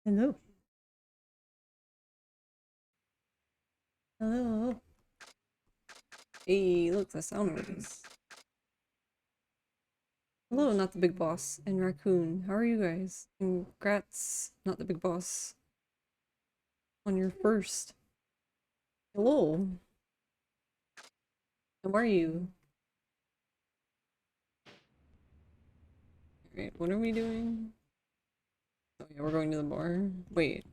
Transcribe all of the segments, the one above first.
Hello. Hello. Hey, look, the sound waves. Hello, not the big boss, and Raccoon. How are you guys? Congrats, not the big boss, on your first. Hello. How are you? Alright, what are we doing? Oh yeah, we're going to the bar. Wait,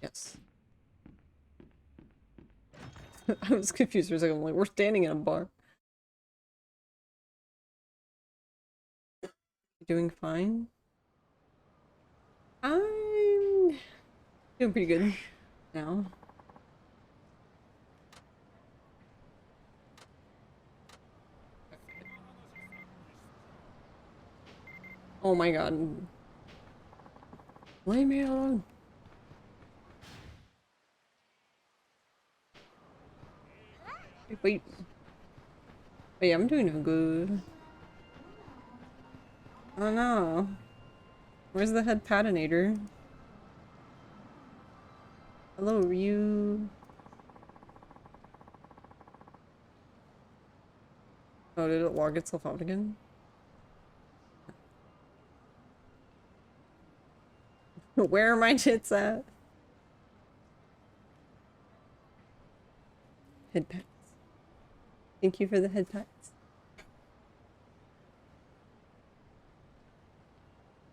yes. I was confused for a second. I'm like, we're standing in a bar. Doing fine? I'm doing pretty good now. Oh my god. Leave me alone. Wait. Wait, I'm doing good. Oh no. Where's the head patinator? Hello, Ryu. Oh, did it log itself out again? Where are my tits at? Head pats. Thank you for the head pats.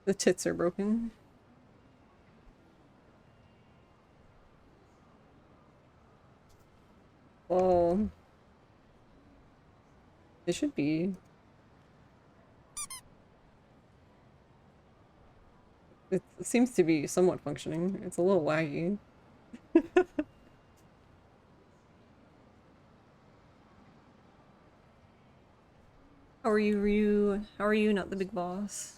The tits are broken. Well, it should be. It seems to be somewhat functioning. It's a little laggy. How are you, Ryu? How are you, not the big boss?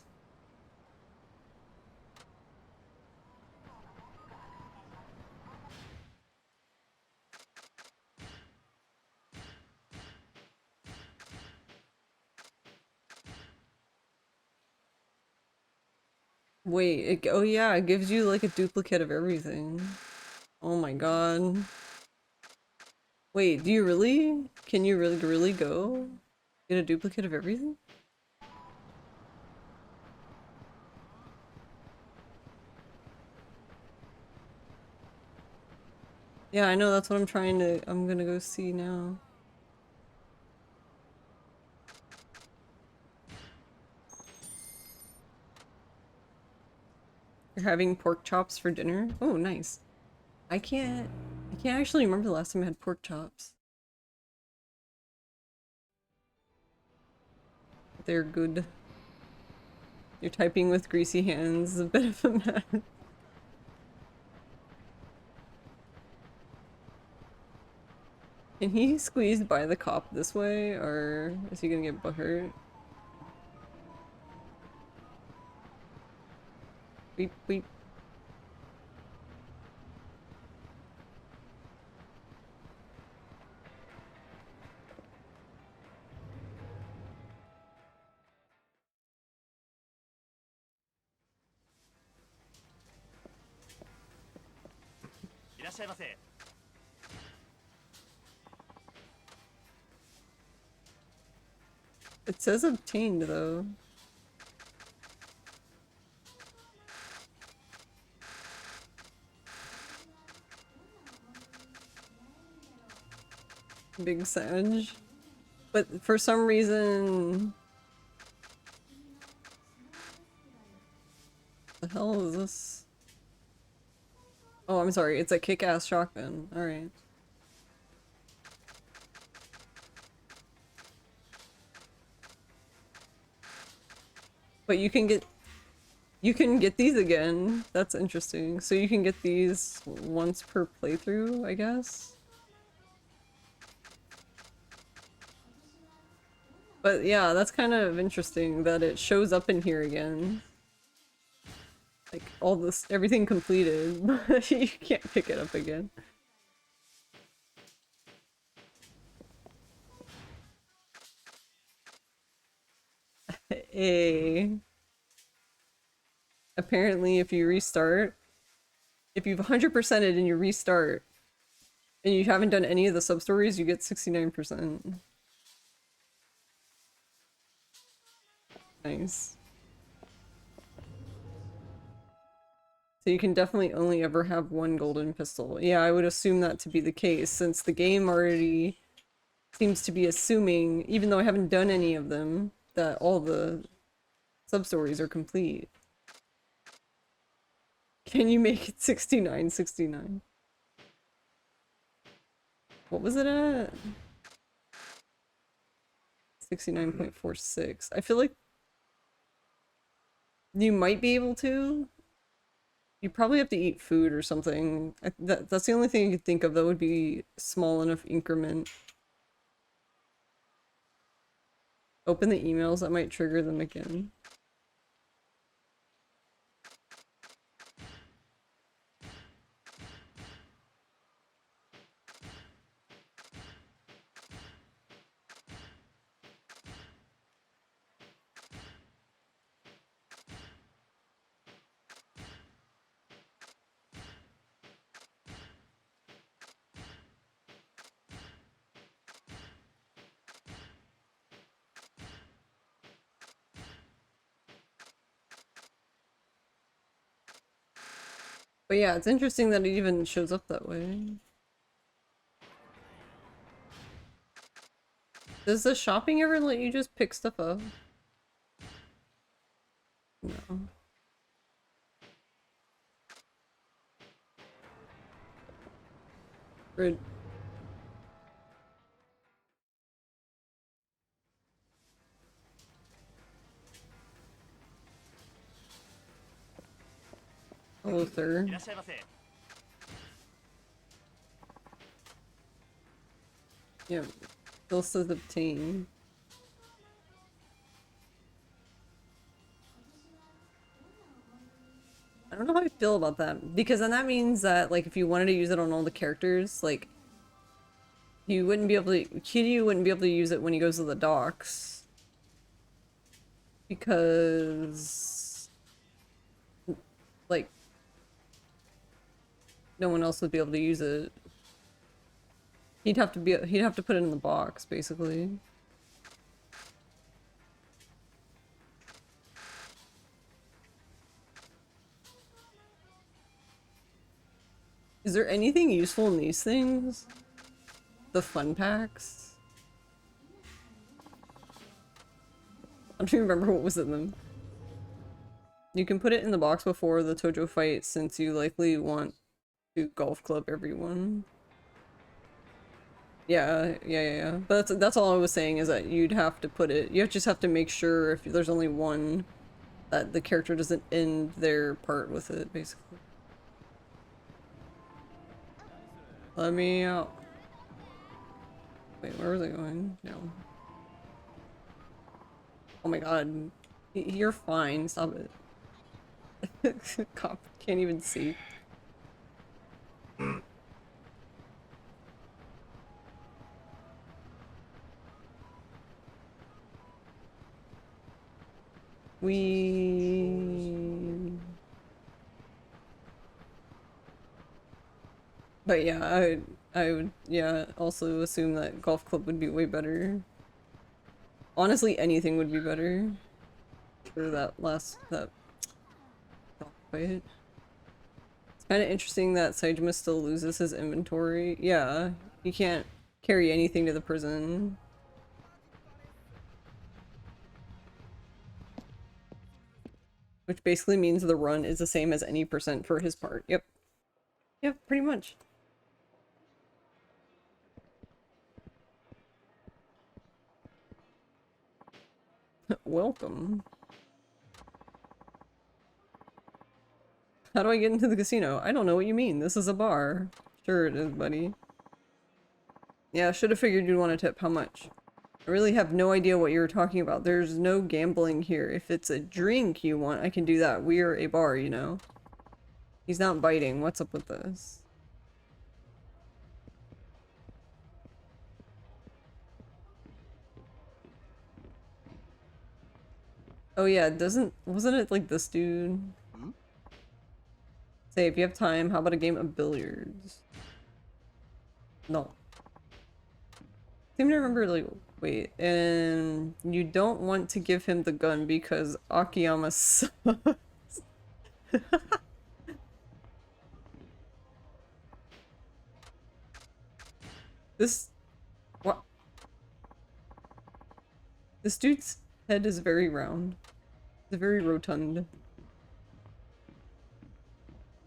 Wait, oh yeah, it gives you like a duplicate of everything. Oh my god. Wait, do you really? Can you really go get a duplicate of everything? Yeah, I know, that's what I'm gonna go see now. You're having pork chops for dinner? Oh, nice. I can't actually remember the last time I had pork chops. They're good. You're typing with greasy hands, a bit of a mess. Can he squeeze by the cop this way, or is he gonna get butthurt? Beep beep. It says obtained though. Big Sage. But for some reason... The hell is this? Oh, I'm sorry, it's a kick-ass shotgun. Alright. But you can get these again. That's interesting. So you can get these once per playthrough, I guess? But yeah, that's kind of interesting that it shows up in here again. Like, all this- everything completed, but you can't pick it up again. A... Apparently if you restart, If you've 100%ed and you restart, and you haven't done any of the sub-stories, you get 69%. Nice. So you can definitely only ever have one golden pistol. Yeah, I would assume that to be the case, since the game already seems to be assuming, even though I haven't done any of them, that all the sub-stories are complete. Can you make it 69? What was it at? 69.46. I feel like you might be able to. You probably have to eat food or something. That's the only thing I could think of that would be small enough increment. Open the emails, that might trigger them again. But yeah, it's interesting that it even shows up that way. Does the shopping ever let you just pick stuff up? No. Rude. Hello, sir. Yeah, still says obtain. I don't know how I feel about that, because then that means that, like, if you wanted to use it on all the characters, like, you wouldn't be able to, Kiryu wouldn't be able to use it when he goes to the docks. Because, like, no one else would be able to use it. He'd have to put it in the box, basically. Is there anything useful in these things? The fun packs? I don't even remember what was in them. You can put it in the box before the Tojo fight, since you likely want to golf club everyone. Yeah. But that's all I was saying, is that you'd have to put it. You just have to make sure, if there's only one, that the character doesn't end their part with it, basically. Let me out. Wait, where was I going? No. Oh my god. You're fine. Stop it. Cop can't even see. We... But yeah, I would, yeah, also assume that golf club would be way better. Honestly, anything would be better for that fight. It's kind of interesting that Saejima still loses his inventory. Yeah, he can't carry anything to the prison. Which basically means the run is the same as any percent for his part. Yep. Yep, pretty much. Welcome. How do I get into the casino? I don't know what you mean. This is a bar. Sure it is, buddy. Yeah, should have figured you'd want to tip. How much? I really have no idea what you're talking about. There's no gambling here. If it's a drink you want, I can do that. We are a bar, you know? He's not biting. What's up with this? Oh yeah, wasn't it like this dude? Say, if you have time, how about a game of billiards? No. I seem to remember, like, wait, and you don't want to give him the gun because Akiyama sucks. This, what? This dude's head is very round. It's very rotund.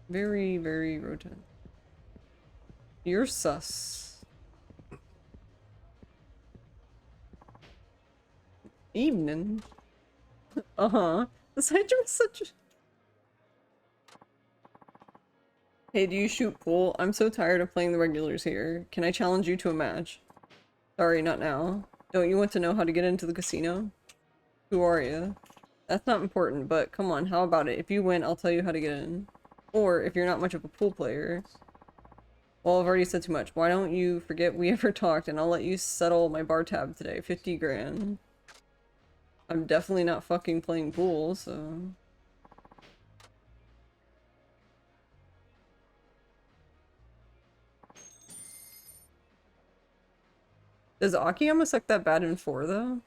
Very, very rotund. You're sus. Evening. Uh-huh. This hydra is such a... Hey, do you shoot pool? I'm so tired of playing the regulars here. Can I challenge you to a match? Sorry, not now. Don't you want to know how to get into the casino? Who are you? That's not important, but come on, how about it? If you win, I'll tell you how to get in. Or, if you're not much of a pool player... Well, I've already said too much. Why don't you forget we ever talked and I'll let you settle my bar tab today. 50 grand. I'm definitely not fucking playing pool, so... Does Akiyama suck that bad in 4, though?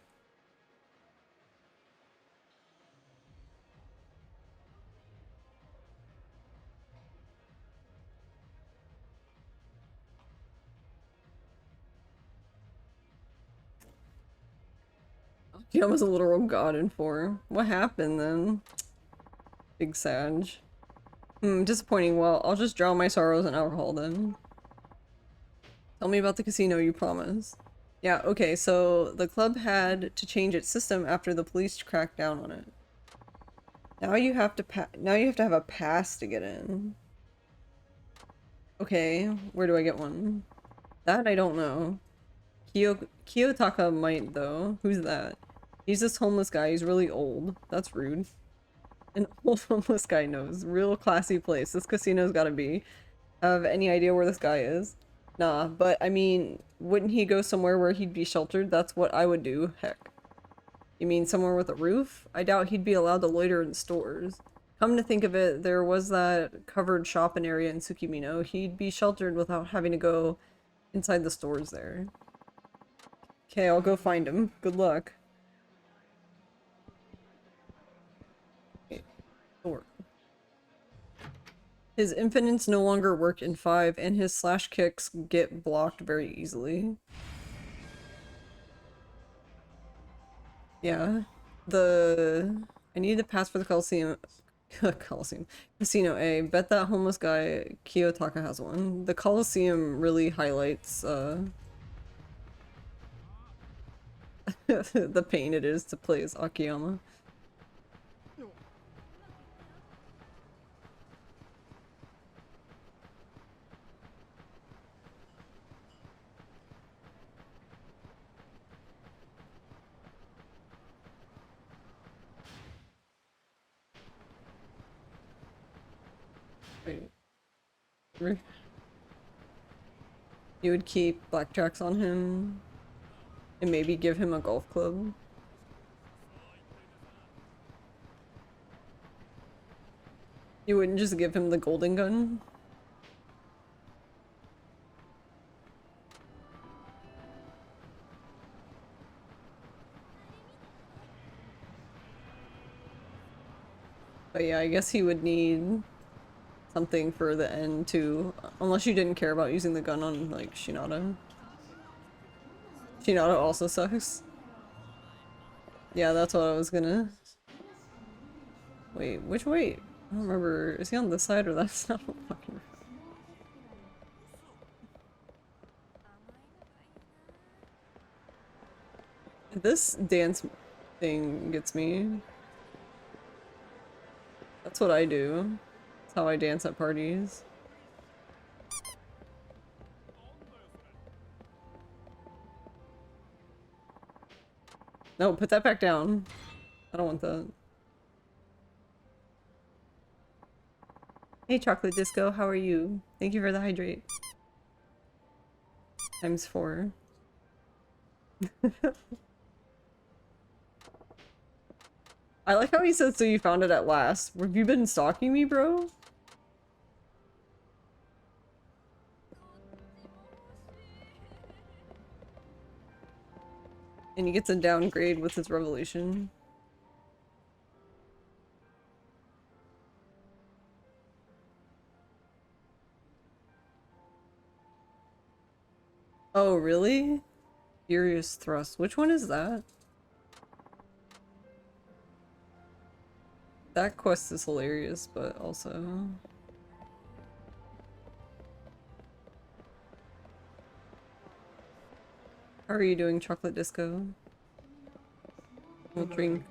Akiyama's a literal god in 4. What happened, then? Big Sag. Disappointing. Well, I'll just drown my sorrows in alcohol, then. Tell me about the casino, you promise. Yeah, okay, so the club had to change its system after the police cracked down on it. Now you have to have a pass to get in. Okay, where do I get one? That I don't know. Kiyotaka might, though. Who's that? He's this homeless guy. He's really old. That's rude. An old homeless guy knows. Real classy place. This casino's gotta be. Have any idea where this guy is? Nah, but I mean, wouldn't he go somewhere where he'd be sheltered? That's what I would do. Heck. You mean somewhere with a roof? I doubt he'd be allowed to loiter in stores. Come to think of it, there was that covered shopping area in Tsukimino. He'd be sheltered without having to go inside the stores there. Okay, I'll go find him. Good luck. Okay, door. His infinites no longer work in 5, and his slash kicks get blocked very easily. Yeah. I need to pass for the Coliseum. Coliseum. Casino A. Bet that homeless guy Kiyotaka has one. The Coliseum really highlights, the pain it is to play as Akiyama. Wait. You would keep blackjacks on him and maybe give him a golf club. You wouldn't just give him the golden gun? But yeah, I guess he would need something for the end too. Unless you didn't care about using the gun on, like, Shinada. Shinada also sucks. Yeah, that's what I was gonna... Wait, which way? I don't remember. Is he on this side or that side? I don't fucking remember. This dance thing gets me. That's what I do. That's how I dance at parties. No, put that back down. I don't want that. Hey, Chocolate Disco, how are you? Thank you for the hydrate. Times 4. I like how he says, so you found it at last. Have you been stalking me, bro? And he gets a downgrade with his revelation. Oh, really? Furious Thrust. Which one is that? That quest is hilarious, but also... How are you doing, Chocolate Disco? We'll drink.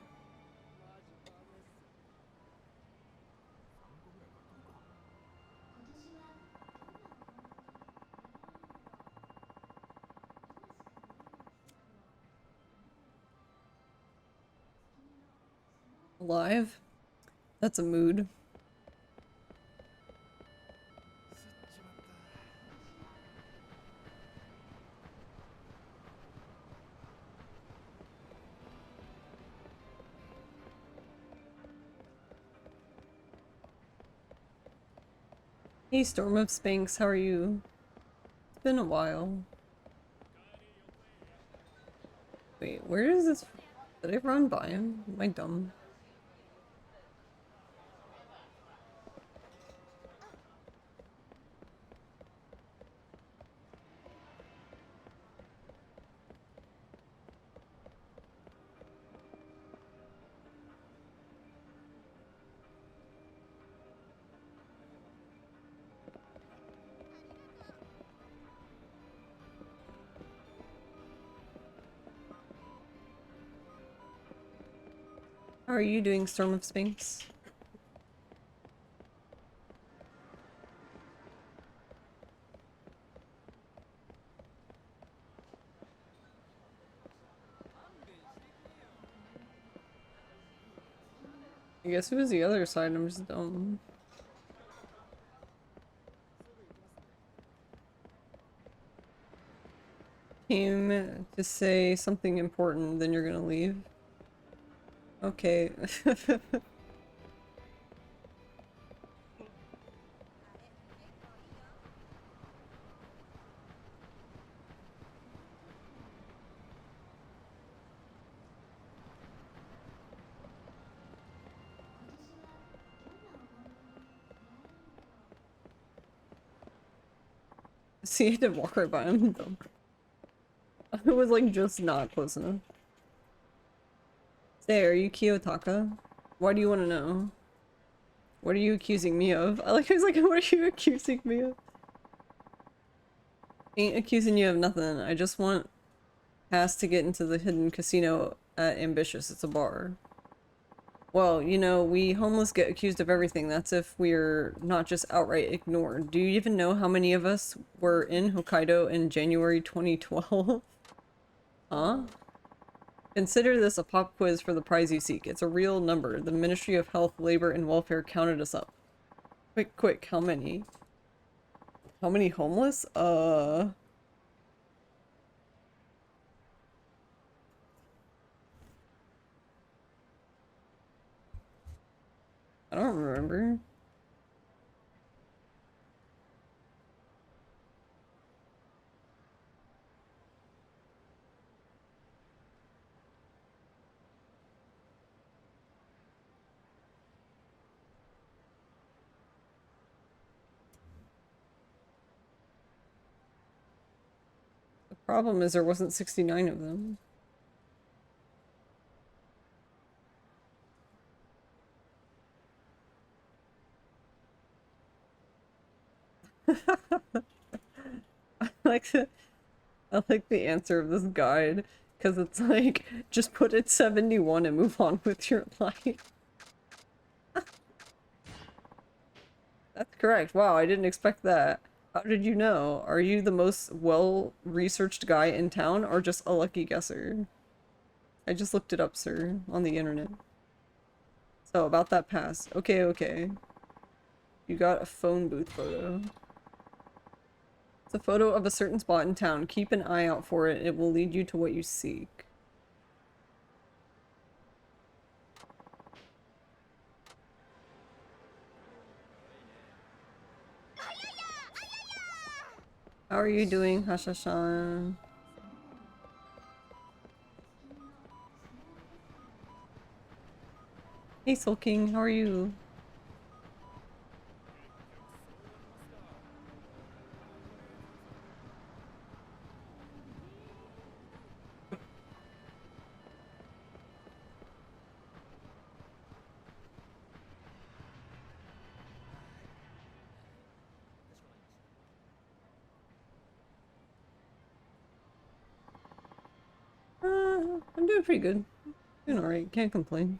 Alive? That's a mood. Hey, Storm of Spanx, how are you? It's been a while. Wait, where is this? Did I run by him? Am I dumb? How are you doing, Storm of Spanx? I guess it was the other side, I'm just dumb. Came to say something important, then you're gonna leave. Okay. See, I had to walk right by him. Dumb. It was like just not close enough. Say, are you Kiyotaka? Why do you want to know? What are you accusing me of? I was like, what are you accusing me of? Ain't accusing you of nothing. I just want Pass to get into the hidden casino at Ambitious. It's a bar. Well, you know, we homeless get accused of everything. That's if we're not just outright ignored. Do you even know how many of us were in Hokkaido in January 2012? Huh? Consider this a pop quiz for the prize you seek. It's a real number. The Ministry of Health, Labor, and Welfare counted us up. Quick, quick, how many? How many homeless? I don't remember. The problem is there wasn't 69 of them. I like the, I like the answer of this guide, because it's like, just put it 71 and move on with your life. That's correct. Wow, I didn't expect that. How did you know? Are you the most well-researched guy in town, or just a lucky guesser? I just looked it up, sir, on the internet. So, about that pass. Okay, okay. You got a phone booth photo. It's a photo of a certain spot in town. Keep an eye out for it. It will lead you to what you seek. How are you doing, Hashashan? Hey Soul King, how are you? I'm doing pretty good. Doing alright, can't complain.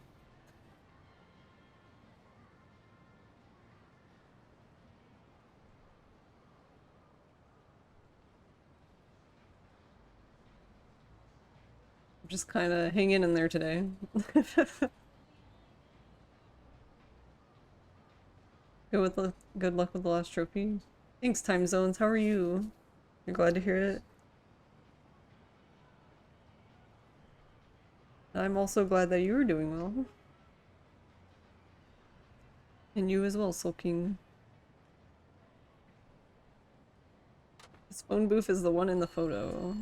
I'm just kind of hanging in there today. Good luck with the last trophy. Thanks, Time Zones. How are you? You're glad to hear it. I'm also glad that you were doing well. And you as well, Sulking. This phone booth is the one in the photo.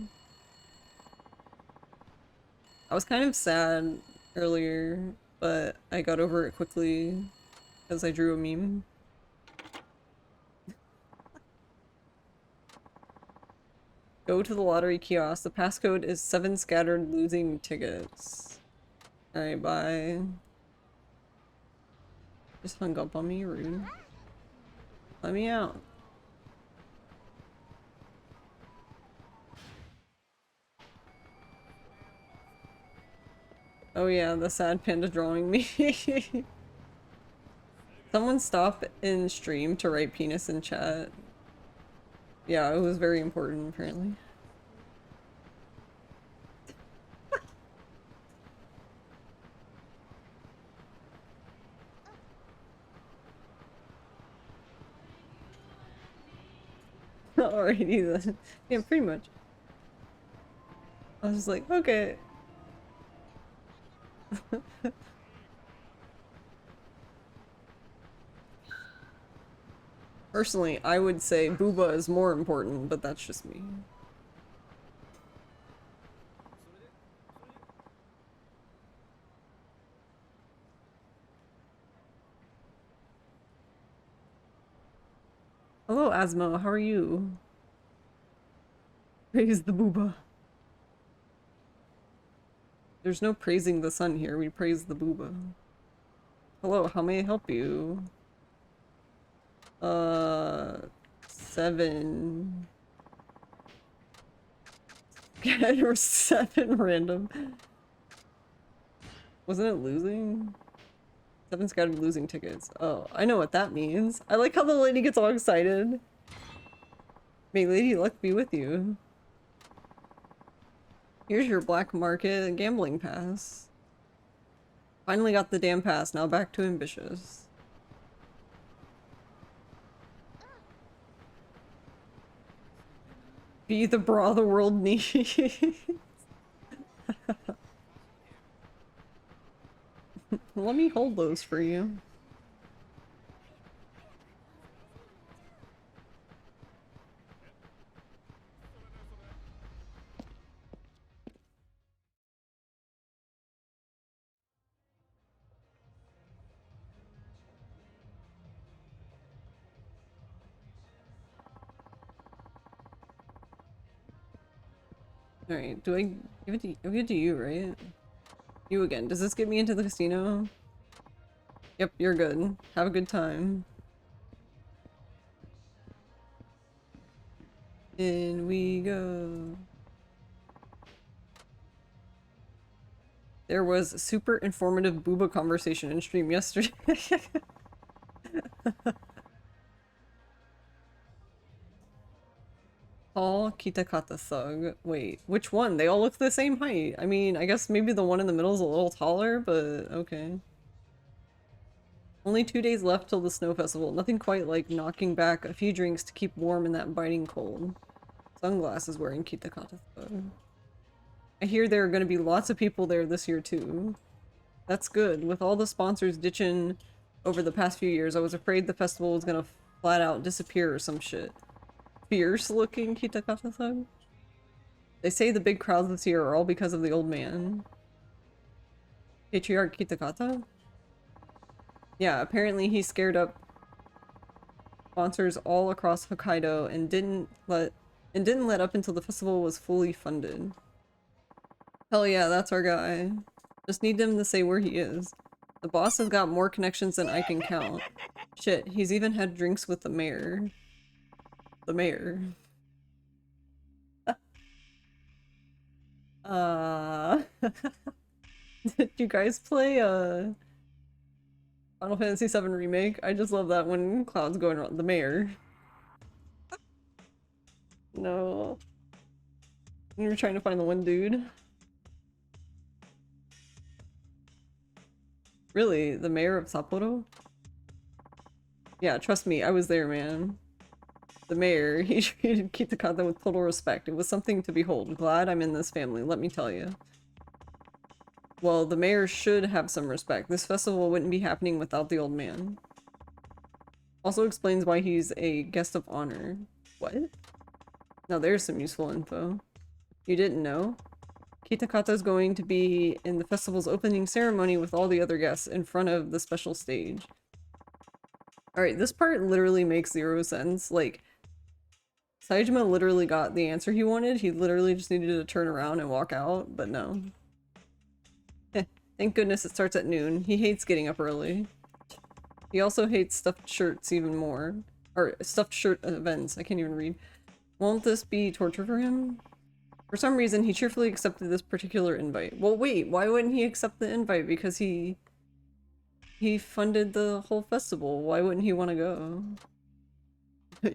I was kind of sad earlier, but I got over it quickly because I drew a meme. Go to the lottery kiosk. The passcode is 7 scattered losing tickets. Alright, bye. Just hung up on me, rude. Let me out. Oh yeah, the sad panda drawing me. Someone stop in stream to write penis in chat. Yeah, it was very important apparently. Alrighty then. Yeah, pretty much. I was just like, okay. Personally, I would say booba is more important, but that's just me. Hello, Asmo, how are you? Praise the booba. There's no praising the sun here, we praise the booba. Hello, how may I help you? 7. There were 7 random. Wasn't it losing? 7 scattered losing tickets. Oh, I know what that means. I like how the lady gets all excited. May Lady Luck be with you. Here's your black market gambling pass. Finally got the damn pass, now back to ambitious. Be the bra the world needs. Let me hold those for you. Alright, do I give it to you, right? You again. Does this get me into the casino? Yep, you're good. Have a good time. In we go. There was a super informative booba conversation in stream yesterday. Tall Kitakata thug. Wait, which one? They all look the same height. I mean, I guess maybe the one in the middle is a little taller, but okay. Only 2 days left till the snow festival. Nothing quite like knocking back a few drinks to keep warm in that biting cold. Sunglasses wearing Kitakata thug. I hear there are going to be lots of people there this year too. That's good. With all the sponsors ditching over the past few years, I was afraid the festival was gonna flat out disappear or some shit. Fierce looking Kitakata-san? They say the big crowds this year are all because of the old man. Patriarch Kitakata? Yeah, apparently he scared up sponsors all across Hokkaido and didn't let up until the festival was fully funded. Hell yeah, that's our guy. Just need him to say where he is. The boss has got more connections than I can count. Shit, he's even had drinks with the mayor. The mayor. Did you guys play Final Fantasy VII Remake? I just love that when Cloud's going around the mayor. No. You're trying to find the one dude. Really? The mayor of Sapporo? Yeah, trust me, I was there, man. The mayor, he treated Kitakata with total respect. It was something to behold. Glad I'm in this family, let me tell you. Well, the mayor should have some respect. This festival wouldn't be happening without the old man. Also explains why he's a guest of honor. What? Now there's some useful info. You didn't know? Kitakata's going to be in the festival's opening ceremony with all the other guests in front of the special stage. Alright, this part literally makes zero sense. Like, Saejima literally got the answer he wanted. He literally just needed to turn around and walk out, but no. Thank goodness it starts at noon. He hates getting up early. He also hates stuffed shirts even more. Or stuffed shirt events. I can't even read. Won't this be torture for him? For some reason, he cheerfully accepted this particular invite. Well, wait, why wouldn't he accept the invite? Because he funded the whole festival. Why wouldn't he want to go?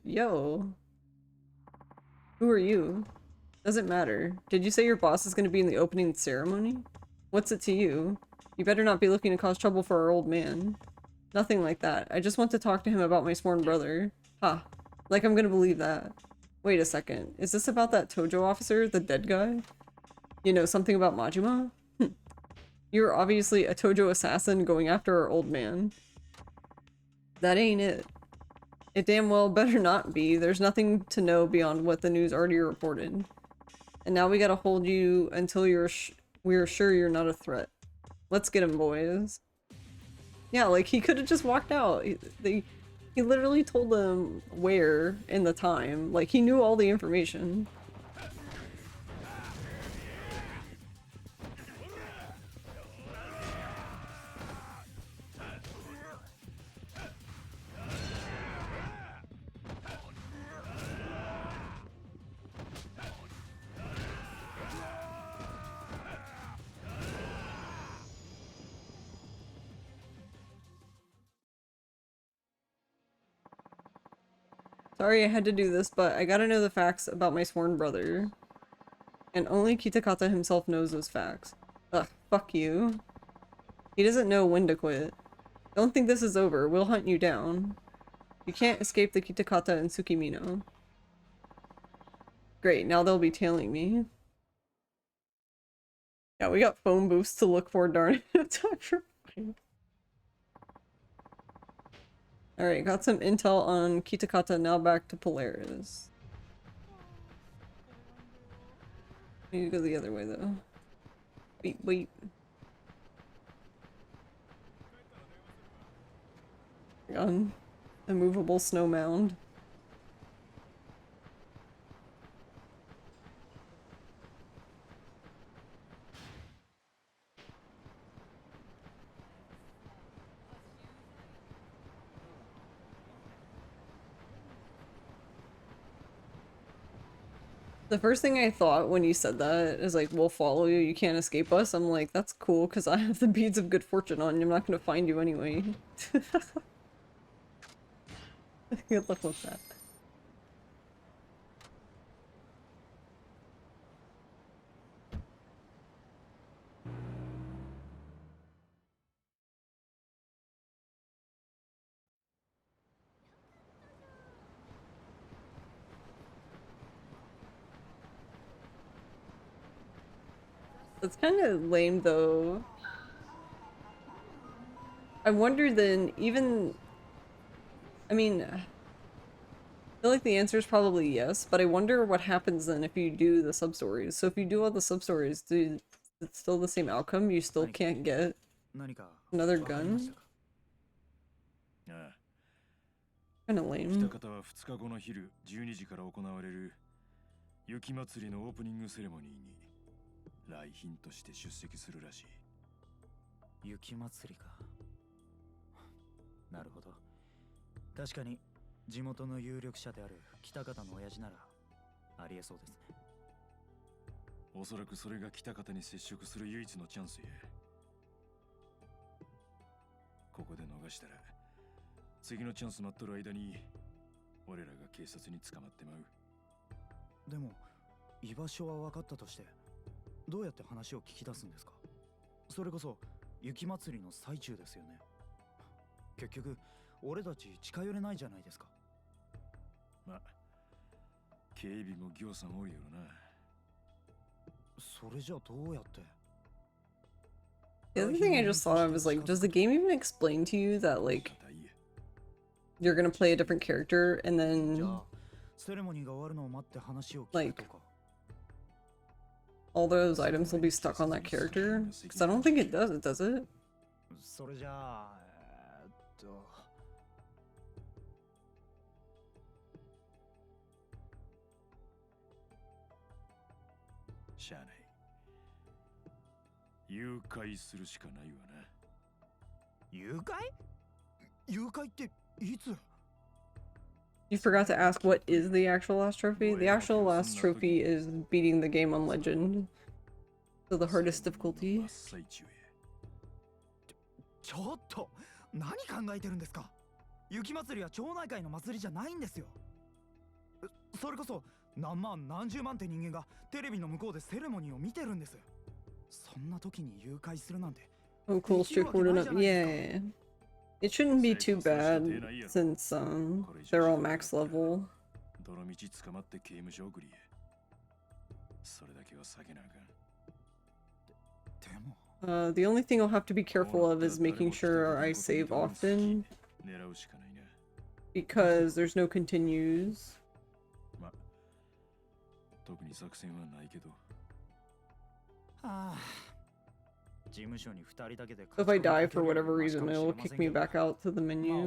Yo. Who are you? Doesn't matter. Did you say your boss is going to be in the opening ceremony? What's it to you? You better not be looking to cause trouble for our old man. Nothing like that. I just want to talk to him about my sworn brother. Ha. Like I'm gonna believe that. Wait a second. Is this about that Tojo officer? The dead guy? You know, something about Majima? You're obviously a Tojo assassin going after our old man. That ain't it. It damn well better not be. There's nothing to know beyond what the news already reported. And now we gotta hold you until we're sure you're not a threat. Let's get him, boys. Yeah, like he could have just walked out. He literally told them where and the time. Like he knew all the information. Sorry I had to do this, but I gotta know the facts about my sworn brother. And only Kitakata himself knows those facts. Ugh, fuck you. He doesn't know when to quit. Don't think this is over. We'll hunt you down. You can't escape the Kitakata and Tsukimino. Great, now they'll be tailing me. Yeah, we got phone booths to look for, darn it. Time for fight. Alright, got some intel on Kitakata, now back to Polaris. Need to go the other way though. Wait. Gun. A movable snow mound. The first thing I thought when you said that is like, we'll follow you, you can't escape us. I'm like, that's cool because I have the beads of good fortune on you. I'm not gonna find you anyway. Good luck with that. That's kind of lame though. I wonder then, even... I mean, I feel like the answer is probably yes, but I wonder what happens then if you do the sub-stories. So if you do all the sub-stories, it's still the same outcome? You still can't get another gun? ああ。 Kinda lame. 北方は2日後の昼12時から行われる雪祭りのオープニングセレモニーに来賓として出席するらしい。雪祭りか。なるほど。確かに地元の有力者である北方の親父ならありえそうですね。おそらくそれが北方に接触する唯一のチャンスや。ここで逃したら次のチャンス待っとる間に俺らが警察に捕まってまう。でも居場所は分かったとしてどうやって話を聞き出すんですか？それこそ雪祭りの最中ですよね。結局俺たち近寄れないじゃないですか。まあ警備もぎょうさんおるよな。それじゃどうやって？ The other thing I just thought of is like, does the game even explain to you that like you're gonna play a different character and then like all those items will be stuck on that character? Because I don't think it does it? それじゃあしゃあない。誘拐するしかないわな。誘拐？誘拐っていつ？ You forgot to ask what is the actual last trophy? The actual last trophy is beating the game on legend. So the hardest difficulty. ちょっと何考えてるんですか？雪祭りは町内会の祭りじゃないんですよ。それこそ何万何十万って人間がテレビの向こうでセレモニーを見てるんです。そんな時に誘拐するなんて。Oh, cool, straightforward enough. Yeah. It shouldn't be too bad since they're all max level. 泥道捕まって刑務所送りへ。それだけは避けなあかん。でも The only thing I'll have to be careful of is making sure I save often, because there's no continues. If I die for whatever reason, it'll kick me back out to the menu.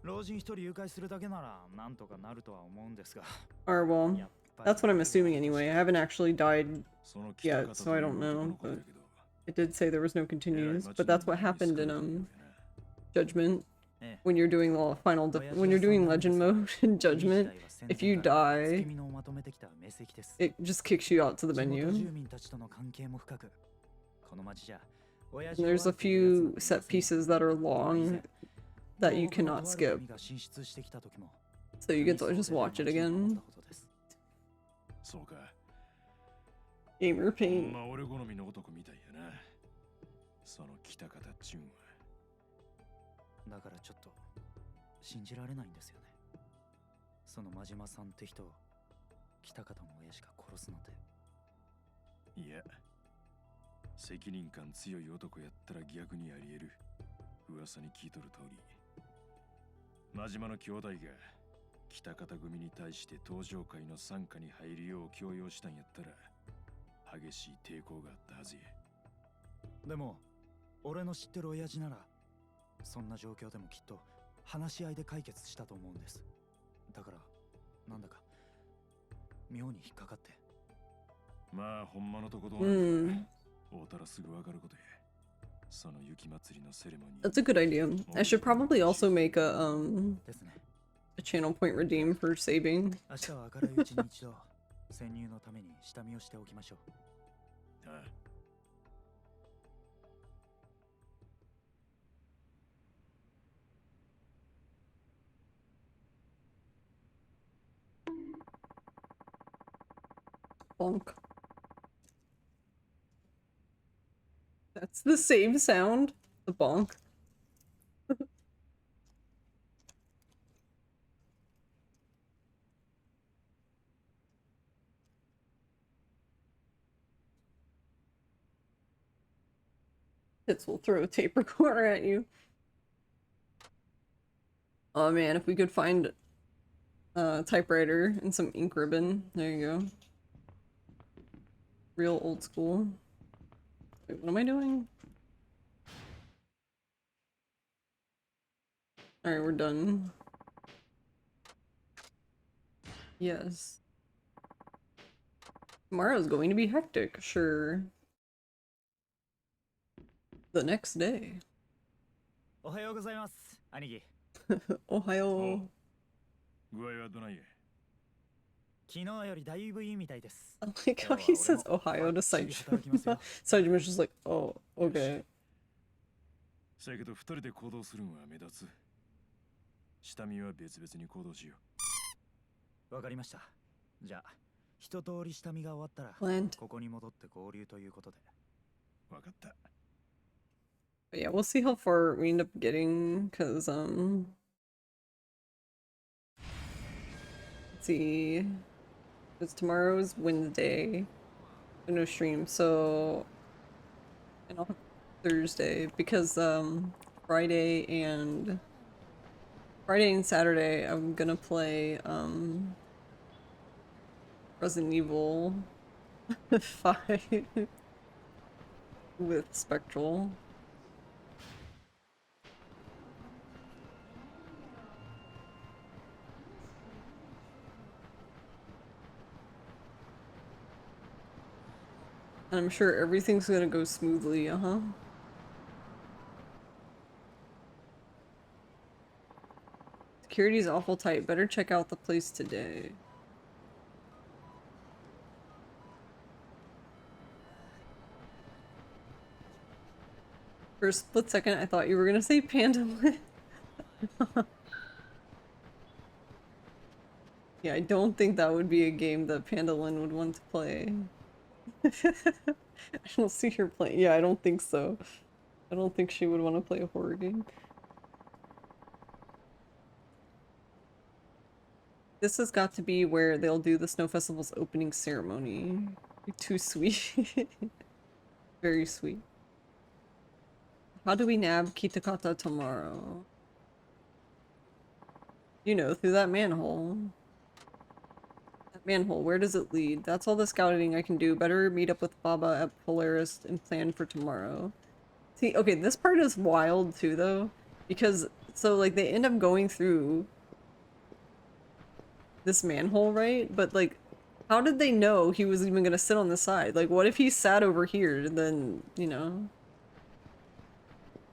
老人一人誘拐するだけならなんとかなるとは思うんですが。 Or well, that's what I'm assuming anyway. I haven't actually died yet, so I don't know, but it did say there was no continues, but that's what happened in Judgment. When you're doing the final when you're doing legend mode in Judgment, if you die, it just kicks you out to the menu. And there's a few set pieces that are long that you cannot skip, so you get to just watch it again. Gamer pain. だからちょっと信じられないんですよね。その真島さんって人を北方の親父が殺すなんて。いや、責任感強い男やったら逆にあり得る。噂に聞いとる通り、真島の兄弟が北方組に対して登場会の傘下に入るよう強要したんやったら激しい抵抗があったはずや。でも俺の知ってる親父ならそんな状況でもきっと話し合いで解決したと思うんです。だからなんだか妙に引っかかって。まあほんまのとこどうなんだ。会うたらすぐわかることや。その雪祭りのセレモニー。That's a good idea. I should probably also make a channel point redeem for saving. 明日は明るいうちに一度潜入のために下見をしておきましょう。ああ。Bonk. That's the same sound. The bonk. Hits will throw a tape recorder at you. Oh man, if we could find a typewriter and some ink ribbon. There you go. Real old school. Wait, what am I doing? Alright, we're done. Yes. Tomorrow's going to be hectic, sure. The next day. おはようございます、兄貴。Ohio. 具合はどないや。昨日よりだいぶいいみたいです。 I like how he says Ohio to Saijima. Saijima's just like, oh, okay. せやけど二人で行動するんは目立つ。下見は別々に行動しよう。わかりました。じゃあ、一通り下見が終わったら、 Planned. ここに戻って合流ということで。う。わかった。But yeah, we'll see how far we end up getting, cause let's see. Because tomorrow's Wednesday. No stream, so and I'll have Thursday because Friday and Saturday I'm gonna play Resident Evil 5 with Spectral. And I'm sure everything's gonna go smoothly, Security's awful tight. Better check out the place today. For a split second, I thought you were gonna say Panda. Yeah, I don't think that would be a game that Pandalin would want to play. I don't see her playing. Yeah, I don't think so. I don't think she would want to play a horror game. This has got to be where they'll do the Snow Festival's opening ceremony. You're too sweet. Very sweet. How do we nab Kitakata tomorrow? You know, through that manhole. Manhole, where does it lead? That's all the scouting I can do. Better meet up with Baba at Polaris and plan for tomorrow. See, okay, this part is wild too, though. Because, so, like, they end up going through this manhole, right? But, like, how did they know he was even gonna sit on the side? Like, what if he sat over here and then, you know?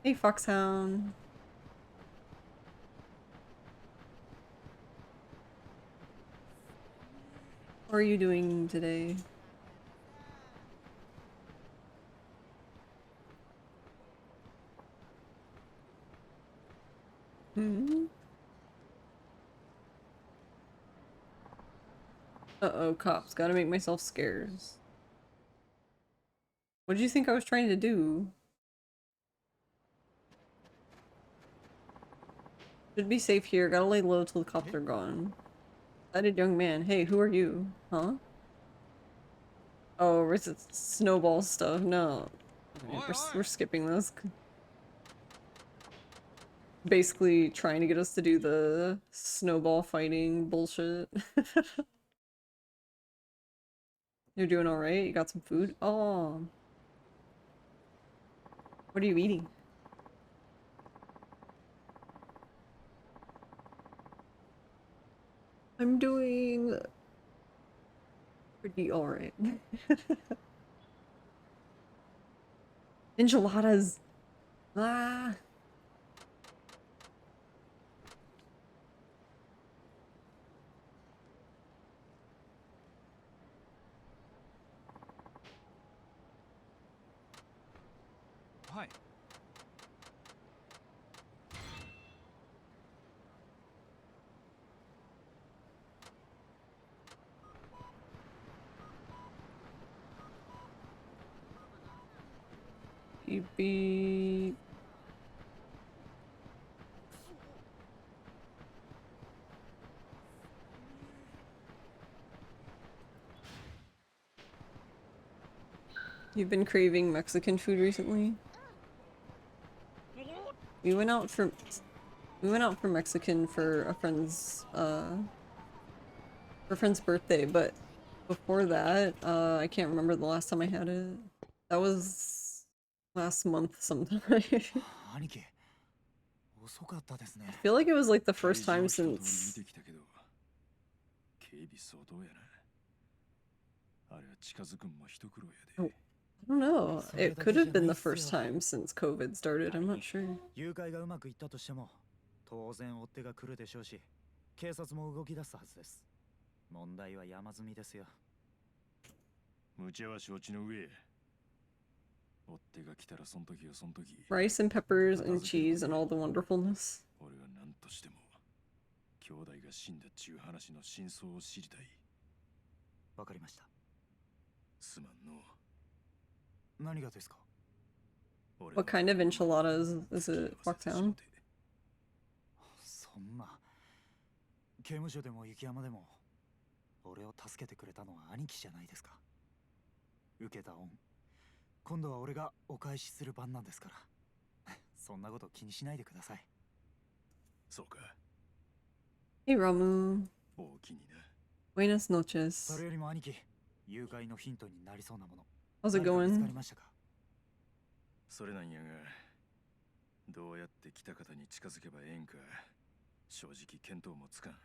Hey, Foxhound. How are you doing today? Hmm? Uh-oh, cops. Gotta make myself scarce. What did you think I was trying to do? Should be safe here. Gotta lay low till the cops are gone. Excited young man. Hey, who are you? Huh? Oh, it's snowball stuff. No. We're skipping this. Basically trying to get us to do the snowball fighting bullshit. You're doing alright? You got some food? Oh. What are you eating? I'm doing pretty alright. Enchiladas! Ah! Hi. Beep beep. You've been craving Mexican food recently? We went out for Mexican for a friend's birthday, but before that, I can't remember the last time I had it. That was last month sometime. 兄貴、遅かったですね。 I feel like it was like the 会 first 場 time 一通り見 since てきたけど警備相当やな。あれは近づくんも一苦労やで。 I don't know. It could have been the first time since COVID started. I'm not sure. 誘拐がうまくいったとしても当然追っ手が来るでしょうし、警察も動き出すはずです。問題は山積みですよ。無茶は承知の上。追っ手が来たらその時はその時。 Rice and peppers and cheese and all the wonderfulness. 俺は何としても兄弟が死んだっちゅう話の真相を知りたい。わかりました。すまんの。何がですか？ What kind of enchiladas is it, Foxhound? そんな。刑務所でも雪山でも俺を助けてくれたのは兄貴じゃないですか。受けた恩、今度は俺がお返しする番なんですから。そんなこと気にしないでください。そうか。 Hey Ramu. 大きにな。 Buenas そ noches. れよりも兄貴、誘拐のヒントになりそうなもの How's it 何か見つか going? りましたか？それなんやが、どうやって来た方に近づけばええんか、正直見当もつかん。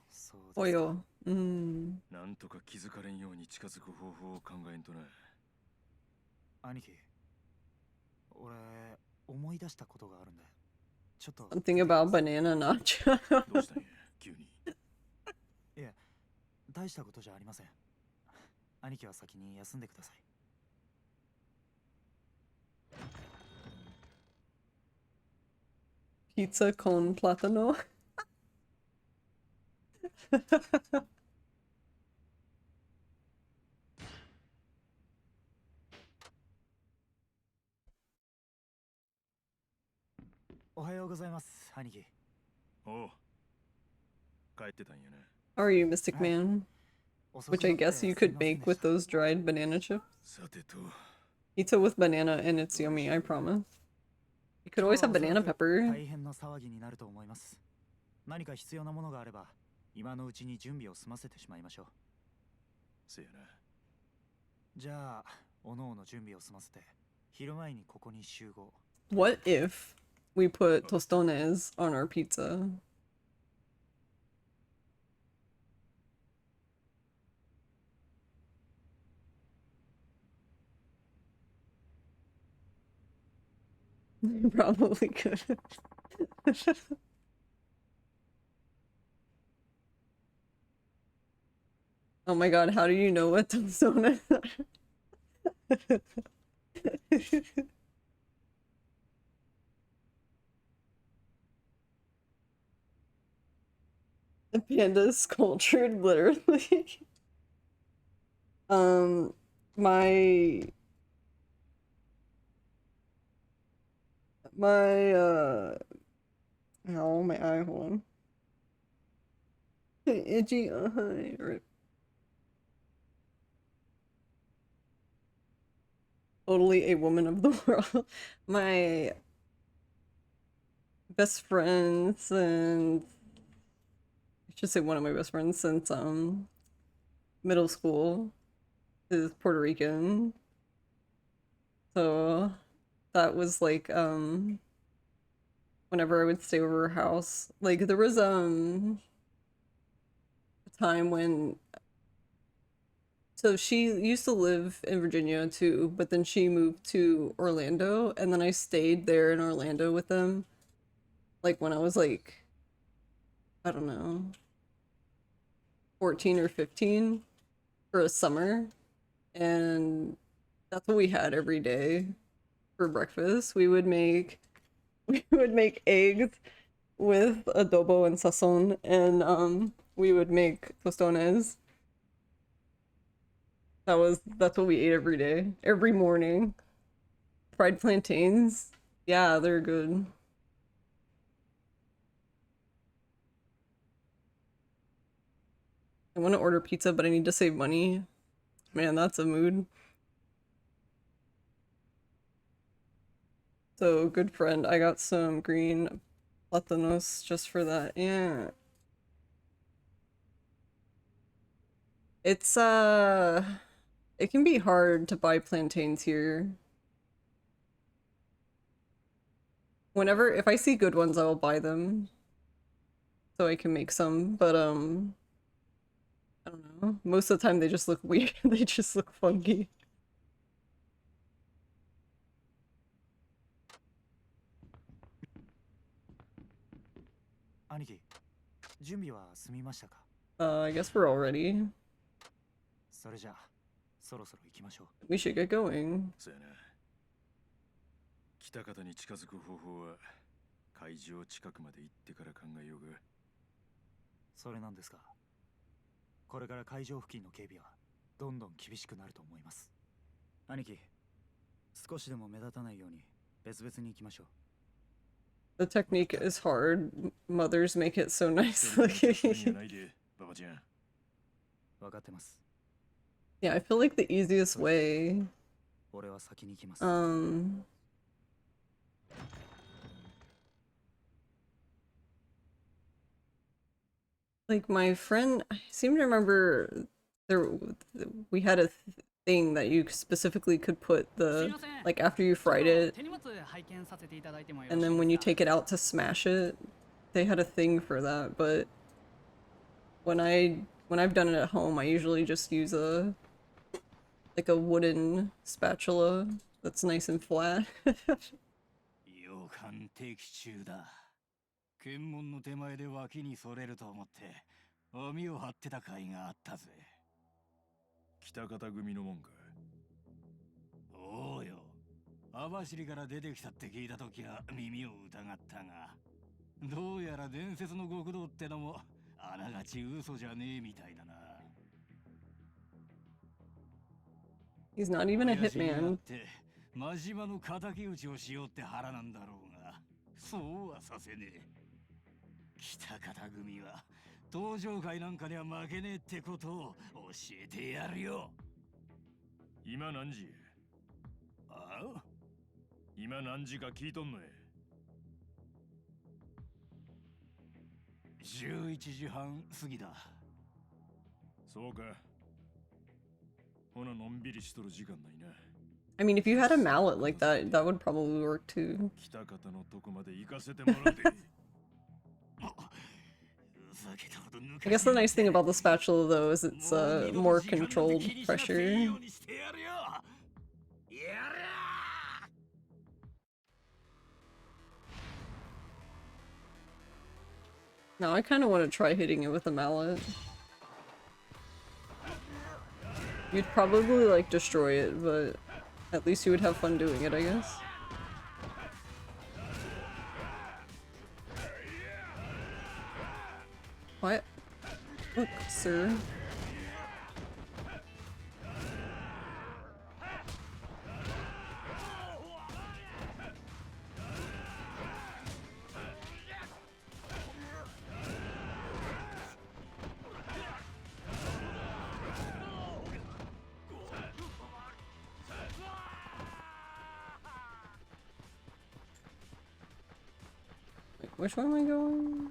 そうですか。 Oyo. Mm. なんとか気づかれんように近づく方法を考えんとな。兄貴、俺思い出したことがあるんで、ちょっと Something about banana nacho. どうしたんや、急に。いえ、大したことじゃありません。兄貴は先に休んでください。 Pizza con plátano. おはようございます、兄貴。おう。帰ってたんやな。 How are you, Mystic Man? 遅 Which く I なって guess す you い could ません make で with した。 those dried banana chips. さてと、 Pizza with banana and it's yummy, I promise. You could 今 always 日は have おそら banana く pepper. 大変な騒ぎになると思います。何か必要なものがあれば、今のうちに準備を済ませてしまいましょう。せやな。じゃあ、おのおの準備を済ませて、昼前にここに集合。 What if we put tostones on our pizza? You probably could. Oh my god, how do you know what tostones are? The panda is cultured, literally. Um, my oh my eye, hold on. Itchy eye. Totally a woman of the world. My best friend since, I should say one of my best friends since middle school is Puerto Rican. So that was like whenever I would stay over her house, like there was a time when, so she used to live in Virginia too, but then she moved to Orlando, and then I stayed there in Orlando with them, like when I was like, I don't know, 14 or 15 for a summer, and that's what we had every day for breakfast. We would make eggs with adobo and sazon, and we would make tostones. That's what we ate every day, every morning. Fried plantains. Yeah, they're good. I want to order pizza, but I need to save money. Man, that's a mood. So, good friend, I got some green platanos just for that. Yeah. It's it can be hard to buy plantains here. Whenever, if I see good ones, I will buy them. So I can make some, but I don't know. Most of the time they just look weird. They just look funky. 兄貴、準備は済みましたか？ I guess we're all ready. それじゃあ、そろそろ行きましょう。 We should get going. そうやな。北方に近づく方法は会場近くまで行ってから考えようが。それなんですが、これから会場付近の警備はどんどん厳しくなると思います。兄貴、少しでも目立たないように別々に行きましょう。 The technique is hard. Mothers make it so nice. ババちゃん。分かってます。 Yeah, I feel like the easiest way. 俺は先に行きます。 Like my friend, I seem to remember there we had a thing that you specifically could put the, like after you fried it, and then when you take it out to smash it, they had a thing for that, but when I've done it at home, I usually just use a wooden spatula that's nice and flat. 洋館敵中だ。検問の手前で脇にそれると思って網を張ってた甲斐があったぜ。北方組のもんか。おうよ。網走から出てきたって聞いたときは耳を疑ったが、どうやら伝説の極道ってのもあながち嘘じゃねえみたいだな。 He's not even a hitman. 真島の敵討ちをしようって腹なんだろうが、そうはさせねえ。北方組は登場会なんかには負けねえってことを教えてやるよ。今何時？ああ？今何時か聞いとんのえ。11時半過ぎだ。そうか。ほなのんびりしとる時間ないな。 I mean, if you had a mallet like that, that would probably work too. 北方のとこまで行かせてもらうで。I guess the nice thing about the spatula though is it's more controlled pressure. Now I kind of want to try hitting it with a mallet. You'd probably like destroy it, but at least you would have fun doing it, I guess. What? Look, sir. Wait, which way am I going?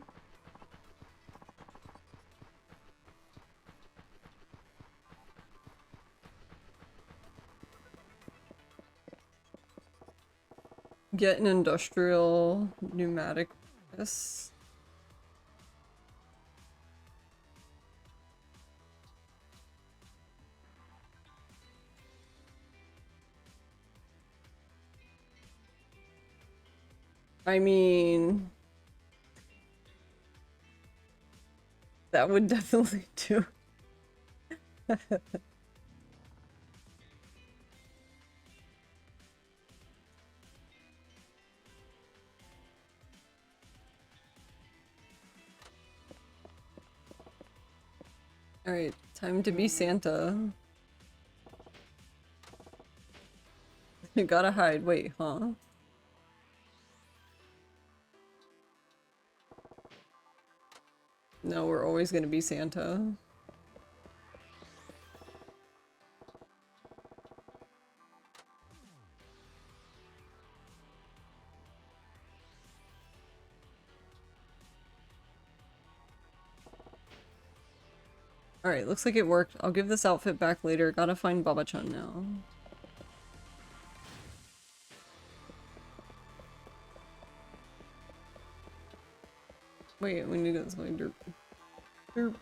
Get an industrial pneumatic press. I mean, that would definitely do. Alright, time to be Santa. You gotta hide. Wait, huh? No, we're always gonna be Santa. Alright, looks like it worked. I'll give this outfit back later. Gotta find Baba-chan now. Wait, we need to go this way. Derp. Derp.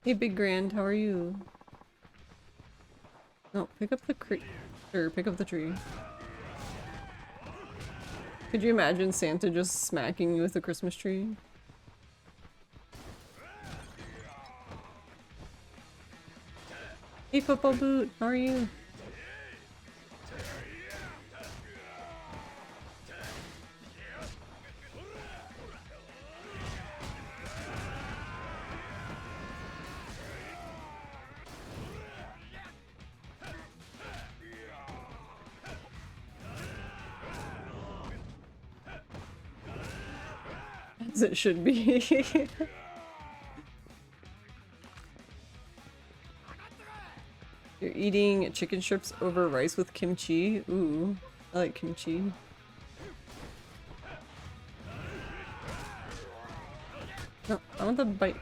Hey, Big Grand, how are you? No, pick up the Sure, pick up the tree. Could you imagine Santa just smacking you with a Christmas tree? Hey, Football Boot, how are you? As it should be. You're eating chicken strips over rice with kimchi? Ooh, I like kimchi. No, I want the bite.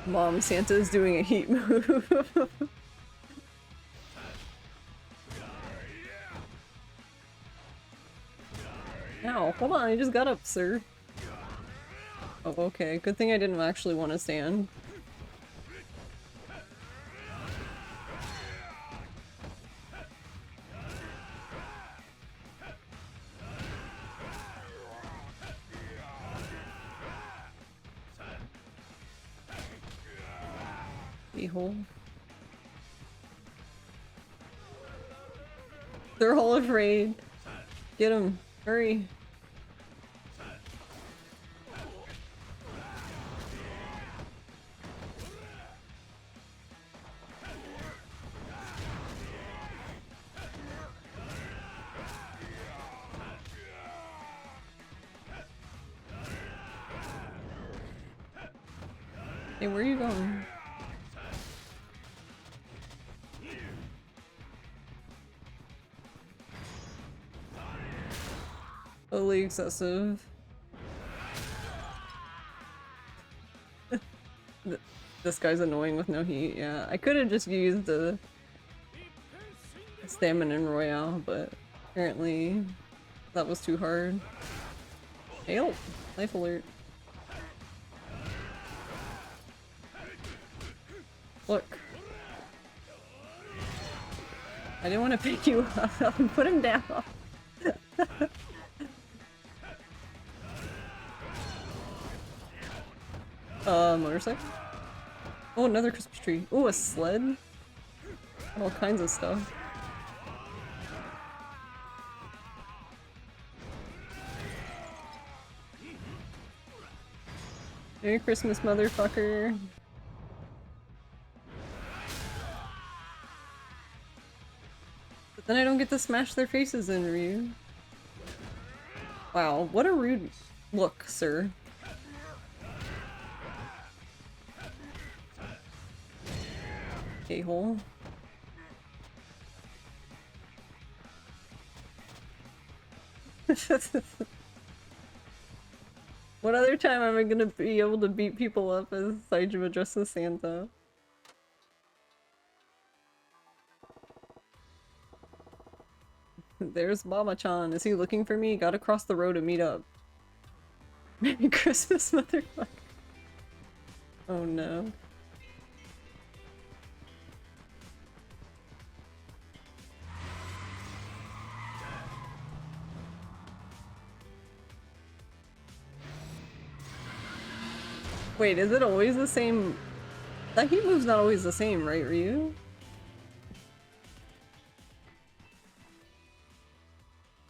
Mom, Santa's doing a heat move. Ow, hold on, I just got up, sir. Oh, okay. Good thing I didn't actually want to stand. A-hole. They're all afraid. Get him. Hurry. Hey, where are you going? Totally excessive. This guy's annoying with no heat, yeah. I could have just used the stamina in Royale, but apparently that was too hard. Help! Life alert. Look. I didn't want to pick you up. Put him down. Motorcycle? Oh, another Christmas tree. Oh, a sled? All kinds of stuff. Merry Christmas, motherfucker. But then I don't get to smash their faces in, Ryu. Wow, what a rude look, sir. A-hole. What other time am I gonna be able to beat people up as Saijima dressed as Santa? There's Mama-chan. Is he looking for me? Gotta cross the road to meet up. Merry Christmas, motherfucker. Oh no. Wait, is it always the same? That heat move's not always the same, right, Ryu?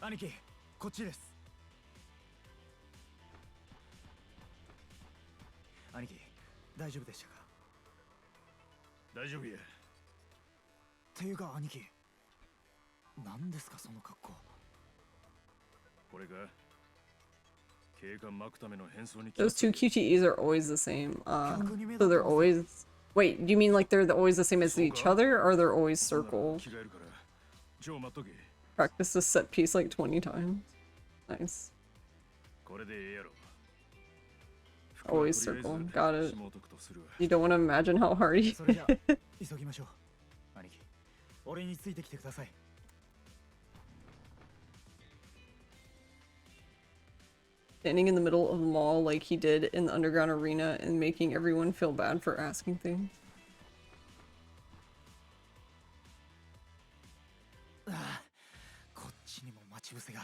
兄貴、こっちです。大丈夫でしたか？大丈夫や。っていうか兄貴、何ですかその格好。これが警官巻くための変装に決ま Those って two る。 QTEs are always the same. So they're always. Wait, do you mean like they're always the same as each other, or they're always そんなら circle? 着替えるから超待っとけ。 Practice this set piece like 20 times. Nice. これでええやろ。 Always circle. Got it. You don't want to imagine how hard he それじゃ急ぎましょう。兄貴、俺についてきてください。 standing in the middle of a mall like he did in the underground arena and making everyone feel bad for asking things. ああ、こっちにも待ち伏せが。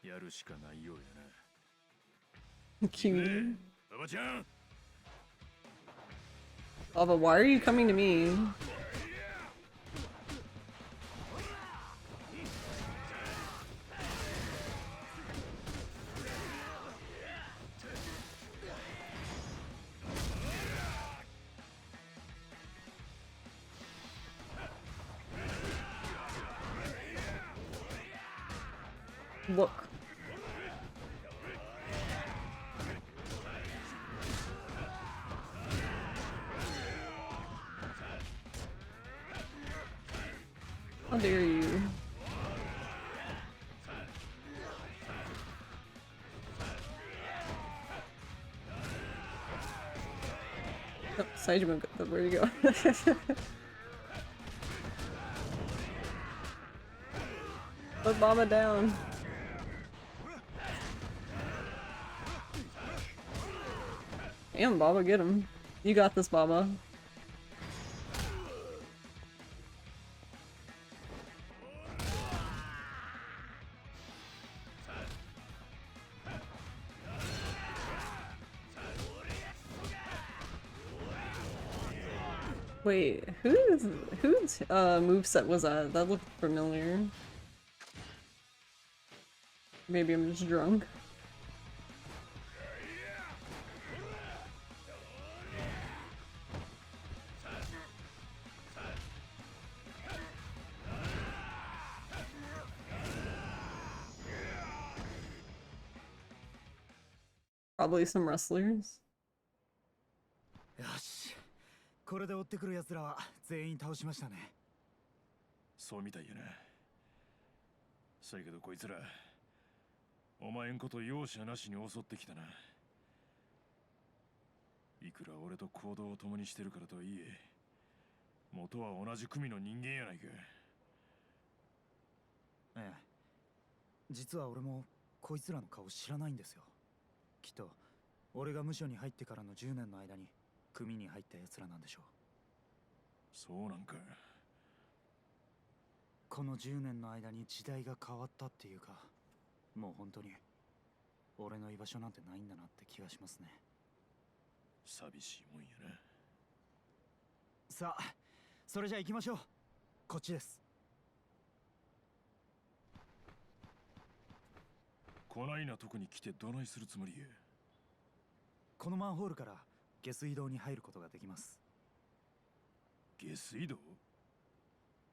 やるしかないようやな。 Cute. ババちゃん。 Baba, why are you coming to me? Look. How dare you? Oh, Saijima, where'd you go? Put Baba down. Damn, Baba, get him. You got this, Baba. Wait, whose moveset was that? That looked familiar. Maybe I'm just drunk. Probably some wrestlers. よし、これで追ってくる奴らは全員倒しましたね。そうみたいやな。そやけどこいつらお前んこと容赦なしに襲ってきたな。いくら俺と行動を共にしてるからとはいえ、元は同じ組の人間やないか。ええ、実は俺もこいつらの顔知らないんですよ。きっと俺が無所に入ってからの10年の間に組に入った奴らなんでしょう。そうなんか。この10年の間に時代が変わったっていうか、もう本当に俺の居場所なんてないんだなって気がしますね。寂しいもんやな。さあ、それじゃ行きましょう。こっちです。こないなとこに来てどないするつもりや。このマンホールから下水道に入ることができます。下水道？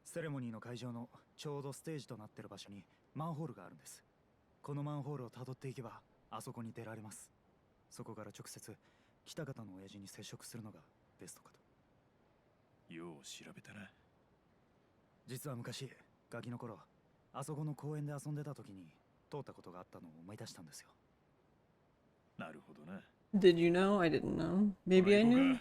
セレモニーの会場のちょうどステージとなってる場所にマンホールがあるんです。このマンホールをたどっていけばあそこに出られます。そこから直接北方の親父に接触するのがベストかと。よう調べたな。実は昔ガキの頃、あそこの公園で遊んでた時に通ったことがあったのを思い出したんですよ。なるほどな。Did you know? I didn't know. Maybe I knew.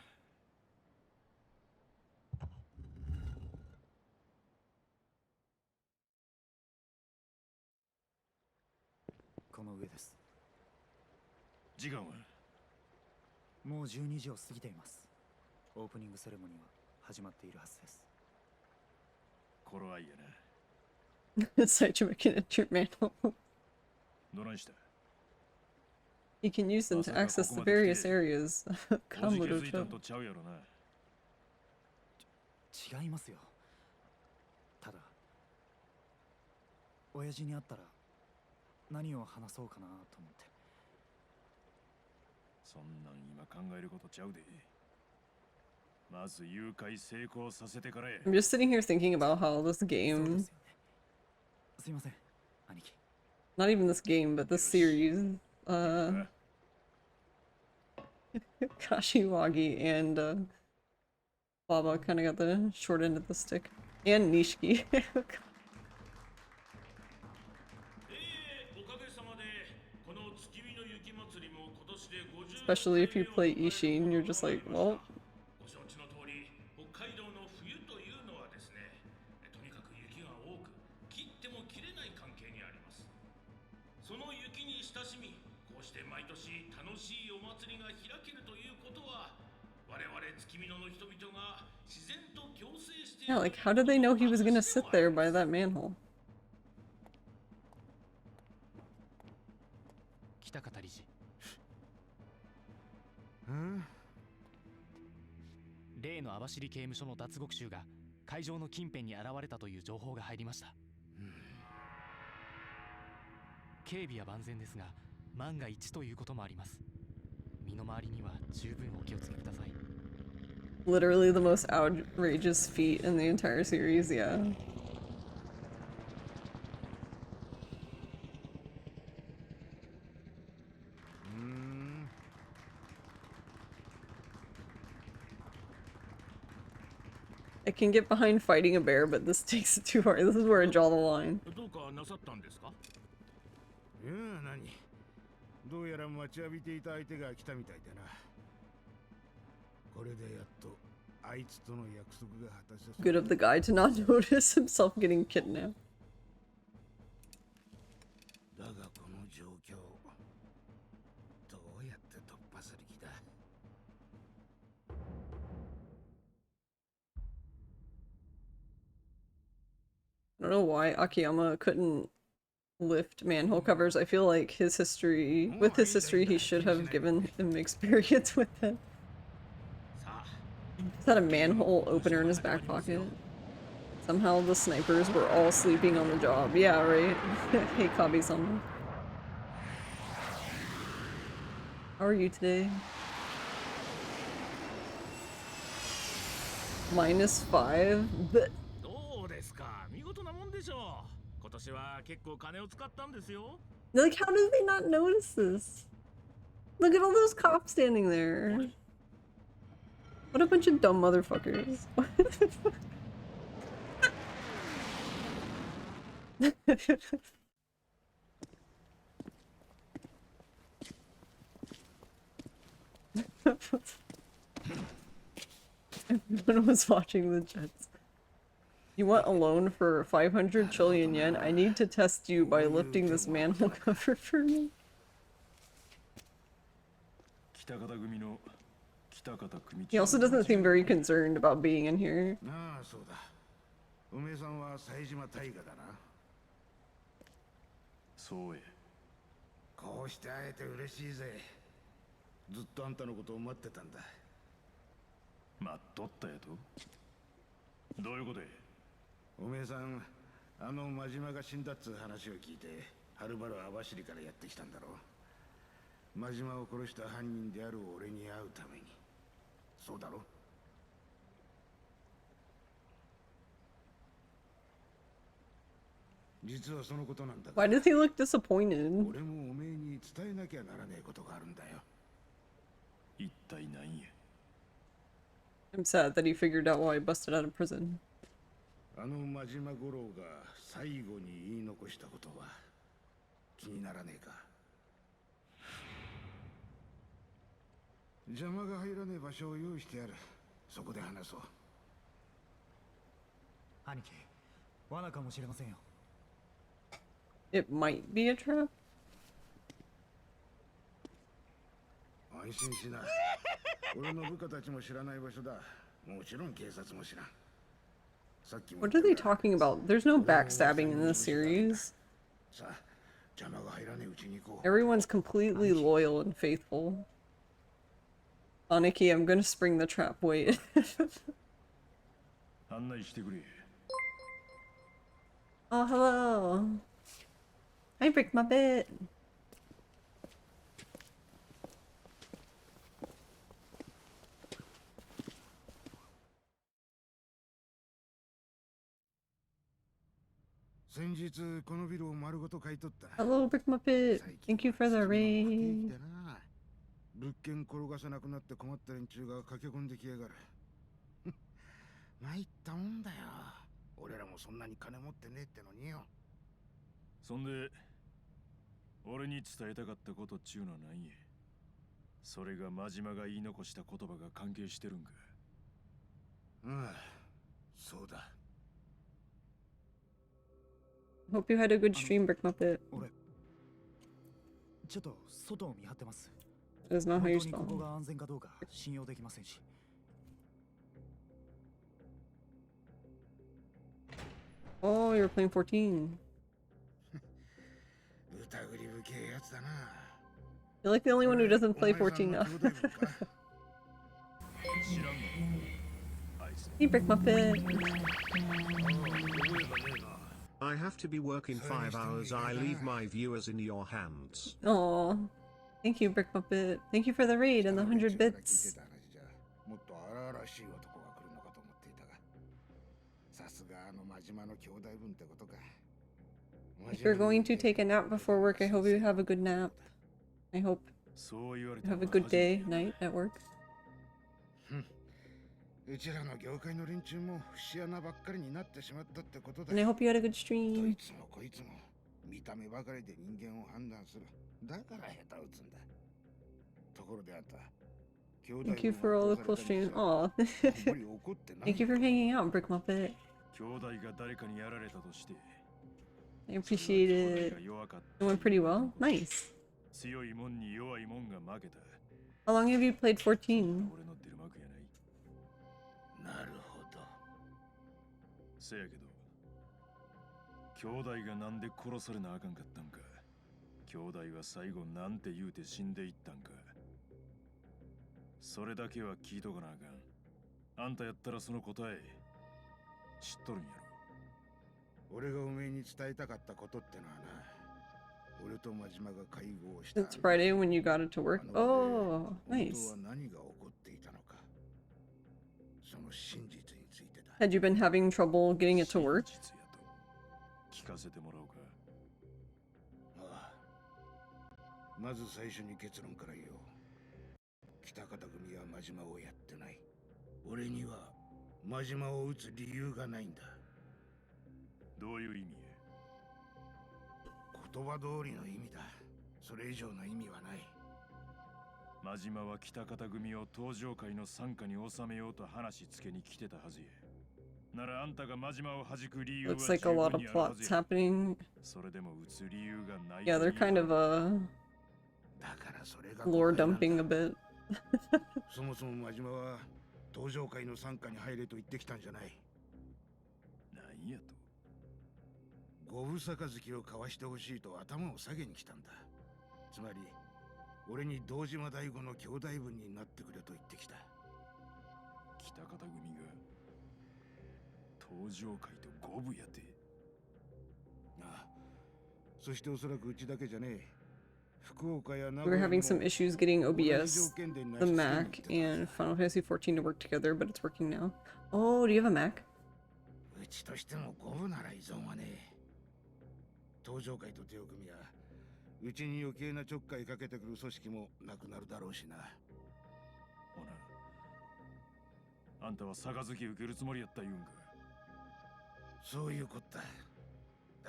この上です。時間は？もう12時を過ぎています。オープニングセレモニーは始まっているはずです。頃合いやな。Saijima can enter manhole. どないした？ He can use them to access the various areas. おじけづいたん Kamurocho. とちゃうやろな。違いますよ。ただ親父に会ったら何を話そうかなと思って。そんなん今考えることちゃうで。まず誘拐成功させてからや。I'm just sitting here thinking about how this そうで game, すよね。すいません、兄貴。 not even this game, but this series, Kashiwagi and Baba kind of got the short end of the stick. And Nishiki. Especially if you play Ishin, you're just like, well. ご承知の通り、北海道の冬というのはですね、とにかく雪が多く、切っても切れない関係にあります。その雪に親しみ、こうして毎年楽しいお祭りが開けるということは、我々月見野の人々が自然と共生している。 Yeah, like how did they know he was gonna sit there by that manhole? 北方理事。例の網走刑務所の脱獄囚が会場の近辺に現れたという情報が入りました。警備は万全ですが、万が一ということもあります。身の回りには十分お気をつけください。Literally the most outrageous feat in the entire series, yeah. I can get behind fighting a bear, but this takes it too far. This is where I draw the line. どうかなさったんですか？いや、何？どうやら待ちわびていた相手が来たみたいでな。これでやっとあいつとの約束が果たせそう。 Good of the guy to not notice himself getting kidnapped. だがこの状況、どうやって突破する気だ？ I don't know why Akiyama couldn't lift manhole covers. I feel like his history, with his history, he should have given him experience with it. He's had a manhole opener in his back pocket. Somehow the snipers were all sleeping on the job. Yeah, right? Hey, Kabi-sama. How are you today? -5? But どうですか？見事なもんでしょう。今年は結構金を使ったんですよ。 like, how did they not notice this? Look at all those cops standing there. What a bunch of dumb motherfuckers. Everyone was watching the Jets. You want a loan for 500 trillion yen? I need to test you by lifting this manhole cover for me. He also doesn't seem very concerned about being in here. なあ、そうだ。梅さんは冴島大河だな。そうや。こうして会えて嬉しいぜ。ずっとあんたのことを待ってたんだ。待っとったやと？どういうことや？おめえさん、あの真島が死んだっつう話を聞いて、はるばる網走からやってきたんだろう。真島を殺した犯人である俺に会うために。そうだろ？実はそのことなんだ。 Why does he look disappointed? 俺もおめえに伝えなきゃならねえことがあるんだよ。一体何や？ I'm sad that he figured out why he busted out of prison. あの真島五郎が最後に言い残したことは気にならねえか？邪魔が入らねえ場所を用意してやる。そこで話そう。兄貴、罠かもしれませんよ。 It might be a trap. 安心しな。俺の部下たちも知らない場所だ。もちろん警察も知らん。 What are they talking about? There's no backstabbing in this series. Everyone's completely loyal and faithful. Aniki, I'm gonna spring the trap. Wait. Oh, hello. I break my bed. 日このビルを丸ごと買い取った。 Hello, Brick Muppet. Thank you for the raid. 物件転がさなくなって困った連中が駆け込んできやがる。参ったもんだよ。俺らもそんなに金持ってねえってのによ。そんで俺に伝えたかったことっちゅうのは何や。それが真島が言い残した言葉が関係してるんか。ああ、そうだ。 Hope you had a good stream, Brick Muppet. 俺ちょっと外を見張ってます。 That is not 本 how 当 you にここ spell. が安全かどうか信用できませんし。 Oh, you're playing 14. 疑り深えやつだな。 You're like the only one who doesn't play 14 now. 知らんの。あいつ Hey, Brick Muppet. I have to be working 5 hours. I leave my viewers in your hands. Aw. Thank you, Brick Muppet. Thank you for the raid and the 100 bits. もっと荒々しい男が来るのかと思っていたが、さすがあの真島の兄弟分ってことか。 If you're going to take a nap before work, I hope you have a good nap. I hope そう言われ you た have a のは good 初め day, て night at work. うちらの業界の連中も節穴ばっかりになってしまったってことだ。 And I hope you had a good どい stream. つもこいつも見た目ばかりで人間を判断する。だから下手打つんだ。ところであんた、兄弟分 Thank you for all the cool 殺され streams. たりさ、 Aw. あんまり怒ってない。 Thank you for hanging out, Brick Muppet. 兄弟が誰かにやられたとして I appreciate it. It went pretty well. Nice. 強いもんに弱いもんが負けた。 How long have you played 14? 俺の出る幕やない。なるほど。せやけど兄弟がなんで殺されなあかんかったんか。兄弟は最後なんて言うて死んでいったんか。それだけは聞いとかなあかん。あんたやったらその答え知っとるんやろ。俺がおめえに伝えたかったことってのはな、俺と真島が会合をした。 It's Friday when you got it to work. Oh, 本 nice. 当は何が起こっていたのか。その真実についてだ。 Had you been having trouble getting it to work? 真実やと聞かせてもらおうか。ああ、まず最初に結論から言おう。北方組は真島をやってない。俺には真島を撃つ理由がないんだ。どういう意味や。言葉通りの意味だ。それ以上の意味はない。真島は北方組を登場会の傘下に収めようと話つけに来てたはずや。ならあんたが真島を弾く理由は Looks like a lot of 十分にあるはず plots や。 happening. それでも撃つ理由がない。 Yeah, they're kind of だからそれが lore dumping a bit. そもそも真島は登場会の傘下に入れと言ってきたんじゃない。なんやと。五分杯を交わしてほしいと頭を下げに来たんだ。つまり俺に堂島大吾の兄弟分になってくれと言ってきた。北方組が登場会と五分やて。ああ、そしておそらくうちだけじゃねえ。福岡や名 We 古 were 屋に having も some issues getting 同じ条 OBS, 件で成し the 遂げる Mac, ってた。 and Final Fantasy XIV to work together, but it's working now. Oh, do you have a Mac? うちとしても五分なら依存はねえ。登場会と手を組みや、うちに余計なちょっかいかけてくる組織もなくなるだろうしな。ほな、あんたは杯受けるつもりやった言うんか。そういうこった。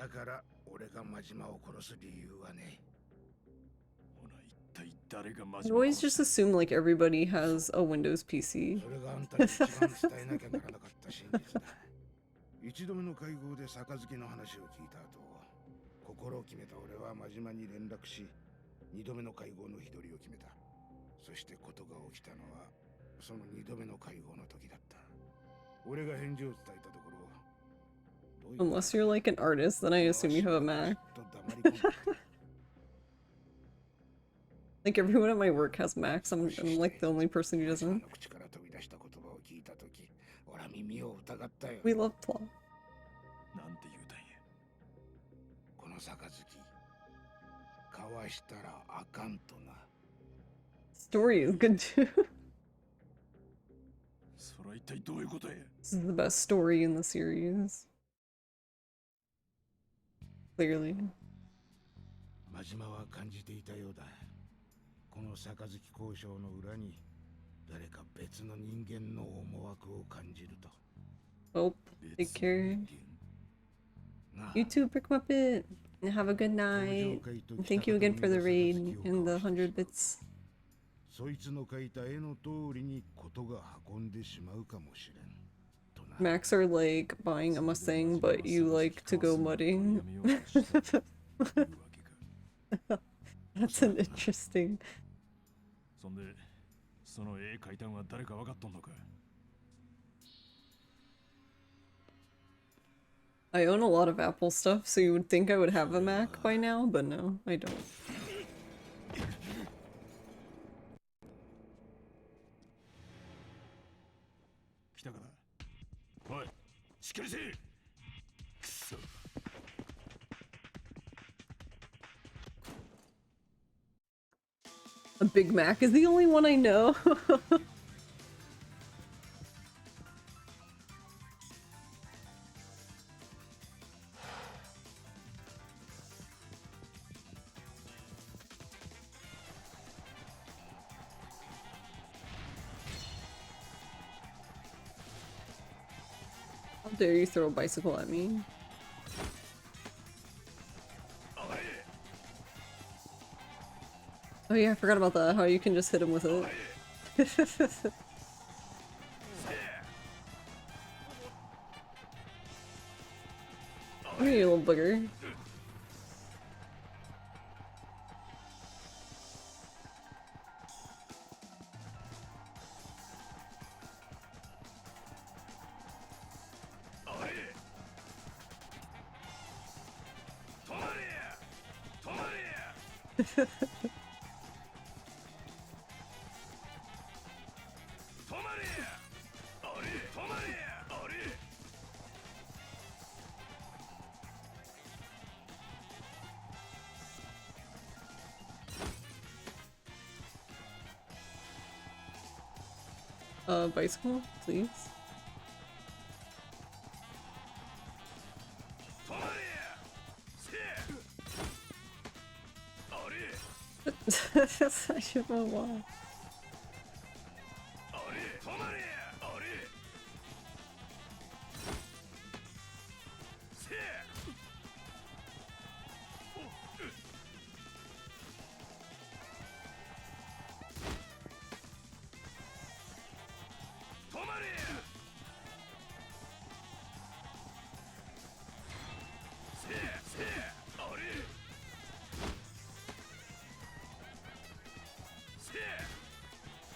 だから俺が真島を殺す理由はね。ほな、一体誰が真 I 島を always 殺 just した。 assume like everybody has a Windows PC. それがあんたに一番伝えなきゃならなかった真実だ。一度目の会合で杯の話を聞いた後、心を決めた俺は真島に連絡し、二度目の会合の日取りを決めた。そしてことが起きたのはその二度目の会合の時だった。俺が返事を伝えたところ、 Unless you're like an artist, then I assume you have a Mac. Like everyone at my work has Macs. I'm like the only person who doesn't. We love plot. なんて言うたんや。この杯交わしたらあかんとな。 Story is good too. それは一体どういうことや。 This is the best story in the series. clearly. 真島は感じていたようだ。この杯交渉の裏に誰か別の人間の思惑を感じると。Well, take care. You too, Brick Muppet. And have a good night. And thank you again for the raid and the 100 bits. そいつの描いた絵の通りにことが運んでしまうかもしれん。 Max are like buying a Mustang, but you like to go mudding. That's an interesting. そんでその絵描いたんは誰か分かっとんのか。 I own a lot of Apple stuff, so you would think I would have a Mac by now, but no, I don't. 来たかな。おい、しっかりせえ。くそ。 A Big Mac is the only one I know. How dare you throw a bicycle at me? Oh yeah, I forgot about that, how you can just hit him with it. Come here, you little booger. Bicycle, please. I should know why.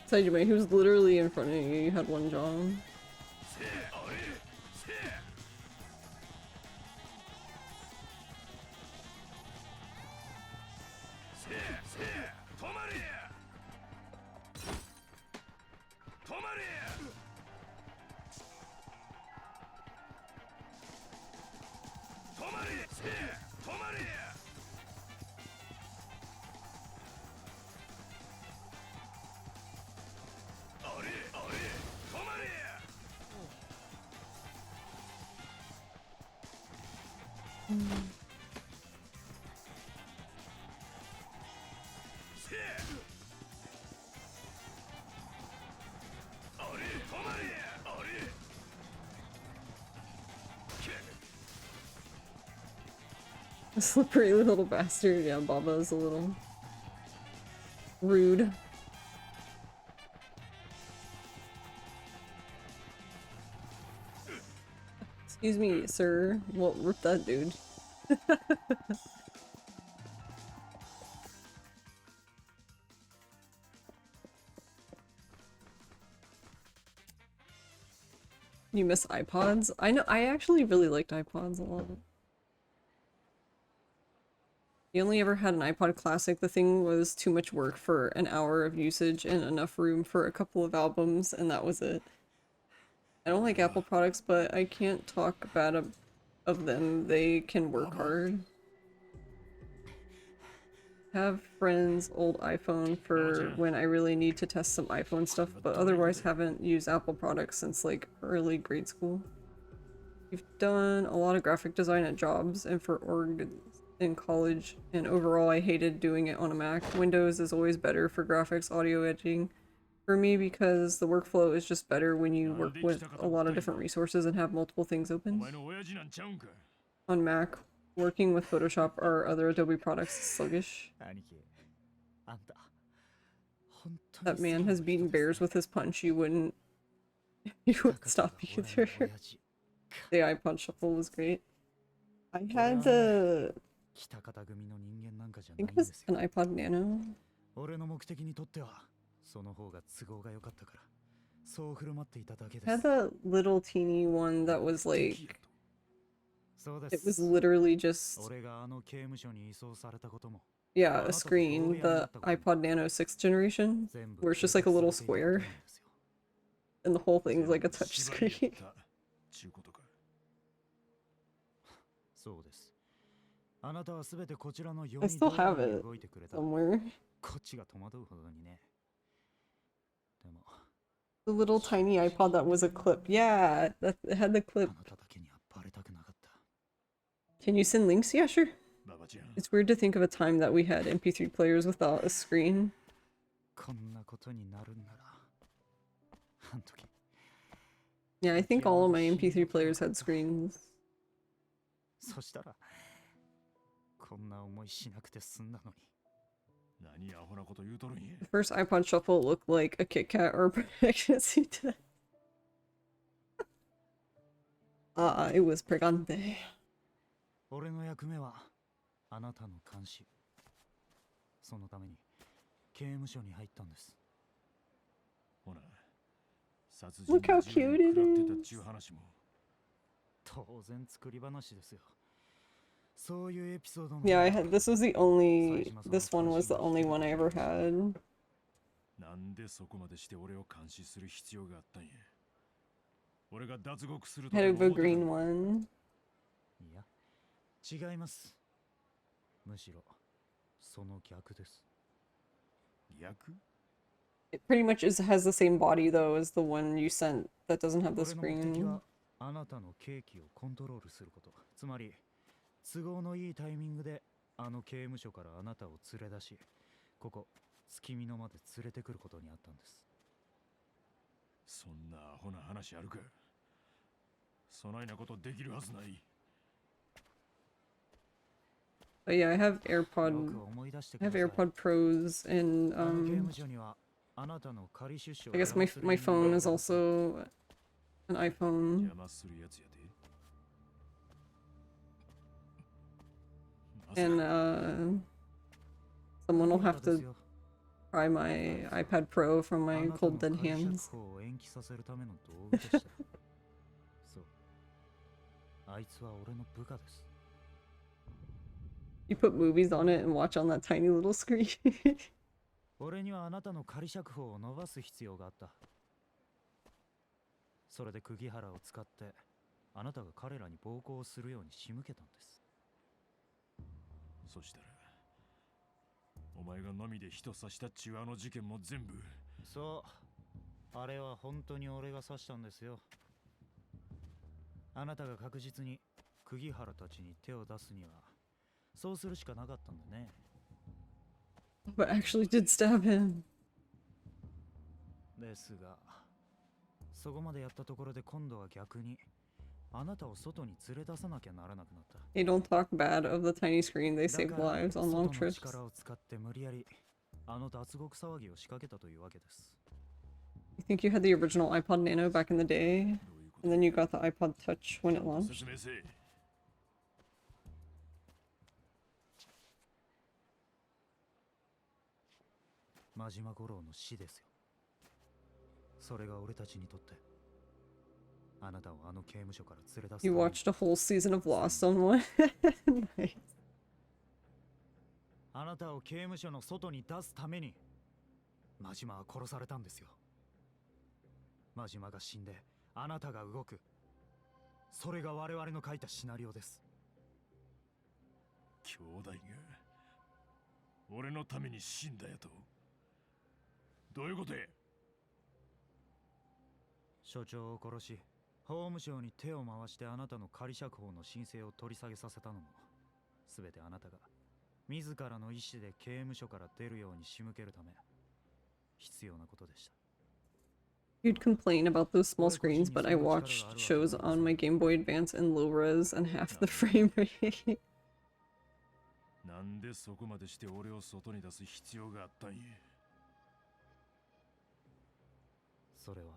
Sajime, he was literally in front of you, you had one job. A slippery little bastard. Yeah, Baba is a little rude. Excuse me, sir. Well, rip that dude. You miss iPods? I know, I actually really liked iPods a lot. You only ever had an iPod Classic. The thing was too much work for an hour of usage and enough room for a couple of albums, and that was it. I don't like Apple products, but I can't talk bad of them. They can work hard. Have friends' old iPhone for when I really need to test some iPhone stuff, but otherwise haven't used Apple products since like early grade school. You've done a lot of graphic design at jobs and for org in college, and overall I hated doing it on a Mac. Windows is always better for graphics, audio editing for me because the workflow is just better when you work with a lot of different resources and have multiple things open. On Mac, working with Photoshop or other Adobe products is sluggish. That man has beaten bears with his punch. You wouldn't stop either. The iPod Shuffle was great. I had the... I think it was an iPod Nano. I had that little teeny one that was like... It was literally just... Yeah, a screen. The iPod Nano 6th generation, where it's just like a little square. And the whole thing's like a touch screen. I still have it somewhere. The little tiny iPod that was a clip. Yeah, that it had the clip. Can you send links? Yeah, sure. It's weird to think of a time that we had MP3 players without a screen. Yeah, I think all of my MP3 players had screens. The first iPod Shuffle looked like a Kit Kat or a pregnancy test. It was pregante. Look how cute it is. Yeah, I had this was the only this one was the only one I ever had. I had a green one. It pretty much has the same body though as the one you sent that doesn't have the screen. 都合のいいタイミングであの刑務所からあなたを連れ出し、ここ月見野まで連れてくることにあったんです。そんなアホな話あるか。そないなことできるはずない。But yeah, I have AirPod Pros and I guess my phone is also an iPhone. And someone will have to try my iPad Pro from my cold dead hands. You put movies on it and watch on that tiny little screen. 俺にはあなたの仮釈放を伸ばす必要があった。それで釘原を使ってあなたが彼らに暴行をするように仕向けたんです。そしたらお前がナミで人刺したっちゅうあの事件も全部。そう、あれは本当に俺が刺したんですよ。あなたが確実に釘原たちに手を出すにはそうするしかなかったんだね。But actually did stab him. ですが、そこまでやったところで今度は逆にあなたを外に連れ出さなきゃならなくなった。They don't talk bad of the tiny screen. They save lives on long trips. 力を使って無理やりあの脱獄騒ぎを仕掛けたというわけです。You think you had the original iPod Nano back in the day, and then you got the iPod Touch when it launched? 真島五郎の死ですよ。それが俺たちにとってあなたをあの刑務所から連れ出す。 You watched a whole season of Lost on one? Nice. あなたを刑務所の外に出すために真島は殺されたんですよ。真島が死んであなたが動く。それが我々の書いたシナリオです。兄弟が俺のために死んだやと。どういうことや。所長を殺し法務省に手を回してあなたの仮釈放の申請を取り下げさせたのも、すべてあなたが自らの意思で刑務所から出るように仕向けるため、必要なことでした。You'd complain about those small screens, but I watched shows on my Game Boy Advance in low res and half the frame rate. なんでそこまでして俺を外に出す必要があったんや。それは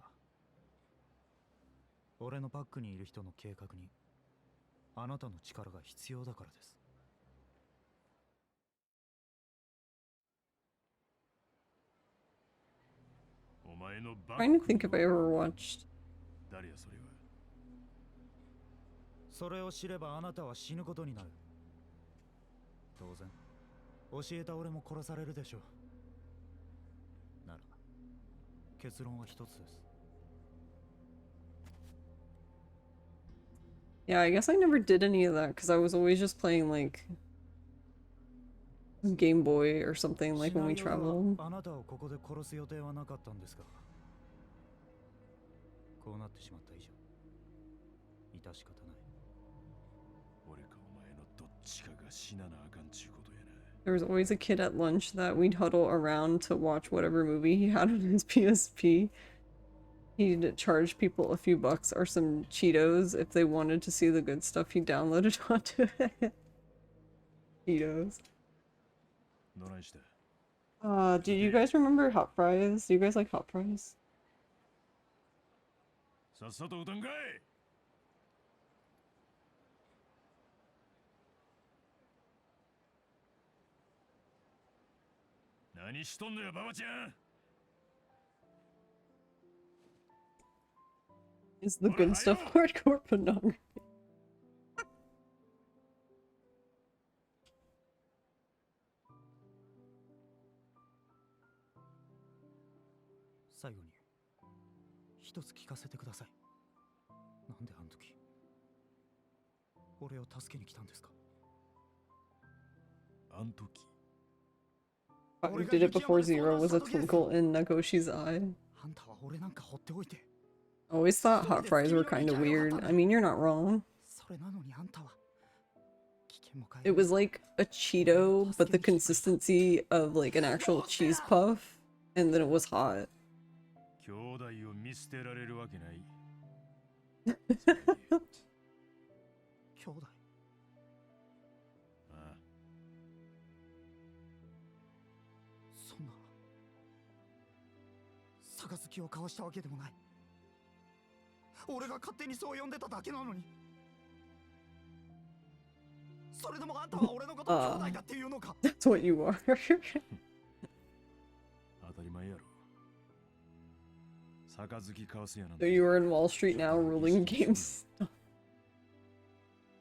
俺のバックにいる人の計画にあなたの力が必要だからです。お前のバッ Trying to ク think if I ever watched. 誰やそれは。それを知ればあなたは死ぬことになる。当然教えた俺も殺されるでしょう。なら結論は一つです。Yeah, I guess I never did any of that because I was always just playing like Game Boy or something like when we traveled. あなたをここで殺す予定はなかったんですが、こうなってしまった以上、致し方ない。俺かお前のどっちかが死ななあかんちゅうことやな。There was always a kid at lunch that we'd huddle around to watch whatever movie he had on his PSP. He'd charge people a few bucks or some Cheetos if they wanted to see the good stuff he downloaded onto it. Cheetos. Do you guys remember hot fries? Do you guys like hot fries? さっさと歌んかい。何しとんのやババちゃん。 Is the good stuff hardcore pornography? 最後に一つ聞かせてください。なんであの時俺を助けに来たんですか？あん時 Who did it before Zero was a twinkle in Nagoshi's eye. あんたは俺なんか放っておいて。 Always thought hot fries were kind of weird. I mean, you're not wrong. それなのにあんたは It was like a Cheeto, but the consistency of like an actual cheese puff, and then it was hot. 兄弟を見捨てられるわけない。兄弟。ああ。そんな杯を交わしたわけでもない。俺が勝手にそう呼んでただけなのに。それでもあんたは俺のことを兄弟だっていうのか。That's what you are. 当たり前やろ。杯交わすやなん So て。 you are in Wall Street now, ruling games.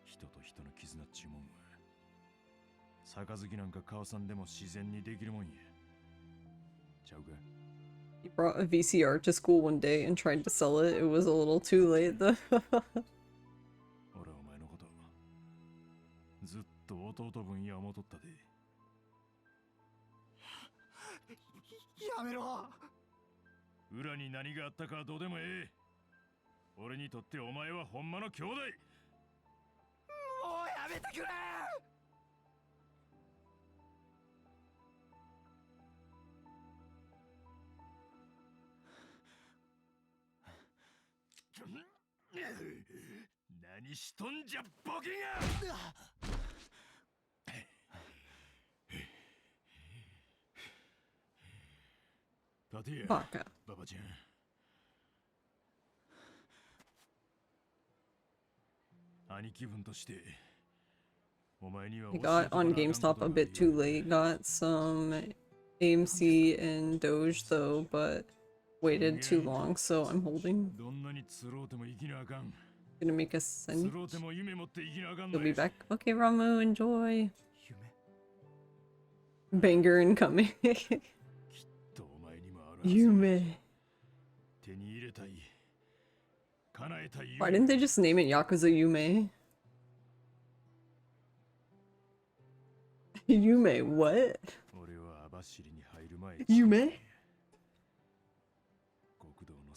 人と人の絆っちゅうもんは杯なんか交わさんでも自然にできるもんや。ちゃうか。 He brought a VCR to school one day and tried to sell it. It was a little too late though. 俺はお前のことずっと弟分や思っとったで。やめろ。裏に何があったかはどうでもええ。俺にとってお前はほんまの兄弟。もうやめてくれ。何しとんじゃボケが。立てや、ババちゃん。兄貴分として。 I got on GameStop a bit too late. Got some AMC and Doge though, but waited too long, so I'm holding. Gonna make a sandwich. You'll be back. Okay, Ramu, enjoy. Banger incoming. Yume. Why didn't they just name it Yakuza Yume? Yume, what? Yume?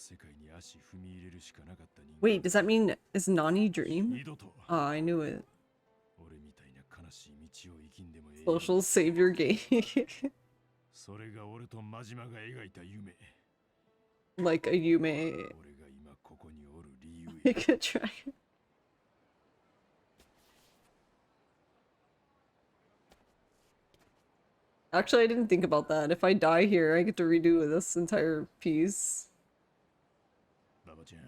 世界に足踏み入れるしかなかった人間。 Wait, does that mean is Nani dream? 二度と Ah, I knew it. 俺みたいな悲しい道を生きんでもええ。 Social savior game. それが俺と真島が描いた夢。 Like a Yume. 俺が今ここにおる理由や。 I could try. Actually, I didn't think about that. If I die here, I get to redo this entire piece. ババちゃん、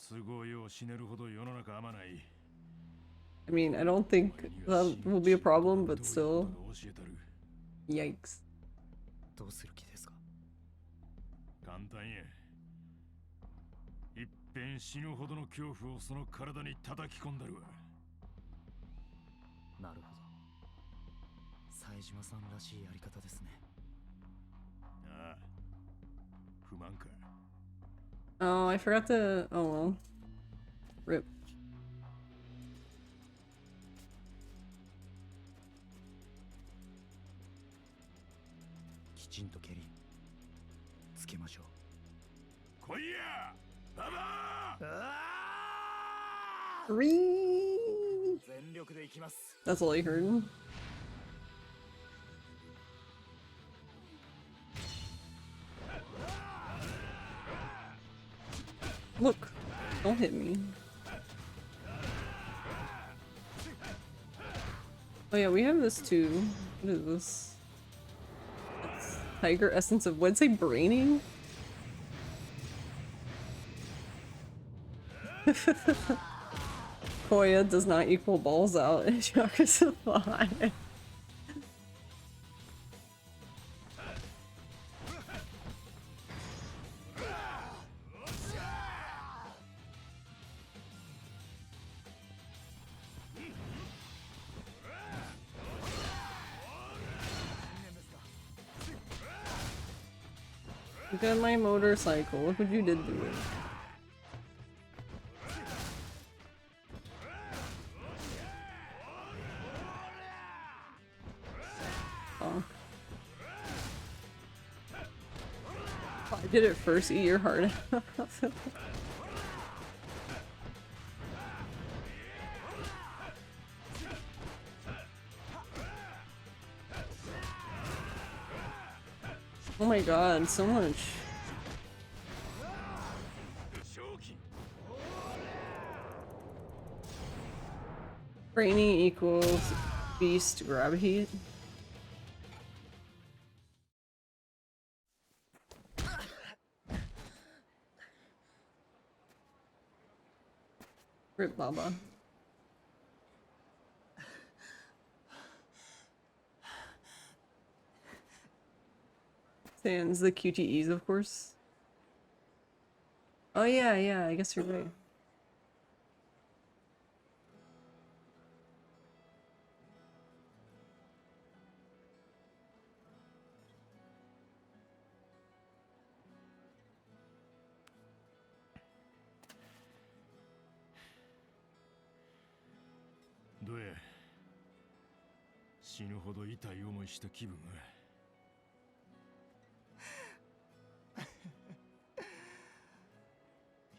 都合よう死ねるほど世の中あまない。 I mean, I don't think that will be a problem, but still. Yikes. どうする気ですか？簡単や。いっぺん死ぬほどの恐怖をその体に叩き込んだるわ。なるほど。冴島さんらしいやり方ですね。ああ、不満か。 Oh, I forgot to. Oh well. Rip. きちんと蹴りつけましょう。来いや、ババー。 Three. 全力でいきます。 That's all I heard. Look, don't hit me. Oh yeah, we have this too. What is this? That's Tiger Essence of, what'd it say, braining? Koya does not equal balls out in Yakuza 5. Look at my motorcycle. Look what you did to it. Oh. I did it first. Eat your heart out. Oh my god, so much. Brainy equals beast grab heat. Rip Baba. Sans the QTEs, of course. Oh yeah, yeah, I guess you're right.どうや、死ぬほど痛い思いした気分は。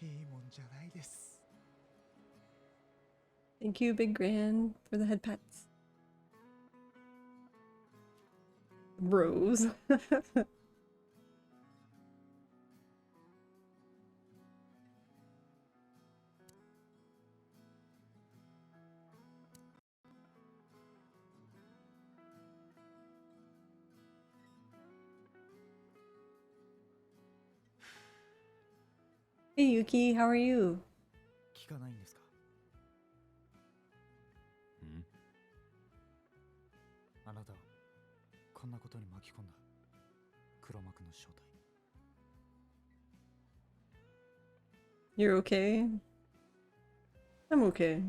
いいもんじゃないです。 Thank you, Big Grand, for the head pats. Rose. Hey Yuki, how are you? 聞かないんですか？ん？あなたをこんなことに巻き込んだ黒幕の正体。 You're okay? I'm okay.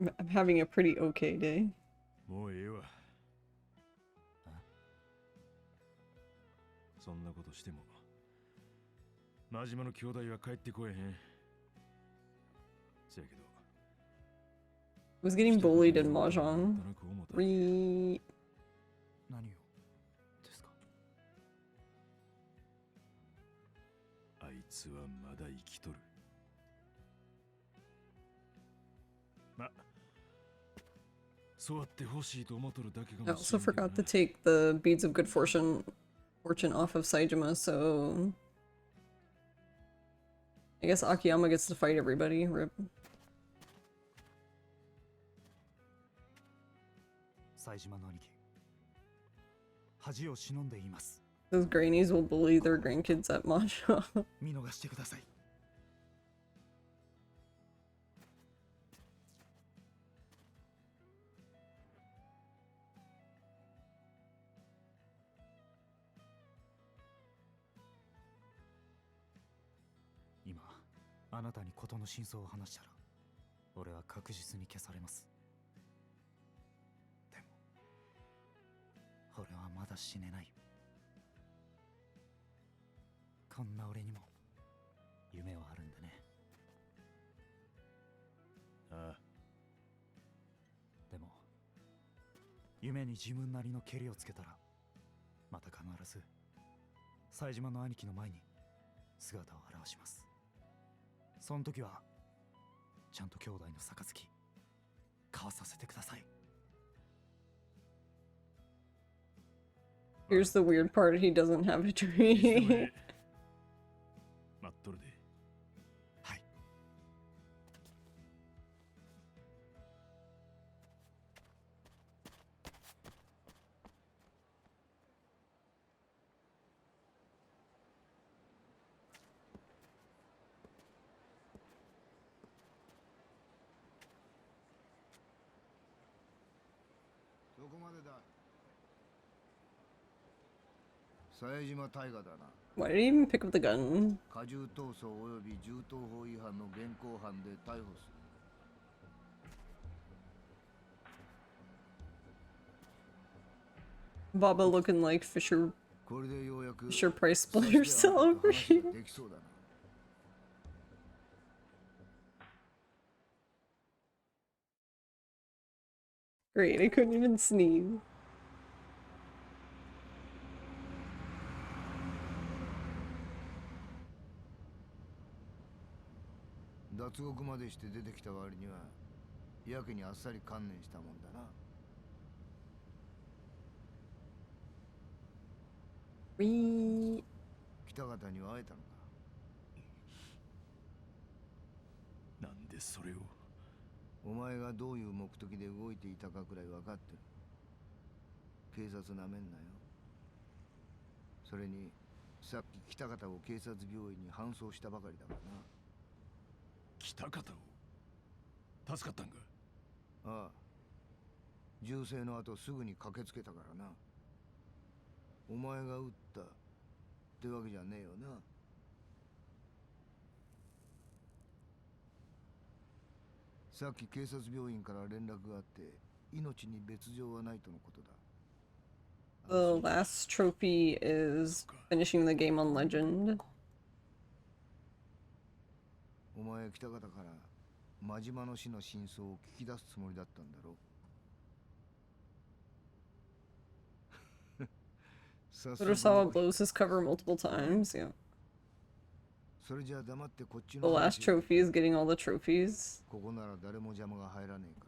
I'm having a pretty okay day. もうええわ。そんなことしても真島の兄弟は帰ってこえへん。せやけど I was getting bullied in Mahjong. 何をですか？ I also forgot to take the beads of good fortune off of Saejima, so I guess Akiyama gets to fight everybody. Rip. 冴島の兄貴、恥を忍んで言います。 Those grannies will bully their grandkids at Matcha. 見逃してください。今、あなたに事の真相を話したら、俺は確実に消されます。でも、俺はまだ死ねない。こんな俺にも夢はあるんだね。ああ。でも夢に自分なりのケリをつけたら、また必ず冴島の兄貴の前に姿を現します。その時はちゃんと兄弟の杯交わさせてください。 Here's the weird part, he doesn't have a tree. 待っとるで。はい。どこまでだ。冴島大河だな。 Why did he even pick up the gun? 過重逃走および銃刀法違反の現行犯で逮捕する。Baba looking like Fisher これでようやく Fisher Price Splitter celebrate. できそうだな。 Great, I couldn't even sneeze. 脱獄までして出てきた割にはやけにあっさり観念したもんだな。北方には会えたのか。なんでそれを。お前がどういう目的で動いていたかくらい分かってる。警察なめんなよ。それにさっき北方を警察病院に搬送したばかりだからな。北方を助かったんか。ああ、銃声の後すぐに駆けつけたからな。お前が撃ったってわけじゃねえよな。さっき警察病院から連絡があって命に別状はないとのことだ。 The last trophy is finishing the game on Legend. お前北方から真島の死の真相を聞き出すつもりだったんだろう。 Kurosawa blows his cover multiple times, yeah. それじゃ黙ってこっち The の last trophy is getting all the trophies. ここなら誰も邪魔が入らねえか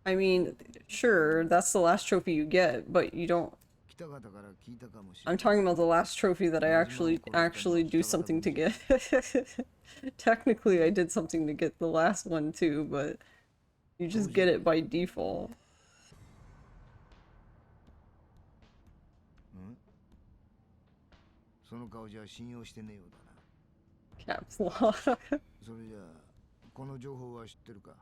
らよ。 I mean, sure, that's the last trophy you get, but you don't... 北方から聞いたかもしれな I'm い。 talking about the last trophy that I actually do something to get. Technically, I did something to get the last one too, but you just get it by default. その顔じゃ信用してねえようだな。 Caps lock. それじゃあこの情報は知ってるか。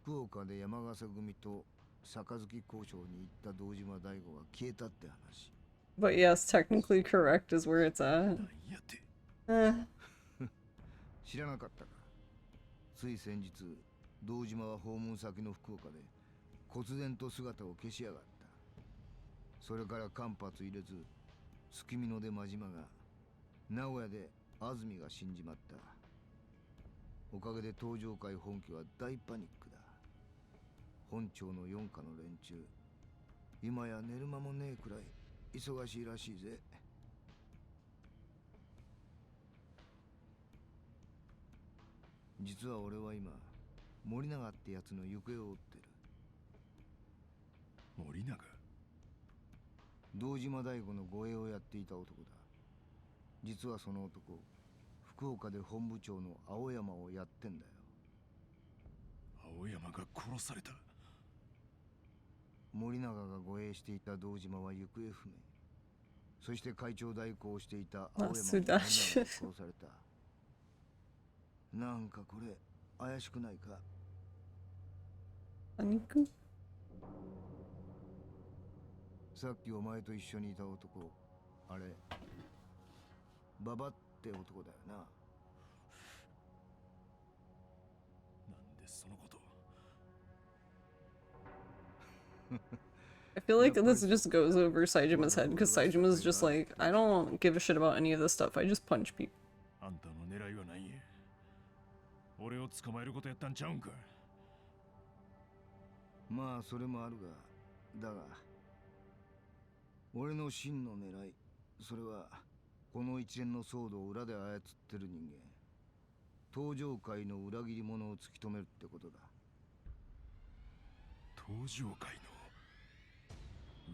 福岡で山笠組と杯交渉に行った堂島大吾が消えたって話。 But yes, technically correct is where it's at. なんやて。知らなかったか。つい先日堂島は訪問先の福岡で忽然と姿を消しやがった。それから間髪入れず月見野で真島が、名古屋で安住が死んじまった。おかげで東上会本家は大パニックだ。本庁の四課の連中、今や寝る間もねえくらい忙しいらしいぜ。実は俺は今森永ってやつの行方を追ってる。森永。堂島大吾の護衛をやっていた男だ。実はその男、福岡で本部長の青山をやってんだよ。青山が殺された。森永が護衛していた堂島は行方不明。そして会長代行をしていた青山も森永が殺された。なんかこれ怪しくないか？さっきお前と一緒にいた男、あれババって男だよな。なんでそのこと。I feel like this just goes over Saijima's head because Saijima's just like, I don't give a shit about any of this stuff. I just punch people. あんたの狙いは何や。俺を捕まえることやったんちゃうんか。まあそれもあるが、だが俺の真の狙い、それはこの一連の騒動を裏で操ってる人間、登場界の裏切り者を突き止めるってことだ。登場界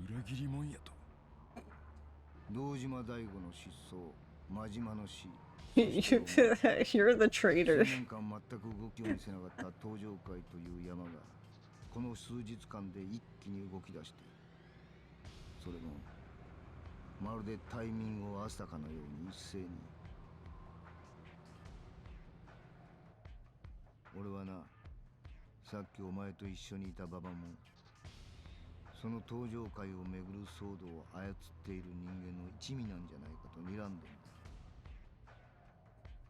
の裏切り者やと。堂島大吾の失踪、真島の死。You're the traitor. 数年間全く動きを見せなかった登場界という山がこの数日間で一気に動き出している。それもまるでタイミングを合わせたかのように一斉に。俺はな、さっきお前と一緒にいた馬場もその登場界をめぐる騒動を操っている人間の一味なんじゃないかと睨んでんだ。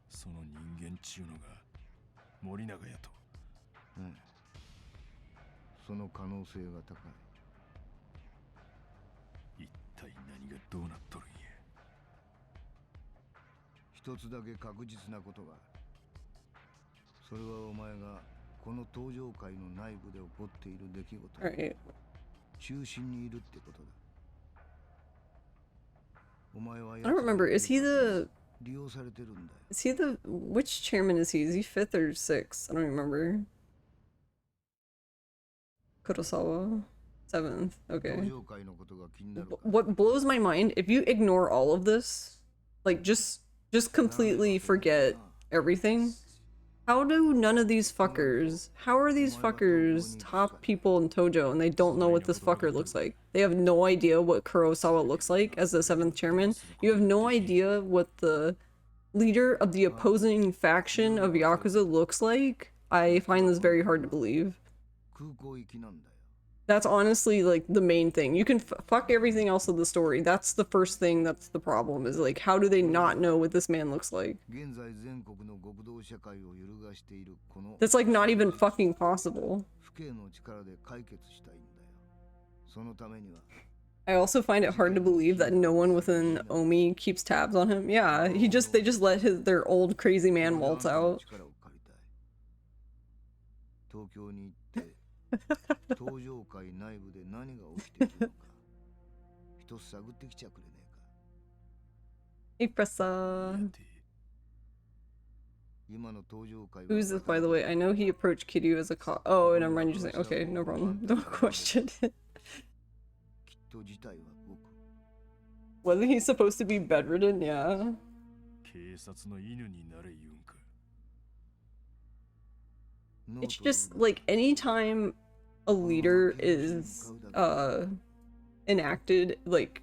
その人間ちゅうのが森永やと。うん、その可能性が高い。一体何がどうなっとるんや。一つだけ確実なことがある。それはお前がこの登場界の内部で起こっている出来事、Alright. 中心にいるってことだ。お前は I don't remember. Is he the 利用されてるんだよ。 is he the which chairman is he? Is he 5th or 6th? I don't remember. Kurosawa? 7th. Okay. 登場界のことが気になるか？ What blows my mind, if you ignore all of this, like just completely forget everything, how do none of these fuckers, how are these fuckers top people in Tojo and they don't know what this fucker looks like? They have no idea what Kurosawa looks like as the 7th chairman. You have no idea what the leader of the opposing faction of Yakuza looks like. I find this very hard to believe. 空港行きなんだよ。 That's honestly like the main thing. You can fuck everything else of the story. That's the first thing that's the problem, is like, how do they not know what this man looks like? 現在全国の極道社会を揺るがしているこの That's like not even fucking possible. 府警の力で解決したいんだよ。そのためには I also find it hard to believe that no one within Omi keeps tabs on him. Yeah, they just let their old crazy man waltz out. 力を借りたい。東京に行って登場界内部で何が起きているのか一つ探ってきちゃくれねえか。 Hey, Pressa. 今の登場界は Who's this, by the way? I know he approached Kiryu as a cop. Oh, never mind. You're saying, okay, no problem. Don't question it. きっと事態は動く。 Wasn't he supposed to be bedridden? Yeah. 警察の犬になれ言うんか。 It's just like anytime a leader is enacted, like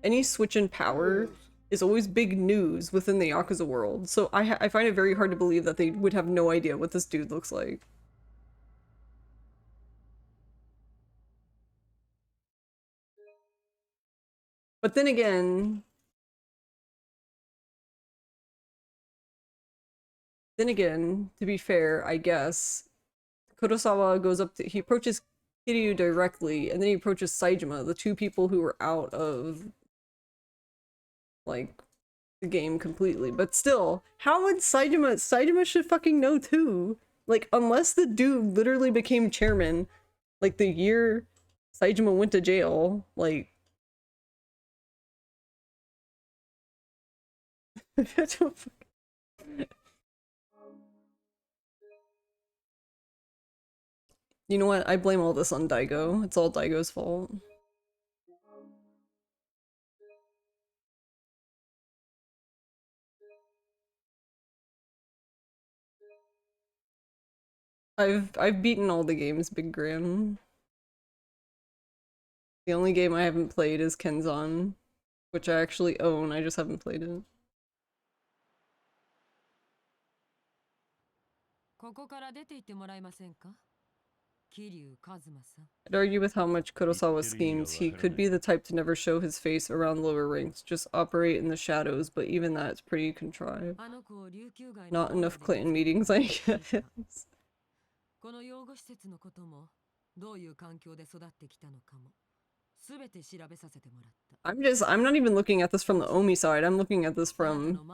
any switch in power is always big news within the Yakuza world. So I find it very hard to believe that they would have no idea what this dude looks like. But then again, to be fair, I guess, Kurosawa goes up to, he approaches Kiryu directly, and then he approaches Saejima, the two people who were out of, like, the game completely. But still, how would Saejima should fucking know too. Like, unless the dude literally became chairman, like, the year Saejima went to jail, like... You know what? I blame all this on Daigo. It's all Daigo's fault. I've beaten all the games, Big Grim. The only game I haven't played is Kenzan, which I actually own, I just haven't played it. I'd argue with how much Kurosawa schemes, he could be the type to never show his face around lower ranks, just operate in the shadows, but even that's pretty contrived. Not enough clan meetings, I guess. I'm not even looking at this from the Omi side, I'm looking at this from,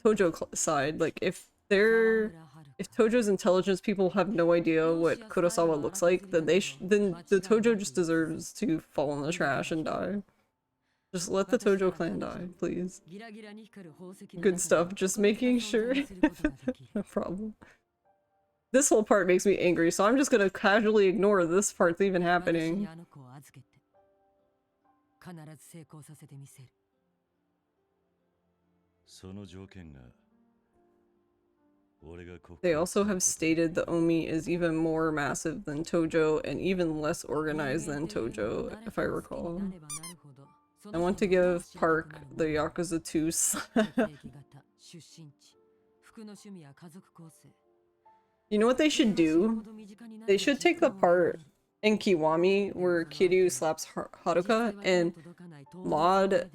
Tojo side. Like, if Tojo's intelligence people have no idea what Kurosawa looks like, then then the Tojo just deserves to fall in the trash and die. Just let the Tojo clan die, please. Good stuff, just making sure. No problem. This whole part makes me angry, so I'm just gonna casually ignore this part's even happening. They also have stated the Omi is even more massive than Tojo and even less organized than Tojo, if I recall. I want to give Park the Yakuza 2 slap. You know what they should do? They should take the part in Kiwami where Kiryu slaps Haruka and mod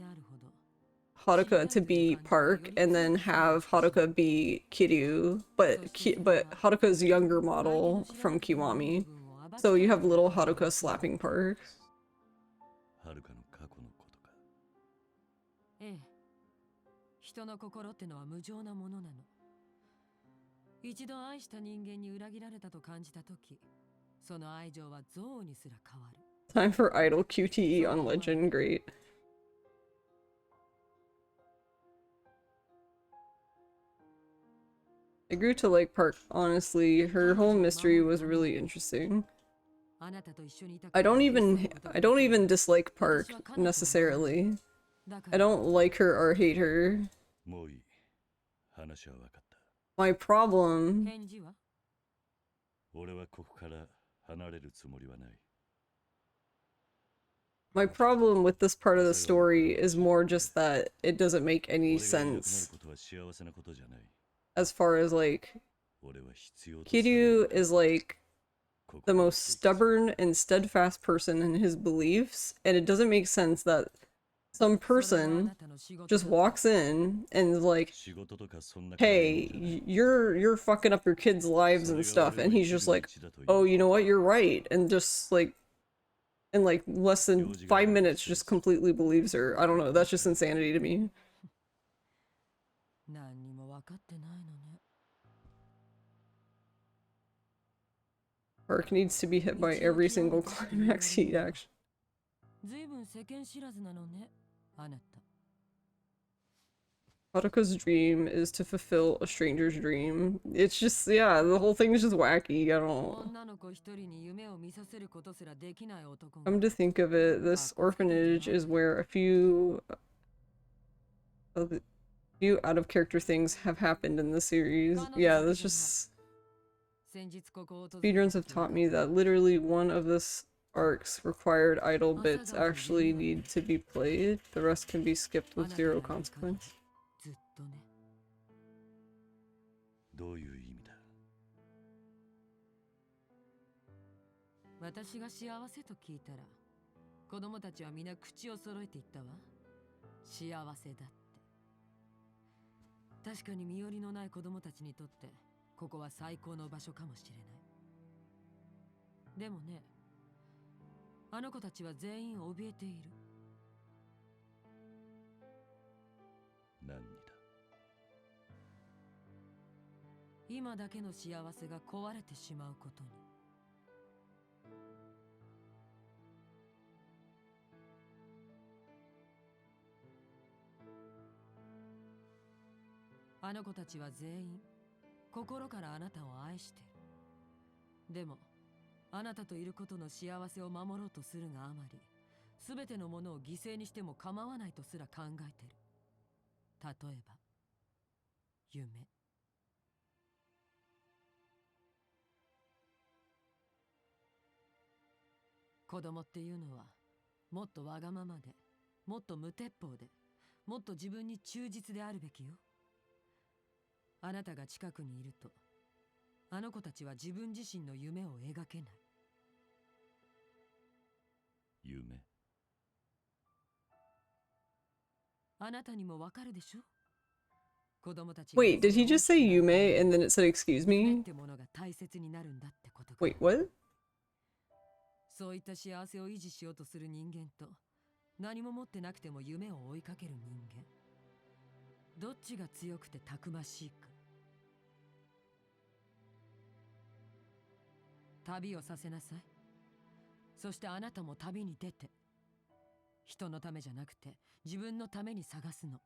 Haruka to be Park, and then have Haruka be Kiryu, but Haruka's younger model from Kiwami. So you have little Haruka slapping Park. Time for idle QTE on Legend, great. I grew to like Park, honestly. Her whole mystery was really interesting. I don't even dislike Park necessarily. I don't like her or hate her. My problem with this part of the story is more just that it doesn't make any sense. As far as like, Kiryu is like the most stubborn and steadfast person in his beliefs, and it doesn't make sense that some person just walks in and is like, hey, you're fucking up your kids' lives and stuff, and he's just like, oh, you know what, you're right, and just like, in like less than 5 minutes just completely believes her. I don't know, that's just insanity to me. Park needs to be hit by every single climax heat action. Haruka's dream is to fulfill a stranger's dream. It's just, yeah, the whole thing is just wacky. I don't come to think of it, this orphanage is where a few out of character things have happened in the series. Yeah, that's just... Speedruns have taught me that literally one of this arc's required idle bits actually need to be played. The rest can be skipped with zero consequence. でもあなたといることの幸せを守ろうとするがあまり、全てのものを犠牲にしても構わないとすら考えてる。例えば夢。子供っていうのはもっとわがままで、もっと無鉄砲で、もっと自分に忠実であるべきよ。あなたが近くにいると、あの子たちは自分自身の夢を描けない。夢。あなたにもわかるでしょ。子供たち Wait, did he just say Yume and then it said excuse 夢っ me? てものが大切になるんだってことか。 Wait, what? そういった幸せを維持しようとする人間と、何も持ってなくても夢を追いかける人間、どっちが強くてたくましいか。旅をさせなさい。そしてあなたも旅に出て、人のためじゃなくて自分のために探すの。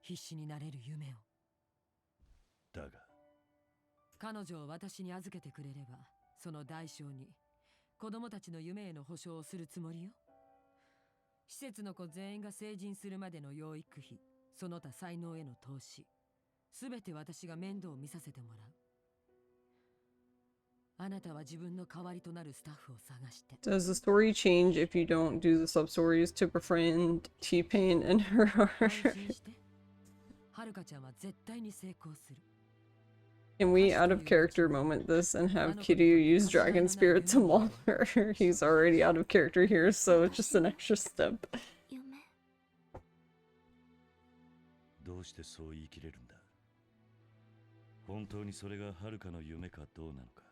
必死になれる夢を。だが彼女を私に預けてくれれば、その代償に子供たちの夢への保証をするつもりよ。施設の子全員が成人するまでの養育費、その他才能への投資、すべて私が面倒を見させてもらう。あなたは自分の代わりとなるスタッフを探して。 Does the story change if you don't do the sub-stories to befriend T-Pain and her 安 heart? 心して。はるかちゃんは絶対に成功する。 Can we out of character moment this and have Kiryu use Dragon Spirit to maul her? He's already out of character here, so it's just an extra step. どうしてそう言い切れるんだ。本当にそれが遥かの夢かどうなのか。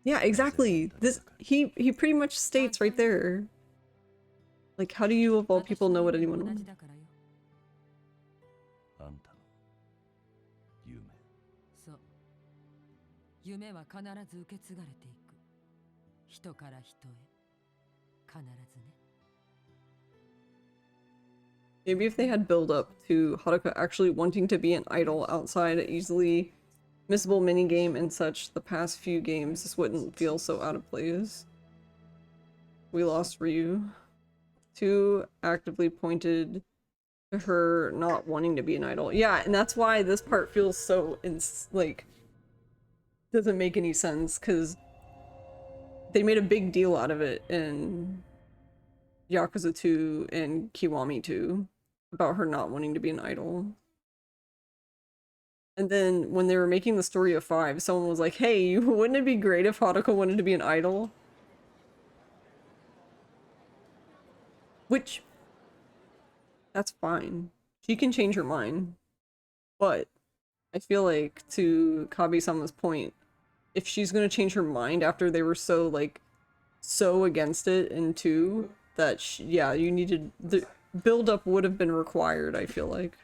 Yeah, exactly. This he pretty much states right there. Like, how do you of all people know what anyone 同 knows? じだからよ。あんたの夢。そう。夢は必ず受け継がれていく。人から人へ。必ずね。 Maybe if they had build up to Haruka actually wanting to be an idol outside an easily missable minigame and such the past few games, this wouldn't feel so out of place. We lost Ryu. Too actively pointed to her not wanting to be an idol. Yeah, and that's why this part feels so like doesn't make any sense, because they made a big deal out of it in Yakuza 2 and Kiwami 2 about her not wanting to be an idol. And then when they were making the story of 5, someone was like, hey, wouldn't it be great if Haruka wanted to be an idol? Which, that's fine. She can change her mind. But I feel like, to Kabi-sama's point, if she's gonna change her mind after they were so, like, so against it in 2, that, yeah, you needed... The build-up would have been required, I feel like.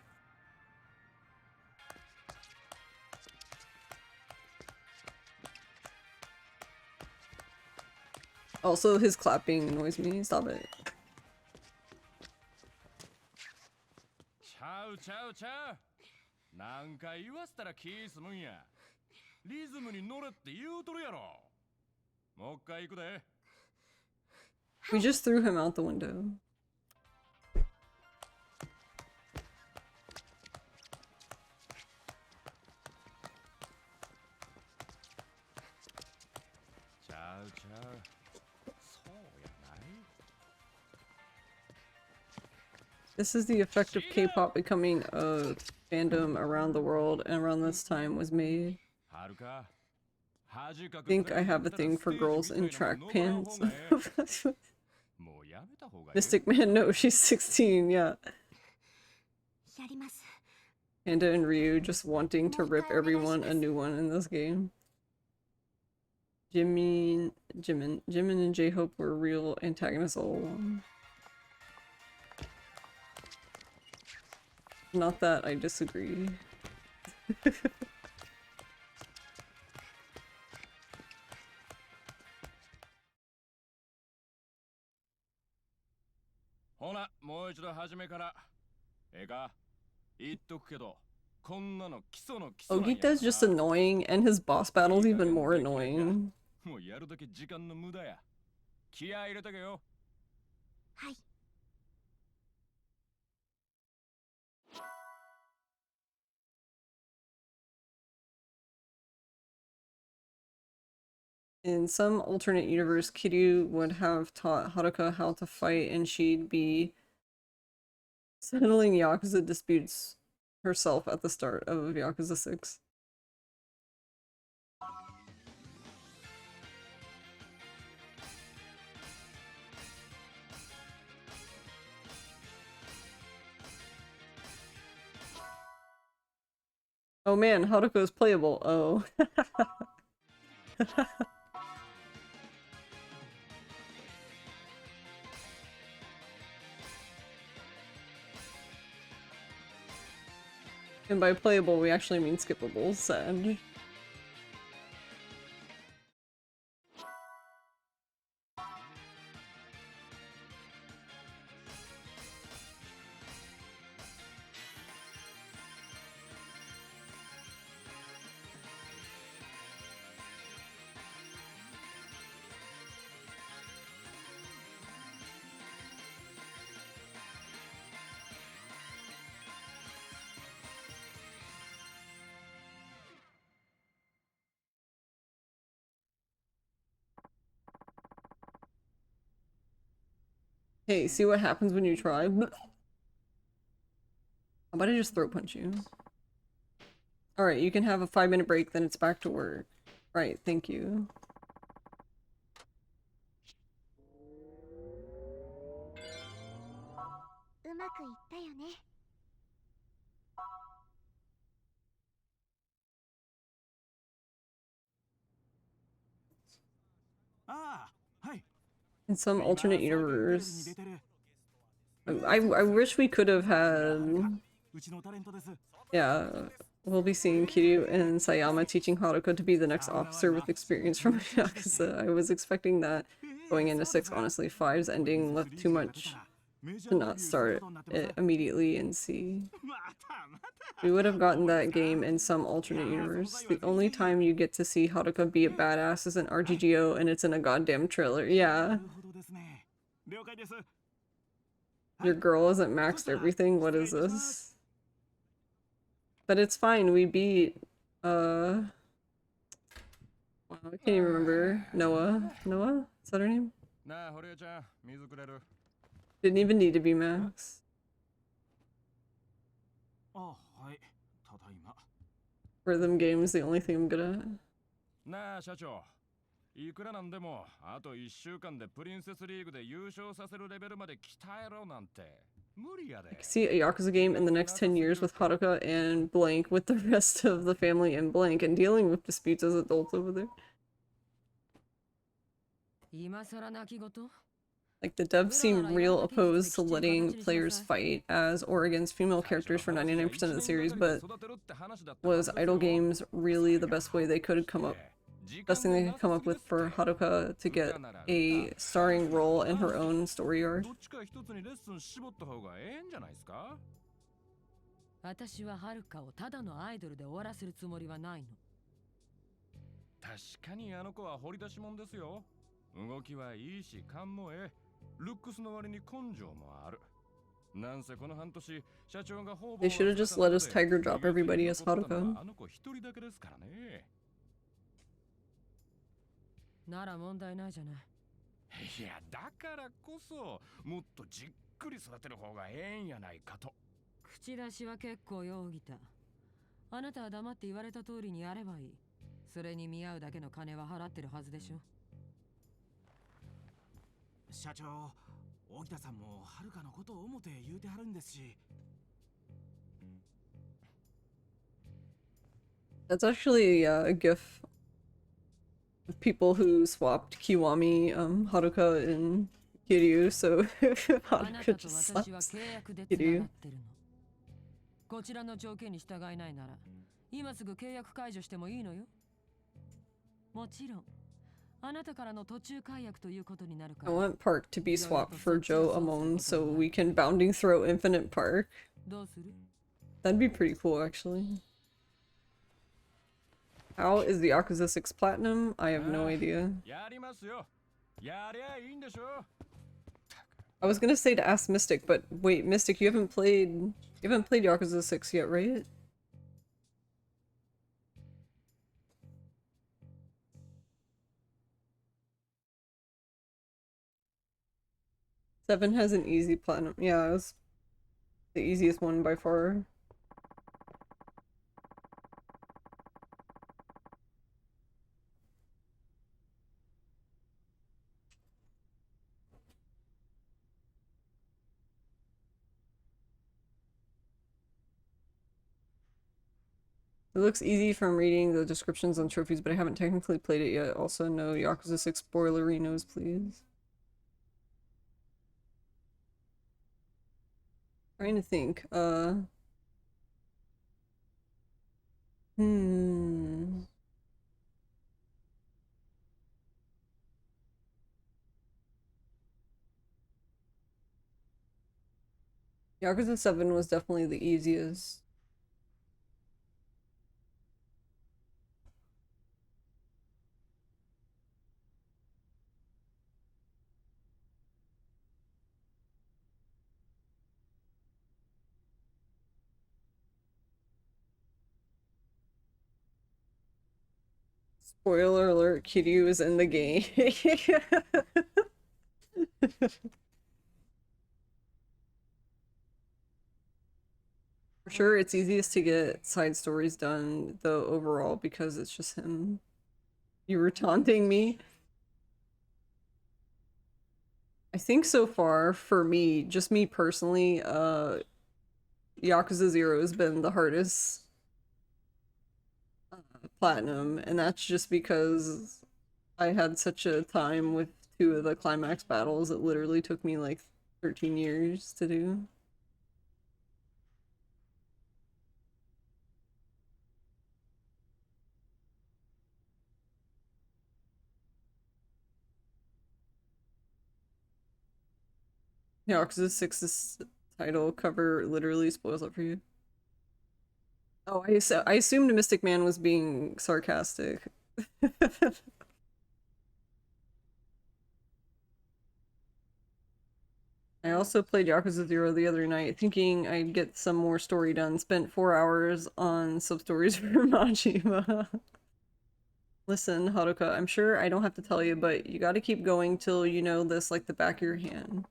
Also, his clapping annoys me. Stop it. ちゃうちゃうちゃう。何回言わせたら気済むんや。リズムに乗れって言うとるやろ。もう一回行くで。We just threw him out the window. ちゃうちゃう。そうやない。 This is the effect of K-pop becoming a fandom around the world, and around this time was made. I think I have a thing for girls in track pants. Mystic Man, no, she's 16, yeah. Panda and Ryu just wanting to rip everyone a new one in this game. Jimin and J-Hope were real antagonists all along. Not that I disagree. ほな、もう一度初めから。ええか、言っとくけど、Ogita's just annoying, and his boss battle's even more annoying. もうやるだけ時間の無駄や。気合い入れとけよ。はい。In some alternate universe, Kiryu would have taught Haruka how to fight, and she'd be settling Yakuza disputes herself at the start of Yakuza 6. Oh man, Haruko's playable. Oh. And by playable, we actually mean skippable, sad. Hey, see what happens when you try? How about I just throat punch you? Alright, you can have a 5-minute break, then it's back to work. Right, thank you. In some alternate universe, I wish we could have had. Yeah, we'll be seeing Kiryu and Sayama teaching Haruka to be the next officer with experience from Yakuza. I was expecting that going into 6. Honestly, 5's ending left too much to not start it immediately and see. We would have gotten that game in some alternate universe. The only time you get to see Haruka be a badass is in RGGO, and it's in a goddamn trailer. Yeah. Your girl isn't maxed everything? What is this? But it's fine, we beat, wow, I can't even remember. Noah? Noah? Is that her name? Didn't even need to be max. Rhythm game is the only thing I'm good at. いくらなんでもあと1週間でプリンセスリーグで優勝させるレベルまで鍛えろなんて無理やで。I can see a Yakuza game in the next 10 years with Haruka and blank with the rest of the family and blank and dealing with disputes as adults over there. Like the devs seem real opposed to letting players fight as or against female characters for 99% of the series, but was idle games really the best way they could come up? Best thing they could come up with for Haruka to get a starring role in her own story arc. 私ははるかをただのアイドルで終わらせるつもりはないの。確かにあの子は掘り出し物ですよ。動きはいいし勘もええ。ルックスの割に根性もある。なんせこの半年社長がほぼ They should have just let us tiger drop everybody as Haruka. あの子一人だけですからね。なら問題ないじゃない。いやだからこそもっとじっくり育てる方がええんやないかと。口出しは結構ようぎた。あなたは黙って言われた通りにやればいい。それに見合うだけの金は払ってるはずでしょ。社長、荻田さんもはるかのことを思って言うてはるんですし。That's actually a gif of people who swapped Kiwami, Haruka, and Kiryu, so Haruka just slaps Kiryu. こちらの条件に従えないなら、今すぐ契約解除してもいいのよ。もちろん、あなたからの途中解約ということになるか I ら。 want Park to be swapped for Joe Amon so we can Bounding Throw Infinite Park. どうする？ That'd be pretty cool, actually. How is the Yakuza 6 Platinum? I have no idea. I was gonna say to ask Mystic, but wait, Mystic, you haven't played Yakuza 6 yet, right? Seven has an easy platinum. Yeah, it was the easiest one by far. It looks easy from reading the descriptions on trophies, but I haven't technically played it yet. Also, no Yakuza 6 spoilerinos, please. Trying to think, Yakuza 7 was definitely the easiest. Spoiler alert, Kiryu is in the game. For sure, it's easiest to get side stories done, though, overall, because it's just him. You were taunting me? I think so far, for me, just me personally, Yakuza 0 has been the hardest platinum, and that's just because I had such a time with 2 of the climax battles. It literally took me like 13 years to do. Yakuza 6's title cover literally spoils it for you. Oh, I assumed Mystic Man was being sarcastic. I also played Yakuza 0 the other night, thinking I'd get some more story done. Spent 4 hours on sub-stories for Majima. Listen, Haruka, I'm sure I don't have to tell you, but you gotta keep going till you know this like the back of your hand.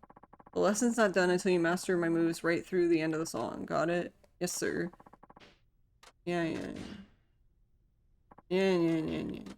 The lesson's not done until you master my moves right through the end of the song. Got it? Yes, sir. Yeah, yeah, yeah. Yeah, yeah, yeah, yeah.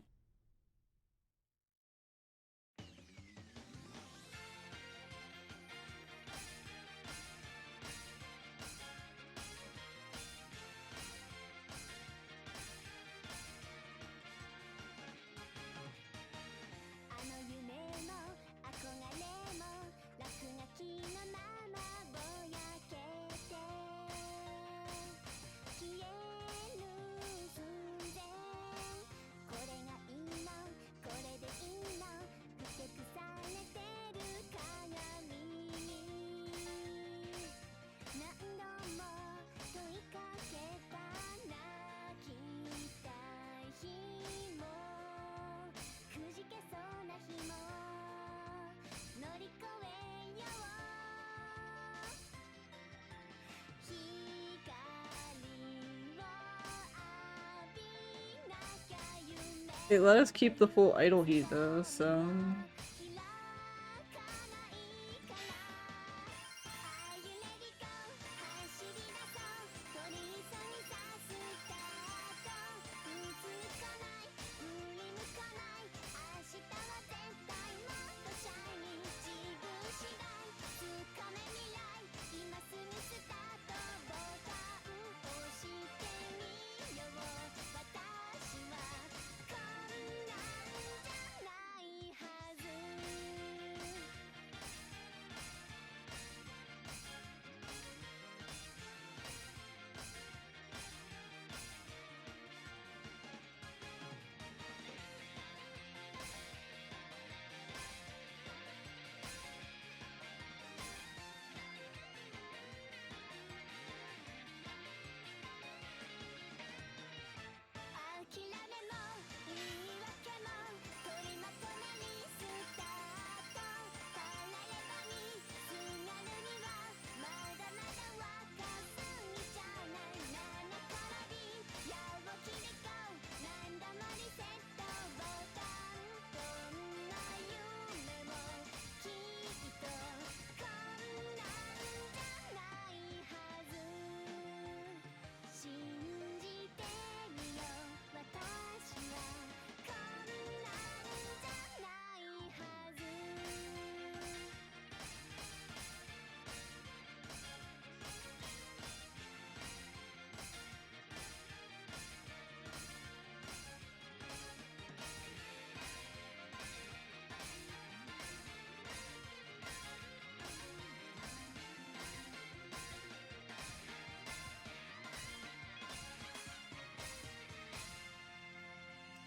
They let us keep the full idle heat though, so...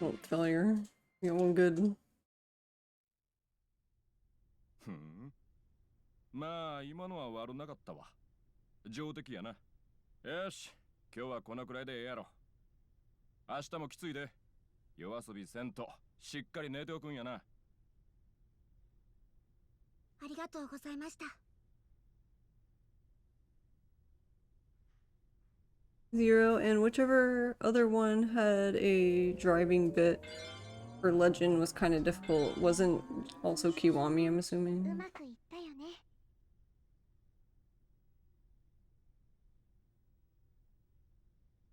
Won't failure. You're all good. まあ今のは悪なかったわ。上出来やな。よし、今日はこのくらいでええやろ。明日もきついで。夜遊びせんとしっかり寝ておくんやな。ありがとうございました。Zero, and whichever other one had a driving bit for Legend was kind of difficult. Wasn't also Kiwami, I'm assuming. うまくいったよね。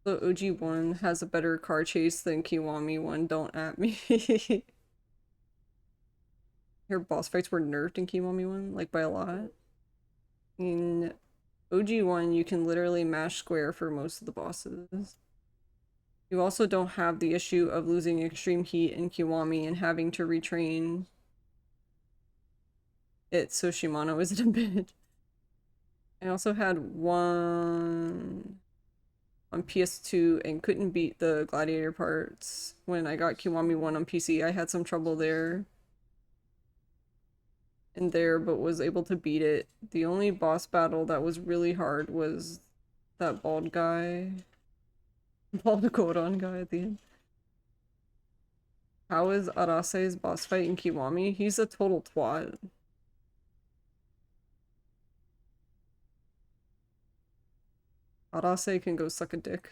The OG one has a better car chase than Kiwami one. Don't at me. Your boss fights were nerfed in Kiwami one, like by a lot. In OG one, you can literally mash square for most of the bosses. You also don't have the issue of losing extreme heat in Kiwami and having to retrain it so Shimano isn't a bit. I also had one on PS2 and couldn't beat the gladiator parts. When I got Kiwami 1 on PC, I had some trouble there and there, but was able to beat it. The only boss battle that was really hard was that bald guy. Bald Goron guy at the end. How is Arase's boss fight in Kiwami? He's a total twat. Arase can go suck a dick.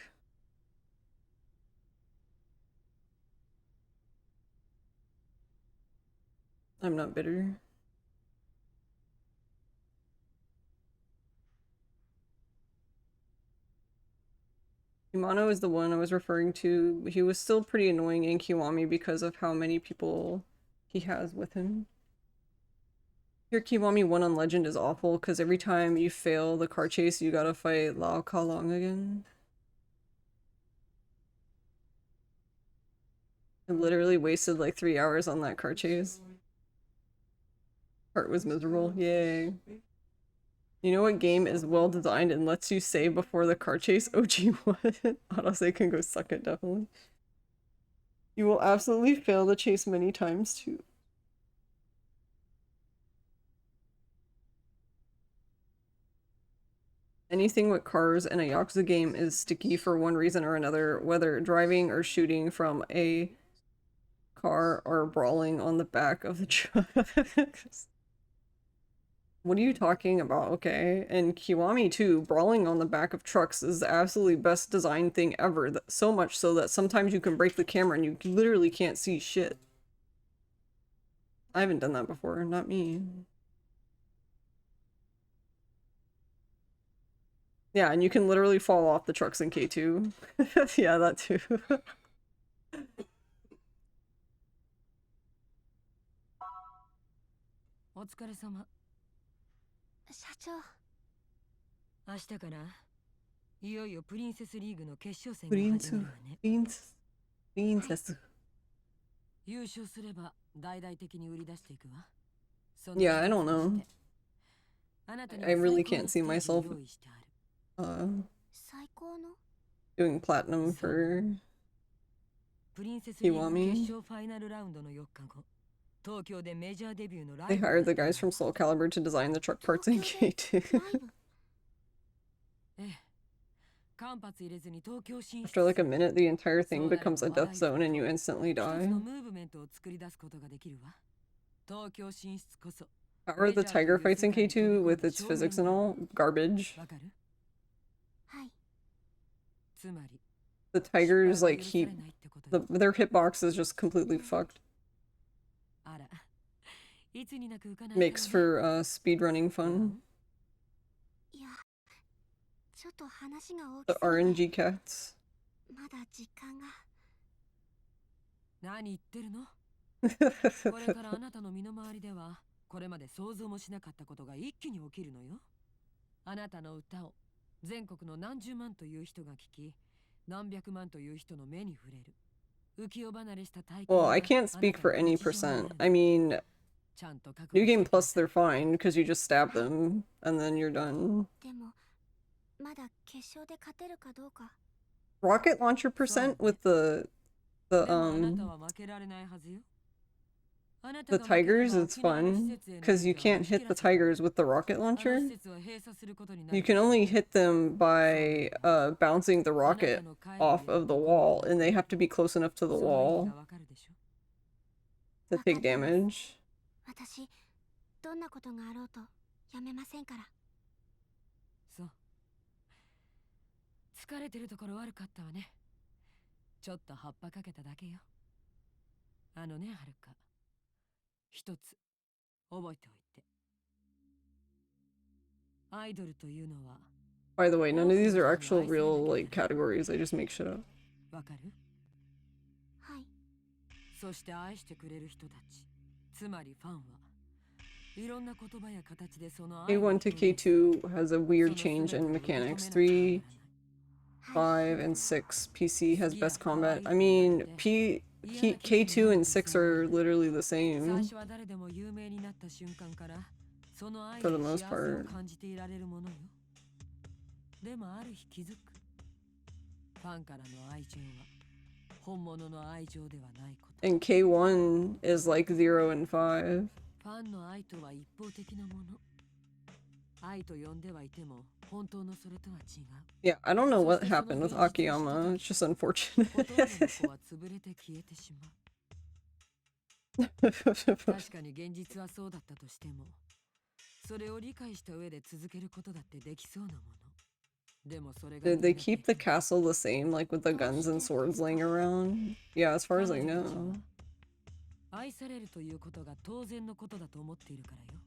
I'm not bitter. Shimano is the one I was referring to. He was still pretty annoying in Kiwami because of how many people he has with him. Your Kiwami 1 on Legend is awful because every time you fail the car chase, you gotta fight Lao Kalong again. I literally wasted like 3 hours on that car chase. Part was miserable. Yay. You know what game is well designed and lets you save before the car chase? OG1. Honestly, can go suck it, definitely. You will absolutely fail the chase many times too. Anything with cars in a Yakuza game is sticky for one reason or another, whether driving or shooting from a car or brawling on the back of the truck. What are you talking about? Okay. And Kiwami too, brawling on the back of trucks is the absolutely best design thing ever. So much so that sometimes you can break the camera and you literally can't see shit. I haven't done that before, not me. Yeah, and you can literally fall off the trucks in K2. Yeah, that too. お疲れ様。社長。明日からいよいよプリンセスリーグの決勝戦が始まるわね。プリンセス。優勝すれば大々的に売り出していくわ。Yeah, I don't know. I really can't see myself doing platinum for Kiwami. They hired the guys from Soul Calibur to design the truck parts in K2. After like a minute, the entire thing becomes a death zone and you instantly die. How are the tiger fights in K2 with its physics and all? Garbage. The tigers, like, their hitbox is just completely fucked. Makes for speedrunning fun. The RNG cats. これからあなたの身の回りではこれまで想像もしなかったことが一気に起きるのよ。あなたの歌を全国の何十万という人が聞き、何百万という人の目に触れる。浮世離れした体験。 Well, I can't speak for any percent. I mean, New Game Plus, they're fine because you just stab them and then you're done. Rocket launcher percent with the The tigers, it's fun because you can't hit the tigers with the rocket launcher. You can only hit them by bouncing the rocket off of the wall, and they have to be close enough to the wall to take damage. 私どんなことがあろうとやめませんから。そう。疲れてるところ悪かったわね。ちょっと葉っぱかけただけよ。あのね、はるか。一つ覚えておいて。アイドルというのは。By the way, none of these are actual real like categories. I just make shit up. わかる？はい。そして愛してくれる人たち、つまりファンは。K1 to K2 has a weird change in mechanics. 3, 5, and 6 PC has best combat. I mean, K2 and 6 are literally the same for the most part. And K1 is like 0 and 5. ファンの愛とは一方的なもの。愛と呼んではいても本当のそれとは違う。Yeah, I don't know what happened with Akiyama. It's just unfortunate. 確かに現実はそうだったとしても、それを理解した上で続けることだってできそうなもの。でもそれが Did they keep the castle the same, like with the guns and swords laying around? Yeah, as far as I know. 愛されるということが当然のことだと思っているからよ。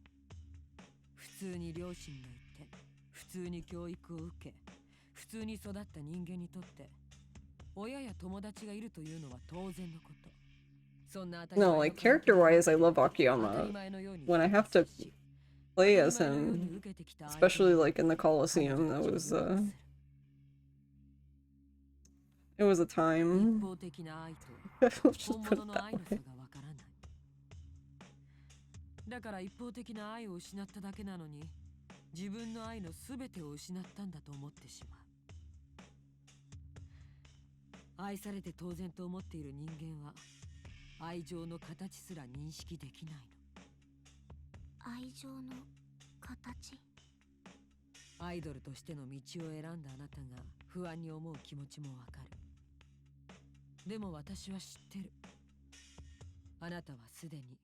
普通に両親がいて、普通に教育を受け、普通に育った人間にとって、親や友達がいるというのは当然のこと。そんな当たり前の No, like character-wise, I love Akiyama. When I have to play as him, especially like in the Colosseum, that was it was a time. Just put it that way. だから一方的な愛を失っただけなのに、自分の愛のすべてを失ったんだと思ってしまう。愛されて当然と思っている人間は、愛情の形すら認識できないの。愛情の形？アイドルとしての道を選んだあなたが不安に思う気持ちもわかる。でも私は知ってる。あなたはすでに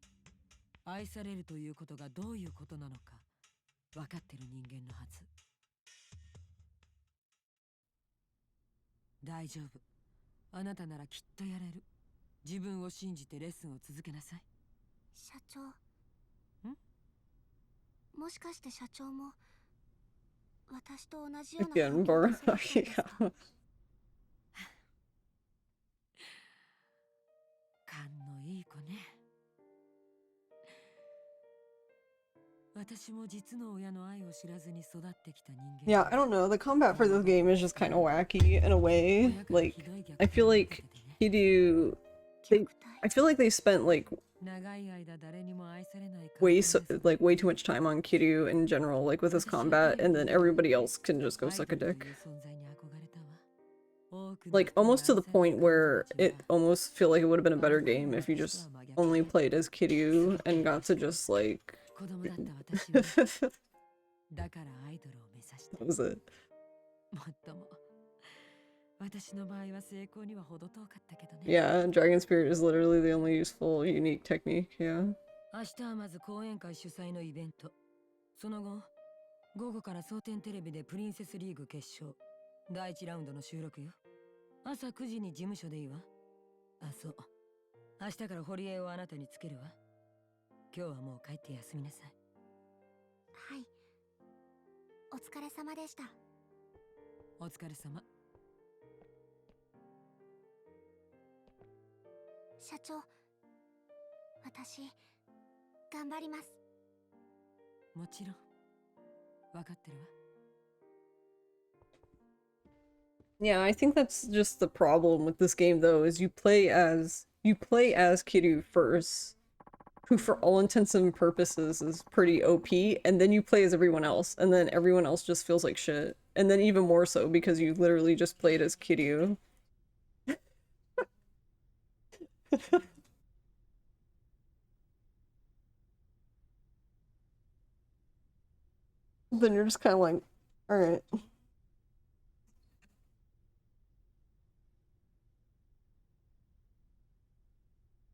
愛されるということがどういうことなのか分かってる人間のはず。大丈夫。あなたならきっとやれる。自分を信じてレッスンを続けなさい。社長。もしかして社長も私と同じような Again, Baranaki. 勘のいい子ね。私も実の親の愛を知らずに育ってきた人間。Yeah, I don't know. The combat for this game is just kind of wacky in a way. Like, I feel like Kiryu, I feel like they spent like way too much time on Kiryu in general, like with his combat, and then everybody else can just go suck a dick. Like almost to the point where it almost feel like it would have been a better game if you just only played as Kiryu and got to just like that was it. Yeah, Dragon Spirit is literally the only useful, unique technique, yeah. 明日はまず講演会主催のイベント。その後、午後から蒼天テレビでプリンセスリーグ決勝。第1ラウンドの収録よ。朝9時に事務所でいいわ。あ、そう。明日から堀江をあなたにつけるわ。今日はもう帰って休みなさい。はい。お疲れ様でした。お疲れ様。社長、私、頑張ります。もちろん、わかってるわ。Yeah, I think that's just the problem with this game though, is you play as Kiryu first, who for all intents and purposes is pretty OP, and then you play as everyone else, and then everyone else just feels like shit. And then even more so because you literally just played as Kiryu. Then you're just kind of like, all right.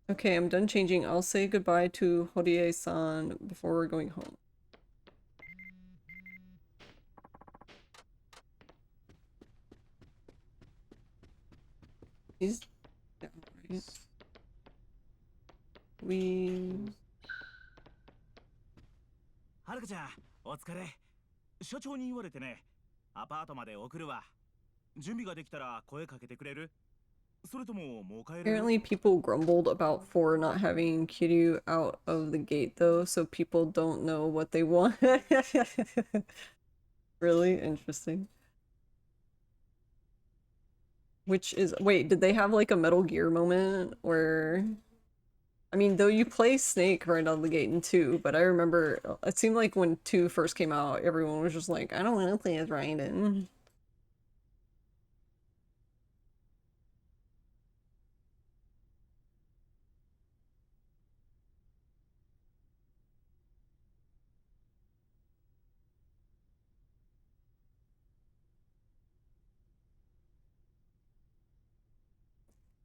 Okay, I'm done changing. I'll say goodbye to Horie-san before we're going home. He's down, right? We... はるかちゃん、お疲れ。所長に言われてね、アパートまで送るわ。準備ができたら声かけてくれる？それとももう帰れる？ Apparently people grumbled about 4 not having Kiryu out of the gate though, so people don't know what they want. Really interesting. Which is, wait, did they have like a Metal Gear moment where, I mean, though you play Snake right out of the gate in 2, but I remember it seemed like when 2 first came out, everyone was just like, I don't want to play as Raiden.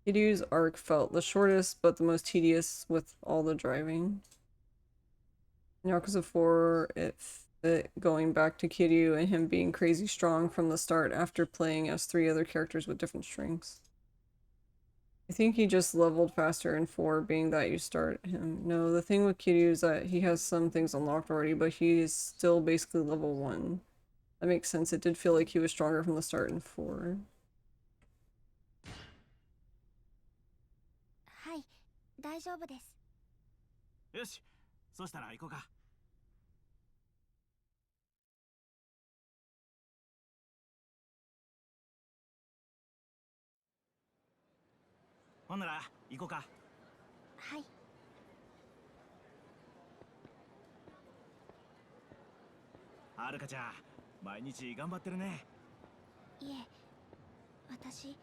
Kiryu's arc felt the shortest, but the most tedious with all the driving. In Yakuza 4, it fit going back to Kiryu and him being crazy strong from the start after playing as 3 other characters with different strengths. I think he just leveled faster in 4, being that you start him. No, the thing with Kiryu is that he has some things unlocked already, but he's still basically level 1. That makes sense. It did feel like he was stronger from the start in 4. はい、大丈夫です。よし、そしたら行こうか。ほんなら行こうか。はい。はるかちゃん、毎日頑張ってるね。いえ、私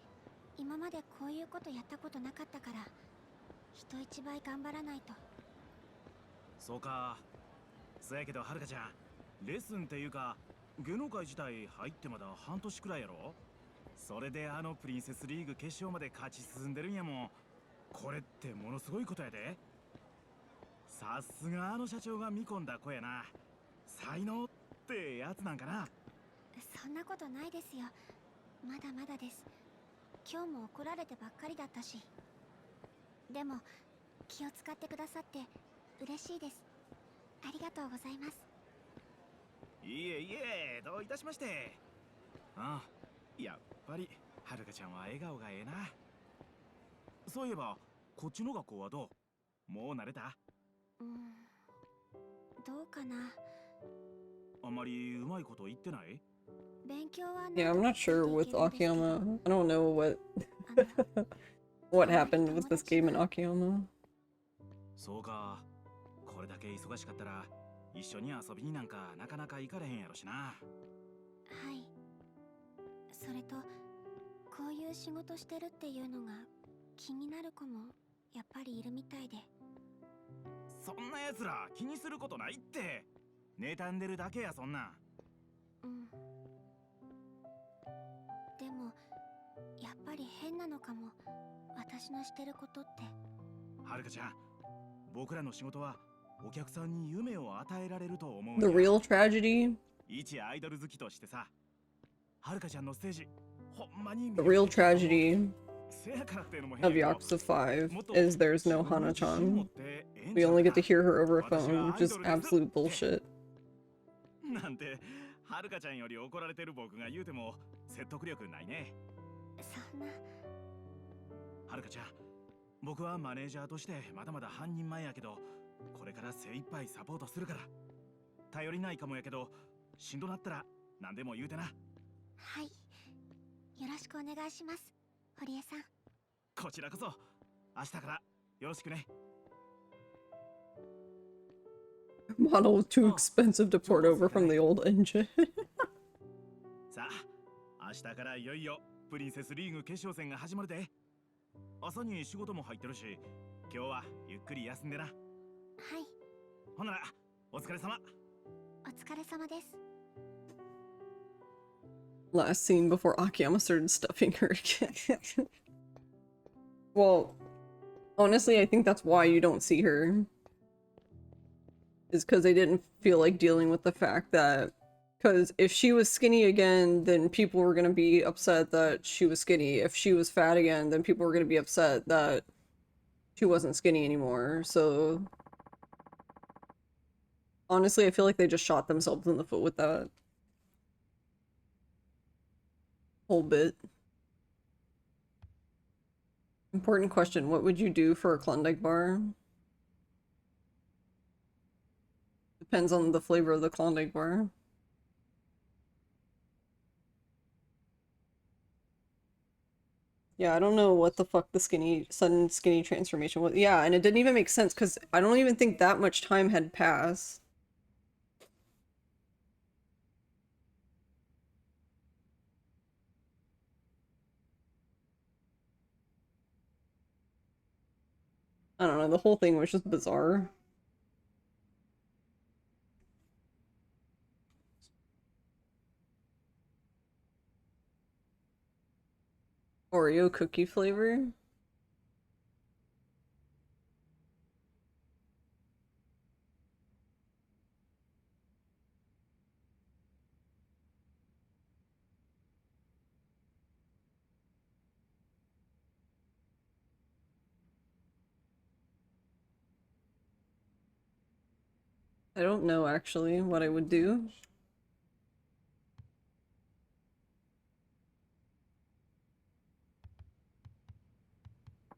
今までこういうことやったことなかったから人一倍頑張らないと。そうか。そやけどはるかちゃん、レッスンっていうか芸能界自体入ってまだ半年くらいやろ。それであのプリンセスリーグ決勝まで勝ち進んでるんやもん。これってものすごいことやで。さすがあの社長が見込んだ子やな。才能ってやつなんかな。そんなことないですよ。まだまだです。今日も怒られてばっかりだったし。でも気を使ってくださって嬉しいです。ありがとうございます。いえいえ、どういたしまして。ああ、やっぱりはるかちゃんは笑顔がええな。そういえばこっちの学校はどう？もう慣れた？どうかな。あんまりうまいこと言ってない？ Yeah, I'm not sure with Akiyama. I don't know what what happened with this game in Akiyama. そうか。これだけ忙しかったら一緒に遊びになんかなかなか行かれへんやろしな。はい。それとこういう仕事してるっていうのが気になる子もやっぱりいるみたいで。そんな奴ら気にすることないって。妬んでるだけやそんな。でもやっぱり変なのかも。私のしてることって。はるかちゃん、僕らの仕事はお客さんに夢を与えられると思う。The real tragedy? 一アイドル好きとしてさ、はるかちゃんのステージ、ほんまに The real tragedy of Yakuza 5 is there's no Hana-chan. We only get to hear her over a phone, which is absolute bullshit. なんて、はるかちゃんより怒られてる僕が言うても説得力ないね。そんな。はるかちゃん、僕はマネージャーとしてまだまだ半人前やけど、これから精一杯サポートするから。頼りないかもやけど、しんどなったら何でも言うてな。はい。よろしくお願いします、堀江さん。こちらこそ、明日からよろしくね。Model was too expensive to port over from the old engine. さあ、明日からいよいよプリンセスリーグ決勝戦が始まるで。朝に仕事も入ってるし、今日はゆっくり休んでな。はい。ほんなら、お疲れ様。お疲れ様です。Last scene before Akiyama started stuffing her again. Well, honestly, I think that's why you don't see her. Is because they didn't feel like dealing with the fact that... Because if she was skinny again, then people were gonna be upset that she was skinny. If she was fat again, then people were gonna be upset that she wasn't skinny anymore, so... Honestly, I feel like they just shot themselves in the foot with that whole bit. Important question, what would you do for a Klondike bar? Depends on the flavor of the Klondike bar. Yeah, I don't know what the fuck the sudden skinny transformation was. Yeah, and it didn't even make sense because I don't even think that much time had passed. I don't know, the whole thing was just bizarre. Oreo cookie flavor? I don't know actually what I would do.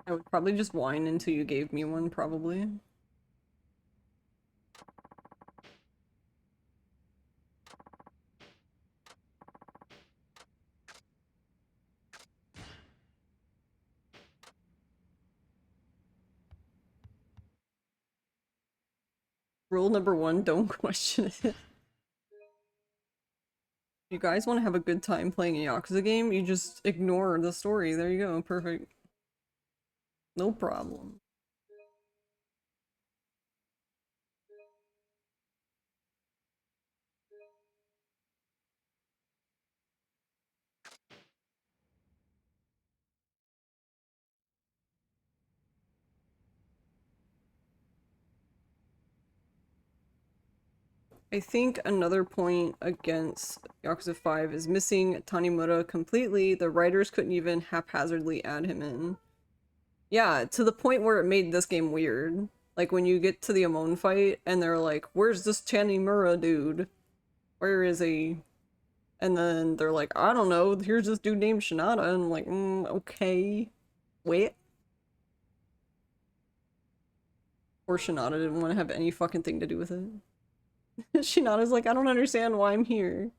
I would probably just whine until you gave me one, probably. Rule number 1, don't question it. You guys want to have a good time playing a Yakuza game, you just ignore the story. There you go, perfect. No problem. I think another point against Yakuza 5 is missing Tanimura completely. The writers couldn't even haphazardly add him in. Yeah, to the point where it made this game weird. Like when you get to the Amon fight and they're like, where's this Tanimura dude? Where is he? And then they're like, I don't know, here's this dude named Shinada. And I'm like, okay. Wait. Or Shinada didn't want to have any fucking thing to do with it. Shinada's like, I don't understand why I'm here.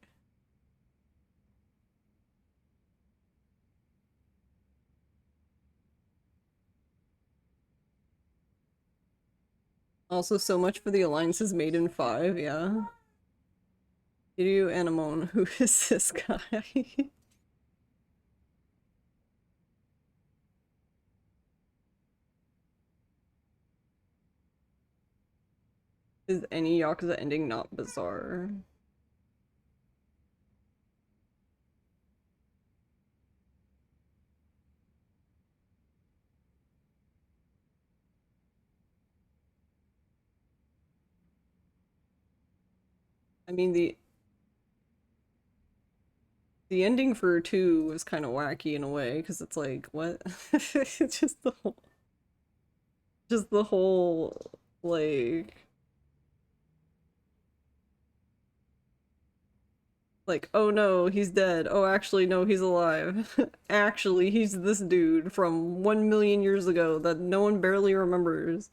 Also, so much for the alliances made in 5, yeah. Kiryu Anamon, who is this guy? Is any Yakuza ending not bizarre? I mean, the ending for 2 was kind of wacky in a way, because it's like, what? It's just the whole, like, oh no, he's dead. Oh, actually, no, he's alive. Actually, he's this dude from 1,000,000 years ago that no one barely remembers.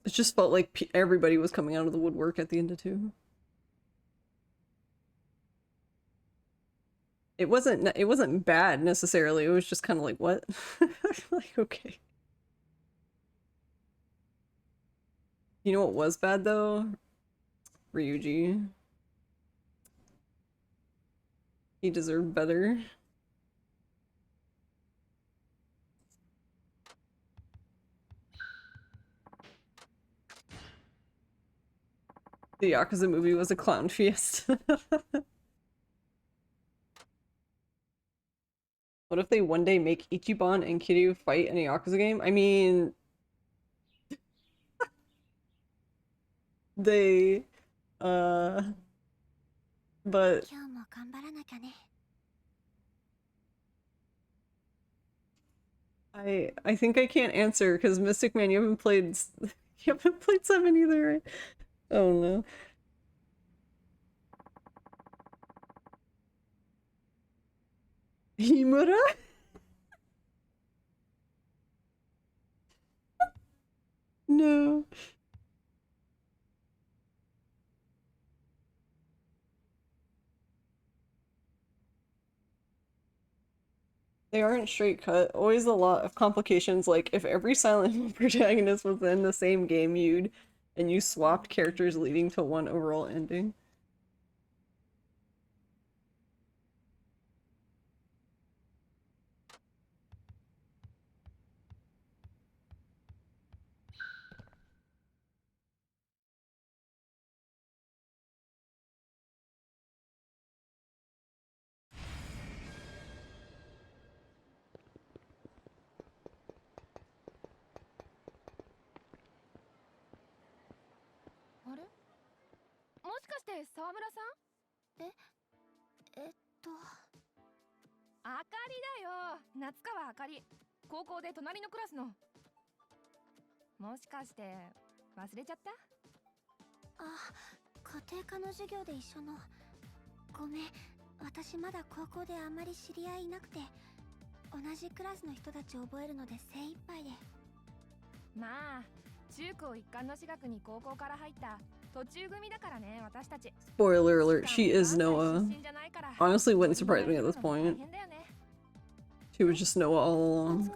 It just felt like everybody was coming out of the woodwork at the end of 2. It wasn't bad necessarily, it was just kind of like, what? Like, okay. You know what was bad though? Ryuji. He deserved better. The Yakuza movie was a clown fiesta. What if they one day make Ichiban and Kiryu fight in a Yakuza game? I mean... they... But... I think I can't answer because Mystic Man, you haven't played 7 either, right? Oh no. Himura? No. They aren't straight cut. Always a lot of complications. Like if every Silent Hill protagonist was in the same game, and you swapped characters leading to one overall ending. Spoiler alert, she is Noah. Honestly, wouldn't surprise me at this point. She was just Noah all along.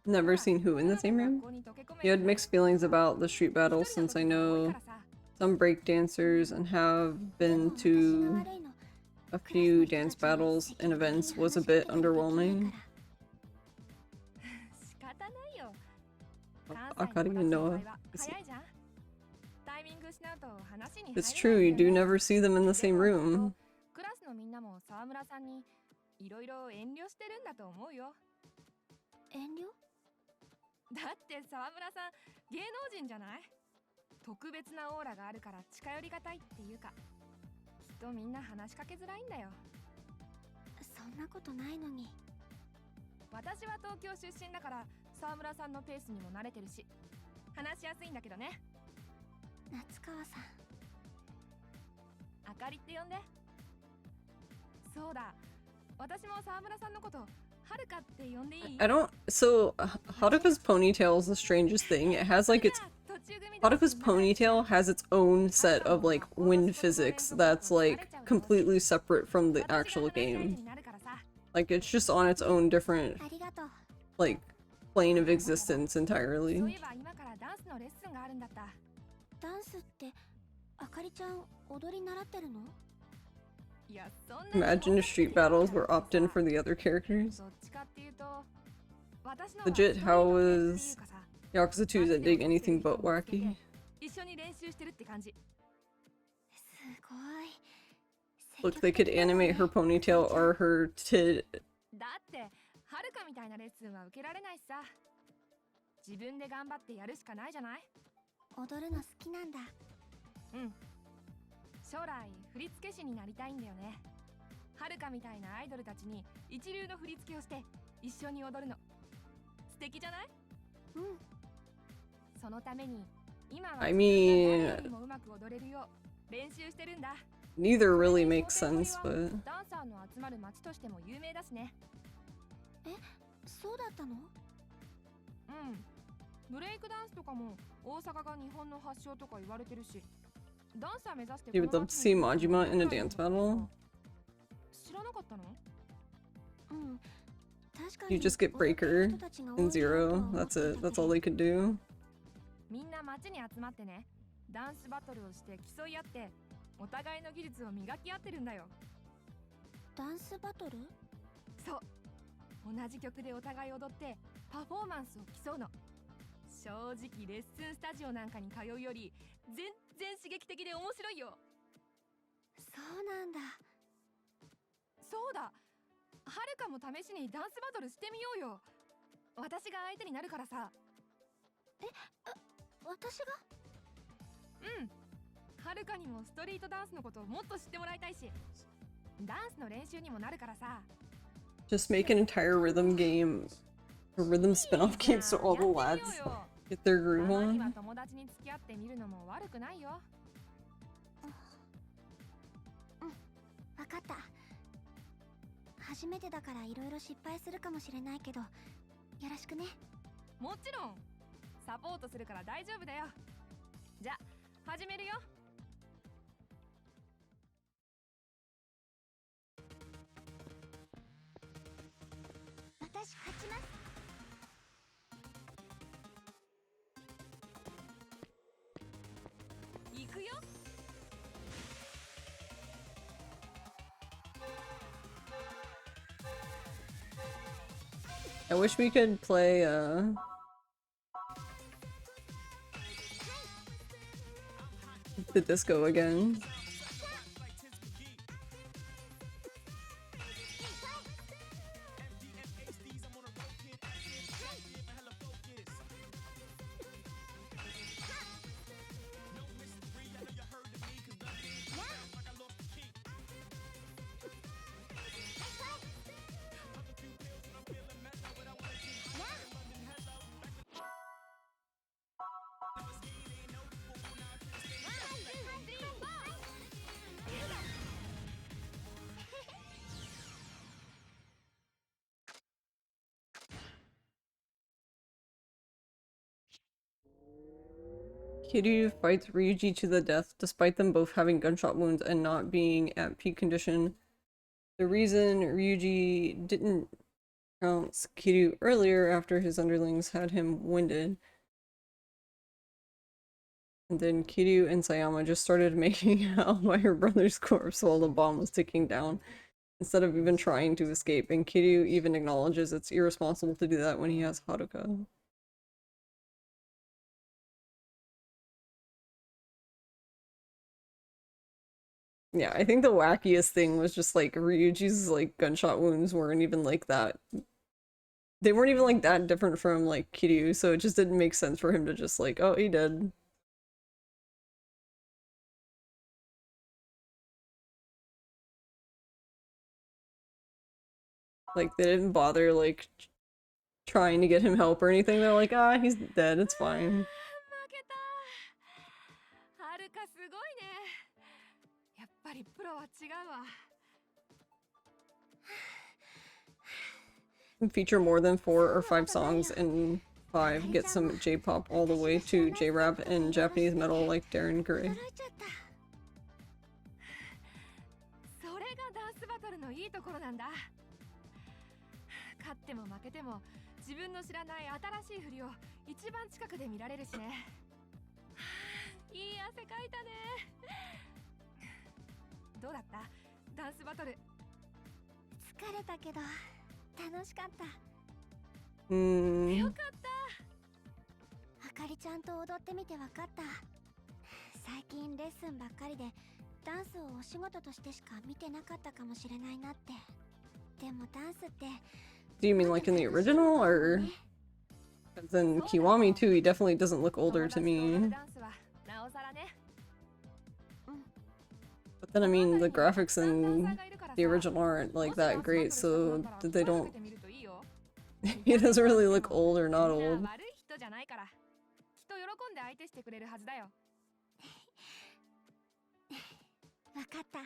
Never seen who in the same room? You had mixed feelings about the street battles since I know some break dancers and have been to a few dance battles and events was a bit underwhelming. Akari and Noah. It's true, you do never see them in the same room. I don't. So, Haruka's ponytail is the strangest thing. It has like Haruka's ponytail has its own set of like wind physics that's like completely separate from the actual game. Like it's just on its own different like plane of existence entirely. Imagine if street battles were opt-in for the other characters. Legit, how was Yakuza 2's ending anything but wacky? Look, they could animate her ponytail or her tit. I mean, neither really makes sense, but... You would love to see Majima in a dance battle? You just get Breaker and Zero. That's it. That's all they could do. お互いの技術を磨き合ってるんだよ。ダンスバトル？そう。同じ曲でお互い踊ってパフォーマンスを競うの。正直レッスンスタジオなんかに通うより全然刺激的で面白いよ。そうなんだ。そうだ、はるかも試しにダンスバトルしてみようよ。私が相手になるからさ。私が？うん。はるかにもストリートダンスのことをもっと知ってもらいたいし、ダンスの練習にもなるからさ。Just make an entire rhythm game, a rhythm spin-off game so all the lads get their groove たまには on. 友達に付き合ってみるのも悪くないよ。わかった。初めてだからいろいろ失敗するかもしれないけど、よろしくね。もちろんサポートするから大丈夫だよ。じゃあ始めるよ。私勝ちます。行くよ。I wish we could play the disco again. Kiryu fights Ryuji to the death despite them both having gunshot wounds and not being at peak condition. The reason Ryuji didn't pounce Kiryu earlier after his underlings had him winded. And then Kiryu and Sayama just started making out by her brother's corpse while the bomb was ticking down, instead of even trying to escape, and Kiryu even acknowledges it's irresponsible to do that when he has Haruka. Yeah, I think the wackiest thing was just like Ryuji's like gunshot wounds weren't even like that. They weren't even like that different from like Kiryu, so it just didn't make sense for him to just like, oh, he did. Like they didn't bother like trying to get him help or anything. They're like, ah, he's dead, it's fine. はるかすごいね。やっぱりプロは違うわ。Feature more than 4 or 5 songs and 5 get some J-pop all the way to J-rap and Japanese metal like Darren Gray. それがダンスバトルのいいところなんだ。勝っても負けても自分の知らない新しい振りを一番近くで見られるしね。いい汗かいたね。どうだった？ダンスバトル。疲れたけど楽しかった。よかった。あかりちゃんと踊ってみて分かった。最近レッスンばっかりでダンスをお仕事としてしか見てなかったかもしれないなって。でもダンスって Do you mean like in the original, or? Because in Kiwami too, he definitely doesn't look older to me. But then I mean, the graphics in the original aren't like that great, so they don't... He doesn't really look old or not old. 分かった。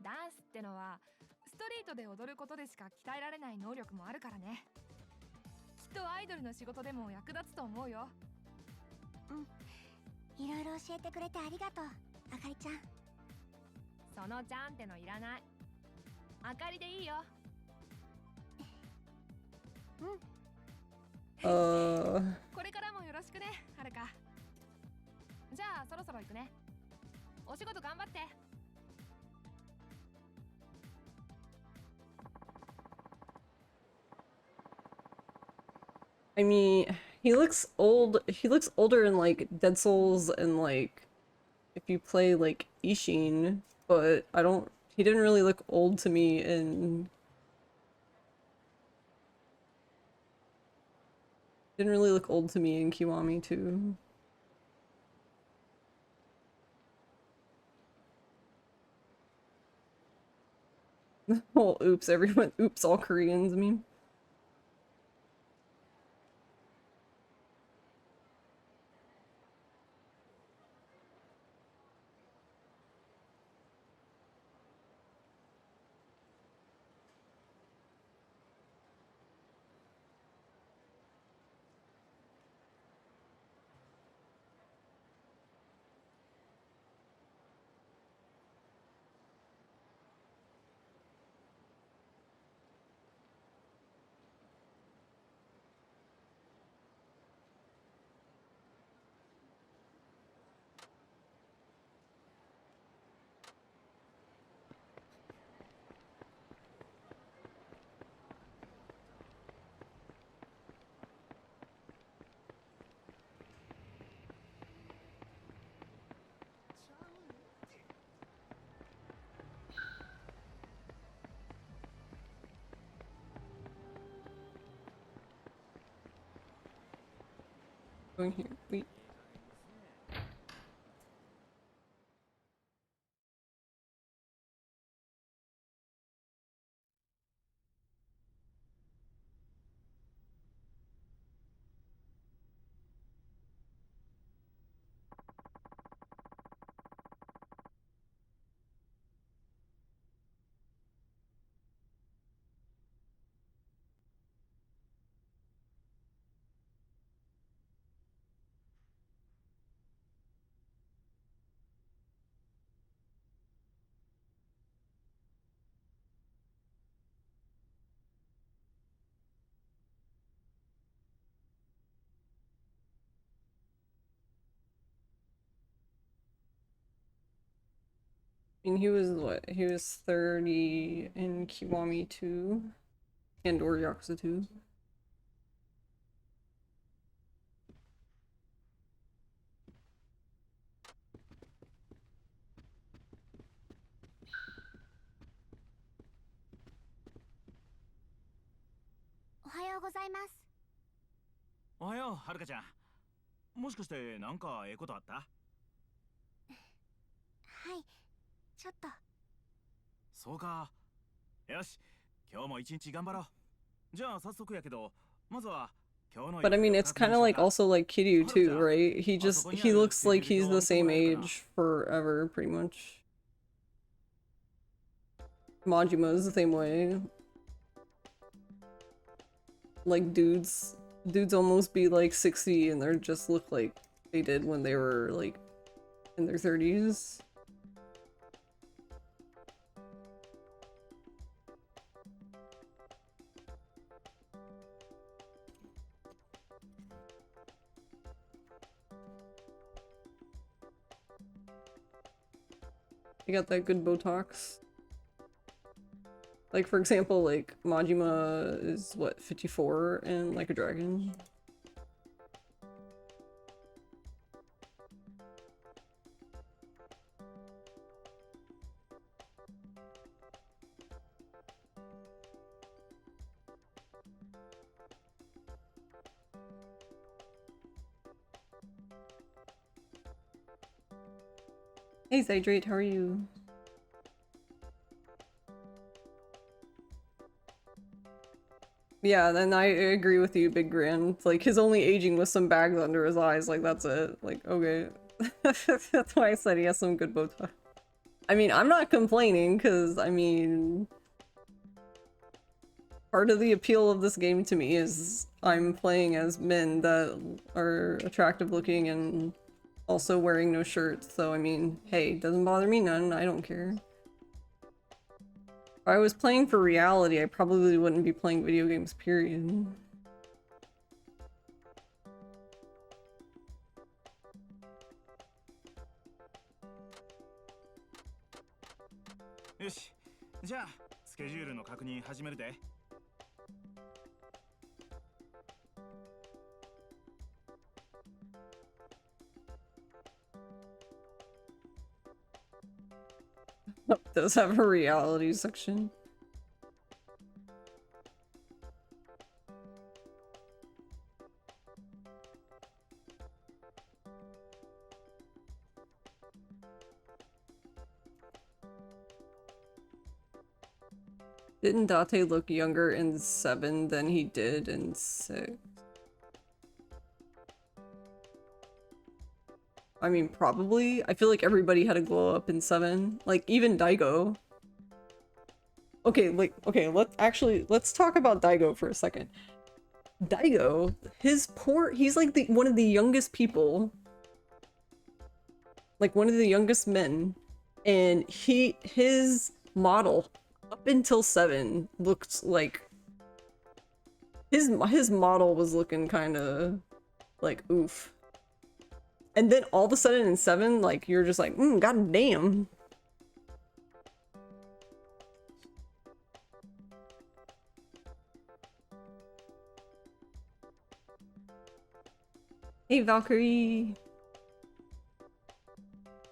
ダンスってのはストリートで踊ることでしか鍛えられない能力もあるからね。きっとアイドルの仕事でも役立つと思うよ。いろいろ教えてくれてありがとう、あかりちゃん。そのちゃんってのいらない。あかりでいいよ。これからもよろしくね、はるか。じゃあそろそろ行くね。お仕事頑張って。 I mean, he looks old. He looks older in like Dead Souls and like if you play like Ishin, but I don't. He didn't really look old to me in. Didn't really look old to me in Kiwami too. Oh, oops! Everyone, oops! All Koreans. I mean. Going here. Wait. I mean, he was what? He was 30 in Kiwami 2 and or Yakuza 2.おはよう、はるかちゃん。もしかしてなんかええことあった？はい、ちょっと。そうか。よし、今日も一日頑張ろう。じゃあ早速やけど、まずは今日の But I mean, it's kind of like also like Kiryu too, right? He looks like he's the same age forever, pretty much. Majima is the same way. Like dudes almost be like 60 and they just look like they did when they were like in their 30s. You got that good Botox. Like, for example, like, Majima is, what, 54 and Like a Dragon? Hey, Zydrate, how are you? Yeah, then I agree with you, Big Grand. Like, his only aging was some bags under his eyes, like, that's it. Like, okay. That's why I said he has some good Botox. I mean, I'm not complaining, because, I mean... part of the appeal of this game to me is I'm playing as men that are attractive looking and also wearing no shirts, so I mean, hey, doesn't bother me none, I don't care. If I was playing for reality, I probably wouldn't be playing video games, period. よし、じゃあスケジュールの確認始めるで。Does have a reality section. Didn't Date look younger in 7 than he did in 6? I mean, probably. I feel like everybody had a glow up in 7. Like, even Daigo. Okay, let's talk about Daigo for a second. Daigo, he's like one of the youngest people. Like, one of the youngest men. And his model, up until 7, looked like... His model was looking kinda... like, oof. And then all of a sudden in 7, like, you're just like, god damn. Hey, Valkyrie!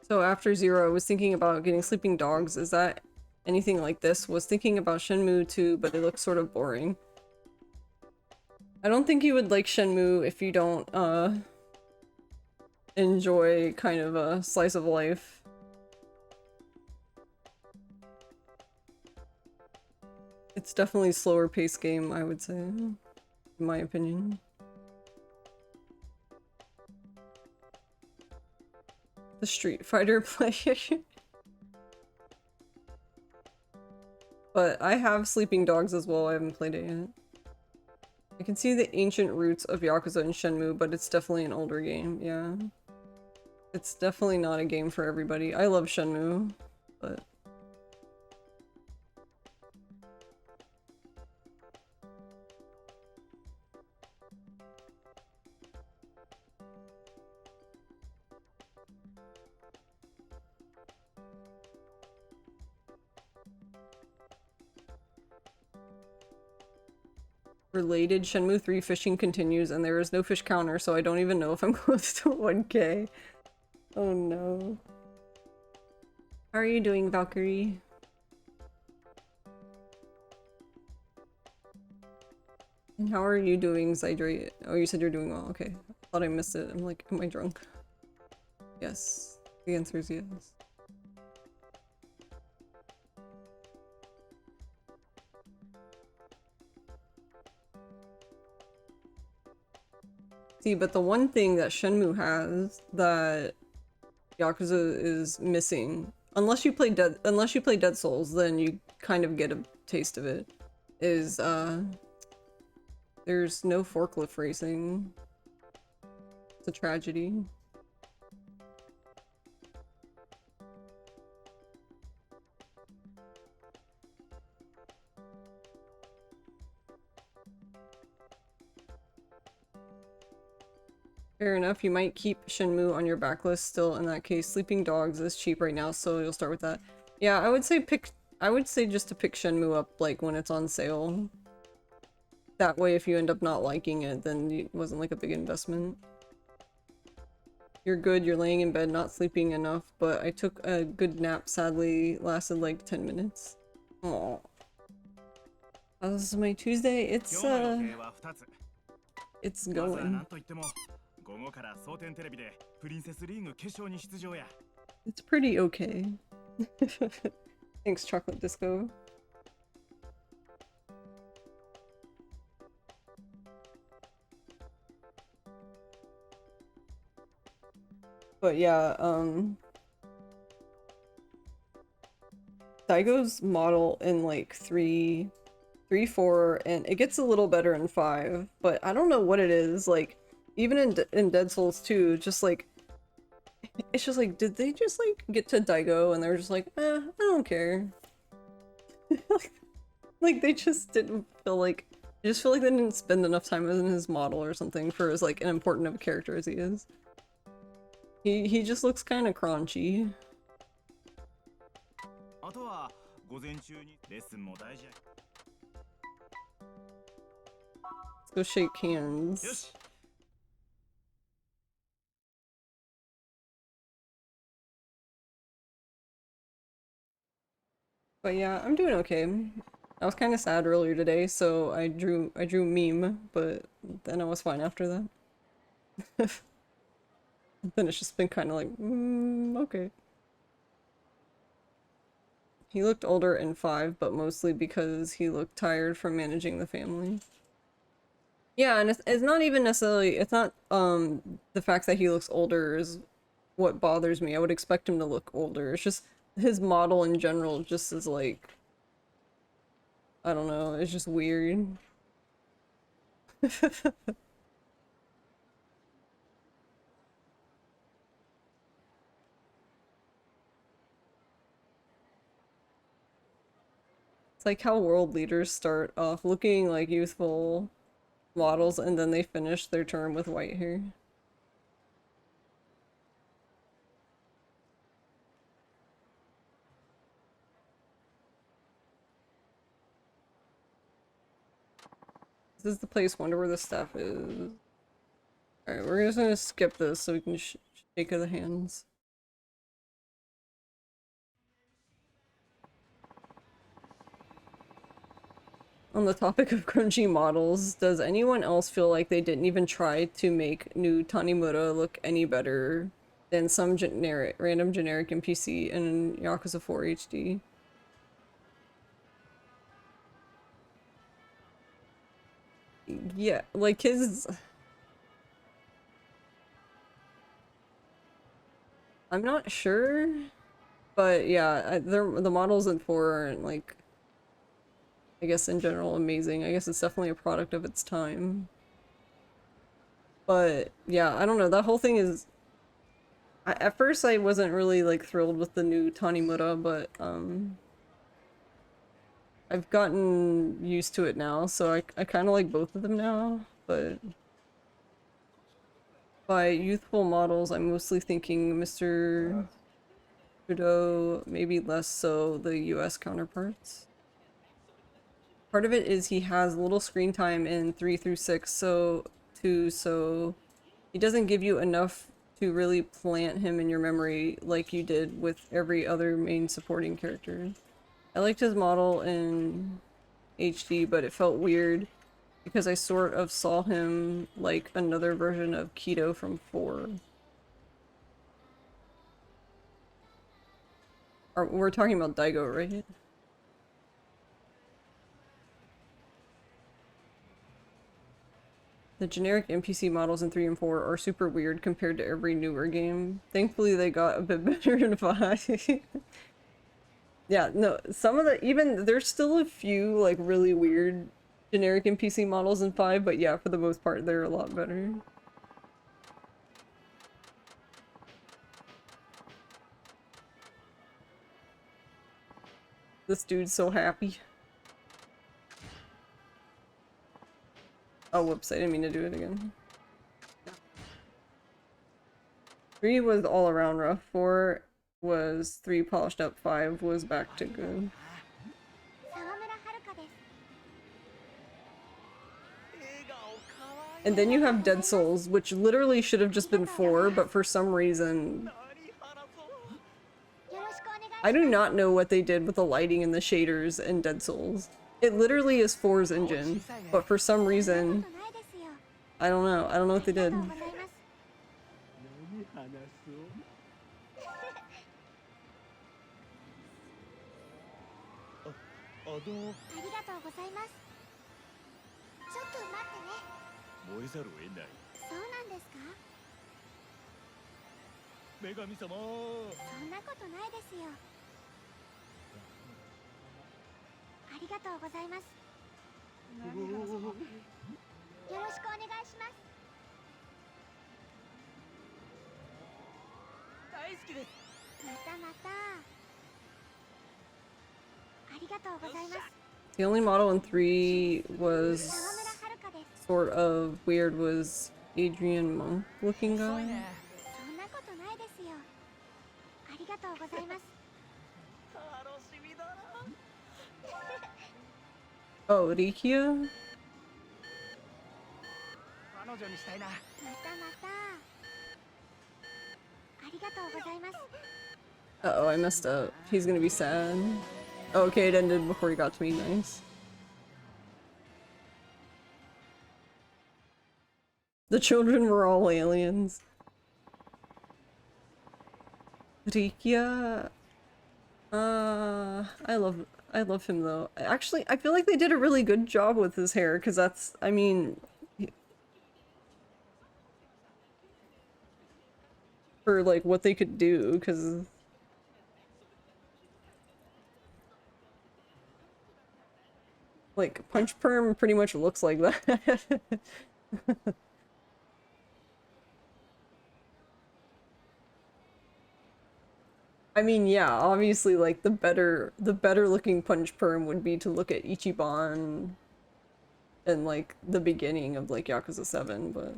So after 0, I was thinking about getting sleeping dogs. Is that anything like this? Was thinking about Shenmue 2, but it looks sort of boring. I don't think you would like Shenmue if you don't, enjoy kind of a slice of life. It's definitely a slower paced game, I would say, in my opinion. The Street Fighter player. But I have Sleeping Dogs as well, I haven't played it yet. I can see the ancient roots of Yakuza and Shenmue, but it's definitely an older game, yeah. It's definitely not a game for everybody. I love Shenmue, but... Related, Shenmue 3 fishing continues and there is no fish counter, so I don't even know if I'm close to 1K. Oh no. How are you doing, Valkyrie? And how are you doing, Zydrate? Oh, you said you're doing well. Okay. I thought I missed it. I'm like, am I drunk? Yes. The answer is yes. See, but the one thing that Shenmue has that Yakuza is missing, unless you play Dead Souls, then you kind of get a taste of it, is there's no forklift racing. It's a tragedy. Fair enough, you might keep Shenmue on your backlist still. In that case, Sleeping Dogs is cheap right now, so you'll start with that. Yeah, I would say just to pick Shenmue up like when it's on sale. That way if you end up not liking it, then it wasn't like a big investment. You're good, you're laying in bed, not sleeping enough, but I took a good nap, sadly lasted like 10 minutes. Aww. This is my Tuesday, it's going. It's pretty okay. Thanks, Chocolate Disco. But yeah, Daigo's model in like 3, 4, and it gets a little better in 5, but I don't know what it is, like, even in Dead Souls 2, just like, it's just like, did they just like get to Daigo and they were just like, I don't care. Like, they just didn't feel like, I just feel like they didn't spend enough time in his model or something for as like an important of a character as he is. He just looks kind of crunchy. 午前中にレッスンも大事や。 Let's go shake hands. よし。 But yeah, I'm doing okay. I was kind of sad earlier today, so I drew meme, but then I was fine after that. Then it's just been kind of like, okay. He looked older in 5, but mostly because he looked tired from managing the family. Yeah, and it's not even necessarily, it's not the fact that he looks older is what bothers me. I would expect him to look older. It's just his model in general just is like, I don't know, it's just weird. It's like how world leaders start off looking like youthful models and then they finish their term with white hair. This is the place, wonder where the staff is. Alright, we're just gonna skip this so we can shake of the hands. On the topic of grungy models, does anyone else feel like they didn't even try to make new Tanimura look any better than some random generic NPC in Yakuza 4 HD? Yeah, like his... I'm not sure, but yeah, the models in 4 aren't like, I guess in general, amazing. I guess it's definitely a product of its time. But yeah, I don't know, that whole thing is... At first I wasn't really like thrilled with the new Tanimura, but I've gotten used to it now, so I kind of like both of them now, but... By youthful models, I'm mostly thinking Mr. Trudeau, maybe less so the US counterparts. Part of it is he has little screen time in 3 through 6, so he doesn't give you enough to really plant him in your memory like you did with every other main supporting character. I liked his model in HD, but it felt weird because I sort of saw him like another version of Keto from 4. We're talking about Daigo, right? The generic NPC models in 3 and 4 are super weird compared to every newer game. Thankfully they got a bit better in 5. Yeah, no, some of the, there's still a few like really weird generic NPC models in 5, but yeah, for the most part they're a lot better. This dude's so happy. Oh, whoops, I didn't mean to do it again. 3 was all around rough, 4 was 3 polished up, 5 was back to good. And then you have Dead Souls, which literally should have just been 4, but for some reason... I do not know what they did with the lighting and the shaders in Dead Souls. It literally is 4's engine, but for some reason... I don't know what they did. The only model in 3 was sort of weird was Adrian Monk looking guy. Oh, Rikia? 彼女にしたいな。またまた。ありがとうございます。 Uh-oh, I messed up. He's gonna be sad. Oh, okay, it ended before he got to me. Nice. The children were all aliens. Rikia. I love him though. Actually, I feel like they did a really good job with his hair, because that's, I mean, for like what they could do, because like Punch Perm pretty much looks like that. I mean, yeah, obviously like the better looking Punch Perm would be to look at Ichiban and like the beginning of like Yakuza 7, but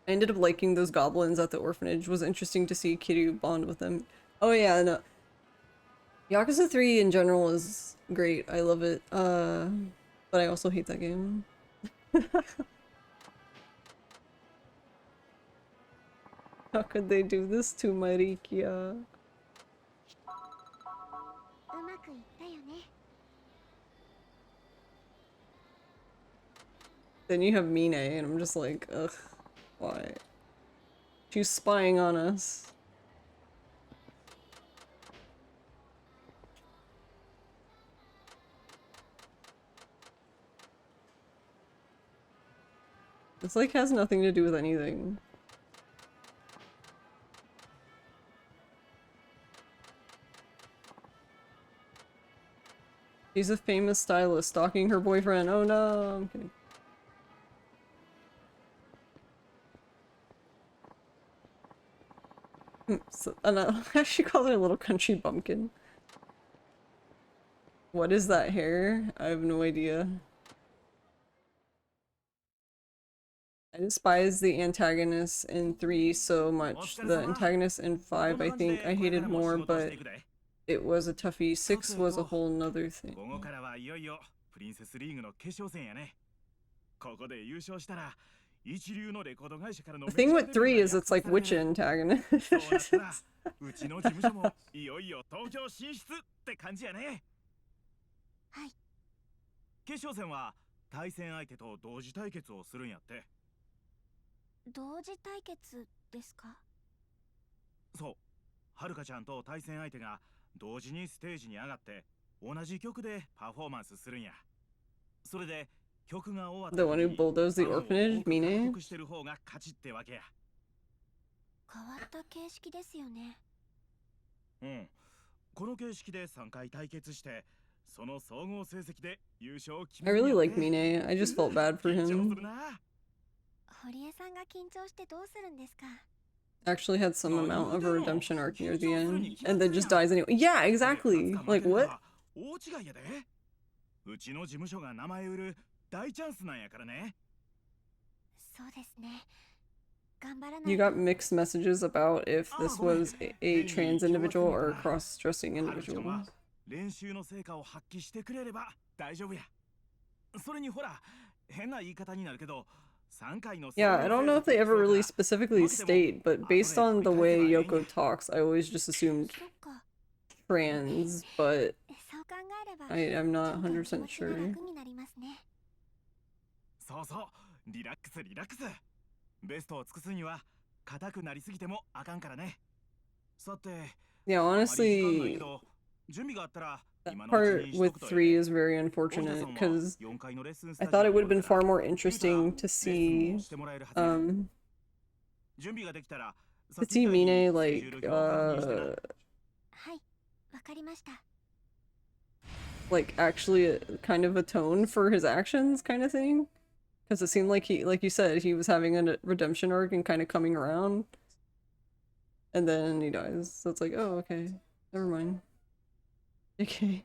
I ended up liking those goblins at the orphanage. It was interesting to see Kiryu bond with them. Oh yeah, no. Yakuza 3 in general is great. I love it. But I also hate that game. How could they do this to Marikia? うまくいったよね。 Then you have Mine, and I'm just like, ugh, why? She's spying on us. This like has nothing to do with anything. She's a famous stylist stalking her boyfriend. Oh no, I'm kidding. So, she called her a little country bumpkin. What is that hair? I have no idea. I despise the antagonist in 3 so much. The antagonist in 5 I think I hated more, but it was a toughie. 6 was a whole nother thing. The thing with 3 is it's like which antagonist? うちの事務所もいよいよ東京進出って感じやね。はい。決勝戦は対戦相手と同時対決をするんやって。同時対決ですか？そう。はるかちゃんと対戦相手が同時にステージに上がって同じ曲でパフォーマンスするんや。それで曲が終わった The one who bulldozed the orphanage, Mine? してる方が勝ちってわけや。変わった形式ですよね。うん。この形式で3回対決して、その総合成績で優勝を決め I るん really やって。 like Mine. I just felt bad for 緊張す him. るな。堀江さんが緊張してどうするんですか？ Actually had some amount of a redemption arc near the end, and then just dies anyway. Yeah, exactly. Like what? 大違いやで。うちの事務所が名前売る大チャンスなんやからね。そうですね。頑張らない You と。 got mixed messages about if this was a trans individual or a cross-dressing はるちゃん individual. は練習の成果を発揮してくれれば大丈夫や。それにほら、変な言い方になるけど、3回の Yeah, I don't know if they ever really specifically state, but based on the way Yoko talks, I always just assumed そっか。 trans, but そう考えれば、 I'm not ちょっと気 100% 持ちが sure. 楽になりますね。そうそう、リラックスリラックス。ベストを尽くすには硬くなりすぎてもあかんからね。さて、 Yeah, あまり時間ない honestly, けど、準備があったら that 今のうち part にしと with くと 3 ええ。 is very 大田 unfortunate さんは because 4階のレッスンス I タジオ thought it に would お have る been から far more 言うたら interesting to レッスン see もしてもらえるはずや。準備ができたら、さっ to きみ see たいに Mine スケ like ジュール表を確認してな。はい、わかりました。 like actually kind of atone for his actions kind of thing, because it seemed like he, like you said, he was having a redemption arc and kind of coming around, and then he dies, so it's like, oh okay, never mind. Okay.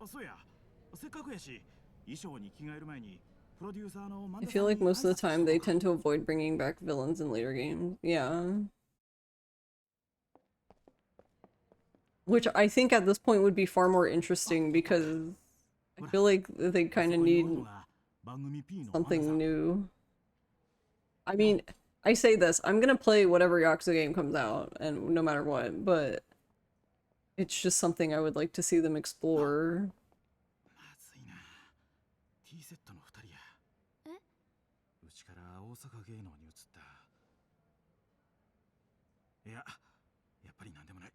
そうや、せっかくやし、衣装に着替える前にプロデューサーのマン I ダさん feel に like most of the 挨拶し time と they こうか。 tend to avoid bringing back villains in later games. Yeah. Which I think at this point would be far more interesting because I feel like they kind of need something new. I mean, I say this, I'm gonna play whatever Yakuza game comes out, and no matter what, but it's just something I would like to see them explore. まずいな。T セットの2人や。うちから大阪芸能に移った。いや、やっぱりなんでもない。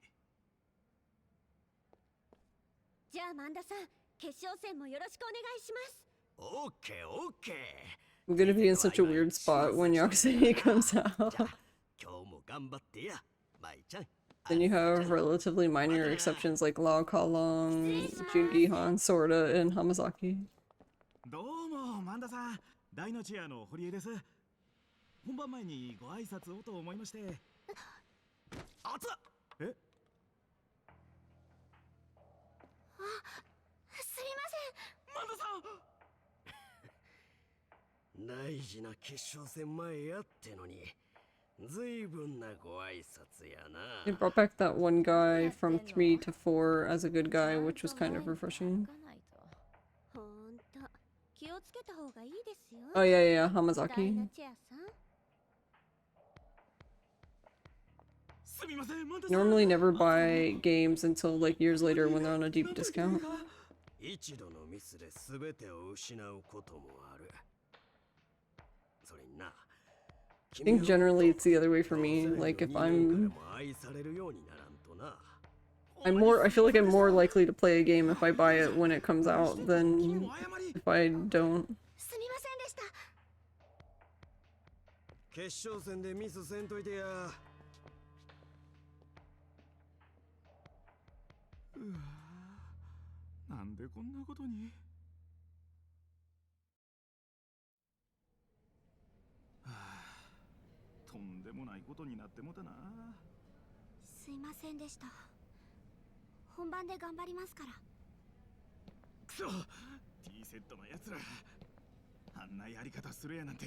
じゃあマンダさん、決勝戦もよろしくお願いします。オッケーオッケー。 I'm gonna be in such a weird spot when Yakuza comes out. 今日も頑張ってや、マイちゃん。 Then you have relatively minor exceptions like Lao Kalong, Jungihan, Sorta, and Hamazaki. どうもマンダさん、大のチアの堀江です。本番前にご挨拶をと思いまして。熱っ。え？すみません。マンダさん。大事な決勝戦前やってのに、随分なご挨拶やな。 They brought back that one guy from 3 to 4 as a good guy, which was kind of refreshing. ほんと、気をつけた方がいいですよ。 Oh yeah, 大 Hamazaki. のチアさん。 すみません、マンダさん。 Normally never buy games until like years later when they're on a deep discount. 一度のミスで全てを失うこともある。それにな。 I think generally it's the other way for me. Like if I feel like I'm more likely to play a game if I buy it when it comes out than if I don't. すみませんでした。決勝戦でミスせんといてや。なんでこんなことに。とんでもないことになってもたな。すいませんでした。本番で頑張りますから。くそ、T セットのやつら。あんなやり方するやなんて、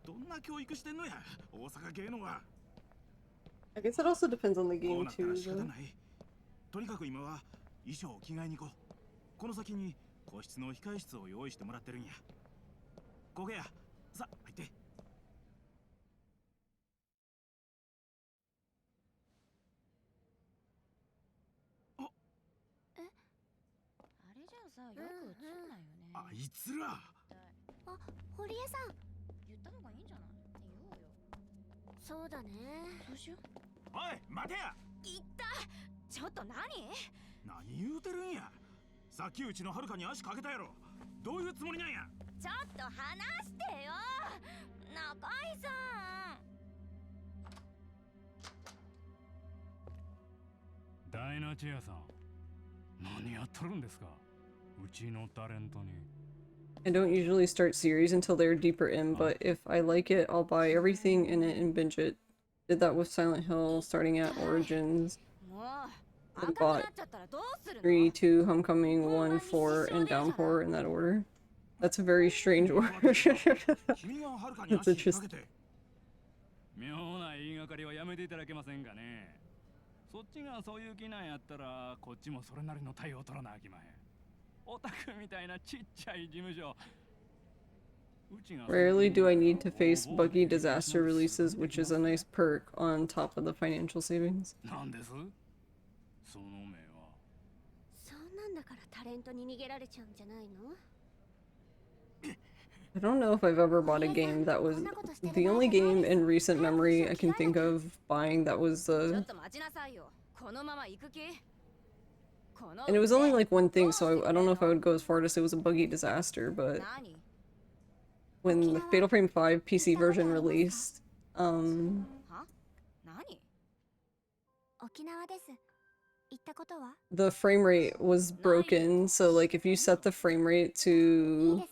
どんな教育してんのや、大阪芸能は。I guess it also depends on the こう game なったら too. 仕方 Though. ない。とにかく今は衣装を着替えに行こう。この先に個室の控え室を用意してもらってるんや。こげや、さ、入って。あれじゃあさ、よく映んないよね。あいつら。あ、堀江さん。言った方がいいんじゃない？って言おうよ。そうだね。そうしよう。おい、待てや。いった。ちょっと何？何言うてるんや。さっきうちのはるかに足かけたやろ。どういうつもりなんや。ちょっと話してよ。中井さん。ダイナチアさん、何やっとるんですか？うちのタレントに。I don't usually start series until they're deeper in, but if I like it, I'll buy everything in it and binge it. Did that with Silent Hill, starting at Origins. I bought 3, 2, Homecoming, 1, 4, and Downpour in that order. That's a very strange order. That's interesting. 妙な言いがかりはやめていただけませんかね。そっちがそういう気なんやったら、こっちもそれなりの対応を取らなあきまへん。オタクみたいなちっちゃい事務所。 Rarely do I need to face buggy disaster releases, which is a nice perk on top of the financial savings. なんです？その目は。そんなんだからタレントに逃げられちゃうんじゃないの？ I don't know if I've ever bought a game that was the only game in recent memory I can think of buying that was and it was only like one thing, so I don't know if I would go as far to say it was a buggy disaster, but when the Fatal Frame 5 PC version released, the frame rate was broken, so like if you set the frame rate to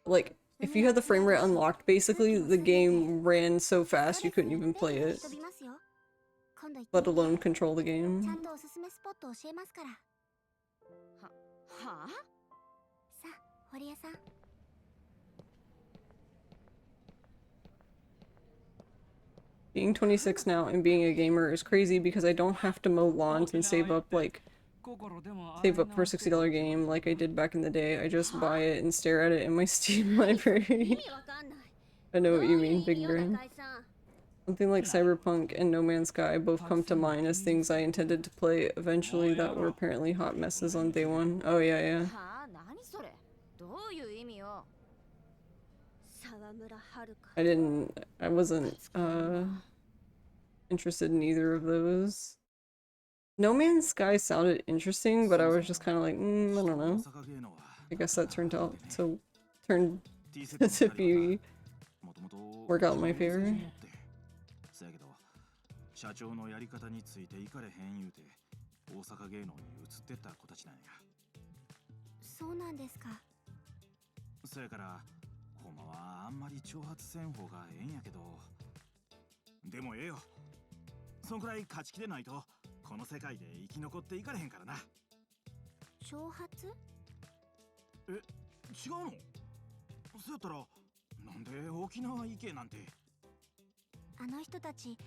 like if you had the frame rate unlocked, basically the game ran so fast you couldn't even play it, let alone control the game. はあ？さあ、堀江さん。Being 26 now and being a gamer is crazy because I don't have to mow lawns and save up for a $60 game like I did back in the day. I just buy it and stare at it in my Steam library. I know what you mean, Big Brain. Something like Cyberpunk and No Man's Sky both come to mind as things I intended to play eventually that were apparently hot messes on day one. Oh yeah, yeah. I wasn't, interested in either of those. No Man's Sky sounded interesting, but I was just kind of like, I don't know. I guess that turned to be work out in my favor. せやけど社長のやり方についていかれへん言うて大阪芸能に移ってった子たちなんや。そうなんですか。そやからほんまはあんまり挑発せん方がええんやけど、でもええよ。そんくらい勝ち気でないとこの世界で生き残っていかれへんからな。挑発？え、違うの？そうやったらなんで沖縄行けなんて。あの人たち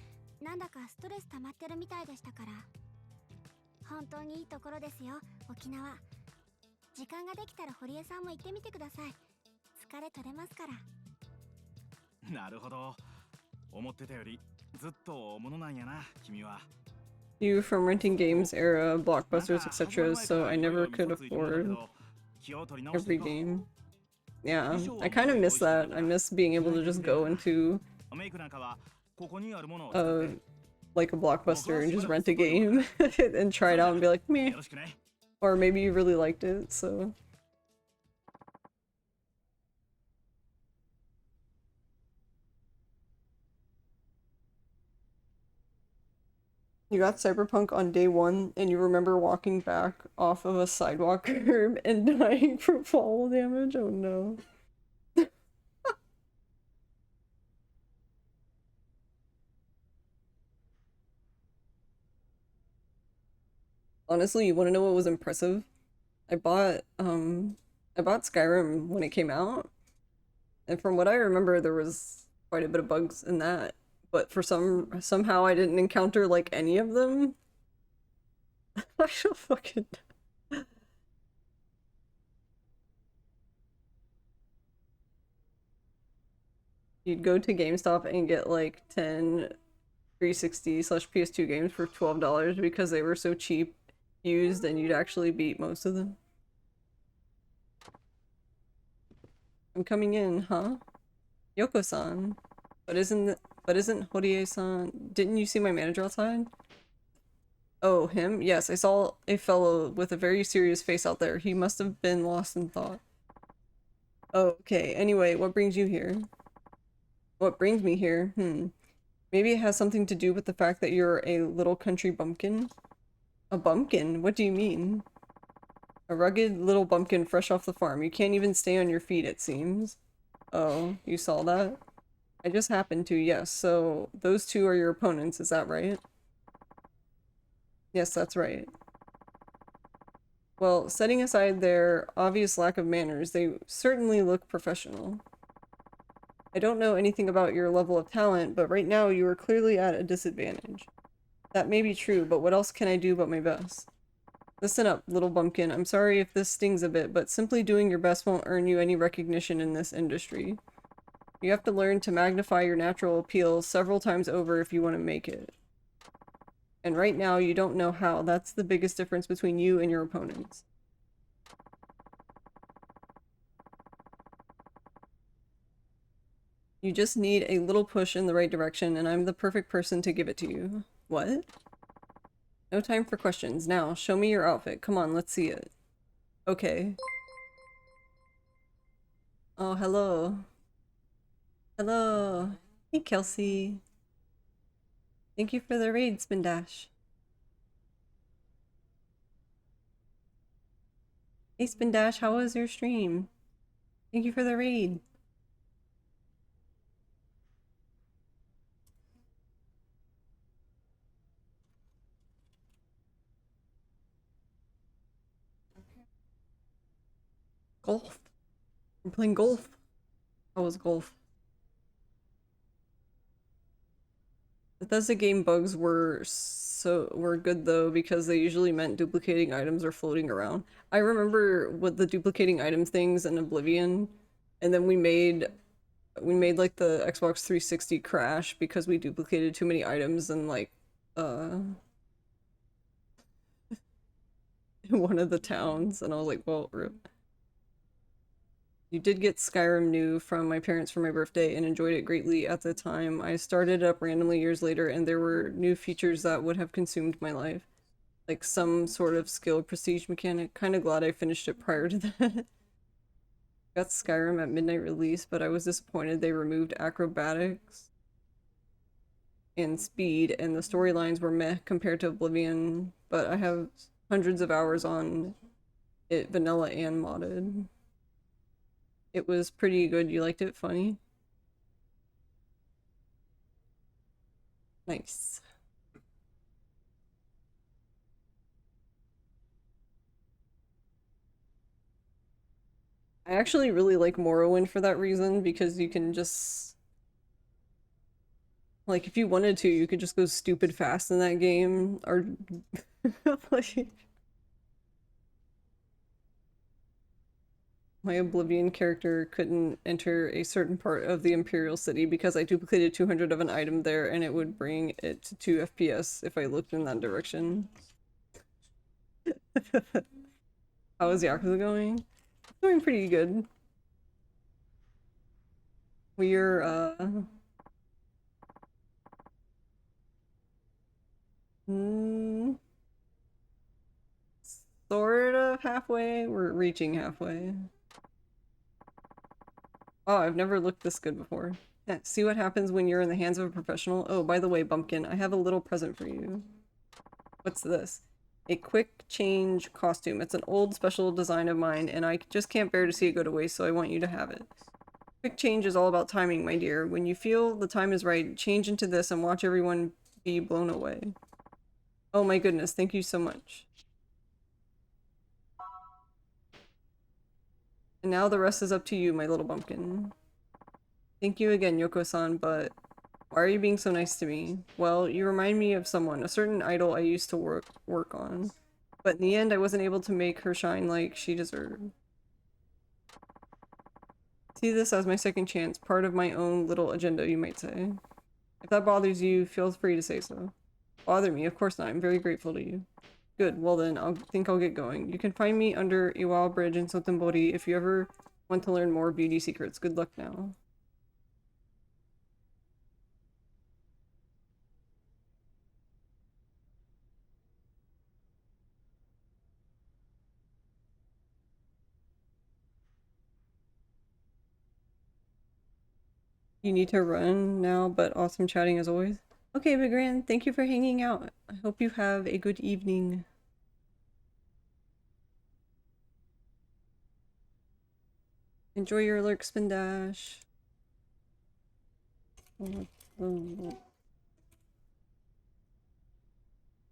なんだかストレス溜まってるみたいでしたから。本当にいいところですよ、沖縄。時間ができたら堀江さんも行ってみてください。疲れ取れますから。なるほど。思ってたよりずっと大物なんやな、君は。You from renting games era, blockbusters, etc., so I never could afford every game. Yeah, I kind of miss that. I miss being able to just go into like a blockbuster and just rent a game and try it out and be like, meh. Or maybe you really liked it, so. You got Cyberpunk on day one and you remember walking back off of a sidewalk curb and dying from fall damage? Oh no. Honestly, you want to know what was impressive? I bought Skyrim when it came out, and from what I remember, there was quite a bit of bugs in that. But for somehow I didn't encounter like any of them. I don't fucking. You'd go to GameStop and get like 10 360/PS2 games for $12 because they were so cheap used, and you'd actually beat most of them. I'm coming in, huh? Yoko-san. But isn't Horie-san? Didn't you see my manager outside? Oh, him? Yes, I saw a fellow with a very serious face out there. He must have been lost in thought. Oh, okay. Anyway, what brings you here? What brings me here? Maybe it has something to do with the fact that you're a little country bumpkin? A bumpkin? What do you mean? A rugged little bumpkin fresh off the farm. You can't even stay on your feet, it seems. Oh, you saw that? I just happened to, yes. So, those two are your opponents, is that right? Yes, that's right. Well, setting aside their obvious lack of manners, they certainly look professional. I don't know anything about your level of talent, but right now you are clearly at a disadvantage. That may be true, but what else can I do but my best? Listen up, little bumpkin. I'm sorry if this stings a bit, but simply doing your best won't earn you any recognition in this industry. You have to learn to magnify your natural appeal several times over if you want to make it. And right now, you don't know how. That's the biggest difference between you and your opponents. You just need a little push in the right direction, and I'm the perfect person to give it to you. What? No time for questions. Now, show me your outfit. Come on, let's see it. Okay. Oh, hello. Hello. Hey, Kelsey. Thank you for the raid, Spindash. Hey, Spindash, how was your stream? Thank you for the raid. Golf. We're playing golf. How was golf? Bethesda game bugs were good though because they usually meant duplicating items or floating around. I remember with the duplicating item things in Oblivion, and then we made like the Xbox 360 crash because we duplicated too many items and like in one of the towns, and I was like, well, rip. You did get Skyrim new from my parents for my birthday and enjoyed it greatly at the time. I started up randomly years later and there were new features that would have consumed my life. Like some sort of skill prestige mechanic. Kinda glad I finished it prior to that. Got Skyrim at midnight release, but I was disappointed they removed acrobatics and speed, and the storylines were meh compared to Oblivion, but I have hundreds of hours on it, vanilla and modded. It was pretty good. You liked it? Funny? Nice. I actually really like Morrowind for that reason, because you can just... Like, if you wanted to, you could just go stupid fast in that game, or... like... My Oblivion character couldn't enter a certain part of the Imperial City because I duplicated 200 of an item there and it would bring it to 2 FPS if I looked in that direction. How is Yakuza going? It's going pretty good. We're, sort of halfway. We're reaching halfway. Oh, I've never looked this good before. Yeah, see what happens when you're in the hands of a professional? Oh, by the way, Bumpkin, I have a little present for you. What's this? A quick change costume. It's an old special design of mine, and I just can't bear to see it go to waste, so I want you to have it. Quick change is all about timing, my dear. When you feel the time is right, change into this and watch everyone be blown away. Oh my goodness, thank you so much. And now the rest is up to you, my little bumpkin. Thank you again, Yoko-san, but why are you being so nice to me? Well, you remind me of someone, a certain idol I used to work on. But in the end, I wasn't able to make her shine like she deserved. See this as my second chance, part of my own little agenda, you might say. If that bothers you, feel free to say so. Bother me? Of course not. I'm very grateful to you. Good. Well then, I think I'll get going. You can find me under Iwao Bridge in Sotenbori if you ever want to learn more beauty secrets. Good luck now. You need to run now, but awesome chatting as always. Okay, Big Grand, thank you for hanging out. I hope you have a good evening. Enjoy your lurk spin dash. I've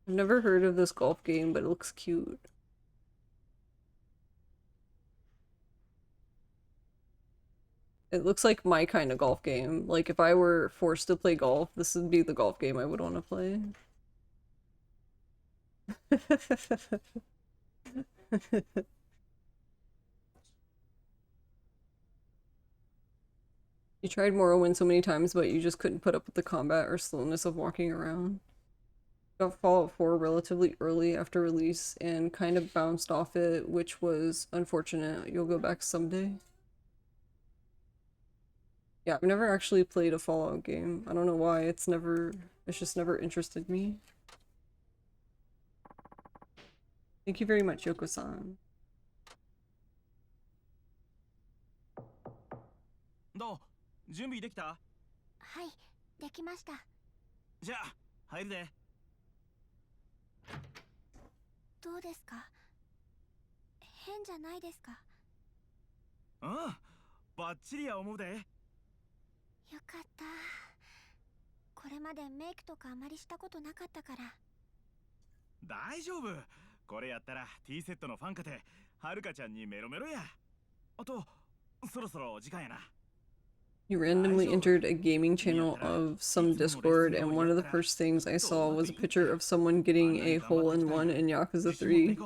never heard of this golf game, but it looks cute. It looks like my kind of golf game. Like, if I were forced to play golf, this would be the golf game I would want to play. You tried Morrowind so many times, but you just couldn't put up with the combat or slowness of walking around. Got Fallout 4 relatively early after release and kind of bounced off it, which was unfortunate. You'll go back someday. Yeah, I've never actually played a Fallout game. I don't know why. It's just never interested me. Thank you very much, Yoko-san. どう準備できたはい、できました。じゃあ、入るで。どうですか？変じゃないですか？うん、バッチリや思うで。よかった。これまでメイクとかあまりしたことなかったから。大丈夫。これやったら T セットのファンかて、はるかちゃんにメロメロや。あとそろそろ時間やな。 You randomly entered a gaming channel of some Discord, and one of the first things I saw was a picture of someone getting a hole-in-one in Yakuza 3.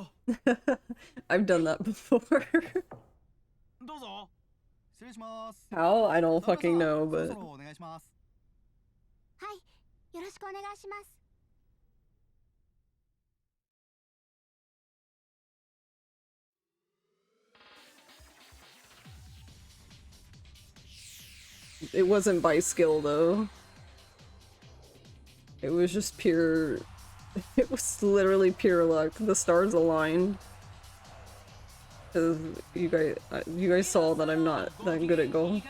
I've done that before. どうぞ。失礼します。 How? I don't fucking know, そろ but そろお願いします。はい、よろしくお願いします。 it wasn't by skill though. It was just pure... It was literally pure luck. The stars aligned. Because you guys saw that I'm not that good at Go.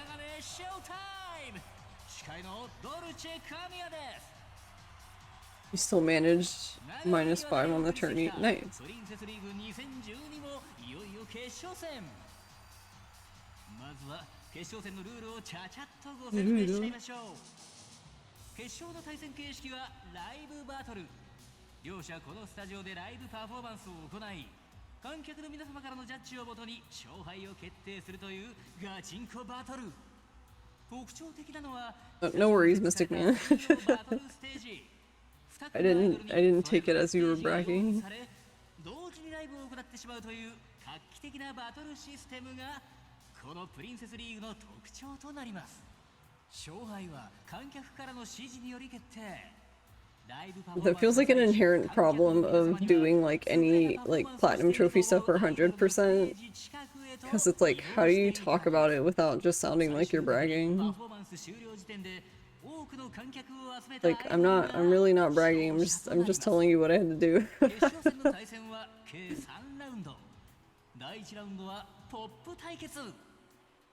You still managed -5 on the tourney. Nice. 決勝戦のルールをちゃちゃっとご説明しちゃいましょう。決勝の対戦形式はライブバトル。両者このスタジオでライブパフォーマンスを行い、観客の皆様からのジャッジをもとに勝敗を決定するというガチンコバトル。特徴的なのは No worries, Mystic Man. I didn't take it as you were bragging. 同時にライブを行ってしまうという画期的なバトルシステムがこのプリンセスリーグの特徴となります。勝敗は観客からの指示により決定。 That feels like an inherent problem of doing like any like platinum trophy stuff for 100%. Because it's like, how do you talk about it without just sounding like you're bragging? Like, I'm really not bragging, I'm just telling you what I had to do. 第1ラウンドはポップ対決。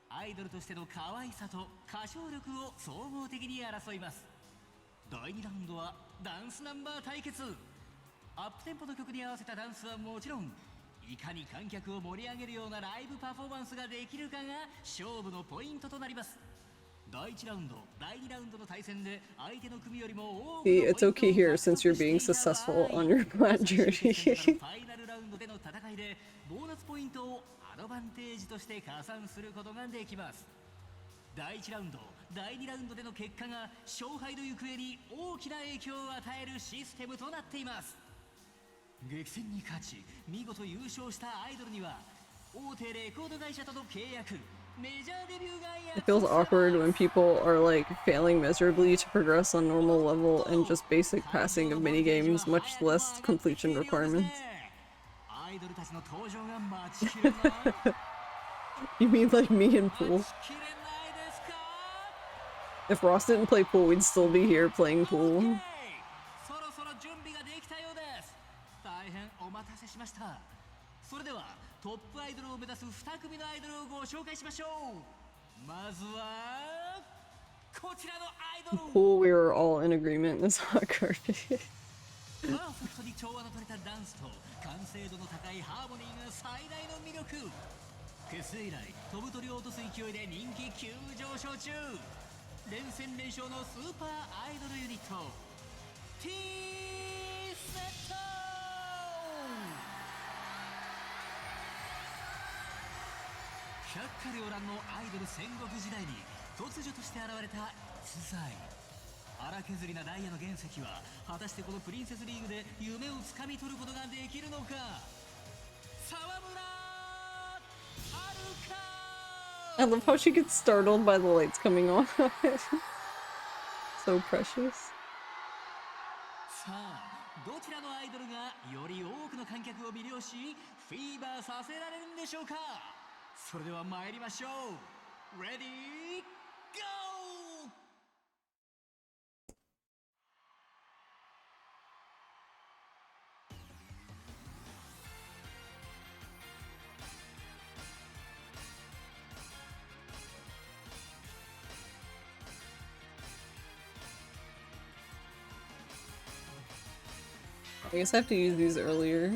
アイドルとしての可愛さと歌唱力を総合的に争います。第2ラウンドはダンスナンバー対決。アップテンポの曲に合わせたダンスはもちろん、いかに観客を盛り上げるようなライブパフォーマンスができるかが勝負のポイントとなります。第1ラウンド、第2ラウンドの対戦で相手の組よりも多くの See, it's okay here since you're being successful on your plat journey. ファイナルラウンドでの戦いでボーナスポイントをアドバンテージとして加算することができます。第1ラウンド、第2ラウンドでの結果が勝敗の行方に大きな影響を与えるシステムとなっています。激戦に勝ち、見事優勝したアイドルには大手レコード会社との契約、メジャーデビューが It feels awkward when people are like failing miserably to progress on normal level and just basic passing of minigames, much less completion requirements. You mean like me in pool? If Ross didn't play pool, we'd still be here playing pool. そろそろ準備ができたようです。大変お待たせしました。それではトップアイドルを目指す2組のアイドルをご紹介しましょう。まずはこちらのアイドル。 Pool, we were all in agreement. This hot garbage. パーフェクトに調和の取れたダンスと完成度の高いハーモニーが最大の魅力。結成以来飛ぶ鳥を落とす勢いで人気急上昇中。連戦連勝のスーパーアイドルユニット T セット。百花繚乱のアイドル戦国時代に突如として現れた逸材。荒削りなダイヤの原石は果たしてこのプリンセスリーグで夢をつかみ取ることができるのか。沢村はるか。 I love how she gets startled by the lights coming on. So precious. さあ、どちらのアイドルがより多くの観客を魅了し、フィーバーさせられるんでしょうか。それでは参りましょう。レディー、ゴー！ I guess I have to use these earlier.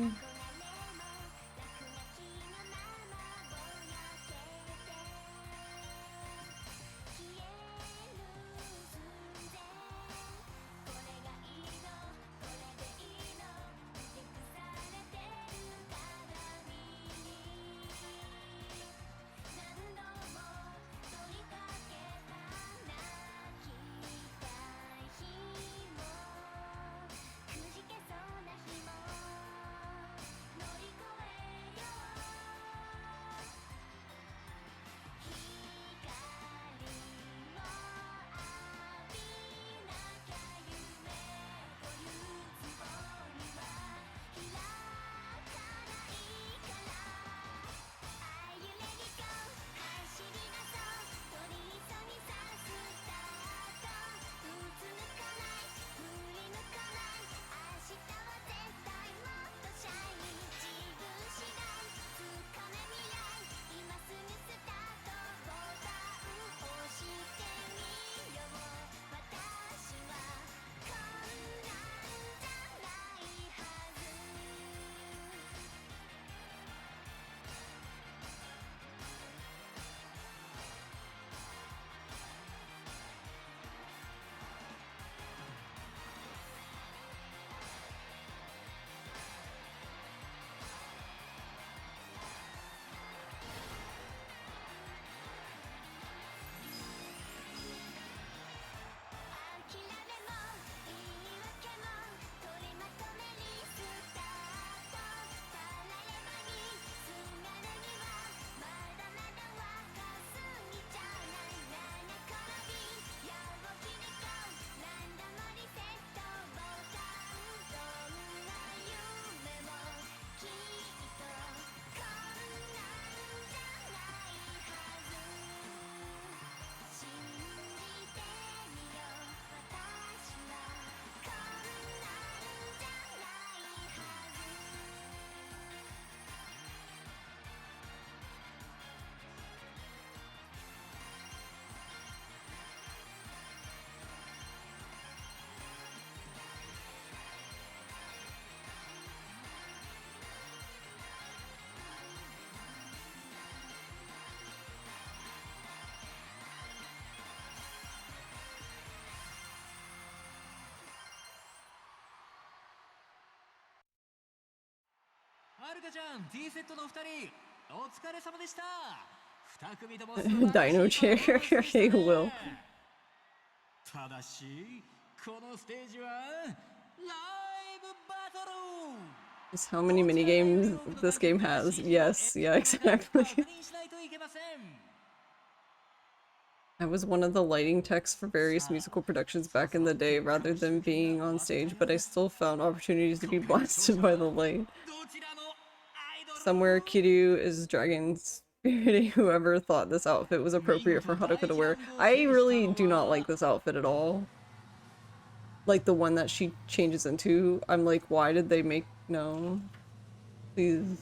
Dino chair. Hey, Will. Just how many minigames this game has. Yes, yeah, exactly. I was one of the lighting techs for various musical productions back in the day rather than being on stage, but I still found opportunities to be blasted by the light. Somewhere Kiryu is dragon spiriting whoever thought this outfit was appropriate for Haruka to wear. I really do not like this outfit at all. Like the one that she changes into. I'm like, why did they make... No. Please.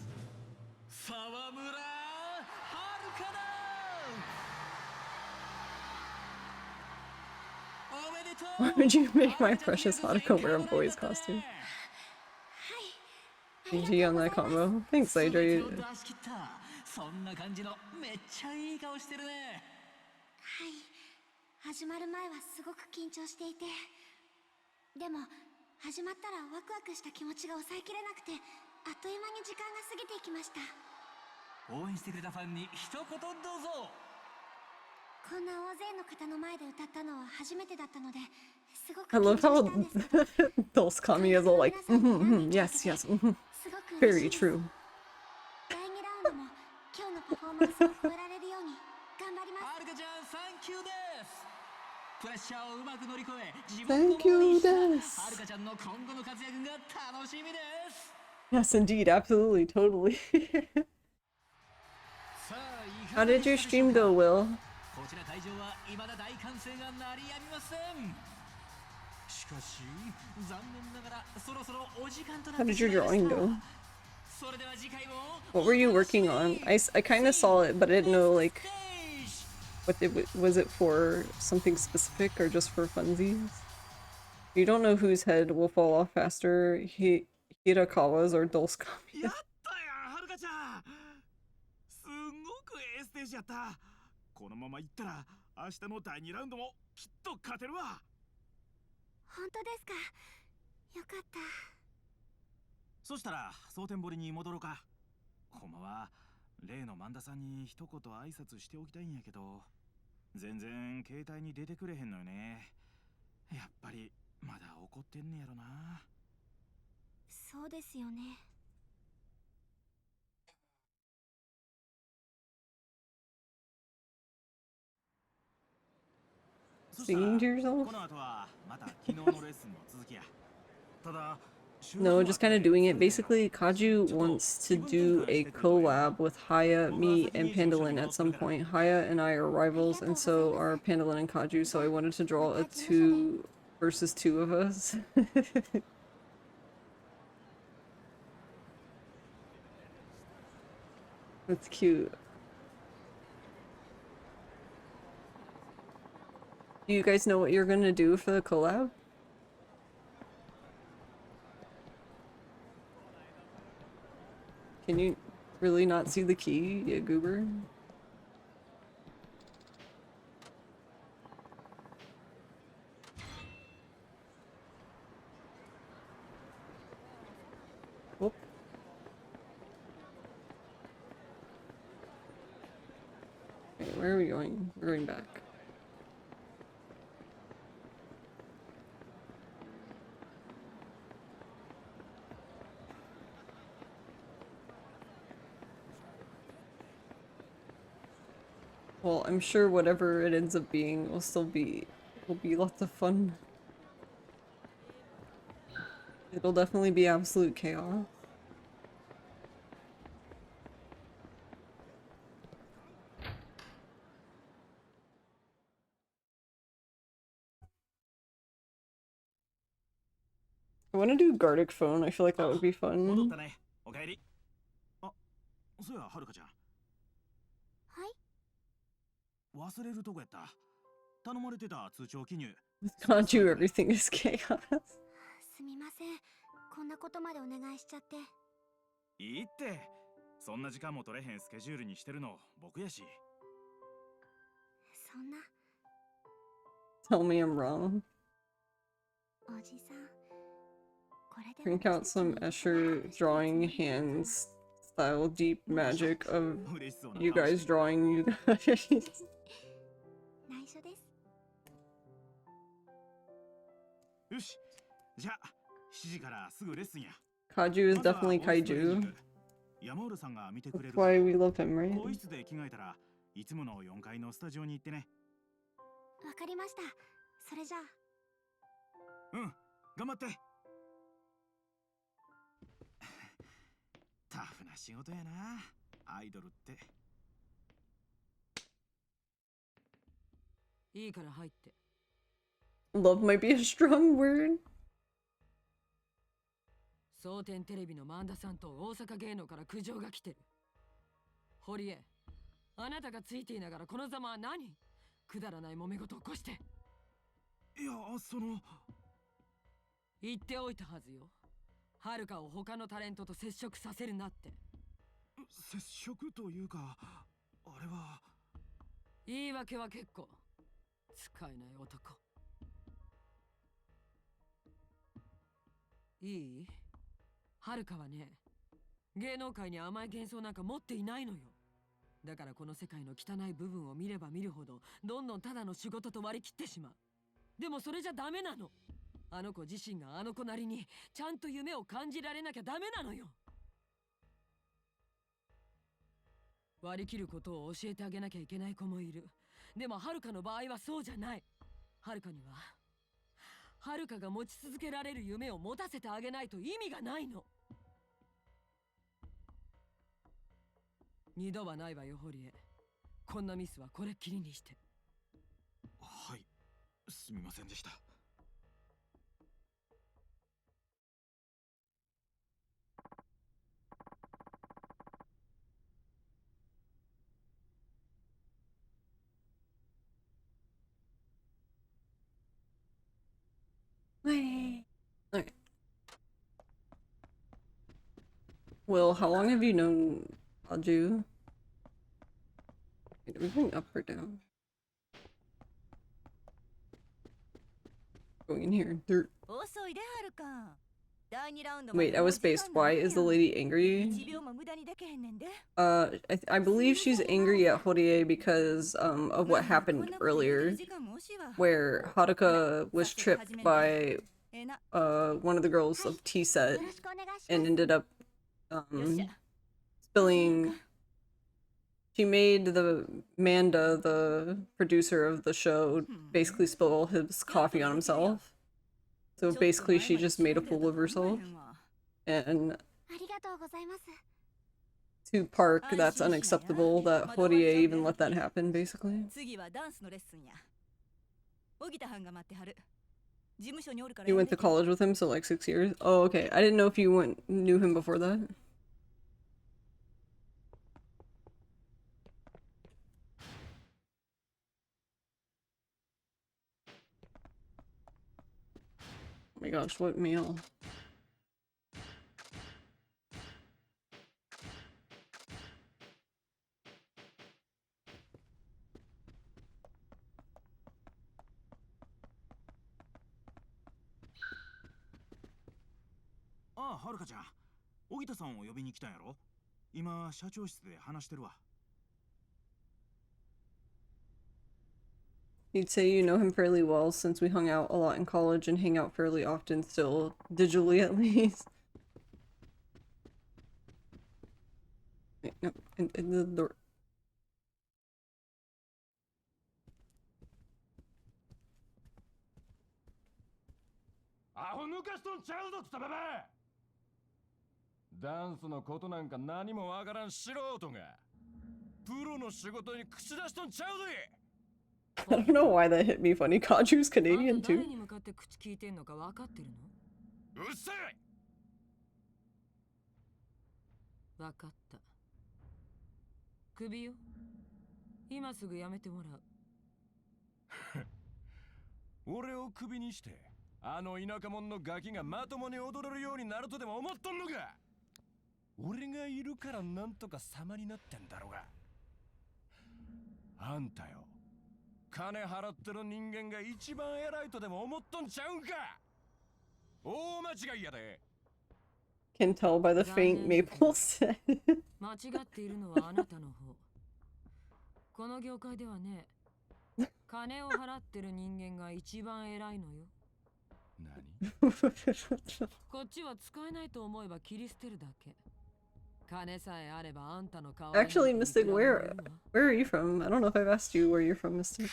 Why would you make my precious Haruka wear a boy's costume? GG on that combo. Thanks, Adri. 始まる前はすごく緊張していて、でも始まったらワクワクした気持ちが抑えきれなくて、あっという間に時間が過ぎていきました。応援してくれたファンに一言どうぞ。こんな大勢の方の前で歌ったのは初めてだったので、すごく I 緊 love 張 how したんです。 Dulce Kami is all like, yes, yes, very true. 第2ラウンドも今日のパフォーマンスを超えられるように頑張ります。はるかちゃん、サンキューです。プレッシャーをうまく乗り越え、自分のものにしたはるかちゃんの今後の活躍が楽しみです。 Yes, indeed, absolutely, totally. How did your stream go, Will? こちら会場は未だ大歓声が鳴りやみません。しかし残念ながらそろそろお時間となっ How て did し your まいまし drawing た。 go? それでは次回も What were you working on? I kind of saw it, but I didn't know, like, what was it for something specific or just for funsies? You don't know whose head will fall off faster, Hirakawa's or Dulce Kami's. やったやん、はるかちゃん。すごくええステージやった。このままいったら明日の第2ラウンドもきっと勝てるわ。本当ですか。よかった。そしたら蒼天堀に戻ろうか。ほんまは例の萬田さんに一言挨拶しておきたいんやけど、全然携帯に出てくれへんのよね。やっぱりまだ怒ってんねやろな。そうですよね。 Singing to yourself? この後はまた昨日のレッスンの続きや。ただ No, just kind of doing it. Basically, Kaju wants to do a collab with Haya, me, and Pandalin at some point. Haya and I are rivals, and so are Pandalin and Kaju, so I wanted to draw a 2 versus 2 of us. That's cute. Do you guys know what you're gonna do for the collab? Can you really not see the key, you goober? Whoop. Okay, where are we going? We're going back. Well, I'm sure whatever it ends up being will be lots of fun. It'll definitely be absolute chaos. I want to do Gardic phone. I feel like that would be 戻っ fun. たね。おかえり。あ、そうや、はるかちゃん。はい。忘れるとこやった。頼まれてた通帳記入。 With Kanju, everything is chaos. すみません。こんなことまでお願いしちゃって。いいって。そんな時間も取れへんスケジュールにしてるの僕やし。そんな。 Tell me I'm wrong. おじさん。これで Print out some Escher drawing hands style deep magic of you guys drawing you guys. 内緒です。よし、じゃあ7時からすぐレッスンや。 Kaju is definitely kaiju. 山浦さんが見てくれ That's る。 why we love him, 更衣 right? 室で着替えたらいつもの4階のスタジオに行ってね。わかりました。それじゃあ。うん、頑張って。タフな仕事やな、アイドルって。いいから入って。 Love might be a strong word. 蒼天テレビの萬田さんと大阪芸能から苦情が来てる。堀江、あなたがついていながらこのざまは何？くだらない揉め事起こして。いや、その。言っておいたはずよ。はるかを他のタレントと接触させるなって。接触というか、あれは。言い訳は結構。使えない男。いい？はるかはね、芸能界に甘い幻想なんか持っていないのよ。だからこの世界の汚い部分を見れば見るほど、どんどんただの仕事と割り切ってしまう。でもそれじゃダメなの。あの子自身があの子なりにちゃんと夢を感じられなきゃダメなのよ。割り切ることを教えてあげなきゃいけない子もいる。でもはるかの場合はそうじゃない。はるかにははるかが持ち続けられる夢を持たせてあげないと意味がないの。二度はないわよ、堀江。こんなミスはこれっきりにして。はい、すみませんでした。Okay. Will, how long have you known Kaju? Wait, are we going up or down? Going in here. Dirt. Wait, I was spaced. Why is the lady angry? I believe she's angry at Horie because of what happened earlier, where Haruka was tripped by one of the girls of T-Set and ended up spilling. She made the Manda, the producer of the show, basically spill all his coffee on himself. So basically she just made a fool of herself. And to Park, that's unacceptable that Horie even let that happen, basically. You went to college with him, so like 6 years? Oh, okay. I didn't know if you knew him before that. Oh my gosh, what meal? Ah, はるかちゃん、荻田さんを呼びに来たんやろ。今、社長室で話してるわ。You'd say you know him fairly well since we hung out a lot in college and hang out fairly often still, digitally at least. Wait, no, in the door. Aho nukaston chaoぞくたばば。ダンスのことなんか何もわからん素人がプロの仕事に口出しとんちゃうぜ。 I don't know why that hit me funny. Kaju's Canadian too. に向かって口聞いてんのか分かってるの？うっせえ。分かった。首よ。今すぐやめてもらう。俺を首にしてあの田舎者のガキがまともに踊れるようになるとでも思っとんのか。俺がいるからなんとか様になってんだろうが。あんたよ、金払ってる人間が一番偉いとでも思っとんちゃうんか。大間違いやで。Can tell by the faint maple scent. 間違っているのはあなたの方。この業界ではね、金を払ってる人間が一番偉いのよ。何？こっちは使えないと思えば切り捨てるだけ。金さえあればあんたの顔。 Actually, Mystic, where are you from? I don't know if I've asked you where you're from, Mystic.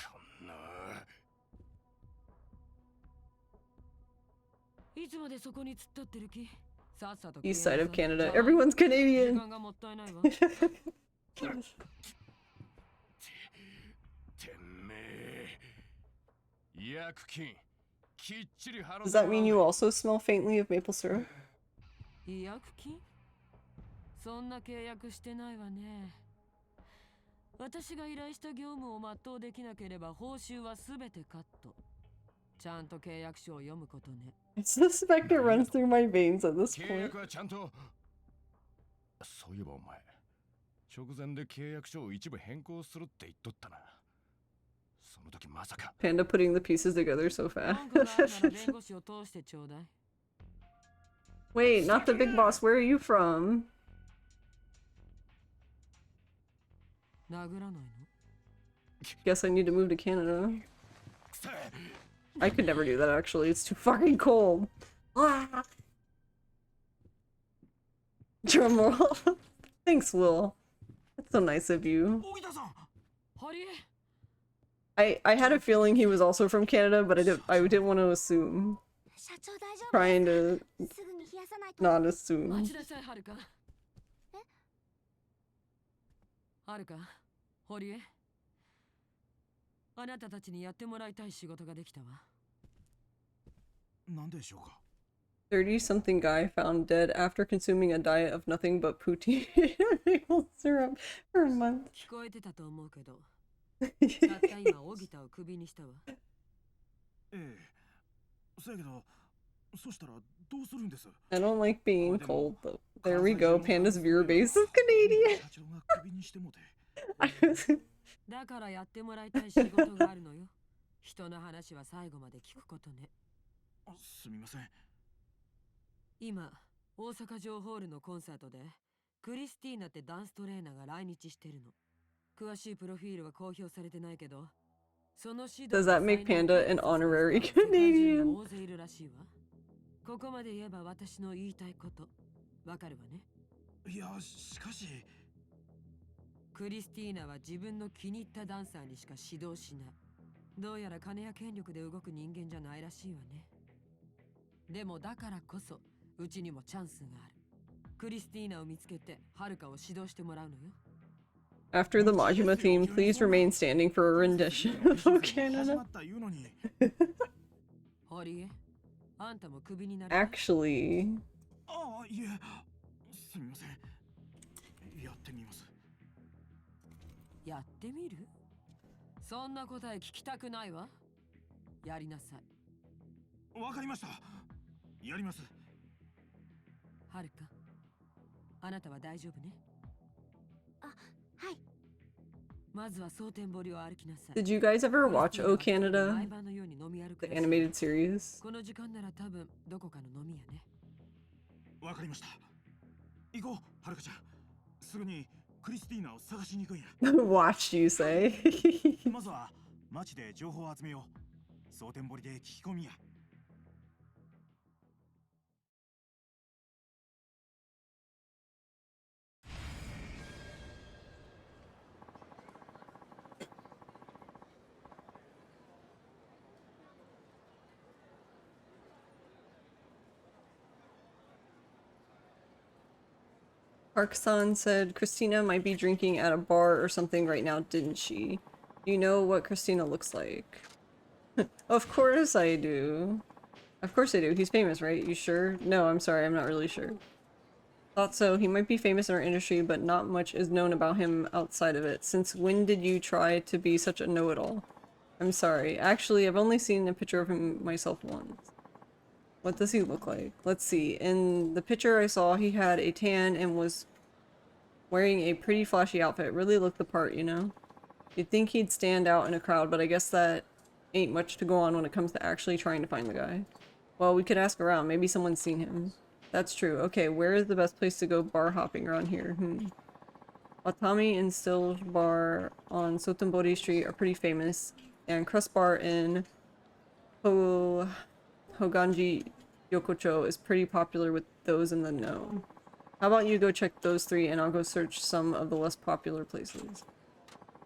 いつまでそこに突っ立ってる気？さっさと East side of Canada. Everyone's Canadian. 時間がもったいないわ。Does that mean you also smell faintly of maple syrup? 違約金？そんな契約してないわね。私が依頼した業務を全うできなければ報酬はすべてカット。ちゃんと契約書を読むことね。It's the specter runs through my veins at this 契 point. 約はちゃんと。そういえばお前、直前で契約書を一部変更するって言っとったな。その時まさか。Panda putting the pieces together so fast. 弁護士を通してちょうだい。Wait, not the big boss. Where are you from? 殴らないの？ Guess I need to move to Canada. I could never do that actually. It's too fucking cold. Ah! Drum roll. Thanks, Will. That's so nice of you. I had a feeling he was also from Canada, but I didn't want to assume. Trying to not assume. はるか、堀江。あなたたちにやってもらいたい仕事ができたわ。何でしょうか。 30-something guy found dead after consuming a diet of nothing but poutine and maple syrup for a month. 聞こえてたと思うけど、たった今オギタをクビにしたわ。ええ、そやけど、そしたらどうするんです？ I don't like being cold though. There we go. Panda's viewer base is Canadian. だからやってもらいたい仕事があるのよ。人の話は最後まで聞くことね。すみません。今、大阪城ホールのコンサートで、クリスティーナってダンストレーナーが来日してるの。詳しいプロフィールは公表されてないけど、その指導 Does that make Panda an honorary Canadian? 大勢いるらしいわ。ここまで言えば私の言いたいこと、わかるわね。いや、しかし。クリスティーナは自分の気に入ったダンサーにしか指導しない。どうやら金や権力で動く人間じゃないらしいわね。でもだからこそ、うちにもチャンスがある。クリスティーナを見つけて、はるかを指導してもらうのよ。After the Majima theme, please remain standing for a rendition of O Canada. Actually... ああ、いえ、すみません。やってみます。やってみる？そんな答え聞きたくないわ。やりなさい。わかりました。やります。はるか、あなたは大丈夫ね？あ、はい。まずは蒼天堀を歩きなさい。Did you guys ever watch O Canada? The animated series? この時間なら多分どこかの飲み屋ね。わかりました。行こう、はるかちゃん。すぐにクリスティーナを探しに行くんや。Watch, you say. まずは街で情報を集めよう。蒼天堀で聞き込みや。Park-san said Christina might be drinking at a bar or something right now, didn't she? Do you know what Christina looks like? Of course I do. Of course I do. He's famous, right? You sure? No, I'm sorry. I'm not really sure. Thought so. He might be famous in our industry, but not much is known about him outside of it. Since when did you try to be such a know-it-all? I'm sorry. Actually, I've only seen a picture of him myself once. What does he look like? Let's see. In the picture I saw, he had a tan and was wearing a pretty flashy outfit. Really looked the part, you know? You'd think he'd stand out in a crowd, but I guess that ain't much to go on when it comes to actually trying to find the guy. Well, we could ask around. Maybe someone's seen him. That's true. Okay, where is the best place to go bar hopping around here? Watami and Still Bar on Sotenbori Street are pretty famous, and Crust Bar in Hoganji Yokocho is pretty popular with those in the know. How about you go check those three and I'll go search some of the less popular places.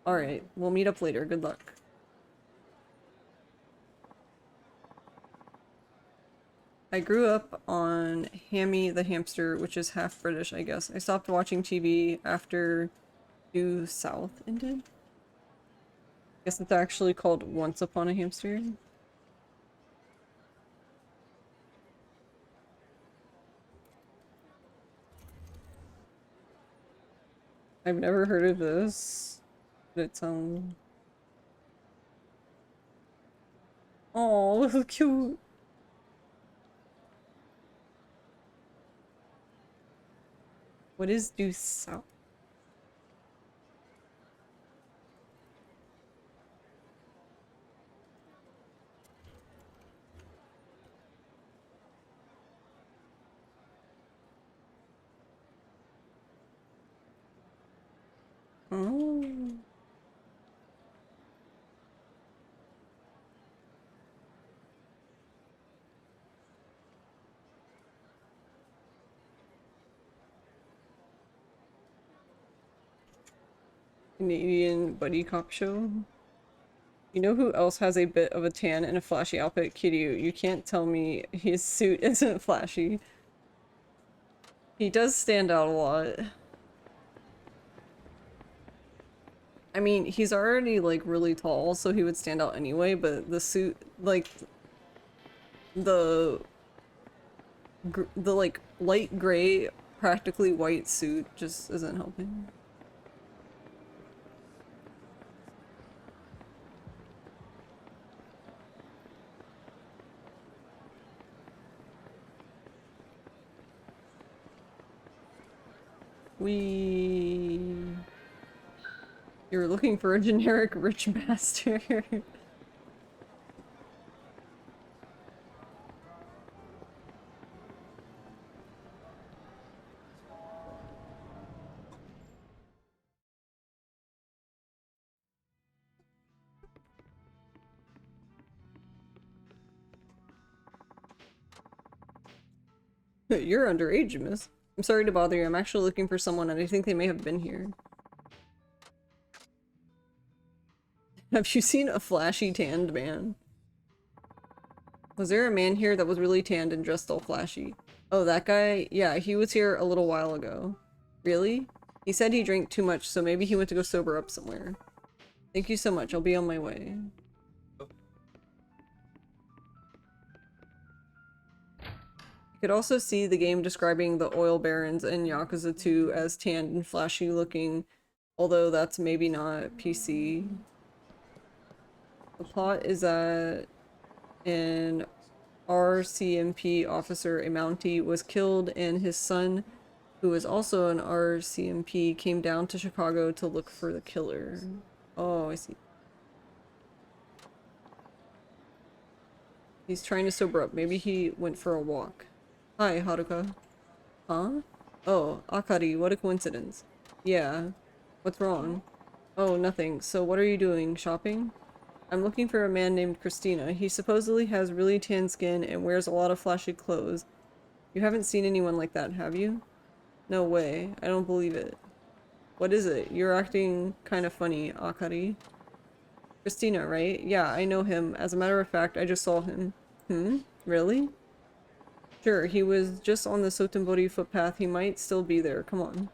Alright, we'll meet up later. Good luck. I grew up on Hammy the Hamster, which is half British, I guess. I stopped watching TV after Due South ended. I guess it's actually called Once Upon a Hamster. I've never heard of this, but it sounds... Oh, this is cute! What is Due South? Oh. Canadian buddy cop show. You know who else has a bit of a tan and a flashy outfit? Kiryu. You can't tell me his suit isn't flashy. He does stand out a lot. I mean, he's already, like, really tall, so he would stand out anyway, but the suit, like, the like, light gray, practically white suit just isn't helping. You're looking for a generic rich master. You're underage, miss. I'm sorry to bother you. I'm actually looking for someone and I think they may have been here. Have you seen a flashy tanned man? Was there a man here that was really tanned and dressed all flashy? Oh, that guy? Yeah, he was here a little while ago. Really? He said he drank too much, so maybe he went to go sober up somewhere. Thank you so much. I'll be on my way. You could also see the game describing the oil barons in Yakuza 2 as tanned and flashy looking, although that's maybe not PC. The plot is that an RCMP officer, a Mountie, was killed and his son, who is also an RCMP, came down to Chicago to look for the killer. Oh, I see. He's trying to sober up. Maybe he went for a walk. Hi, Haruka. Huh? Oh, Akari, what a coincidence. Yeah. What's wrong? Oh, nothing. So what are you doing? Shopping? I'm looking for a man named Christina. He supposedly has really tan skin and wears a lot of flashy clothes. You haven't seen anyone like that, have you? No way. I don't believe it. What is it? You're acting kind of funny, Akari. Christina, right? Yeah, I know him. As a matter of fact, I just saw him. Really? Sure, he was just on the Sotenbori footpath. He might still be there. Come on.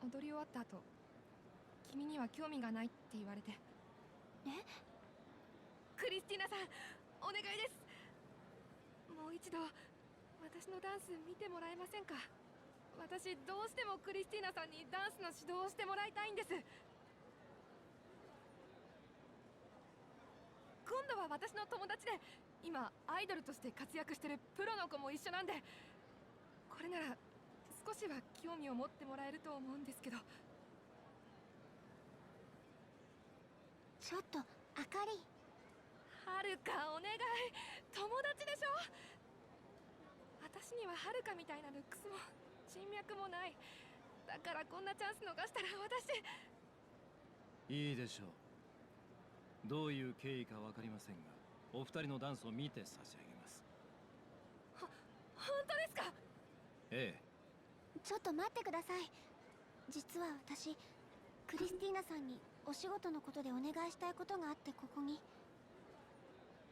踊り終わった後、君には興味がないって言われて。え？クリスティーナさん、お願いです。もう一度私のダンス見てもらえませんか？私どうしてもクリスティーナさんにダンスの指導をしてもらいたいんです。今度は私の友達で今アイドルとして活躍してるプロの子も一緒なんで、これなら少しは興味を持ってもらえると思うんですけど。ちょっとあかり。はるか、お願い。友達でしょ。私にははるかみたいなルックスも人脈もない。だからこんなチャンス逃したら私。いいでしょう。どういう経緯かわかりませんが、お二人のダンスを見て差し上げます。本当ですか？ええ。ちょっと待ってください。実は私、クリスティーナさんにお仕事のことでお願いしたいことがあってここに。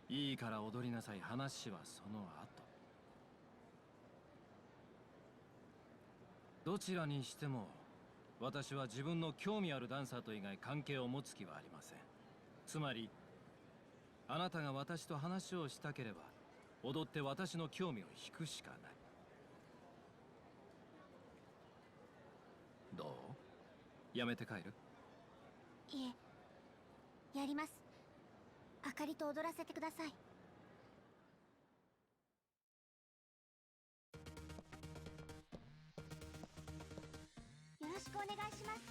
いいから踊りなさい。話はその後。どちらにしても私は自分の興味あるダンサーと以外関係を持つ気はありません。つまりあなたが私と話をしたければ踊って私の興味を引くしかない。どう？やめて帰る？いえ、やります。あかりと踊らせてください。よろしくお願いします。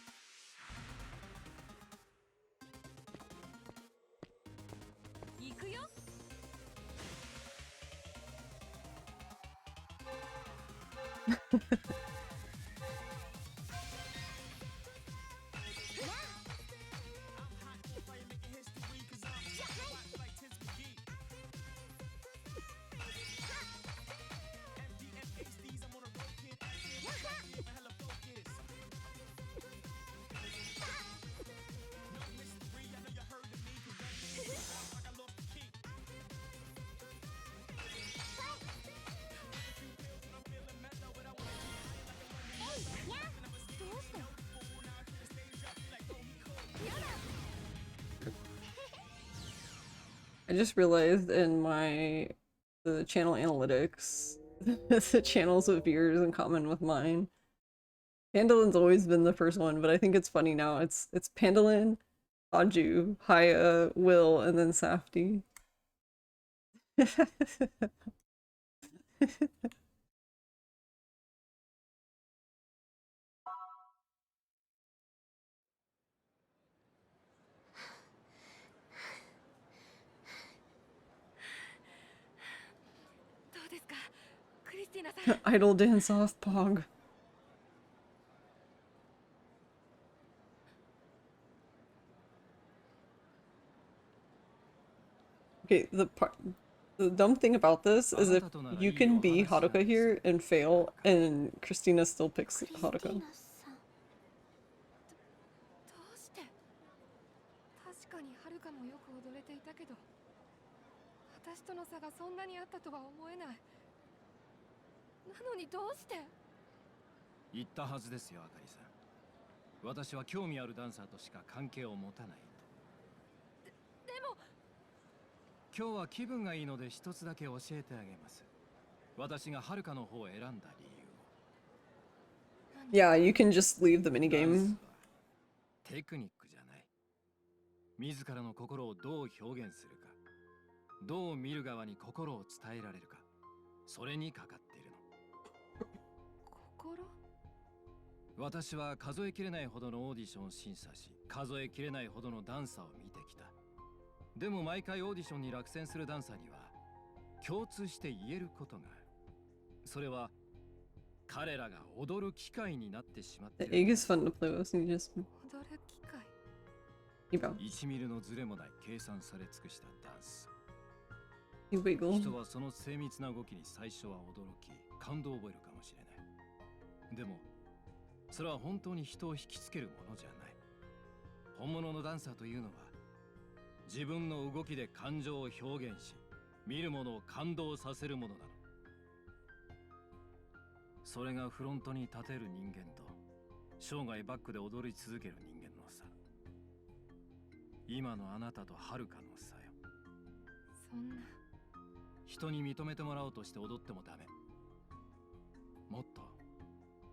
行くよ。I just realized in the channel analytics, the channels with viewers in common with mine. Pandalin's always been the first one, but I think it's funny now. It's Pandalin, Aju, Haya, Will, and then Safty. どうですか、クリスティーナさん。Idol dance off Pog. Okay, the dumb thing about this is if you can be Haruka here and fail, and Christina still picks Haruka. どうして？確かにはるかもよく踊れていたけど、私との差がそんなにあったとは思えない。なのにどうして？言ったはずですよ、あかりさん。私は興味あるダンサーとしか関係を持たないと。でも今日は気分がいいので一つだけ教えてあげます。私がはるかの方を選んだ理由を。Yeah, you can just leave the minigame. テクニックじゃない。自らの心をどう表現するか、どう見る側に心を伝えられるか、それにかかっているの。心？私は数えきれないほどのオーディションを審査し、数えきれないほどのダンサーを見てきた。でも毎回オーディションに落選するダンサーには共通して言えることがある。それは彼らが踊る機会になってしまってい The る。 egg is fun to play with, and you just 踊る機会。you bounce. 1ミリのズレもない計算され尽くしたダンス。 You wiggle. 人はその精密な動きに最初は驚き、感動を覚えるかもしれない。でもそれは本当に人を引きつけるものじゃない。本物のダンサーというのは自分の動きで感情を表現し、見る者を感動させるものなの。それがフロントに立てる人間と生涯バックで踊り続ける人間のさ。今のあなたとはるかのさよ。そんな。人に認めてもらおうとして踊ってもダメ。もっと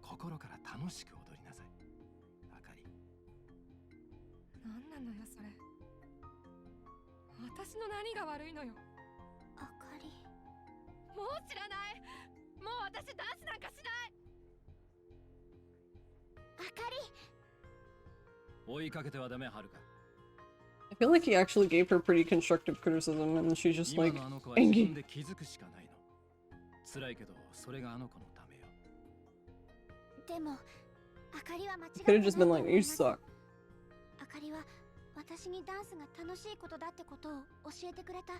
心から楽しく踊りなさい。あかり。なんなのよそれ。私の何が悪いのよ。あかり。もう知らない。もう私ダンスなんかしない。あかり。追いかけてはダメ、はるか。I feel like he actually gave her pretty constructive criticism and she's just like angry. 辛いけど、それがあの子のためよ。でも、あかりは間違って Could ない have と just been 思 like, い you ます。suck. あかりは私にダンスが楽しいことだってことを教えてくれた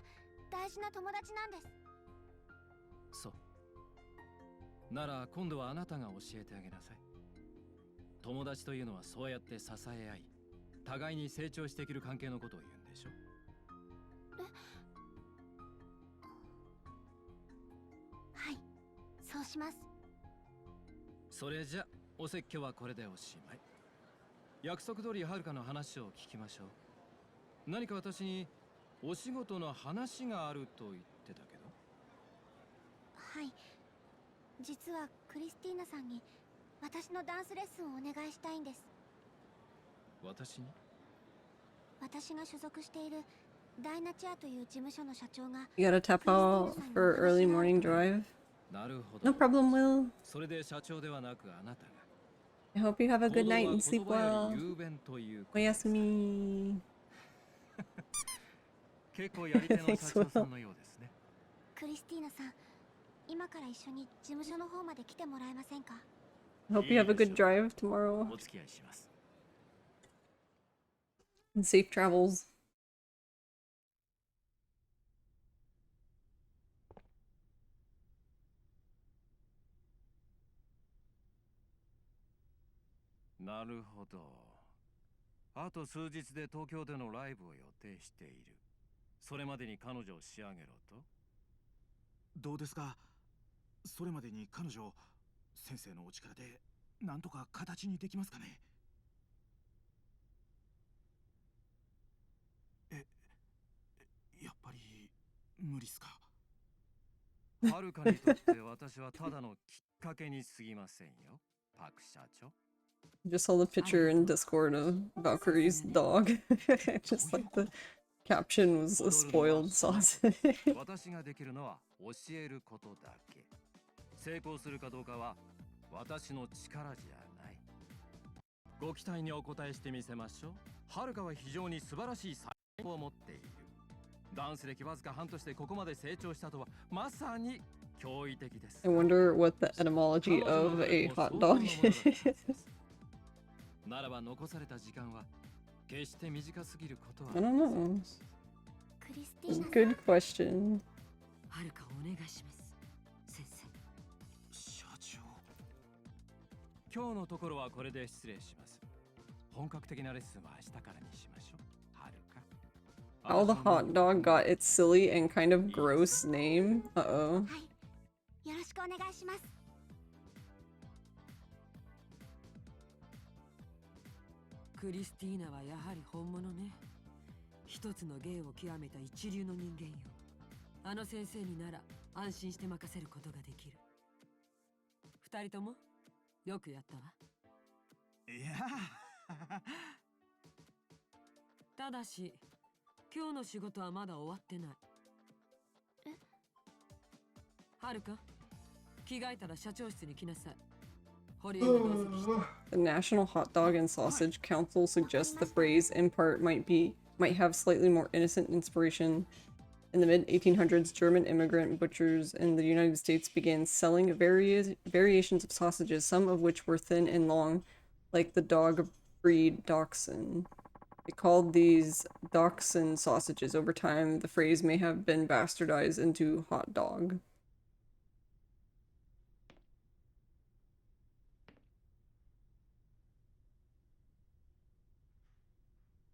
大事な友達なんです。そう。なら今度はあなたが教えてあげなさい。友達というのはそうやって支え合い、互いに成長していける関係のことを言うんでしょ。はい、そうします。それじゃお説教はこれでおしまい。約束通りはるかの話を聞きましょう。何か私にお仕事の話があると言ってたけど。はい、実はクリスティーナさんに私のダンスレッスンをお願いしたいんです。私に？私が所属しているダイナチアという事務所の社長が You gotta tap out for early morning drive? なるほど。 No problem, Will. それで社長ではなくあなたが。I hope you have a good night and sleep well. Oyasumi. 結構やり手の社長さんのようですね。クリスティーナさん、今から一緒に事務所の方まで来てもらえませんか？ I hope you have a good drive tomorrow. お付き合いします。 And safe travels. なるほど。あと数日で東京でのライブを予定している。それまでに彼女を仕上げろと。どうですか？それまでに彼女、先生のお力でなんとか形にできますかね？やっぱり無理っすか？はるかにとって私はただのきっかけに過ぎませんよ、パク社長。 Just saw the picture in Discord of Valkyrie's dog. Just like the caption was a spoiled sausage. 私ができるのは教えることだけ。成功するかどうかは私の力じゃない。ご期待にお答えしてみせましょう。はるかは非常に素晴らしい才能を持っている。ダンス歴わずか半年でここまで成長したとはまさに驚異的です。I wonder what the etymology of a hot dog is. ならば残された時間は決して短すぎることは。 I don't know. クリスティーナさん。 Good question. はるかお願いします、先生。社長。今日のところはこれで失礼します。本格的なレッスンは明日からにしましょう。はるか。 How the hot dog got its silly and kind of gross name? Uh-oh. はい、よろしくお願いします。クリスティーナはやはり本物ね。一つの芸を極めた一流の人間よ。あの先生になら安心して任せることができる。二人ともよくやったわ。いやただし今日の仕事はまだ終わってない。はるか、着替えたら社長室に来なさい。堀江が同席して。 The National Hot Dog and Sausage Council suggests the phrase in part might have slightly more innocent inspiration. In the mid-1800s, German immigrant butchers in the United States began selling variations of sausages, some of which were thin and long, like the dog breed Dachshund. They called these Dachshund sausages. Over time, the phrase may have been bastardized into hot dog.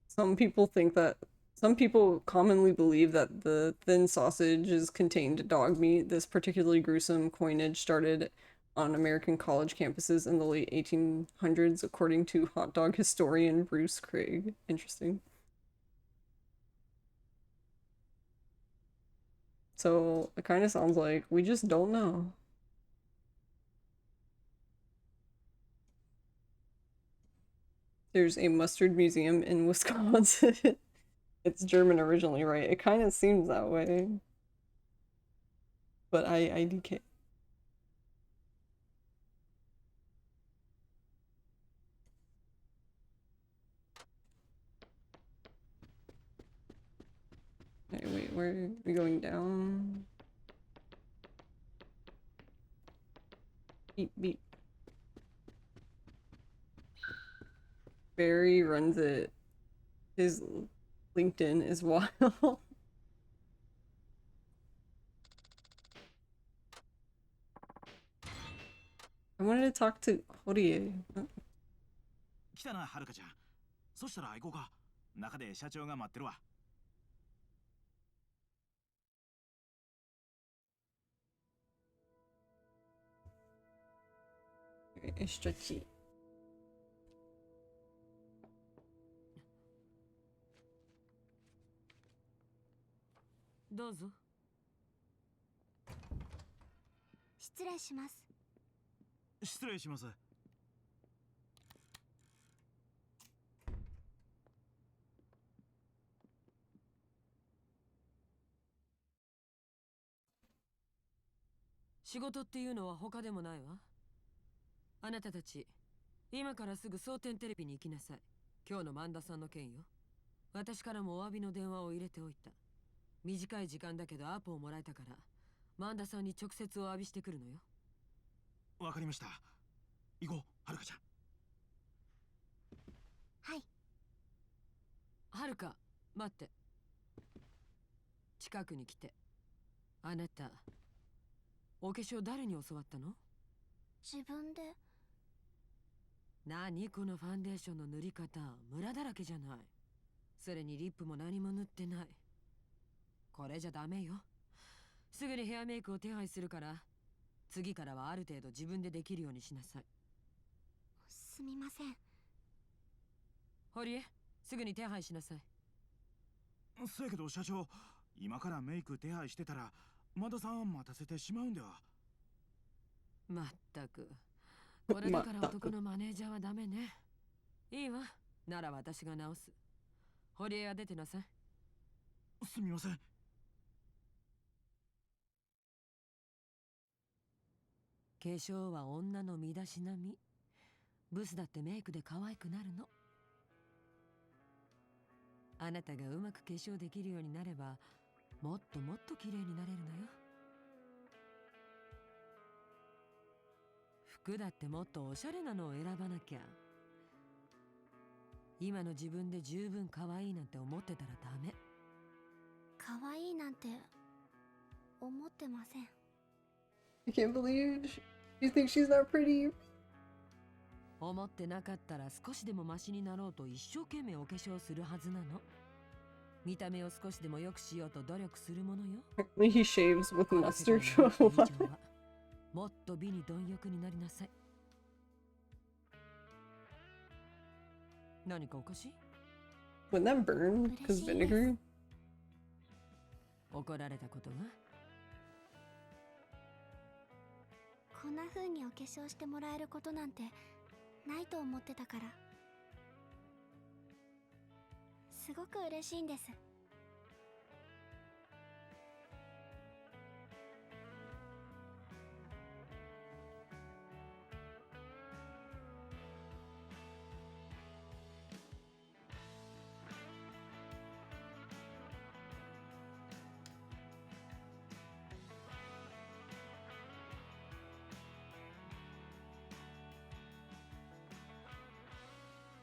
Some people commonly believe that the thin sausages contained dog meat. This particularly gruesome coinage started on American college campuses in the late 1800s, according to hot dog historian Bruce Craig. Interesting. So it kind of sounds like we just don't know. There's a mustard museum in Wisconsin. It's German originally, right? It kind of seems that way. But IDK. Wait, where are we going down? Beep, beep. Barry runs it. His LinkedIn is wild. I wanted to talk to Horie. 来たな、はるかちゃん。そしたら行こうか。中で社長が待ってるわ。Stretchy. どうぞ。失礼します。失礼します。仕事っていうのは他でもないわ。あなたたち、今からすぐ蒼天テレビに行きなさい。今日の萬田さんの件よ。私からもお詫びの電話を入れておいた。短い時間だけどアポをもらえたから、萬田さんに直接お詫びしてくるのよ。わかりました。行こう、はるかちゃん。はい。はるか、待って。近くに来て。あなた、お化粧誰に教わったの？自分で。何このファンデーションの塗り方、ムラだらけじゃない。それにリップも何も塗ってない。これじゃダメよ。すぐにヘアメイクを手配するから、次からはある程度自分でできるようにしなさい。すみません。堀江、すぐに手配しなさい。そやけど社長、今からメイク手配してたら萬田さん待たせてしまうんでは。まったく、これだから男のマネージャーはダメね。いいわ、なら私が直す。堀江は出てなさい。すみません。化粧は女の身だしなみ。ブスだってメイクで可愛くなるの。あなたがうまく化粧できるようになれば、もっともっと綺麗になれるのよ。服だってもっとおしゃれなのを選ばなきゃ。今の自分で十分可愛いなんて思ってたらダメ。可愛いなんて思ってません。I can't believe you think she's that pretty. 思ってなかったら少しでもマシになろうと一生懸命お化粧するはずなの。見た目を少しでも良くしようと努力するものよ。He shaves with mustard. もっと美に貪欲になりなさい。何かおかしい？ Wouldn't that burn? Because vinegar? 怒られたことが？こんな風にお化粧してもらえることなんてないと思ってたから、すごく嬉しいんです。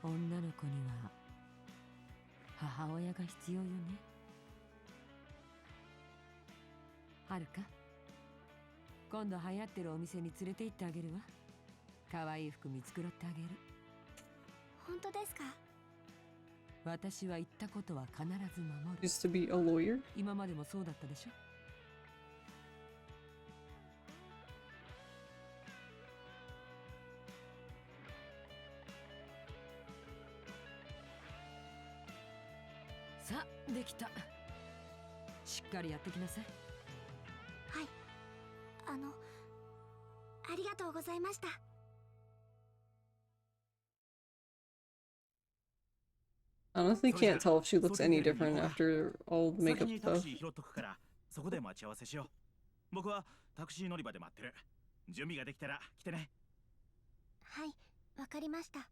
女の子には母親が必要よね。はるか、今度流行ってるお店に連れて行ってあげるわ。可愛い服見繕ってあげる。本当ですか？私は言ったことは必ず守る。Used to be a lawyer? 今までもそうだったでしょ。さあ、できた。しっかりやってきなさい。はい。ありがとうございました。Honestly, can't tell if she looks any different after all the 先 makeup にタク stuff. シー拾っとくから、そこで待ち合わせしよう。僕はタクシー乗り場で待ってる。準備ができたら来てね。はい、わかりました。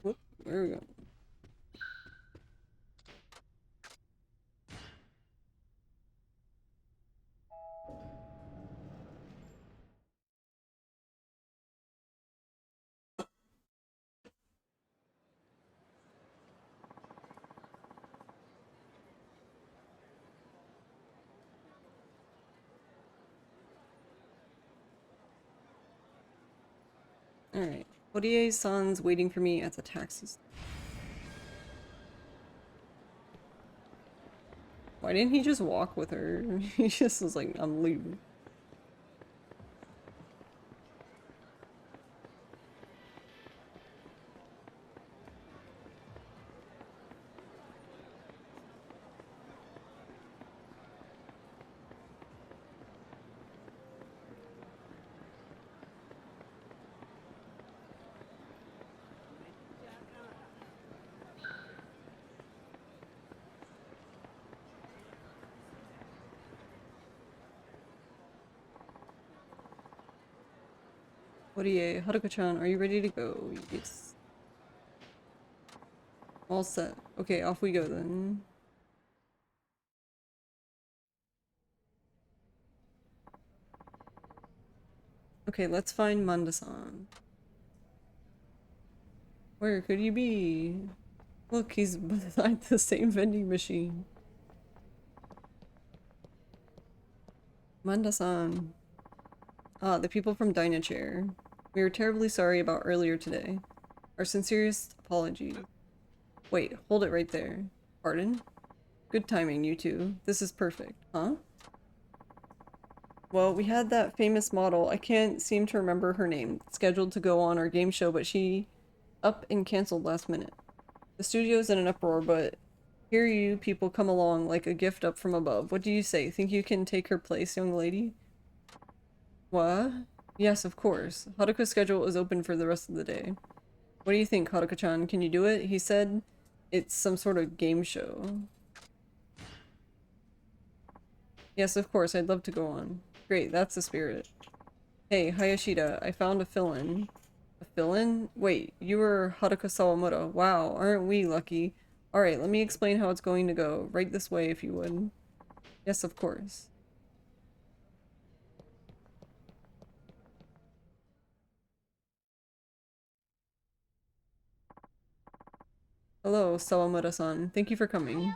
Whoop, there we go. Alright. Horie-san's waiting for me at the taxis. Why didn't he just walk with her? He just was like, I'm leaving. Horie, Haruka-chan, are you ready to go? Yes. All set. Okay, off we go then. Okay, let's find Manda-san. Where could you be? Look, he's beside the same vending machine. Manda-san. Ah, the people from Dynachair. We are terribly sorry about earlier today. Our sincerest apology. Wait, hold it right there. Pardon? Good timing, you two. This is perfect. Huh? Well, we had that famous model, I can't seem to remember her name, scheduled to go on our game show, but she up and cancelled last minute. The studio's in an uproar, but here you people come along like a gift up from above. What do you say? Think you can take her place, young lady? What? Yes, of course. Haruka's schedule is open for the rest of the day. What do you think, Haruka-chan? Can you do it? He said it's some sort of game show. Yes, of course. I'd love to go on. Great, that's the spirit. Hey, Hayashida, I found a fill-in. A fill-in? Wait, you were Haruka Sawamura. Wow, aren't we lucky? Alright, let me explain how it's going to go. Right this way, if you would. Yes, of course. Hello, Sawamura-san. Thank you for coming.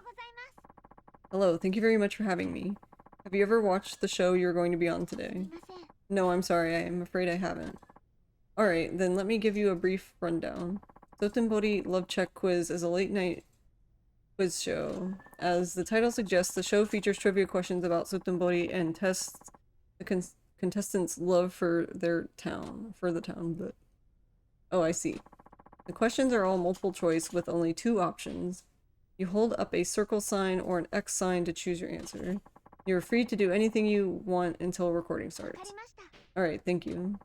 Hello, thank you very much for having me. Have you ever watched the show you're going to be on today? No, I'm sorry, I'm afraid I haven't. Alright, then let me give you a brief rundown. Sotenbori Love Check Quiz is a late-night quiz show. As the title suggests, the show features trivia questions about Sotenbori and tests the contestants' love for their town. But... Oh, I see. The questions are all multiple choice with only 2 options. You hold up a circle sign or an X sign to choose your answer. You're free to do anything you want until recording starts. Alright, thank you.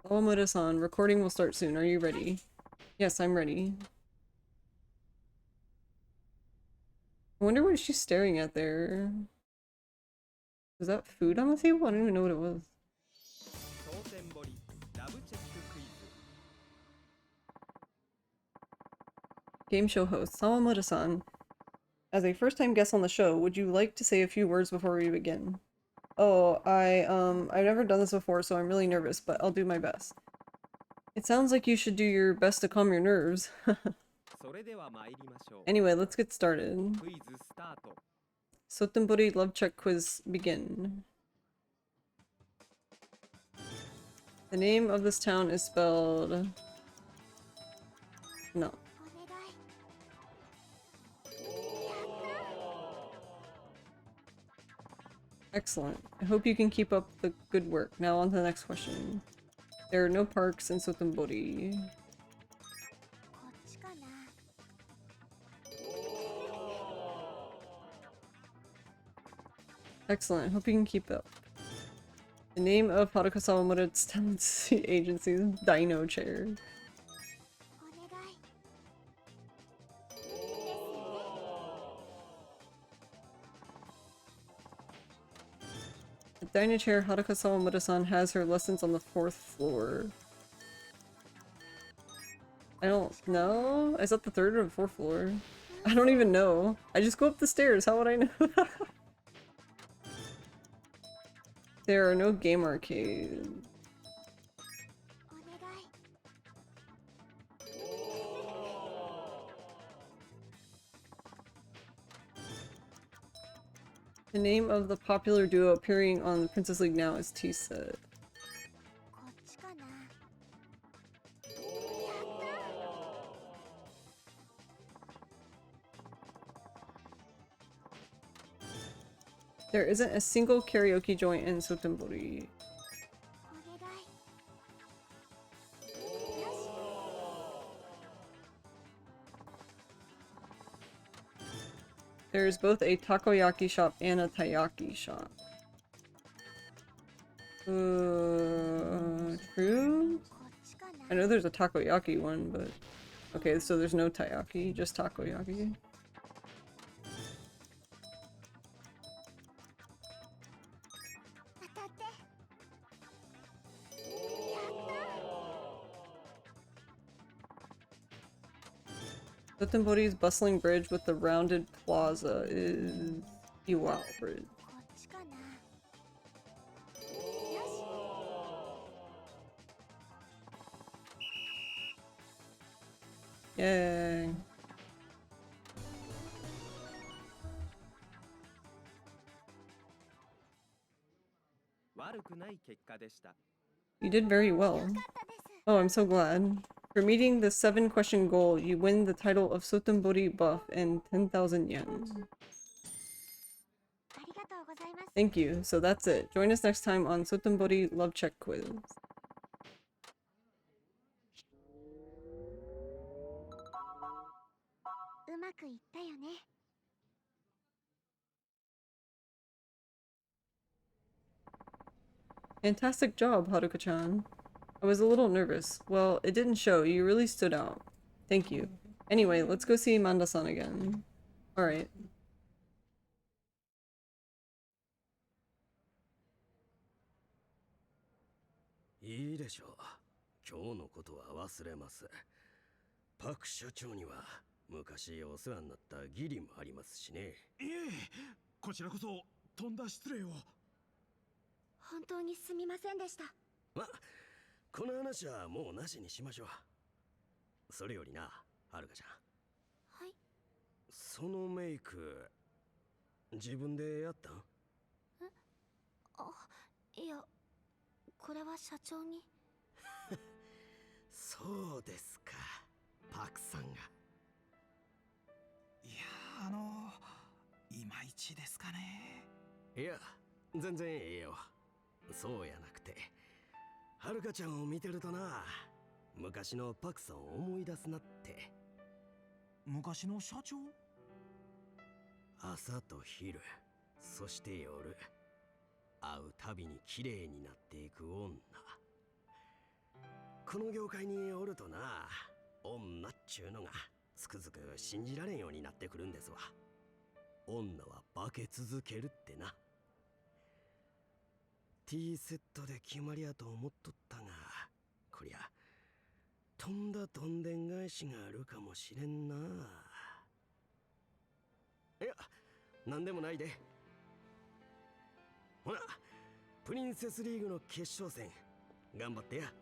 Sawamura-san, recording will start soon. Are you ready? Yes, I'm ready. I wonder what she's staring at there. Was that food on the table? I don't even know what it was. Game show host, Sawamura-san. As a first-time guest on the show, would you like to say a few words before we begin? Oh, I've never done this before, so I'm really nervous, but I'll do my best. It sounds like you should do your best to calm your nerves. Anyway, let's get started. Sotenbori Love Check Quiz begin. The name of this town is spelled No. Excellent. I hope you can keep up the good work. Now on to the next question. There are no parks in Sotenbori. Excellent. Hope you can keep up. The name of Haruka Sawamura's talent agency is Dino Chair. At Dino Chair, Haruka Sawamura-san has her lessons on the 4th floor. I don't know. Is that the 3rd or the 4th floor? I don't even know. I just go up the stairs. How would I know that? There are no game arcades. The name of the popular duo appearing on the Princess League now is T-Set. There isn't a single karaoke joint in Sotenbori. There is both a takoyaki shop and a taiyaki shop. True? I know there's a takoyaki one, but... Okay, so there's no taiyaki, just takoyaki. Sotenbori's bustling bridge with the rounded plaza is Iwao Bridge. Yay. You did very well. Oh, I'm so glad. For meeting the 7-question goal, you win the title of Sotenbori buff and 10,000 yen. Thank you. So that's it. Join us next time on Sotenbori Love Check Quiz. Fantastic job, Haruka-chan. I was a little nervous. Well, it didn't show. You really stood out. Thank you. Anyway, let's go see Manda-san again. Alright.いいでしょう。今日のことは忘れます。パク社長には昔お世話になった義理もありますしね。いえ、こちらこそとんだ失礼を。本当にすみませんでした。ま、この話はもうなしにしましょう。それよりな、はるかちゃん。はい。そのメイク、自分でやったん？え？あ、いや、これは社長に。そうですか、パクさんが。いや、いまいちですかね。いや、全然ええよ。そうやなくて、はるかちゃんを見てるとな、昔のパクさんを思い出すなって。昔の社長？朝と昼、そして夜、会うたびに綺麗になっていく女。この業界におるとな、女っちゅうのがつくづく信じられんようになってくるんですわ。女は化け続けるってな。T セットで決まりやと思っとったが、こりゃとんだどんでん返しがあるかもしれんな。いや、なんでもないで。ほら、プリンセスリーグの決勝戦頑張ってや。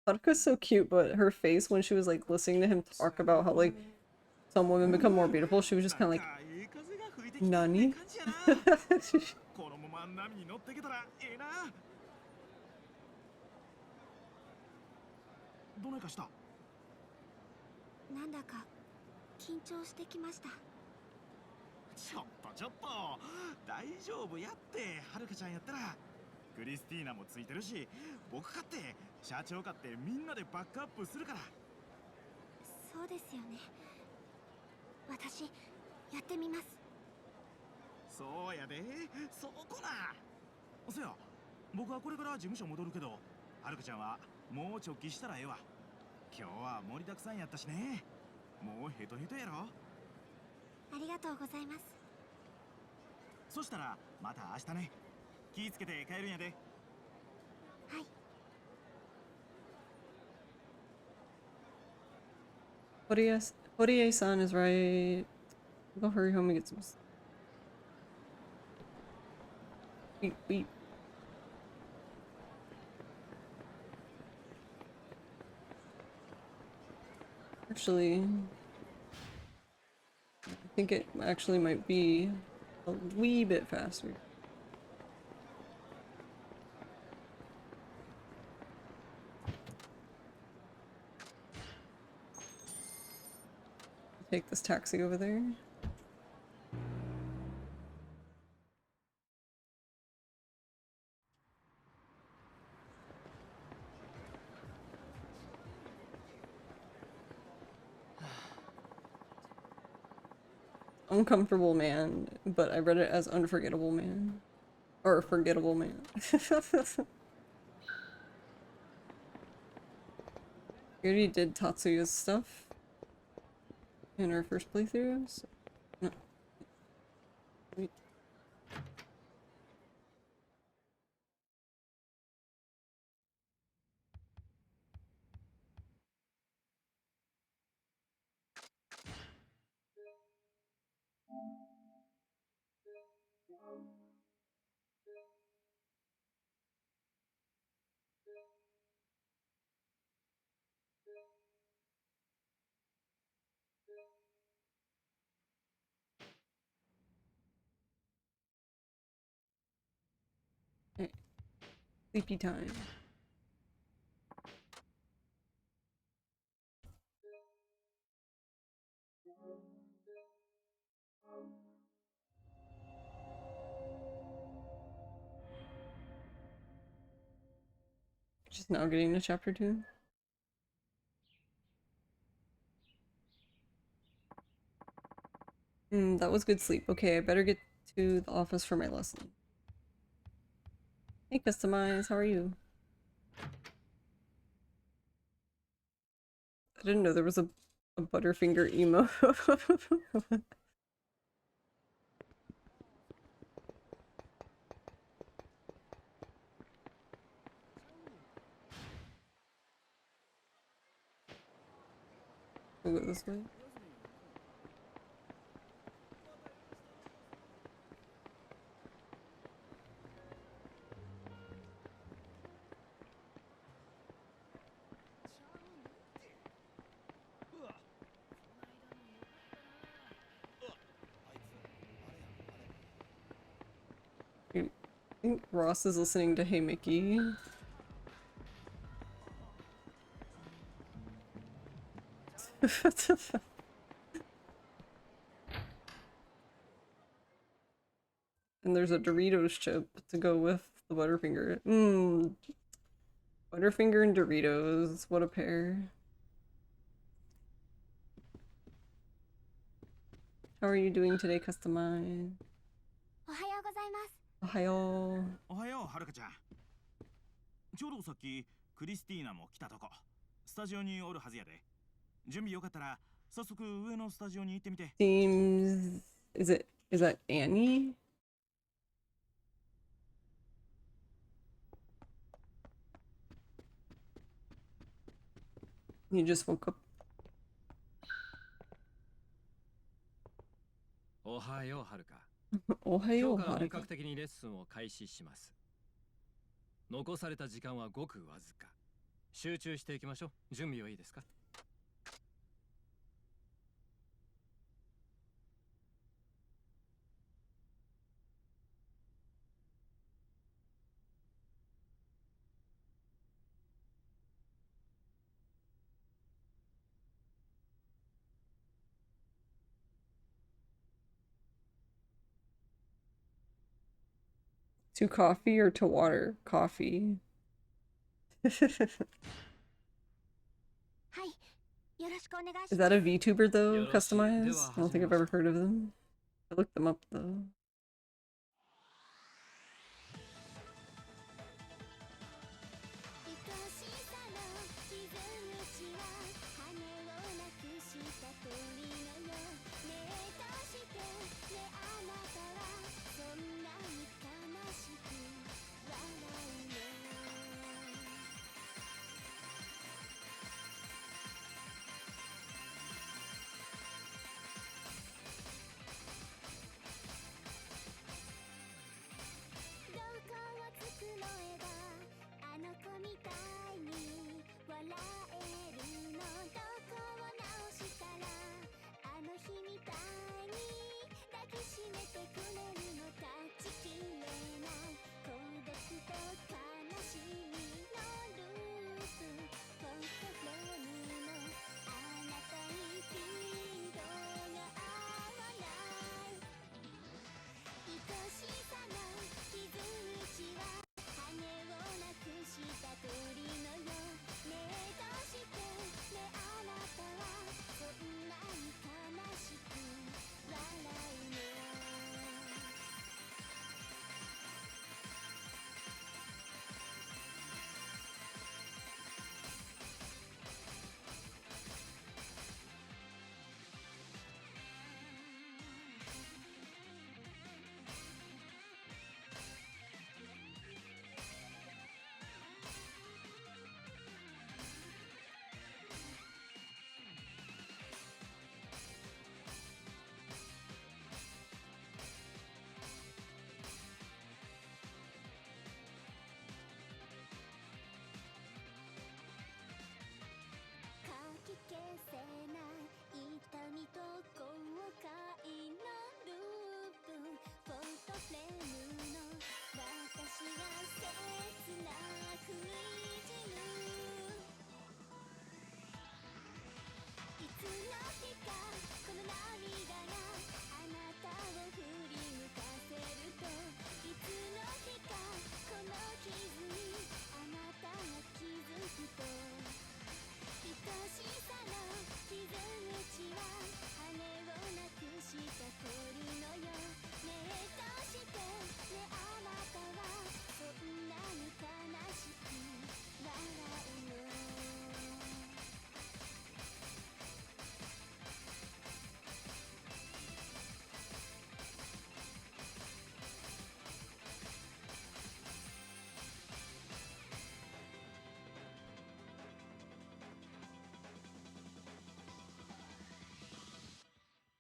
Haruka's so cute, but her face when she was like listening to him talk about how like some women become more beautiful, she was just kind of like てきたって何感じやな。このまま波に乗ってけたらええな。どないかした？なんだか緊張してきました。ちょっと大丈夫やって。はるかちゃんやったらクリスティーナもついてるし、僕かって社長かってみんなでバックアップするから。そうですよね。私やってみます。そうやで、そこな。そや、僕はこれから事務所戻るけど、はるかちゃんはもう直帰したらええわ。今日は盛りだくさんやったしね。もうヘトヘトやろ。ありがとうございます。そしたらまた明日ね。気ぃつけて帰るんやで。はい。Horie-san is right. Go hurry home and get some sleep. Beep, beep. Actually, I think it actually might be a wee bit faster. Take this taxi over there. Uncomfortable man, but I read it as unforgettable man. Or forgettable man. We already did Tatsuya's stuff in our first playthrough, so no. Wait. Okay. Sleepy time. Just now getting to chapter 2. That was good sleep. Okay, I better get to the office for my lesson. Hey, Customize, how are you? I didn't know there was a Butterfinger emo. We'll go this way. I think Ross is listening to Hey Mickey. And there's a Doritos chip to go with the Butterfinger. Butterfinger and Doritos, what a pair. How are you doing today, Customize? おはようございます。おはよう。おはよう、はるかちゃん。ちょうどさっきクリスティーナも来たとこ。スタジオにおるはずやで。準備よかったら早速上のスタジオに行ってみて。Seems... is that Annie? You just woke up. おはよう、はるか。おはよう、今日からはるか。本格的にレッスンを開始します。残された時間はごくわずか。集中していきましょう。準備はいいですか？ To coffee or to water? Coffee. Is that a VTuber though? Customized? I don't think I've ever heard of them. I looked them up though.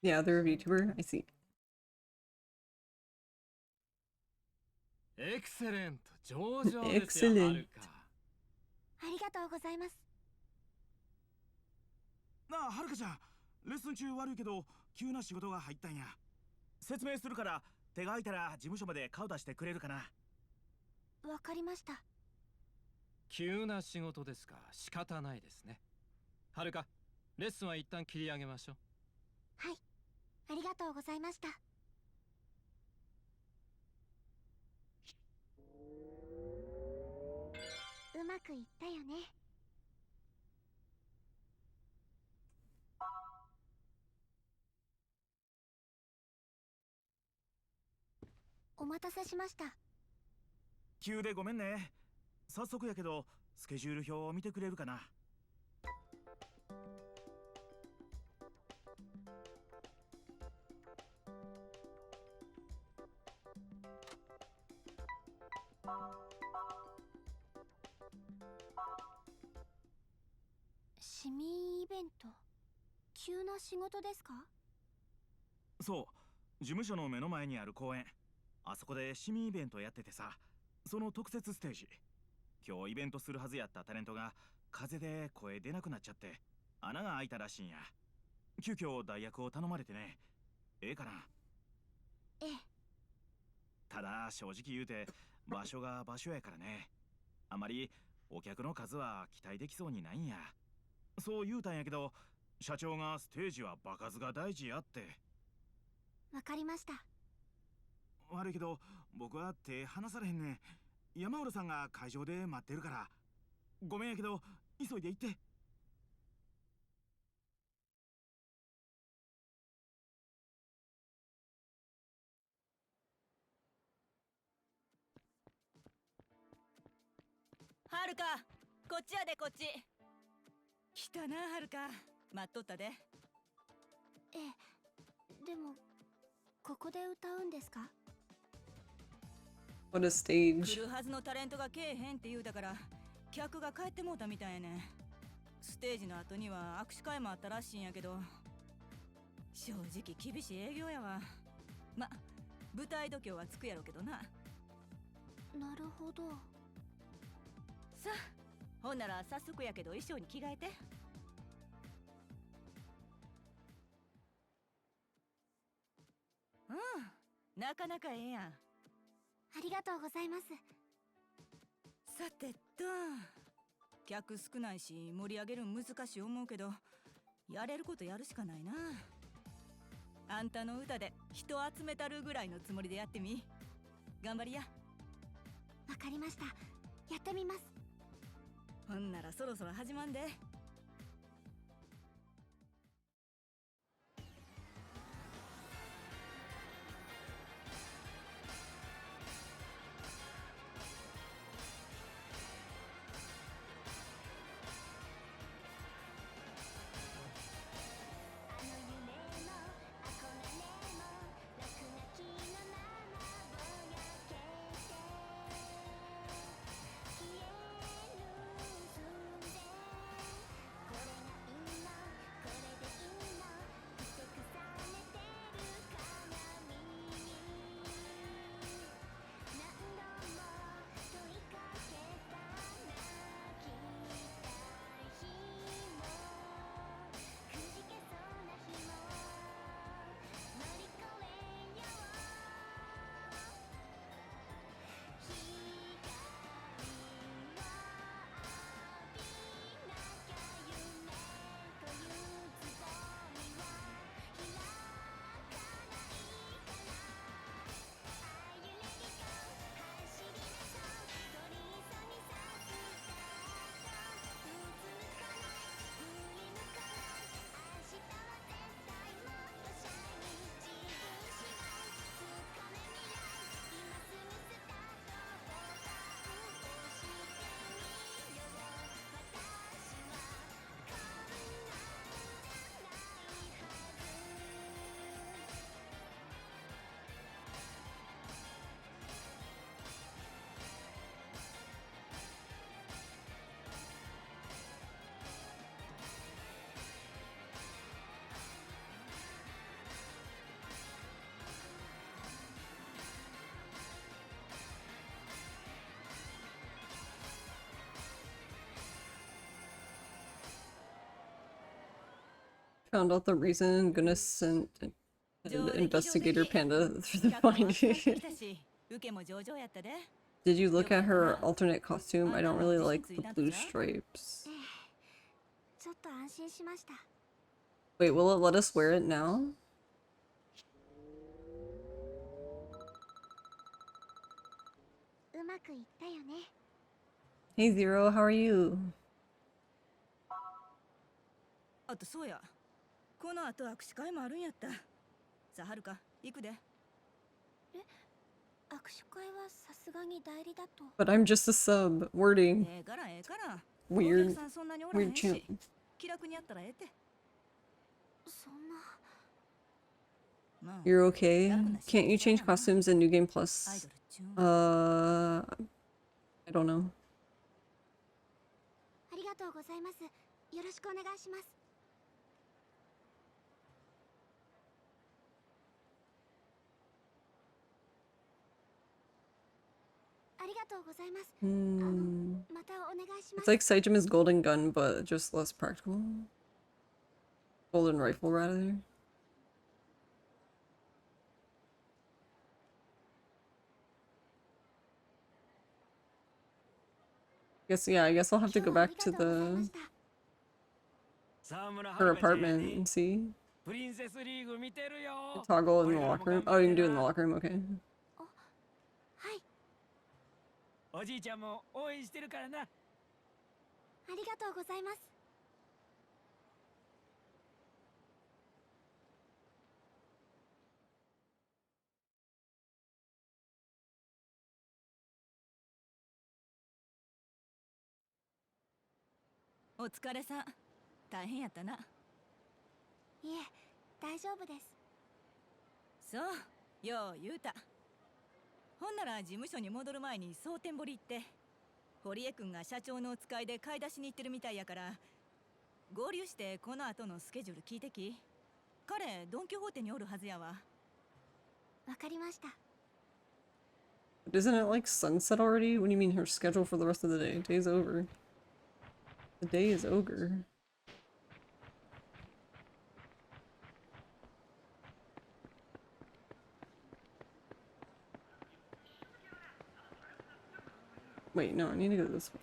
Yeah, they're a VTuber. I see. Excellent. 上々ですよ、は Excellent. るか。ありがとうございます。なあ、はるかちゃん、レッスン中悪いけど急な仕事が入ったんや。説明するから手が空いたら事務所まで顔出してくれるかな。わかりました。急な仕事ですか。仕方ないですね。はるか、レッスンは一旦切り上げましょう。はい、ありがとうございました。うまくいったよね。お待たせしました。急でごめんね。早速やけどスケジュール表を見てくれるかな。市民イベント、急な仕事ですか？そう、事務所の目の前にある公園、あそこで市民イベントやっててさ、その特設ステージ。今日イベントするはずやったタレントが風邪で声出なくなっちゃって穴が開いたらしいんや。急遽代役を頼まれてね。ええかな？ええ。ただ正直言うて場所が場所やからね、あまりお客の数は期待できそうにないんや。そう言うたんやけど、社長がステージは場数が大事やって。わかりました。悪いけど僕は手離されへんね。山浦さんが会場で待ってるから。ごめんやけど急いで行って。はるか、こっちやで、こっち。来たな、はるか。待っとったで。ええ、でもここで歌うんですか？ What a stage. 来るはずのタレントがけえへんって言うたから客が帰ってもうたみたいやねん。ステージの後には握手会もあったらしいんやけど、正直厳しい営業やわ。ま、舞台度胸はつくやろうけどな。なるほど。さあ、ほんなら早速やけど衣装に着替えて。うん、なかなかええやん。ありがとうございます。さてと、客少ないし盛り上げるの難しい思うけど、やれることやるしかないな。あんたの歌で人集めたるぐらいのつもりでやってみ。頑張りや。わかりました。やってみます。ほんならそろそろ始まんで。Found out the reason. Gonna send an investigator panda through the finding. Did you look at her alternate costume? I don't really like the blue stripes. ちょっと安心しました。 Wait, will it let us wear it now? うまくいったよね。 Hey Zero, how are you? あとそうや、この後握手会もあるんやった。さあはるか、行くで。え、握手会はさすがに代理だと。 But I'm just a sub. Wording. ええからええから。 Weird. お客さんそんなにおらへん Weird し chant. 気楽にやったらええて。そんな。 You're okay? Can't you change costumes in New Game Plus? I don't know. ありがとうございます。よろしくお願いします。ありがとうございます。またお願いしま It's す。 like Saijima's golden gun, but just less practical. Golden rifle, rather. I guess I'll have to go back to her apartment and see. Toggle in the locker room. Oh, you can do it in the locker room, okay. あ、おじいちゃんも応援してるからな。ありがとうございます。お疲れさん。大変やったな。いえ、大丈夫です。そう、よう言うた。ほんなら事務所に戻る前に蒼天堀行って、堀江くんが社長のお使いで買い出しに行ってるみたいやから、合流してこの後のスケジュール聞いてき。彼ドン・キホーテにおるはずやわ。わかりました。Isn't it like sunset already? What do you mean her schedule for the rest of the day? Day's over. The day is over. Wait, no, I need to go this way.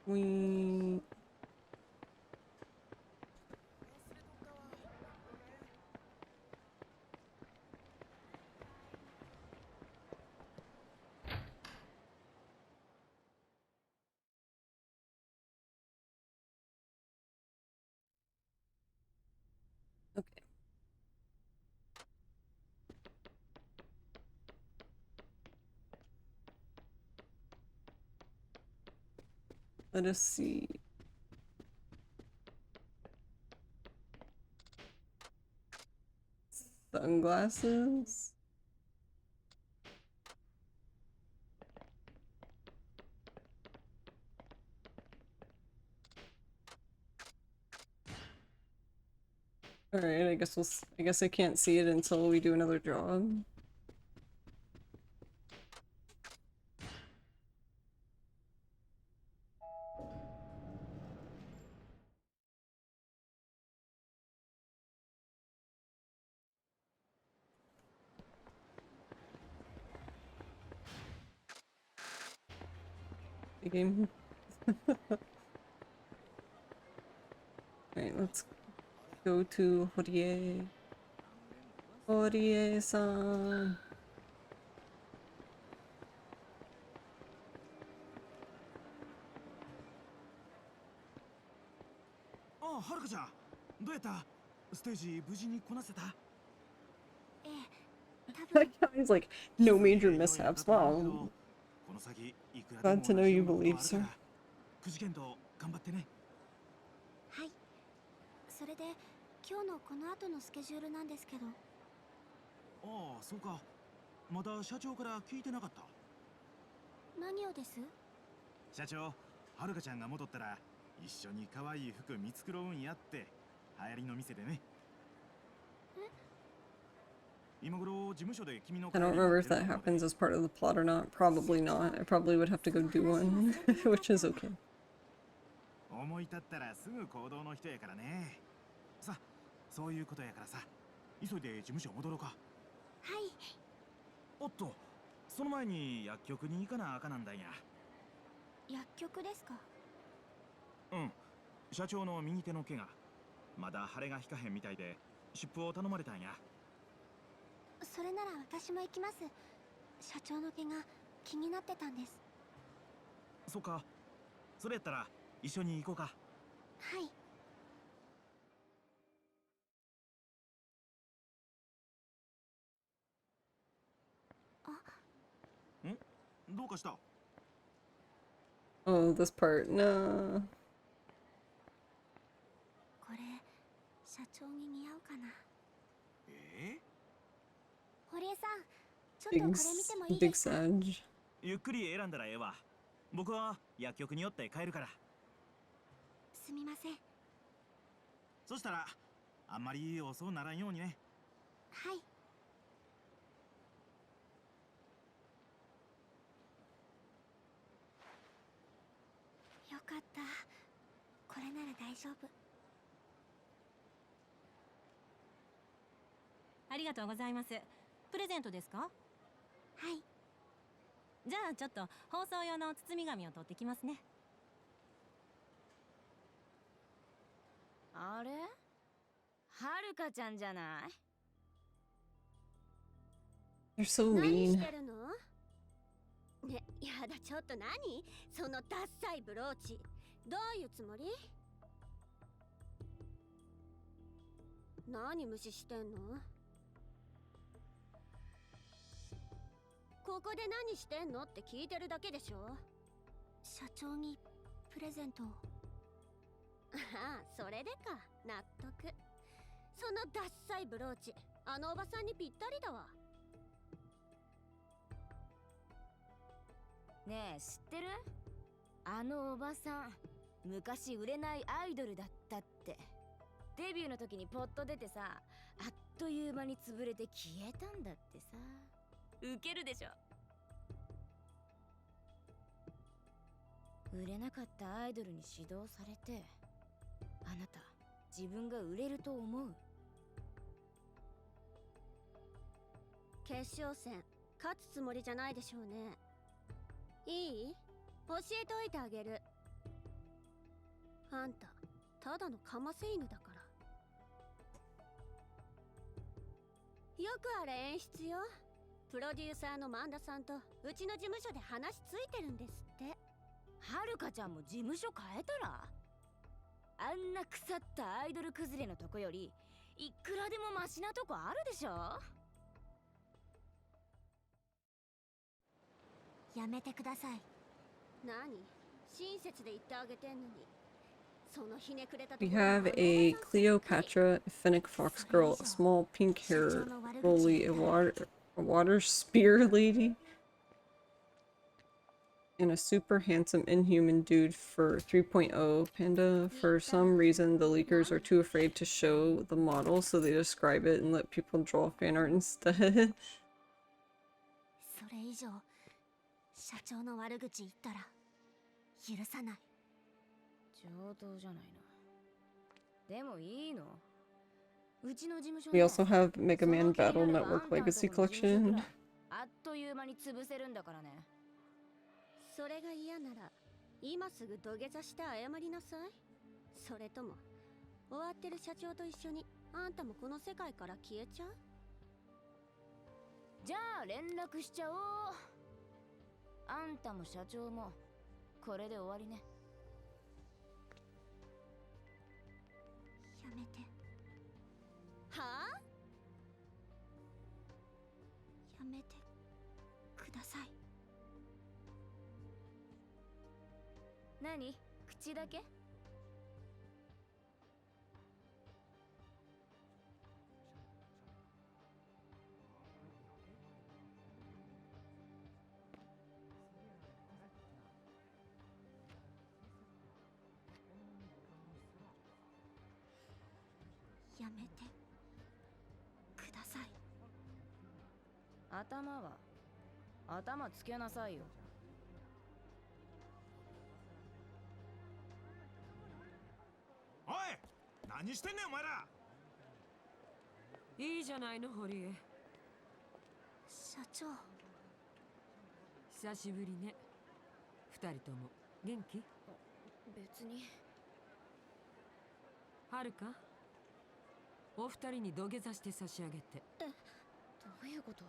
We... Okay. Let us see. Sunglasses? Alright, I guess I guess I can't see it until we do another job. The game. Alright, let's go to Horie. Horie-san. ああ、はるかちゃん、どうやった？ステージ無事にこなせた？ええ、多 That 分。 guy's like, no major mishaps. Wow. この先いくらで Glad も to know you believe, sir. くじけんと頑張ってね。はい。それで今日のこの後のスケジュールなんですけど。ああ、そうか。まだ社長から聞いてなかった。何をです？社長、はるかちゃんが戻ったら一緒に可愛い服見繕うんやって、流行りの店でね。今頃事務所で君の I don't remember if that happens as part of the plot or not. Probably not. I probably would have to go do one, which is okay. 思い立ったらすぐ行動の人やからね。さ、そういうことやからさ、急いで事務所戻ろうか。はい。おっと、その前に薬局に行かなあかなんだんや。薬局ですか？うん、社長の右手の怪我、まだ腫れが引かへんみたいで湿布を頼まれたんや。それなら私も行きます。社長の怪我気になってたんです。そうか、それやったら一緒に行こうか。はい。どうかした？ Oh, this part. No. これ社長に似合うかな？堀江さん、ちょっとこれ見てもいい Big ですか？ Sage. ゆっくり選んだらええわ。僕は薬局に寄って帰るから。すみません。そしたらあんまり遅うならんようにね。はい。よかった。これなら大丈夫。ありがとうございます。プレゼントですか？はい。じゃあちょっと放送用の包み紙を取ってきますね。あれ？はるかちゃんじゃない？ They're so 何し mean. てるの？ね、やだ、ちょっと何？そのダッサいブローチ。どういうつもり？何無視してんの？ここで何してんのって聞いてるだけでしょ。社長にプレゼントを。ああ、それでか。納得。そのダッサいブローチ、あのおばさんにぴったりだわ。ねえ、知ってる？あのおばさん、昔売れないアイドルだったって。デビューの時にポッと出てさ、あっという間に潰れて消えたんだってさ。ウケるでしょ。売れなかったアイドルに指導されて、あなた自分が売れると思う？決勝戦勝つつもりじゃないでしょうね。いい？教えておいてあげる。あんたただのかませ犬だから。よくあれ演出よ。プロデューサーの萬田さんとうちの事務所で話ついてるんですって。はるかちゃんも事務所変えたら？あんな腐ったアイドル崩れのとこよりいくらでもマシなとこあるでしょ。やめてください。何？親切で言ってあげてんのに。そのひねくれたと We ころ have a Cleopatra, a Fennec Fox girl, a small pink hair bully, a water spear lady, and a super handsome inhuman dude for 3.0 Panda. For some reason, the leakers are too afraid to show the model, so they describe it and let people draw fan art instead. それ以上社長の悪口言ったら許さない。上等じゃないの。でもいいの？うちの事務所 We also have Mega Man Battle Network Legacy Collection. あっという間に潰せるんだからね。それが嫌なら今すぐ土下座して謝りなさい。それとも終わってる社長と一緒にあんたもこの世界から消えちゃう？じゃあ連絡しちゃおう。あんたも社長もこれで終わりね。やめて。はあ？やめてください。何？口だけ？やめてください。頭つけなさいよ。おい、何してんねんお前ら。いいじゃないの、堀江。社長。久しぶりね。二人とも元気？別に。はるか？お二人に土下座して差し上げて。どういうこと？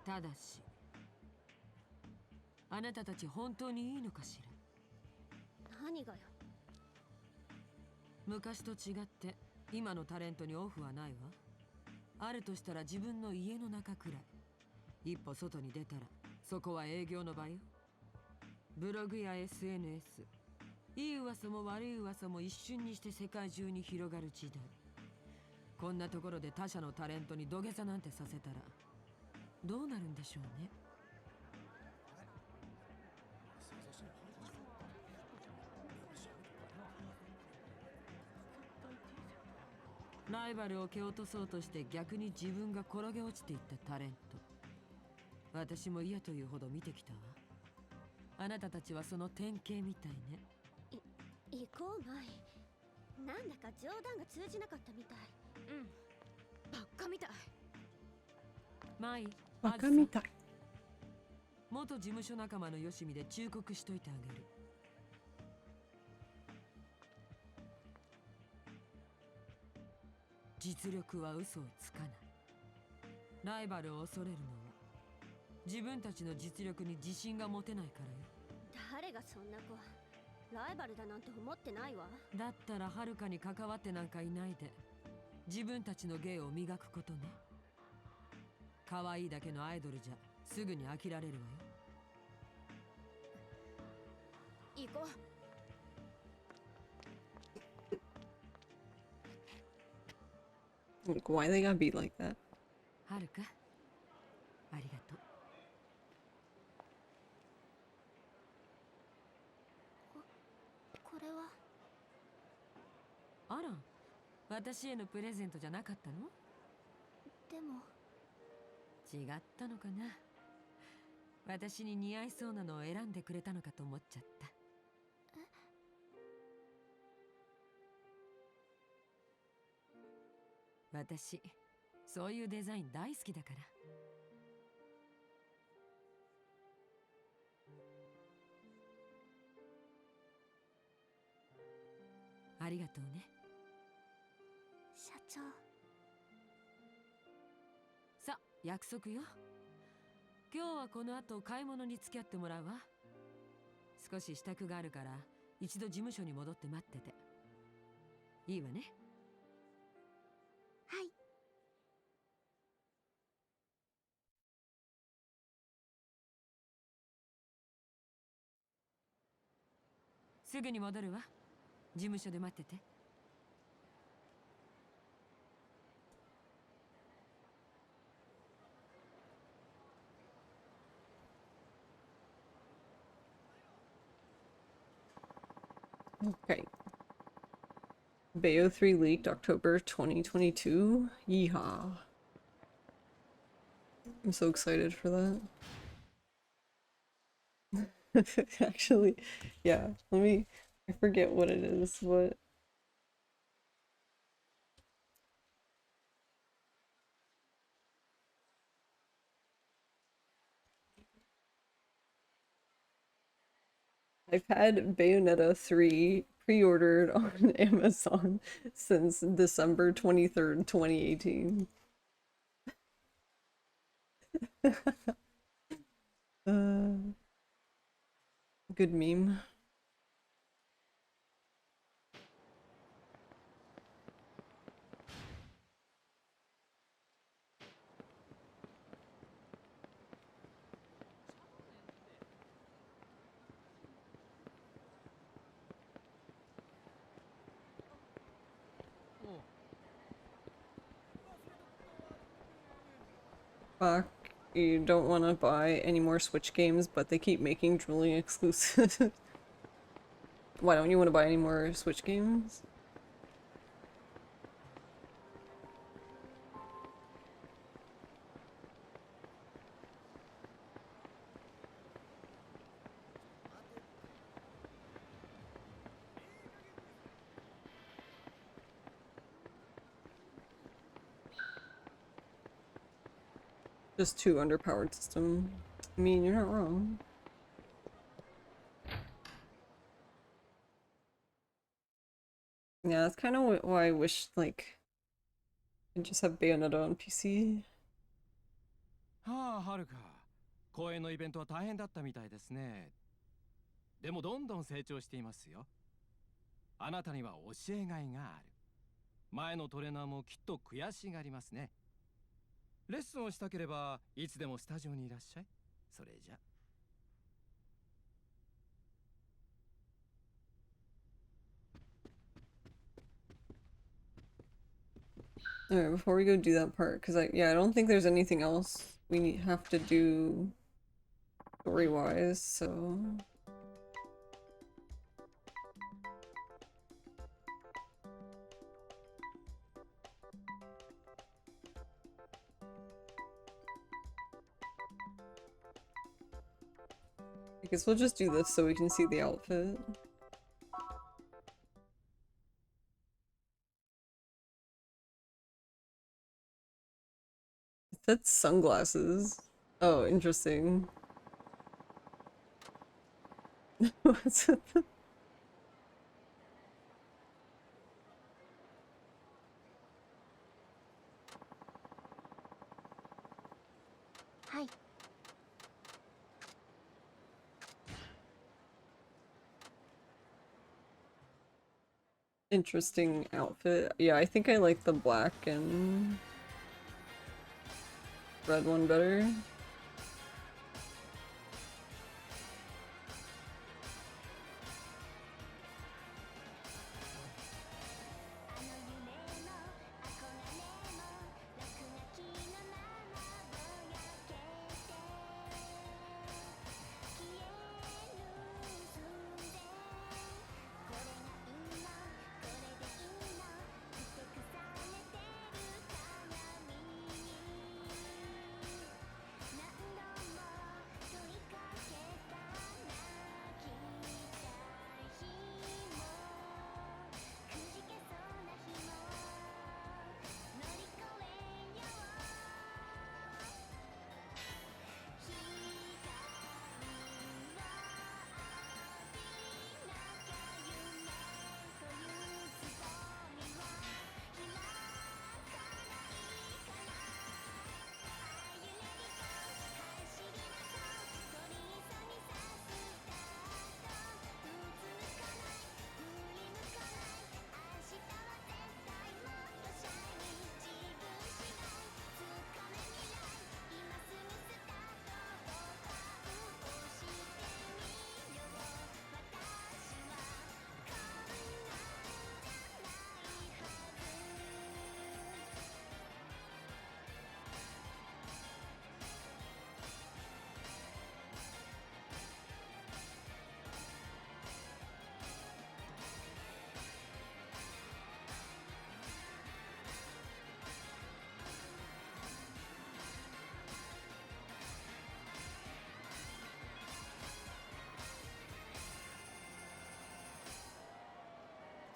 ただしあなたたち本当にいいのかしら？何がよ。昔と違って今のタレントにオフはないわ。あるとしたら自分の家の中くらい。一歩外に出たらそこは営業の場よ。ブログや SNS、 いい噂も悪い噂も一瞬にして世界中に広がる時代。こんなところで他社のタレントに土下座なんてさせたらどうなるんでしょうね。ライバルを蹴落とそうとして逆に自分が転げ落ちていったタレント。私も嫌というほど見てきたわ。あなたたちはその典型みたいね。行こうマイ。なんだか冗談が通じなかったみたい。うん。ばっかみたい。マイ、バカみたい。元事務所仲間のよしみで忠告しといてあげる。実力は嘘をつかない。ライバルを恐れるのは自分たちの実力に自信が持てないからよ。誰がそんな子、ライバルだなんて思ってないわ。だったらはるかに関わってなんかいないで自分たちの芸を磨くことね。可愛いだけのアイドルじゃすぐに飽きられるわよ。行こう。Like, why they gotta be like that? はるか、ありがとう。これは。あら、私へのプレゼントじゃなかったの？でも違ったのかな。私に似合いそうなのを選んでくれたのかと思っちゃった。私、そういうデザイン大好きだから。ありがとうね。社長。さ、約束よ。今日はこの後買い物に付き合ってもらうわ。少し支度があるから一度事務所に戻って待ってて。いいわね。はい。すぐに戻るわ。事務所で待ってて。Okay. Bayo 3 leaked October 2022. Yeehaw. I'm so excited for that. Actually, yeah, I forget what it is, what. I've had Bayonetta 3 pre-ordered on Amazon since December 23rd, 2018. Good meme. Fuck, you don't want to buy any more Switch games, but they keep making drooling exclusive. Why don't you want to buy any more Switch games? Just too underpowered system. I mean, you're not wrong. Yeah, that's kind of why I wish, like, I just have Bayonetta on PC. はあ、はるか。公演のイベントは大変だったみたいですね。でもどんどん成長していますよ。あなたには教えがいがある。前のトレーナーもきっと悔しがりますね。レッスンをしたければいつでもスタジオにいらっしゃい。それじゃ。Alright, before we go do that part, because I don't think there's anything else we have to do story-wise, so... I guess we'll just do this so we can see the outfit. That's sunglasses. Oh, interesting. What's it? Interesting outfit. Yeah, I think I like the black and red one better.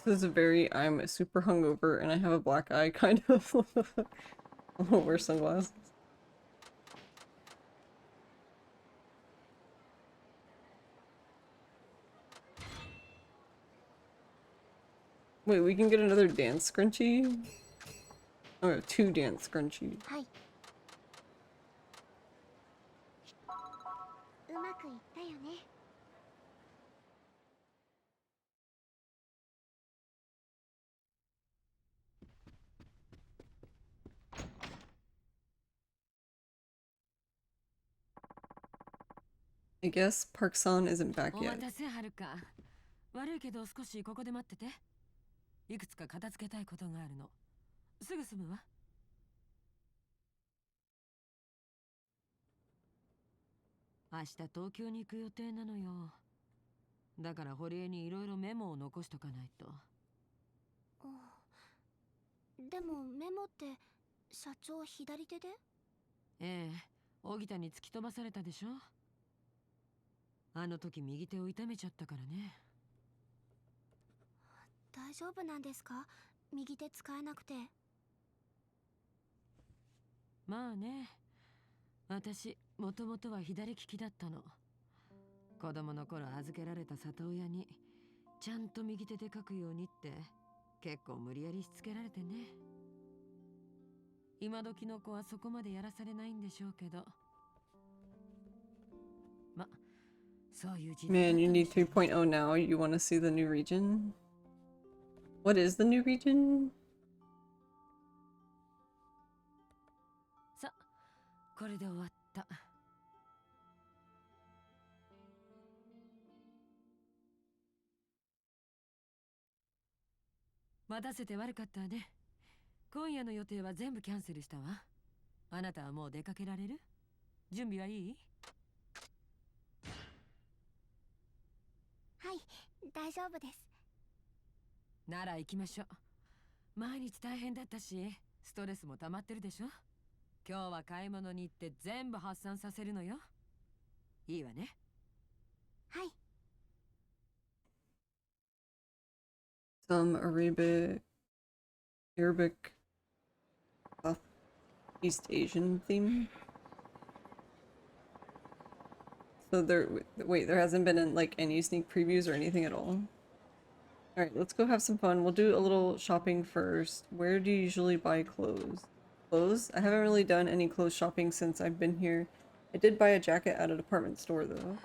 This is a very, I'm super hungover and I have a black eye kind of. I'll wear sunglasses. Wait, we can get another dance scrunchie? Oh, 2 dance scrunchies. Hi. うまくいったよね。I guess Park-san isn't back お待 yet. たせはるか。悪いけど少しここで待ってて。いくつか片付けたいことがあるの。すぐ済むわ。明日東京に行く予定なのよ。だから堀江にいろいろメモを残しとかないと。でもメモって社長左手で？ええ、荻田に突き飛ばされたでしょ。あの時右手を痛めちゃったからね。大丈夫なんですか？右手使えなくて。まあね。私、もともとは左利きだったの。子供の頃預けられた里親に、ちゃんと右手で書くようにって、結構無理やりしつけられてね。今時の子はそこまでやらされないんでしょうけど。ま、そういう時代。 Man, you need 3.0 now. You want to see the new region? What is the new region? さ、これで終わった。待たせて悪かったね。今夜の予定は全部キャンセルしたわ。あなたはもう出かけられる？準備はいい？はい、大丈夫です。なら行きましょう。毎日大変だったし、ストレスも溜まってるでしょ。今日は買い物に行って全部発散させるのよ。いいわね。はい。Some Arabic East Asian theme. So wait, there hasn't been like any sneak previews or anything at all? Alright, let's go have some fun. We'll do a little shopping first. Where do you usually buy clothes? Clothes? I haven't really done any clothes shopping since I've been here. I did buy a jacket at a department store though.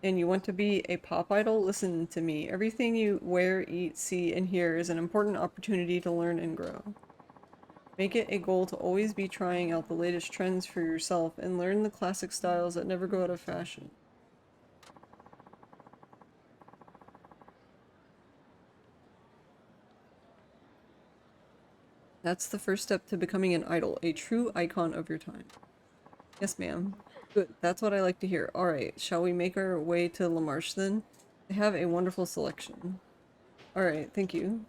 and you want to be a pop idol? Listen to me. Everything you wear, eat, see, and hear is an important opportunity to learn and grow. Make it a goal to always be trying out the latest trends for yourself and learn the classic styles that never go out of fashion. That's the first step to becoming an idol, a true icon of your time. Yes, ma'am. Good, that's what I like to hear. Alright, shall we make our way to La Marche then? They have a wonderful selection. Alright, thank you.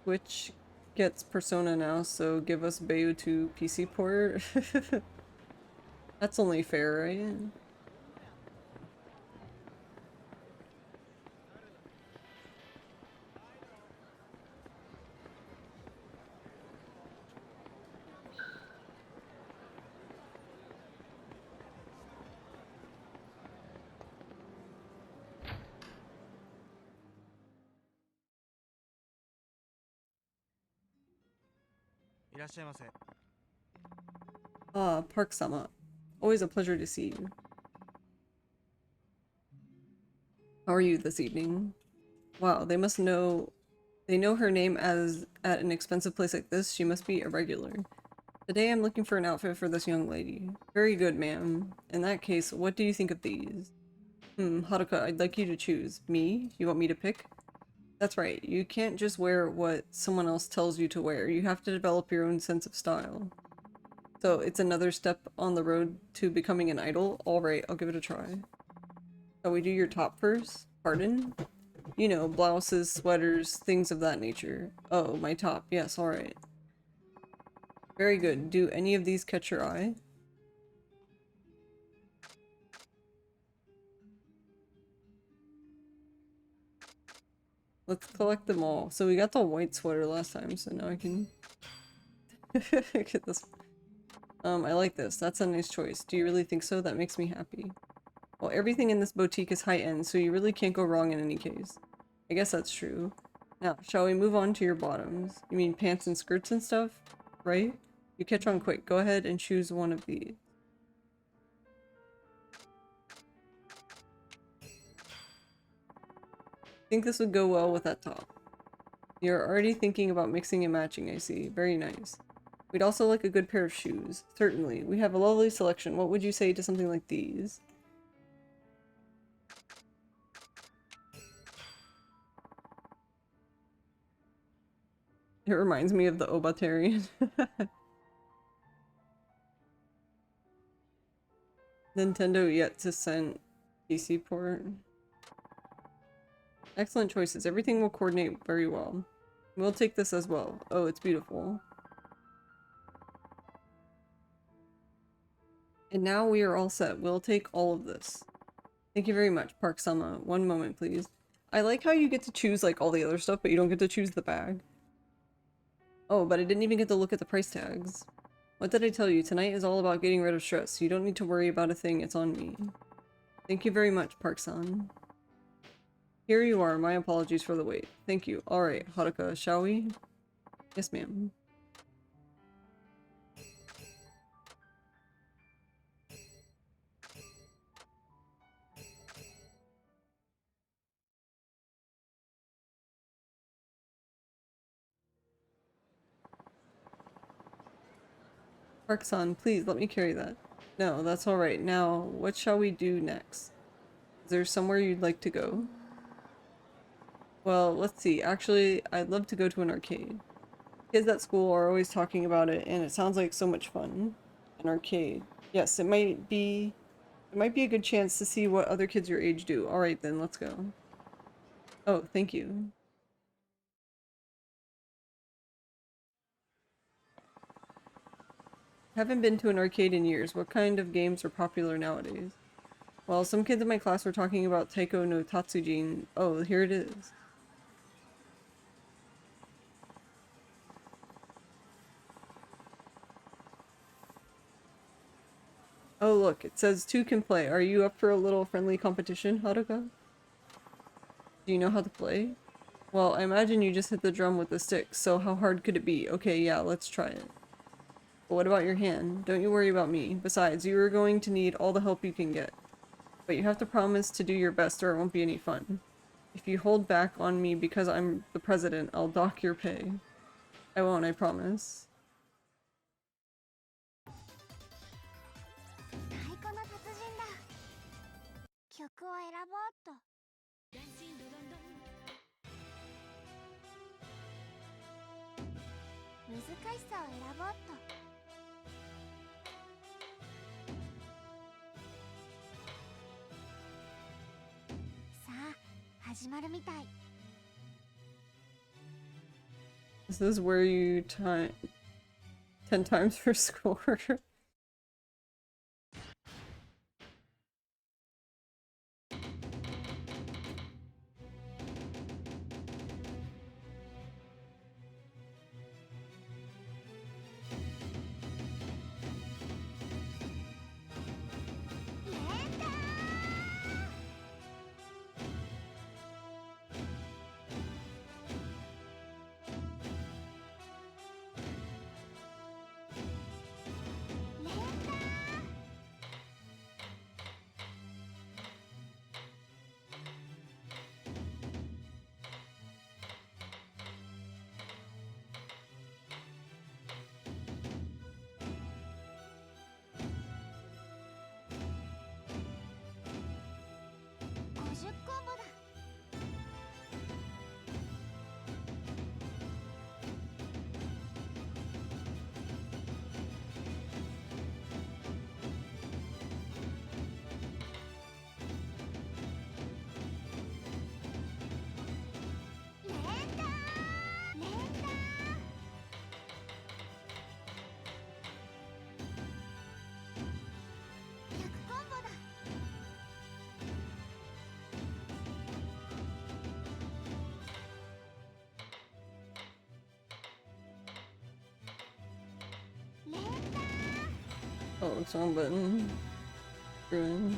Switch gets Persona now, so give us Bayo 2 PC port. That's only fair, right? Ah, Park-sama. Always a pleasure to see you. How are you this evening? Wow, they must know... They know her name as at an expensive place like this. She must be a regular. Today I'm looking for an outfit for this young lady. Very good, ma'am. In that case, what do you think of these? Haruka, I'd like you to choose. Me? You want me to pick? That's right. You can't just wear what someone else tells you to wear. You have to develop your own sense of style. So it's another step on the road to becoming an idol? Alright, I'll give it a try. Shall we do your top first? Pardon? You know, blouses, sweaters, things of that nature. Oh, my top. Yes, alright. Very good. Do any of these catch your eye? Let's collect them all. So we got the white sweater last time, so now I can get this. I like this. That's a nice choice. Do you really think so? That makes me happy. Well, everything in this boutique is high-end, so you really can't go wrong in any case. I guess that's true. Now, shall we move on to your bottoms? You mean pants and skirts and stuff? Right? You catch on quick. Go ahead and choose one of these. I think this would go well with that top. You're already thinking about mixing and matching, I see. Very nice. We'd also like a good pair of shoes. Certainly. We have a lovely selection. What would you say to something like these? It reminds me of the Obatarian. Nintendo yet to send PC port. Excellent choices. Everything will coordinate very well. We'll take this as well. Oh, it's beautiful. And now we are all set. We'll take all of this. Thank you very much, Park-sama. One moment, please. I like how you get to choose like all the other stuff, but you don't get to choose the bag. Oh, but I didn't even get to look at the price tags. What did I tell you? Tonight is all about getting rid of stress. You don't need to worry about a thing. It's on me. Thank you very much, Park-san. Here you are. My apologies for the wait. Thank you. Alright, Haruka, shall we? Yes, ma'am. Park-san, please let me carry that. No, that's alright. Now, what shall we do next? Is there somewhere you'd like to go? Well, let's see. Actually, I'd love to go to an arcade. Kids at school are always talking about it, and it sounds like so much fun. An arcade. Yes, it might be a good chance to see what other kids your age do. Alright then, let's go. Oh, thank you. Haven't been to an arcade in years. What kind of games are popular nowadays? Well, some kids in my class were talking about Taiko no Tatsujin. Oh, here it is. Oh look, it says 2 can play. Are you up for a little friendly competition, Haruka? Do you know how to play? Well, I imagine you just hit the drum with the stick, so how hard could it be? Okay, yeah, let's try it. But what about your hand? Don't you worry about me. Besides, you are going to need all the help you can get. But you have to promise to do your best or it won't be any fun. If you hold back on me because I'm the president, I'll dock your pay. I won't, I promise. 太鼓の達人だ。曲を選ぼうっと。難しさを選ぼうっと。さあ、始まるみたい。This is where you 10 times for score. Oh, it's on button. Ruin.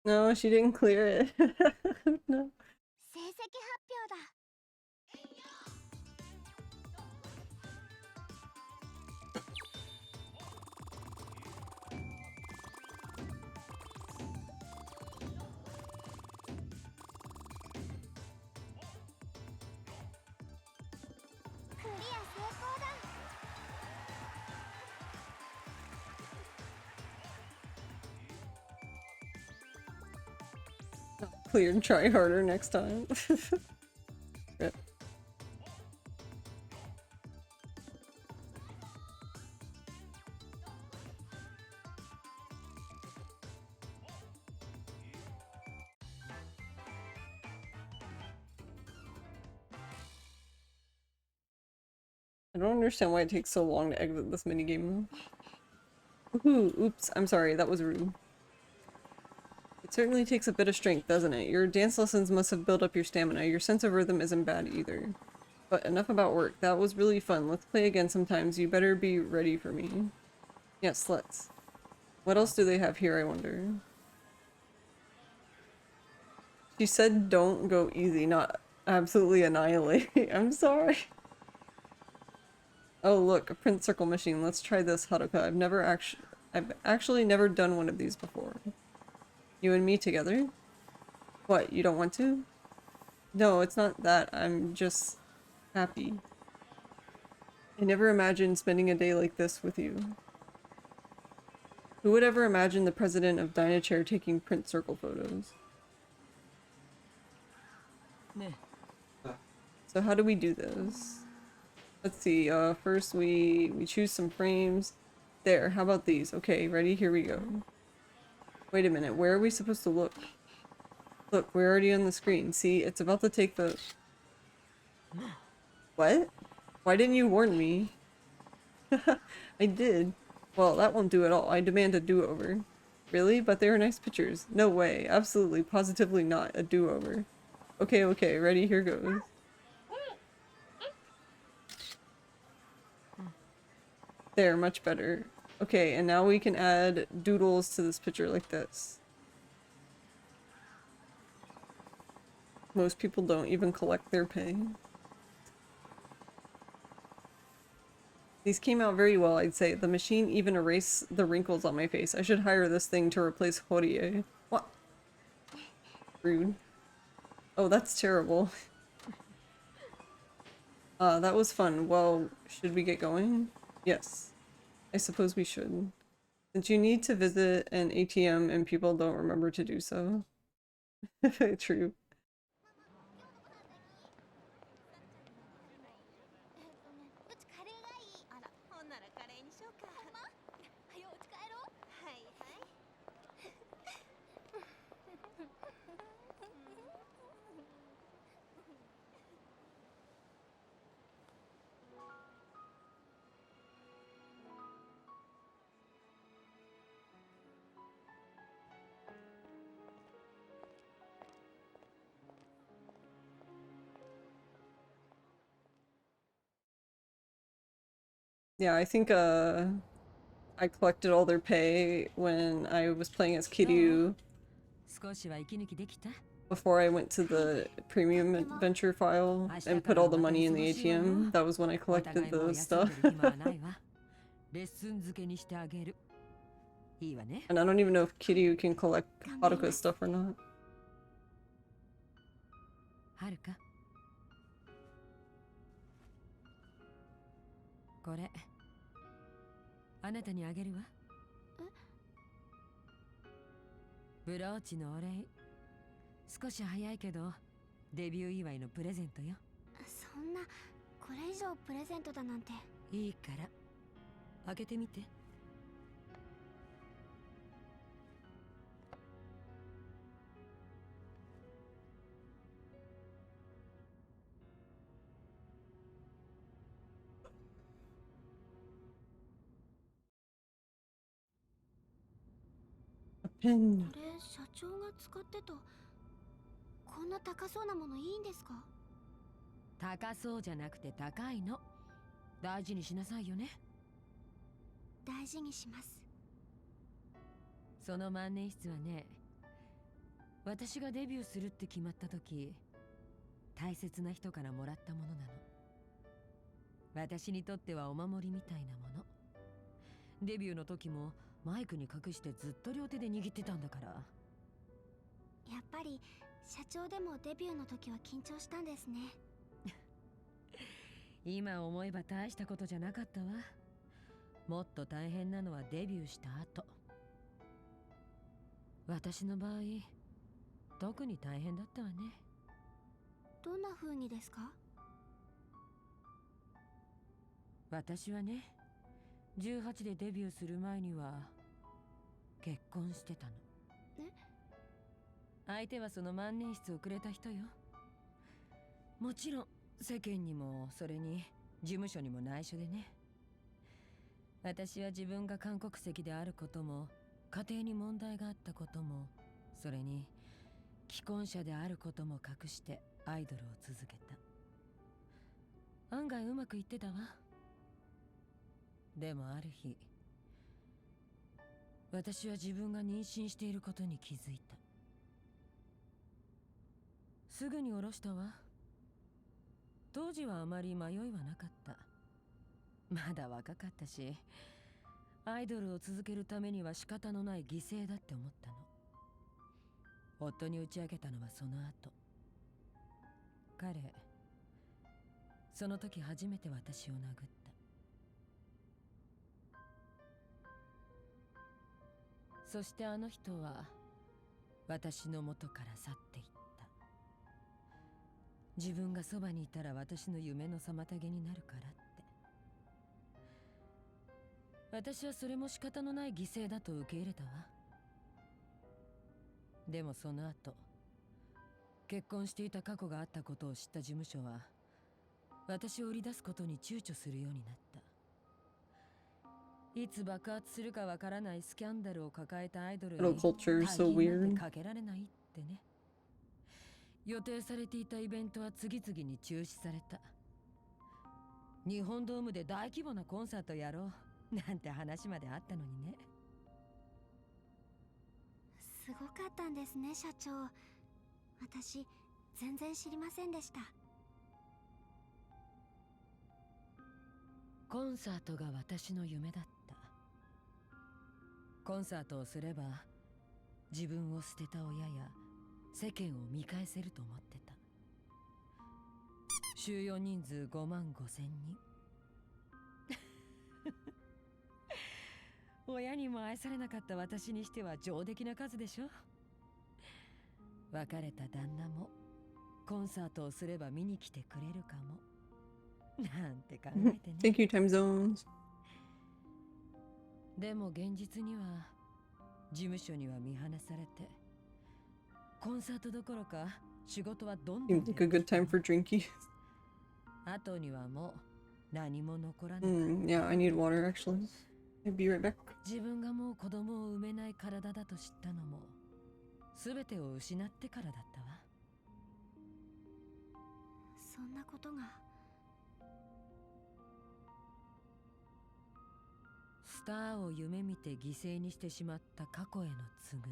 No, she didn't clear it. No. 成績発表だ。クリア成功だ。Clear and try harder next time. Rip. I don't understand why it takes so long to exit this minigame. Ooh, oops, I'm sorry, that was rude. It certainly takes a bit of strength, doesn't it? Your dance lessons must have built up your stamina. Your sense of rhythm isn't bad either. But enough about work. That was really fun. Let's play again sometimes. You better be ready for me. Yes, let's. What else do they have here, I wonder? She said don't go easy, not absolutely annihilate. I'm sorry. Oh look, a print circle machine. Let's try this, Haruka. I've actually never done one of these before. You and me together? What, you don't want to? No, it's not that. I'm just happy. I never imagined spending a day like this with you. Who would ever imagine the president of Dynachair taking print circle photos? So how do we do this? Let's see, first we choose some frames. There, how about these? Okay, ready? Here we go. Wait a minute, where are we supposed to look? Look, we're already on the screen. See, it's about to take the... What? Why didn't you warn me? I did. Well, that won't do at all. I demand a do-over. Really? But they were nice pictures. No way. Absolutely, positively not a do-over. Okay, okay, ready? Here goes. There, much better. Okay, and now we can add doodles to this picture like this. Most people don't even collect their pay. These came out very well, I'd say. The machine even erased the wrinkles on my face. I should hire this thing to replace Horie. What? Rude. Oh, that's terrible. That was fun. Well, should we get going? Yes. I suppose we should. Since you need to visit an ATM and people don't remember to do so. True. Yeah, I think I collected all their pay when I was playing as Kiryu before I went to the premium adventure file and put all the money in the ATM. That was when I collected the stuff. And I don't even know if Kiryu can collect Haruka's stuff or not. Pin. これ社長が使ってた。こんな高そうなものいいんですか？高そうじゃなくて高いの。大事にしなさいよね。大事にします。その万年筆はね、私がデビューするって決まった時、大切な人からもらったものなの。私にとってはお守りみたいなもの。デビューの時もマイクに隠してずっと両手で握ってたんだから。やっぱり社長でもデビューの時は緊張したんですね。今思えば大したことじゃなかったわ。もっと大変なのはデビューした後。私の場合、特に大変だったわね。どんな風にですか？私はね、18でデビューする前には結婚してたの。相手はその万年筆をくれた人よ。もちろん世間にもそれに事務所にも内緒でね。私は自分が韓国籍であることも、家庭に問題があったことも、それに既婚者であることも隠してアイドルを続けた。案外うまくいってたわ。でもある日、私は自分が妊娠していることに気づいた。すぐに下ろしたわ。当時はあまり迷いはなかった。まだ若かったし、アイドルを続けるためには仕方のない犠牲だって思ったの。夫に打ち明けたのはその後。彼、その時初めて私を殴った。そしてあの人は私の元から去っていった。自分がそばにいたら私の夢の妨げになるからって。私はそれも仕方のない犠牲だと受け入れたわ。でもその後、結婚していた過去があったことを知った事務所は私を売り出すことに躊躇するようになった。いつ爆発するかわからないスキャンダルを抱えたアイドルに culture is so 大金なん weird. てかけられないってね。予定されていたイベントは次々に中止された。日本ドームで大規模なコンサートやろうなんて話まであったのにね。すごかったんですね、社長。私全然知りませんでした。コンサートが私の夢だった。コンサートをすれば自分を捨てた親や世間を見返せると思ってた。収容人数5万5千人親にも愛されなかった私にしては上出来な数でしょ。別れた旦那もコンサートをすれば見に来てくれるかもなんて考えてね。Thank you, time zones. でも現実には事務所には見放されて、コンサートどころか仕事はどんどん Seems like a good time for drinkies. 後にはもう何も残らない。Yeah, I need water actually. I'll be right back. 自分がもう子供を産めない体だと知ったのも全てを失ってからだったわ。そんなことが。スターを夢見て犠牲にしてしまった過去への償い。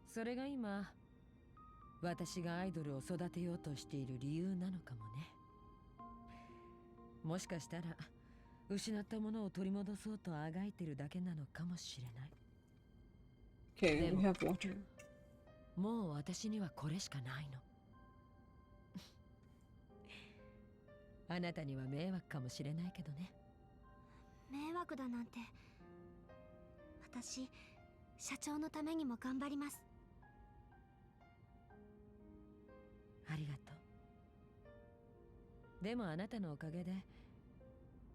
それが今私がアイドルを育てようとしている理由なのかもね。もしかしたら失ったものを取り戻そうとあがいてるだけなのかもしれない。 Okay, we have water. もう私にはこれしかないのあなたには迷惑かもしれないけどね。迷惑だなんて。私社長のためにも頑張ります。ありがとう。でもあなたのおかげで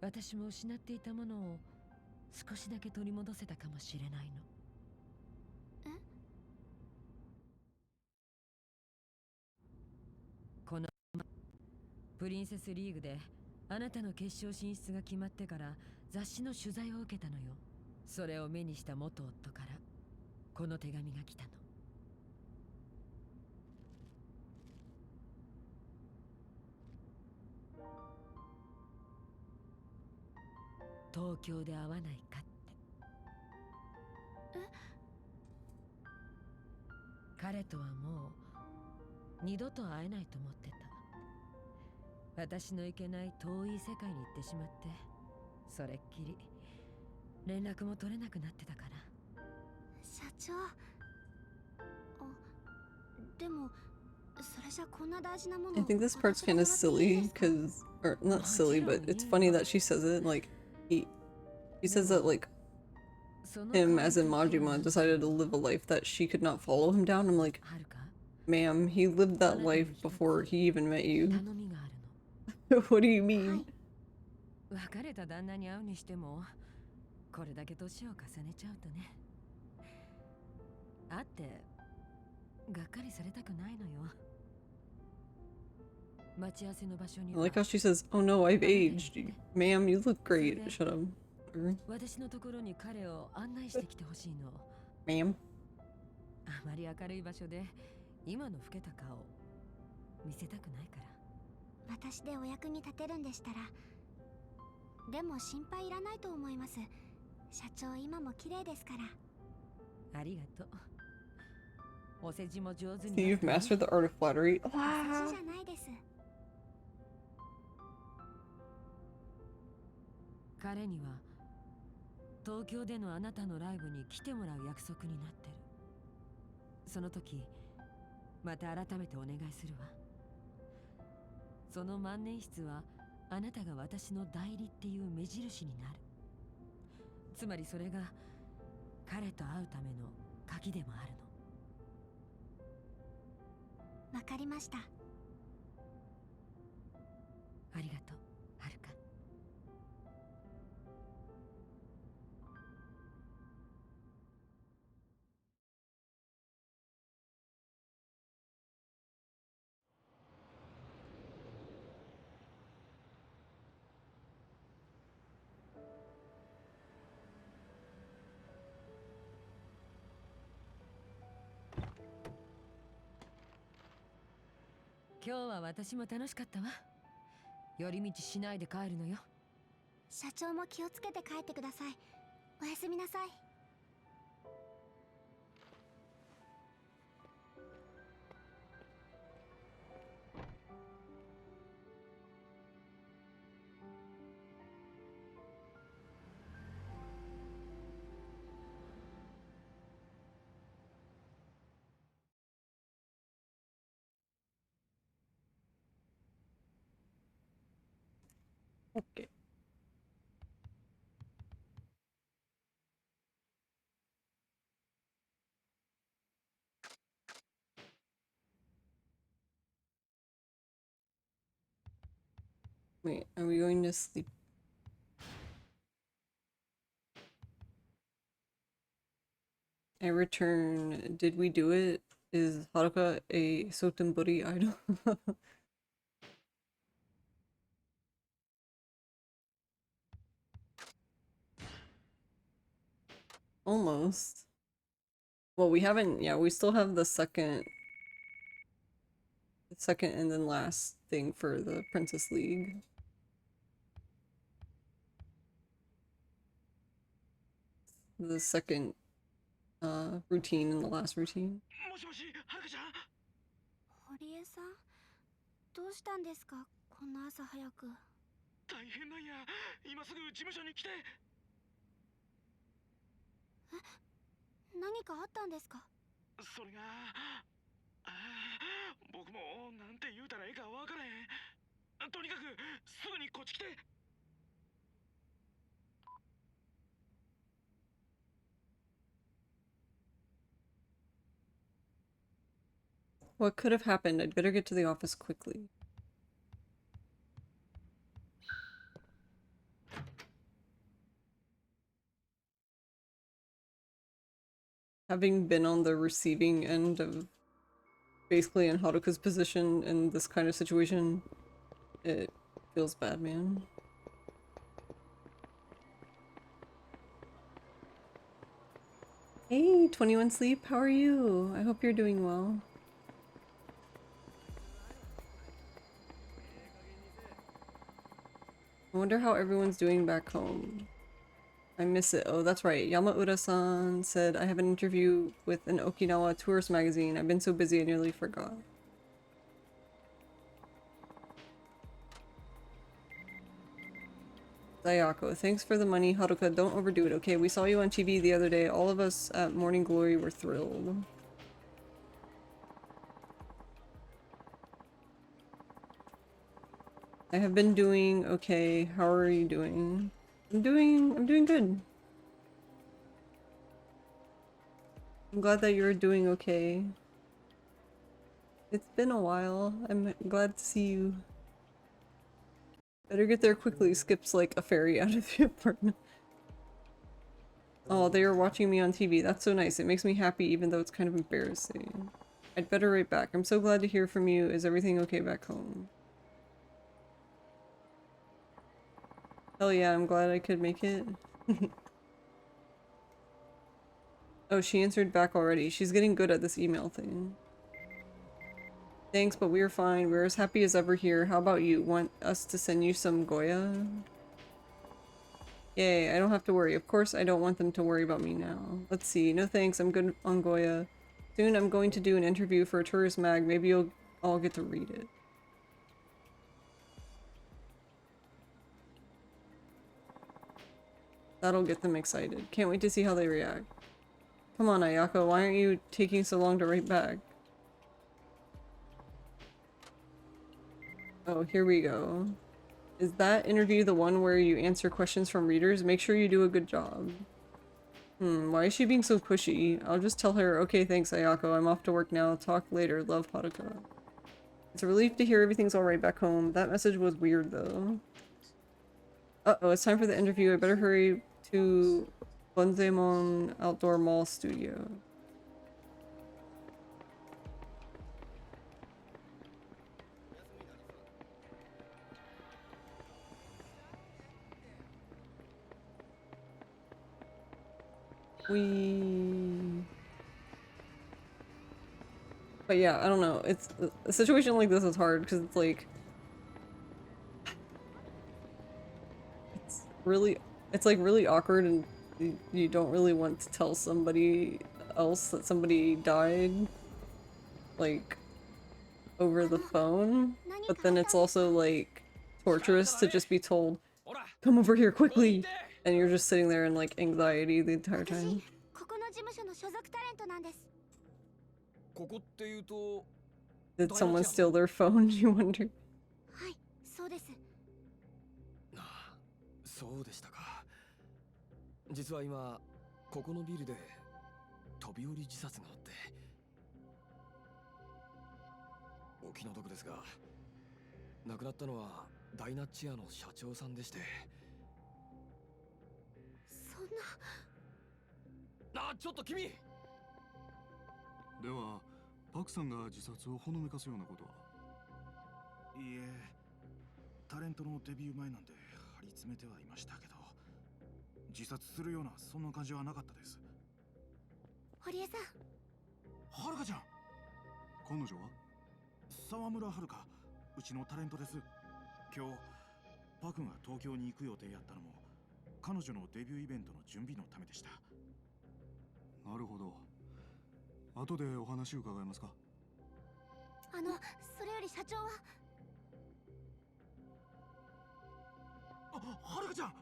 私も失っていたものを少しだけ取り戻せたかもしれないの。このプリンセスリーグであなたの決勝進出が決まってから雑誌の取材を受けたのよ。それを目にした元夫からこの手紙が来たの。東京で会わないかって。彼とはもう二度と会えないと思ってた。私の行けない遠い世界に行ってしまって、それっきり連絡も取れなくなってたから。社長。でもそれじゃこんな大事なもの。 I think this part's kind of silly because, or not silly, but it's funny that she says it. Like he says that like him as in Majima decided to live a life that she could not follow him down. I'm like, ma'am, he lived that life before he even met you. What do you mean? 別れた旦那に会うにしてもこれだけ年を重ねちゃうとね。会ってがっかりされたくないのよ。待ち合わせの場所に I は like how she says, "Oh no, I've aged. Ma'am, you look great." Shut up. 私のところに彼を案内してきてほしいの。Ma'am. あまり明るい場所で今の老けた顔見せたくないから。私でお役に立てるんでしたら。でも心配いらないと思います。社長今も綺麗ですから。ありがとう。お世辞も上手に。 See, you've mastered the art of flattery. お世辞じゃないです。彼には東京でのあなたのライブに来てもらう約束になってる。その時また改めてお願いするわ。その万年筆はあなたが私の代理っていう目印になる。つまりそれが彼と会うための鍵でもあるの。わかりました。ありがとう、はるか。今日は私も楽しかったわ。寄り道しないで帰るのよ。社長も気をつけて帰ってください。おやすみなさい。OK。Wait, are we going to sleep? I return. Did we do it? Is Haruka a Sotenbori idol? Almost. Well, we haven't, yeah, we still have the second and then last thing for the Princess League. The second routine and the last routine. もしもし、はるかちゃん。堀江さん、どうしたんですか、こんな朝早く。大変なんや。今すぐ事務所に来て。何かあったんですか。それが、僕もなんて言うたらいいかわからへん。とにかくすぐにこっち来て。What could have happened? I'd better get to the office quickly. Having been on the receiving end of basically in Haruka's position in this kind of situation, it feels bad, man. Hey, 21 Sleep, how are you? I hope you're doing well. I wonder how everyone's doing back home. I miss it. Oh, that's right. Yamaura-san said, I have an interview with an Okinawa tourist magazine. I've been so busy I nearly forgot. Sayako, thanks for the money. Haruka, don't overdo it, okay? We saw you on TV the other day. All of us at Morning Glory were thrilled. I have been doing okay. How are you doing? I'm doing good. I'm glad that you're doing okay. It's been a while. I'm glad to see you. Better get there quickly. Skips like a ferry out of the apartment. Oh, they are watching me on TV. That's so nice. It makes me happy even though it's kind of embarrassing. I'd better write back. I'm so glad to hear from you. Is everything okay back home? Hell yeah, I'm glad I could make it. Oh, she answered back already. She's getting good at this email thing. Thanks, but we're fine. We're as happy as ever here. How about you? Want us to send you some Goya? Yay, I don't have to worry. Of course, I don't want them to worry about me now. Let's see. No thanks, I'm good on Goya. Soon I'm going to do an interview for a tourist mag. Maybe you'll all get to read it. That'll get them excited. Can't wait to see how they react. Come on, Ayako, why aren't you taking so long to write back? Oh, here we go. Is that interview the one where you answer questions from readers? Make sure you do a good job. Why is she being so pushy? I'll just tell her, okay, thanks, Ayako. I'm off to work now. Talk later. Love, Haruka. It's a relief to hear everything's alright back home. That message was weird, though. Uh-oh, it's time for the interview. I better hurry to Bonzemon Outdoor Mall Studio. But yeah, I don't know. It's a situation like this is hard because it's like it's like really awkward and you don't really want to tell somebody else that somebody died like over the phone, but then it's also like torturous to just be told, come over here quickly, and you're just sitting there in like anxiety the entire time. ここの事務所の所属タレントなんです。ここっていうと Did someone steal their phone? You wonder. はい、そうです。そうでしたか。実は今ここのビルで飛び降り自殺があって、お気の毒ですが、亡くなったのはダイナッチアの社長さんでして。そんな。ちょっと君。ではパクさんが自殺をほのめかすようなことは？いいえ、タレントのデビュー前なんで張り詰めてはいましたけど、自殺するようなそんな感じはなかったです。堀江さん。はるかちゃん。彼女は？沢村はるか、うちのタレントです。今日パクが東京に行く予定やったのも彼女のデビューイベントの準備のためでした。なるほど。後でお話伺えますか？それより社長は。はるかちゃん。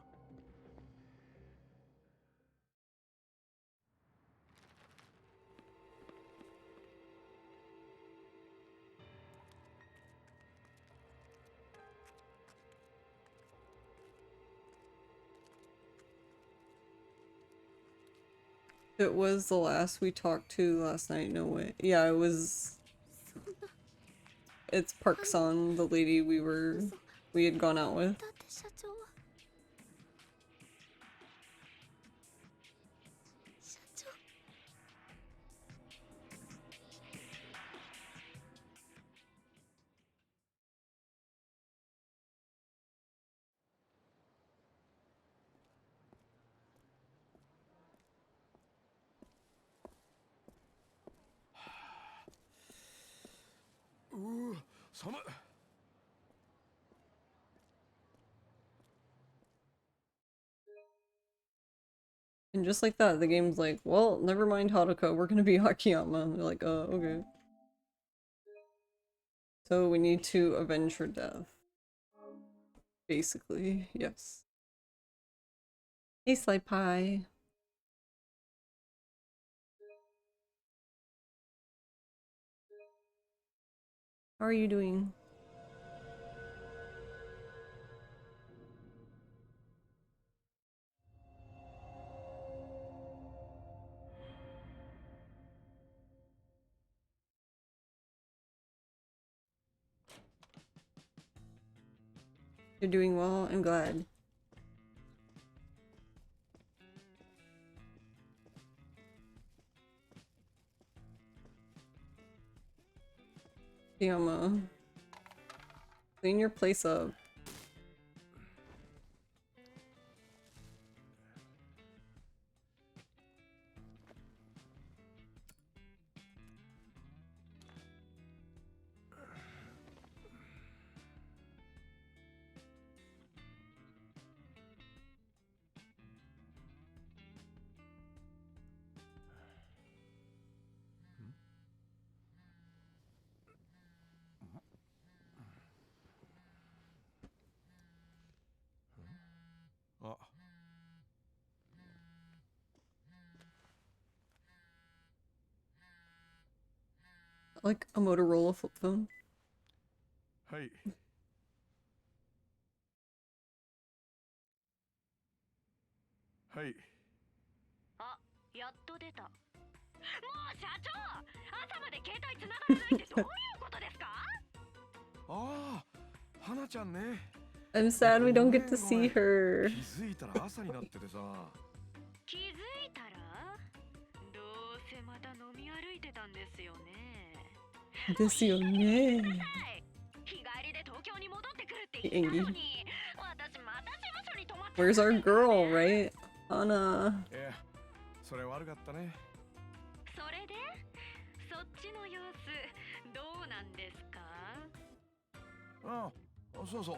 It was the last we talked to last night, no way. Yeah, it was. It's Park-san, the lady we had gone out with. 社長は。社長。寒い。And just like that, the game's like, well, never mind Haruka, we're gonna be Akiyama. And they're like, okay. So we need to avenge her death. Basically, yes. Hey, Sly Pie. How are you doing? You're doing well? I'm glad. Yama. Clean your place up. Like a Motorola flip phone. はい。はい。やっと出た。もう社長、朝まで携帯繋がらないってどういうことですか？ああ、花ちゃんね。I'm sad we don't get to see her. 気づいたら朝になっててさ。気づいたらどうせまた飲み歩いてたんですよね。ですよね。日帰りで東京に戻ってくるって言ったのに、私また事務所に泊まって。 Where's our girl, right? Hana. いや、それ悪かったね。それでそっちの様子どうなんですか？ああ、そうそう。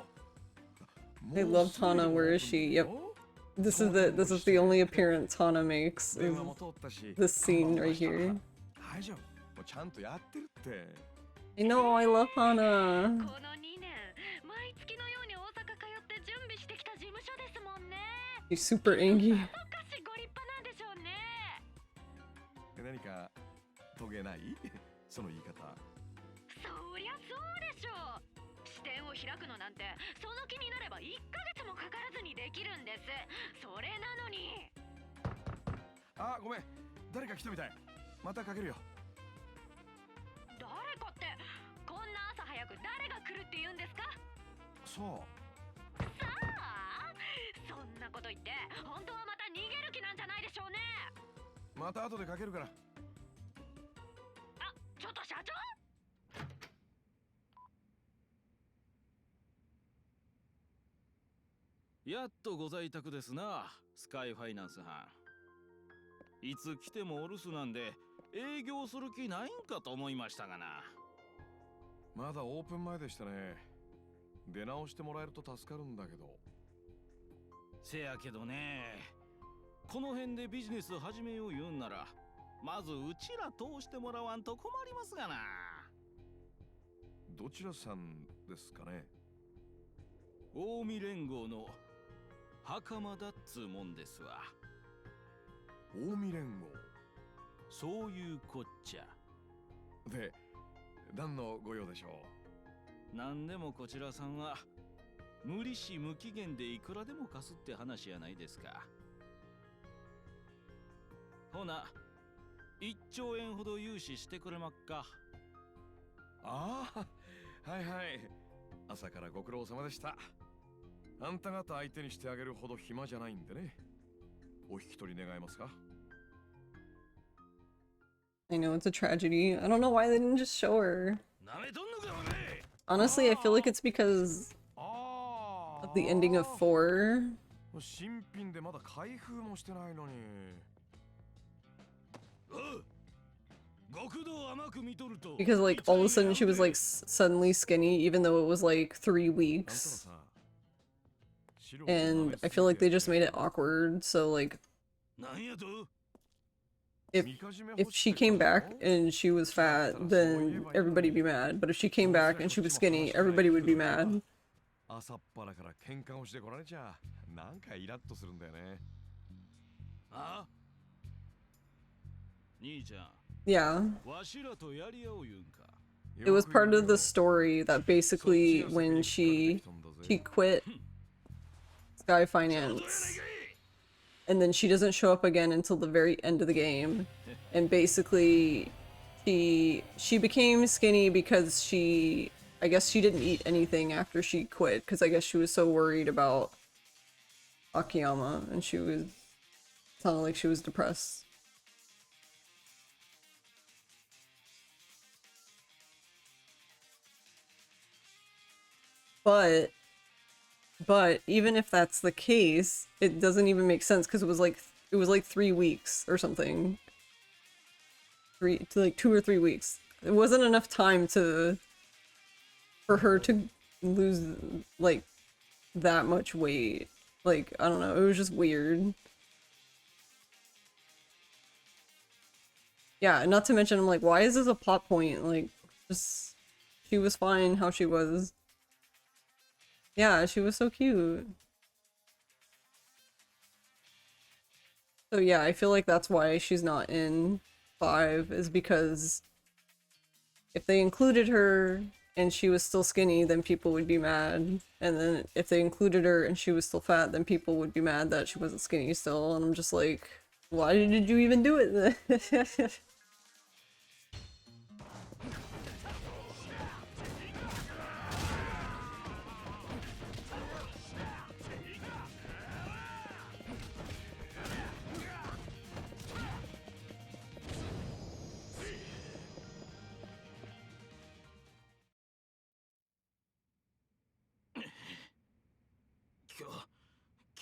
I loved Hana. Where is she? Yep. This is the only appearance Hana makes. Is this scene right here. 大丈夫。もうちゃんとやってるって。I know, I love Hana. この2年、毎月のように大阪通って準備してきた事務所ですもんね。 She's super angry. おかしご立派なんでしょうね。何かトゲない？その言い方。そりゃそうでしょう。視点を開くのなんて、その気になれば1ヶ月もかからずにできるんです。それなのに。あ、ごめん。誰か来たみたい。またかけるよ。誰かって、こんな朝早く誰が来るって言うんですか？そう。さあ、そんなこと言って本当はまた逃げる気なんじゃないでしょうね。また後でかけるから。あ、ちょっと社長。やっとご在宅ですな、スカイファイナンス班。いつ来てもお留守なんで営業する気ないんかと思いましたがな。まだオープン前でしたね。出直してもらえると助かるんだけど。せやけどね、この辺でビジネス始めよう言うんなら、まずうちら通してもらわんと困りますがな。どちらさんですかね？近江連合の袴だっつうもんですわ。近江連合。そういうこっちゃ。で、何のご用でしょう？なんでもこちらさんは無利子無期限でいくらでも貸すって話やないですか。ほな、1兆円ほど融資してくれまっか。ああ、はいはい。朝からご苦労様でした。あんた方相手にしてあげるほど暇じゃないんでね。お引き取り願えますか？ I know it's a tragedy. I don't know why they didn't just show her. Honestly, I feel like it's because of the ending of 4. 新品でまだ開封もしてないのに。Because like all of a sudden she was like suddenly skinny, even though it was like 3 weeks. And I feel like they just made it awkward. So like, if she came back and she was fat, then everybody'd be mad. But if she came back and she was skinny, everybody would be mad. 朝っぱらから喧嘩をしてこられちゃなんかイラッとするんだよね。あ？兄ちゃん。 Yeah. It was part of the story that basically when she quit Sky Finance and then she doesn't show up again until the very end of the game, and basically she became skinny because I guess she didn't eat anything after she quit, because I guess she was so worried about Akiyama and sounded like she was depressed. But even if that's the case, it doesn't even make sense, because it was like 3 weeks or something. 2 or 3 weeks. It wasn't enough time for her to lose like that much weight. Like, I don't know, it was just weird. Yeah, not to mention, I'm like, why is this a plot point? Like, just, she was fine how she was. Yeah, she was so cute. So yeah, I feel like that's why she's not in 5, is because if they included her and she was still skinny, then people would be mad. And then if they included her and she was still fat, then people would be mad that she wasn't skinny still. And I'm just like, Why did you even do it then?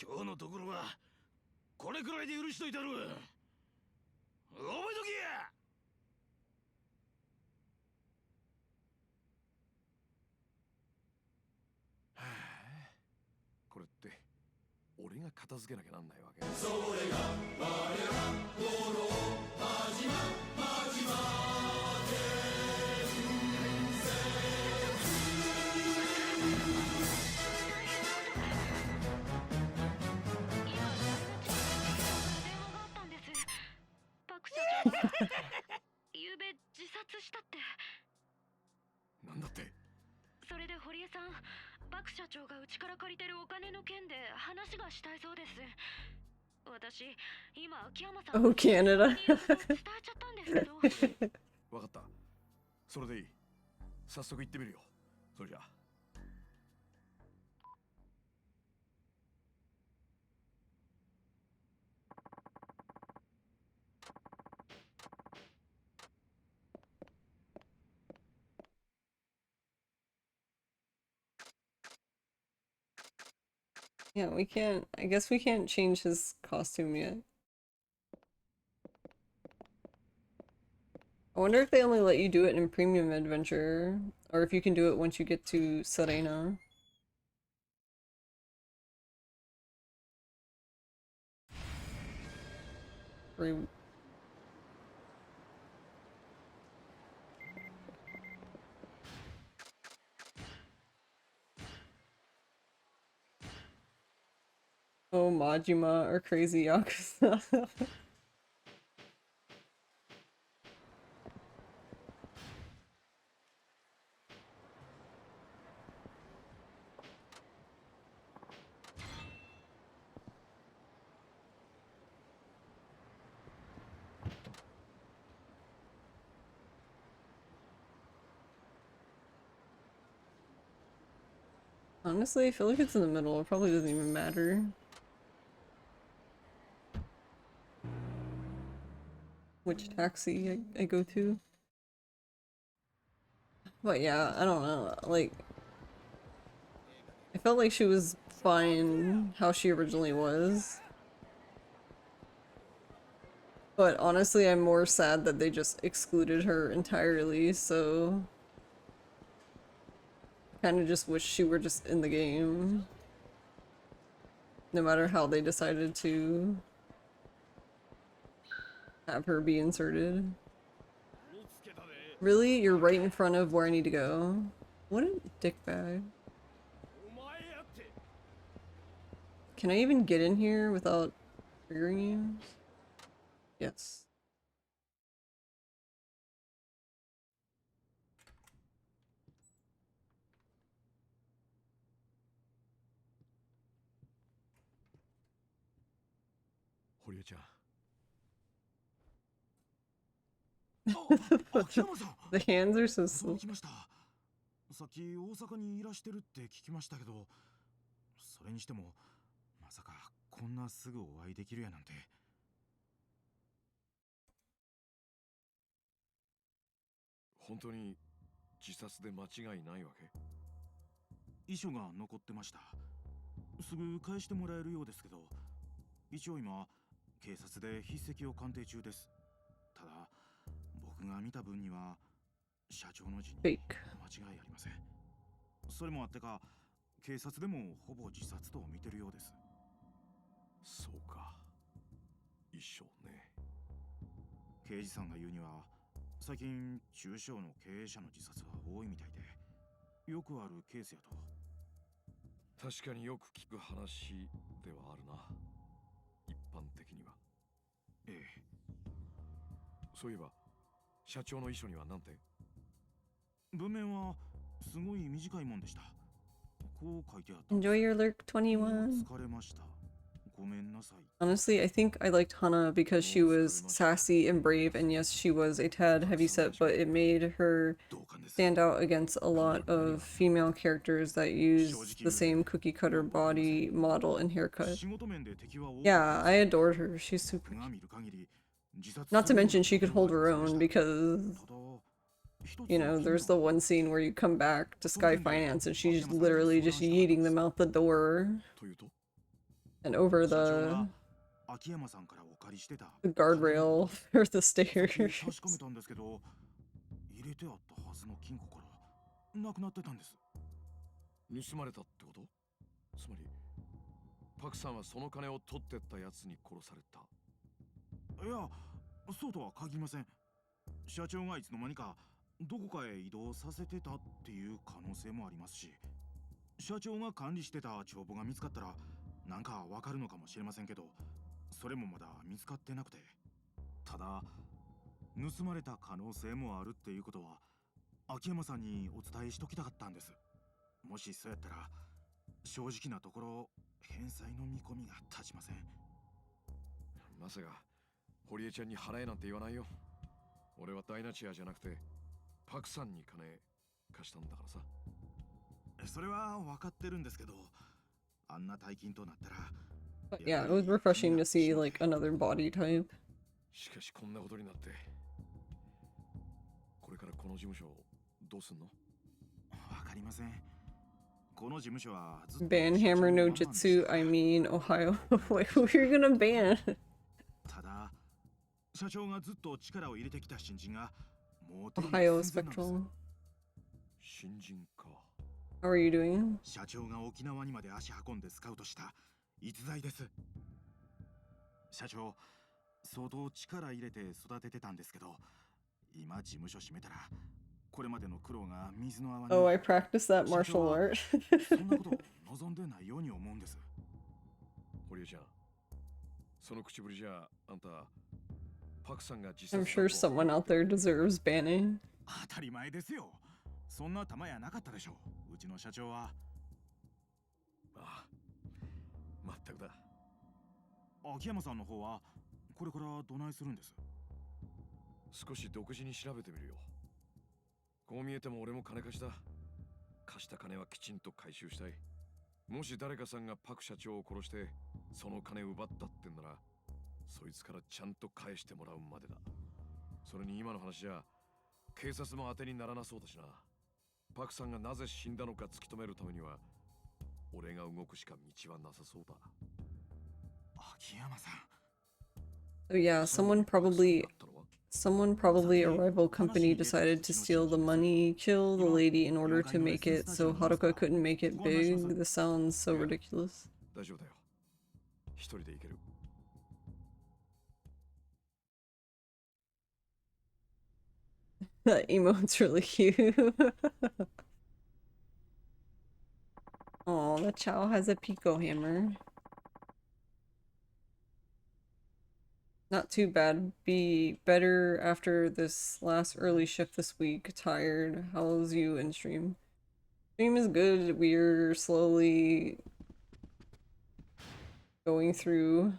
今日のところはこれくらいで許しといたる。覚えとけや。はあ、これって俺が片付けなきゃなんないわけ。それが我らこの始まゆうべ自殺したって。なんだって。それで堀江さん、パク社長がうちから借りてるお金の件で話がしたいそうです。私、今秋山さん Oh, Canada. 伝えちゃったんですけど。わかった。それでいい。早速行ってみるよ。それじゃあ。Yeah, we can't. I guess we can't change his costume yet. I wonder if they only let you do it in Premium Adventure, or if you can do it once you get to Serena. Oh, Majima or Crazy Yakuza. Honestly, I feel like it's in the middle. It probably doesn't even matter. Which taxi I go to. But yeah, I don't know. Like, I felt like she was fine how she originally was. But honestly, I'm more sad that they just excluded her entirely, so... Kinda just wish she were just in the game. No matter how they decided to have her be inserted. Really? You're right in front of where I need to go? What a dickbag. Can I even get in here without triggering you? Yes. The hands are so slow. さっき大阪にいらしてるって聞きましたけど、それにしてもまさかこんなすぐお会いできるやなんて。本当に自殺で間違いないわけ？遺書が残ってました。すぐ返してもらえるようですけど、一応今警察で筆跡を鑑定中です。ただ僕が見た分には社長の字に間違いありません。それもあってか警察でもほぼ自殺と見てるようです。そうか。遺書ね。刑事さんが言うには最近中小の経営者の自殺は多いみたいで、よくあるケースやと。確かによく聞く話ではあるな。一般的には。ええ。そういえば社長の遺書には何て？文面はすごい短いもんでした。こう書いてあった。Enjoy your lurk 21. 疲れました。Honestly, I think I liked Hana because she was sassy and brave, and yes, she was a tad heavyset, but it made her stand out against a lot of female characters that use the same cookie cutter body model and haircut. Yeah, I adored her. She's super cute. Not to mention she could hold her own because, you know, there's the one scene where you come back to Sky Finance and she's literally just yeeting them out the door and over the guardrail or the stairs. 入れてあったはずの金庫からなくなってたんです。盗まれたってこと？つまりパクさんはその金を取ってったやつに殺された。いや、そうとは限りません。社長がいつの間にかどこかへ移動させてたっていう可能性もありますし、社長が管理してた帳簿が見つかったらなんかわかるのかもしれませんけど、それもまだ見つかってなくて。ただ盗まれた可能性もあるっていうことは秋山さんにお伝えしときたかったんです。もしそうやったら正直なところ返済の見込みが立ちません。まさか堀江ちゃんに払えなんて言わないよ。俺はダイナチアじゃなくてパクさんに金貸したんだからさ。それは分かってるんですけど、あんな大金となったら。But yeah, it was refreshing to see like another body type. しかしこんなことになって。これからこの事務所どうすんの？わかりません。この事務所は Banhammer no Jitsu, I mean Ohio. Wait, who are you gonna ban? ただ社長がずっと力を入れてきた新人がもう Ohio Spectral. 新人か。How are you doing? 社長が沖縄にまで足運んでスカウトした逸材です。社長、相当力入れて育ててたんですけど、今事務所閉めたらこれまでの苦労が水の泡に。Oh, I practiced that martial art. そんなこと望んでないように思うんです。堀江ちゃん、その口ぶりじゃあんたパクさんが自殺。 I'm sure someone out there deserves banning. 当たり前ですよ。そんな玉やなかったでしょう。うちの社長は。ああ、まったくだ。秋山さんの方はこれからどないするんです？少し独自に調べてみるよ。こう見えても俺も金貸しだ。貸した金はきちんと回収したい。もし誰かさんがパク社長を殺してその金奪ったってんなら、そいつからちゃんと返してもらうまでだ。それに今の話じゃ警察も当てにならなそうだしな。パクさんがなぜ死んだのか突き止めるためには俺が動くしか道はなさそうだ。秋山さん。So yeah, someone probably a rival company decided to steal the money, kill the lady in order to make it so Haruka couldn't make it big. This sounds so ridiculous. 大丈夫だよ。一人で行ける。That emote's really cute. Oh, the Chow has a Pico hammer. Not too bad. Be better after this last early shift this week. Tired. How's you in stream? Stream is good. We're slowly going through,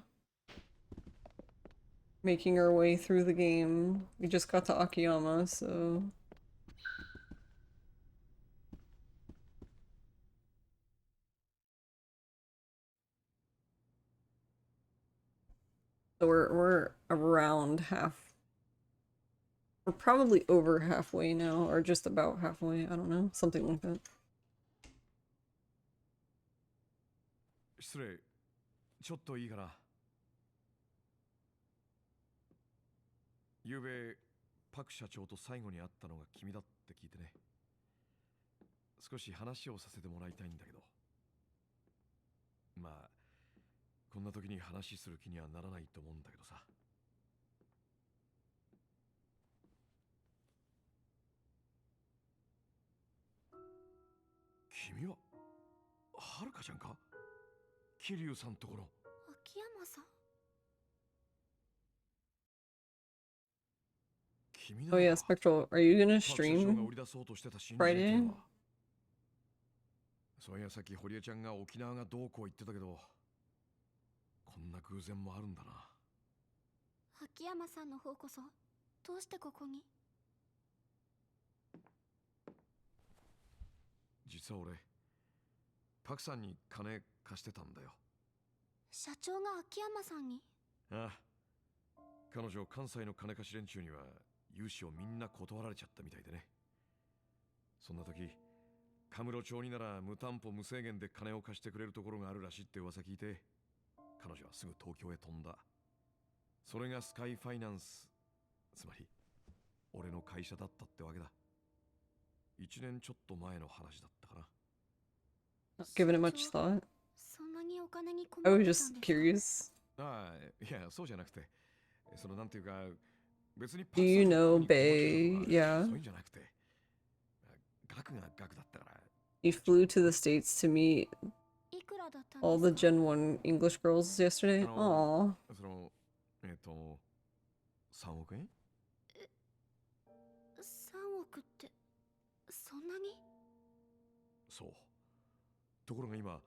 making our way through the game. We just got to Akiyama, so... So we're around half. We're probably over halfway now, or just about halfway. I don't know, something like that. 失礼。ちょっといいかな。昨べパク社長と最後に会ったのが君だって聞いてね。少し話をさせてもらいたいんだけど。まあこんな時に話する気にはならないと思うんだけどさ。君ははるかちゃんか？桐生さんところ。秋山さん。Oh yeah, Spectral, are you gonna stream Friday? そういやさっき堀江ちゃんが沖縄がどうこう言ってたけど、こんな偶然もあるんだな。秋山さんの方こそどうしてここに？実は俺パクさんに金貸してたんだよ。社長が秋山さんに？ああ、彼女関西の金貸し連中には融資をみんな断られちゃったみたいでね。そんな時カムロ町になら無担保無制限で金を貸してくれるところがあるらしいって噂聞いて、彼女はすぐ東京へ飛んだ。それがスカイファイナンス、つまり俺の会社だったってわけだ。1年ちょっと前の話だったかな。 Not giving it much thought. そんなにお金に困 I っ was てたん just ですか？ curious. ああ、いやそうじゃなくて、そのなんていうか別に Do you know パクさんのことに困ってたとか Bay? Yeah. そういうんじゃなくて、額が額だったから。 He flew to the States to meet いくらだったん all で the すか？ Gen 1 English girls yesterday. Aww. その3億円。3億ってそんなに？そう。ところが今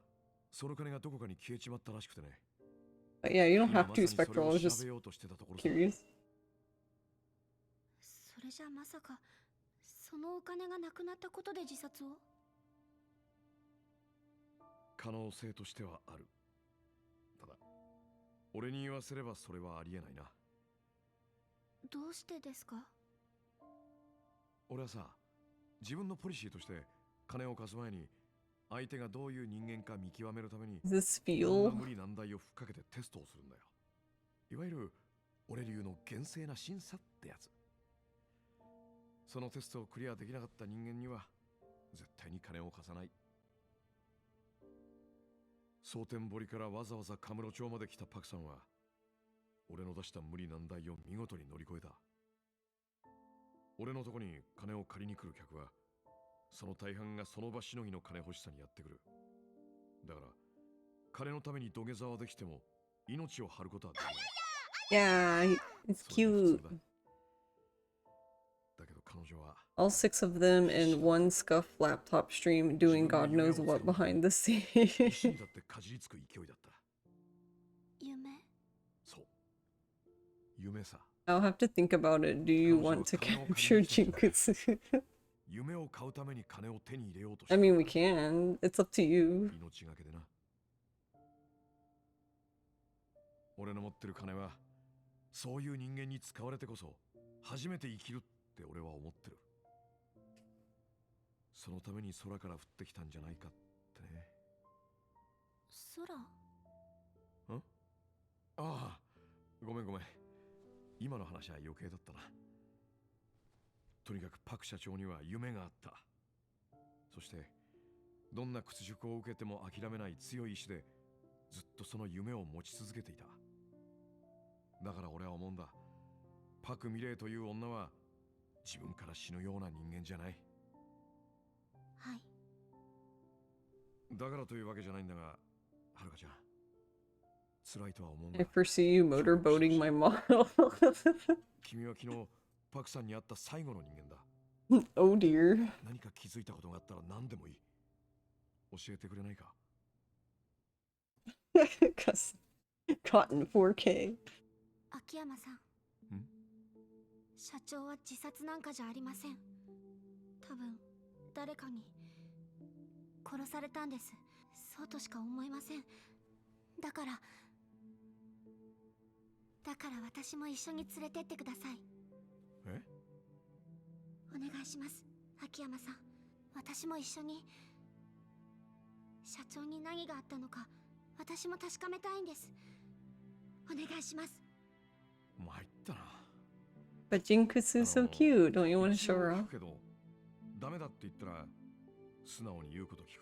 その金がどこかに消えちまったらしくてね。 But yeah, you don't 今 have ま to, さにそれ Spectral. I を was 調 just べようとしてたところさ。 curious. それじゃまさかそのお金がなくなったことで自殺を？可能性としてはある。ただ俺に言わせればそれはありえないな。どうしてですか？俺はさ、自分のポリシーとして金を貸す前に相手がどういう人間か見極めるために Does this いろん feel? な無理難題をふっかけてテストをするんだよ。いわゆる俺流の厳正な審査ってやつ。そのテストをクリアできなかった人間には絶対に金を貸さない。蒼天堀からわざわざカムロ町まで来たパクさんは俺の出した無理難題を見事に乗り越えた。俺のとこに金を借りに来る客はその大半がその場しのぎの金欲しさにやってくる。だから金のために土下座はできても命を張ることはできない。 Yeah, it's cute. だけど彼女は All 6 of them in one scuff laptop stream doing God knows what behind the 石に scenes. だってかじりつく勢いだった。夢？そう、夢さ。 I'll have to think about it. Do you want to capture Jinkutsu? 夢を買うために金を手に入れようとし I た。 mean, we can. It's up to you. 命がけでな。俺の持ってる金はそういう人間に使われてこそ初めて生きるって俺は思ってる。そのために空から降ってきたんじゃないかってね。空？ん？ああ、ごめんごめん。今の話は余計だったな。とにかくパク社長には夢があった。そしてどんな屈辱を受けても諦めない強い意志でずっとその夢を持ち続けていた。だから俺は思うんだ。パク・ミレイという女は自分から死ぬような人間じゃない。はい。だからというわけじゃないんだが、はるかちゃん、辛いとは思うんだ。 I foresee you motorboating my model. 君は昨日パクさんに会った最後の人間だ。Oh dear. 何か気づいたことがあったら何でもいい。教えてくれないか？ Caught in 4K. 秋山さん。社長は自殺なんかじゃありません。多分誰かに殺されたんです。そうとしか思えません。だから私も一緒に連れてってください。え？お願いします、秋山さん。私も一緒に。社長に何があったのか私も確かめたいんです。お願いします。参ったな。 But Jinkutsu's so cute. Don't you want to show her off? けどダメだって言ったら素直に言うこと聞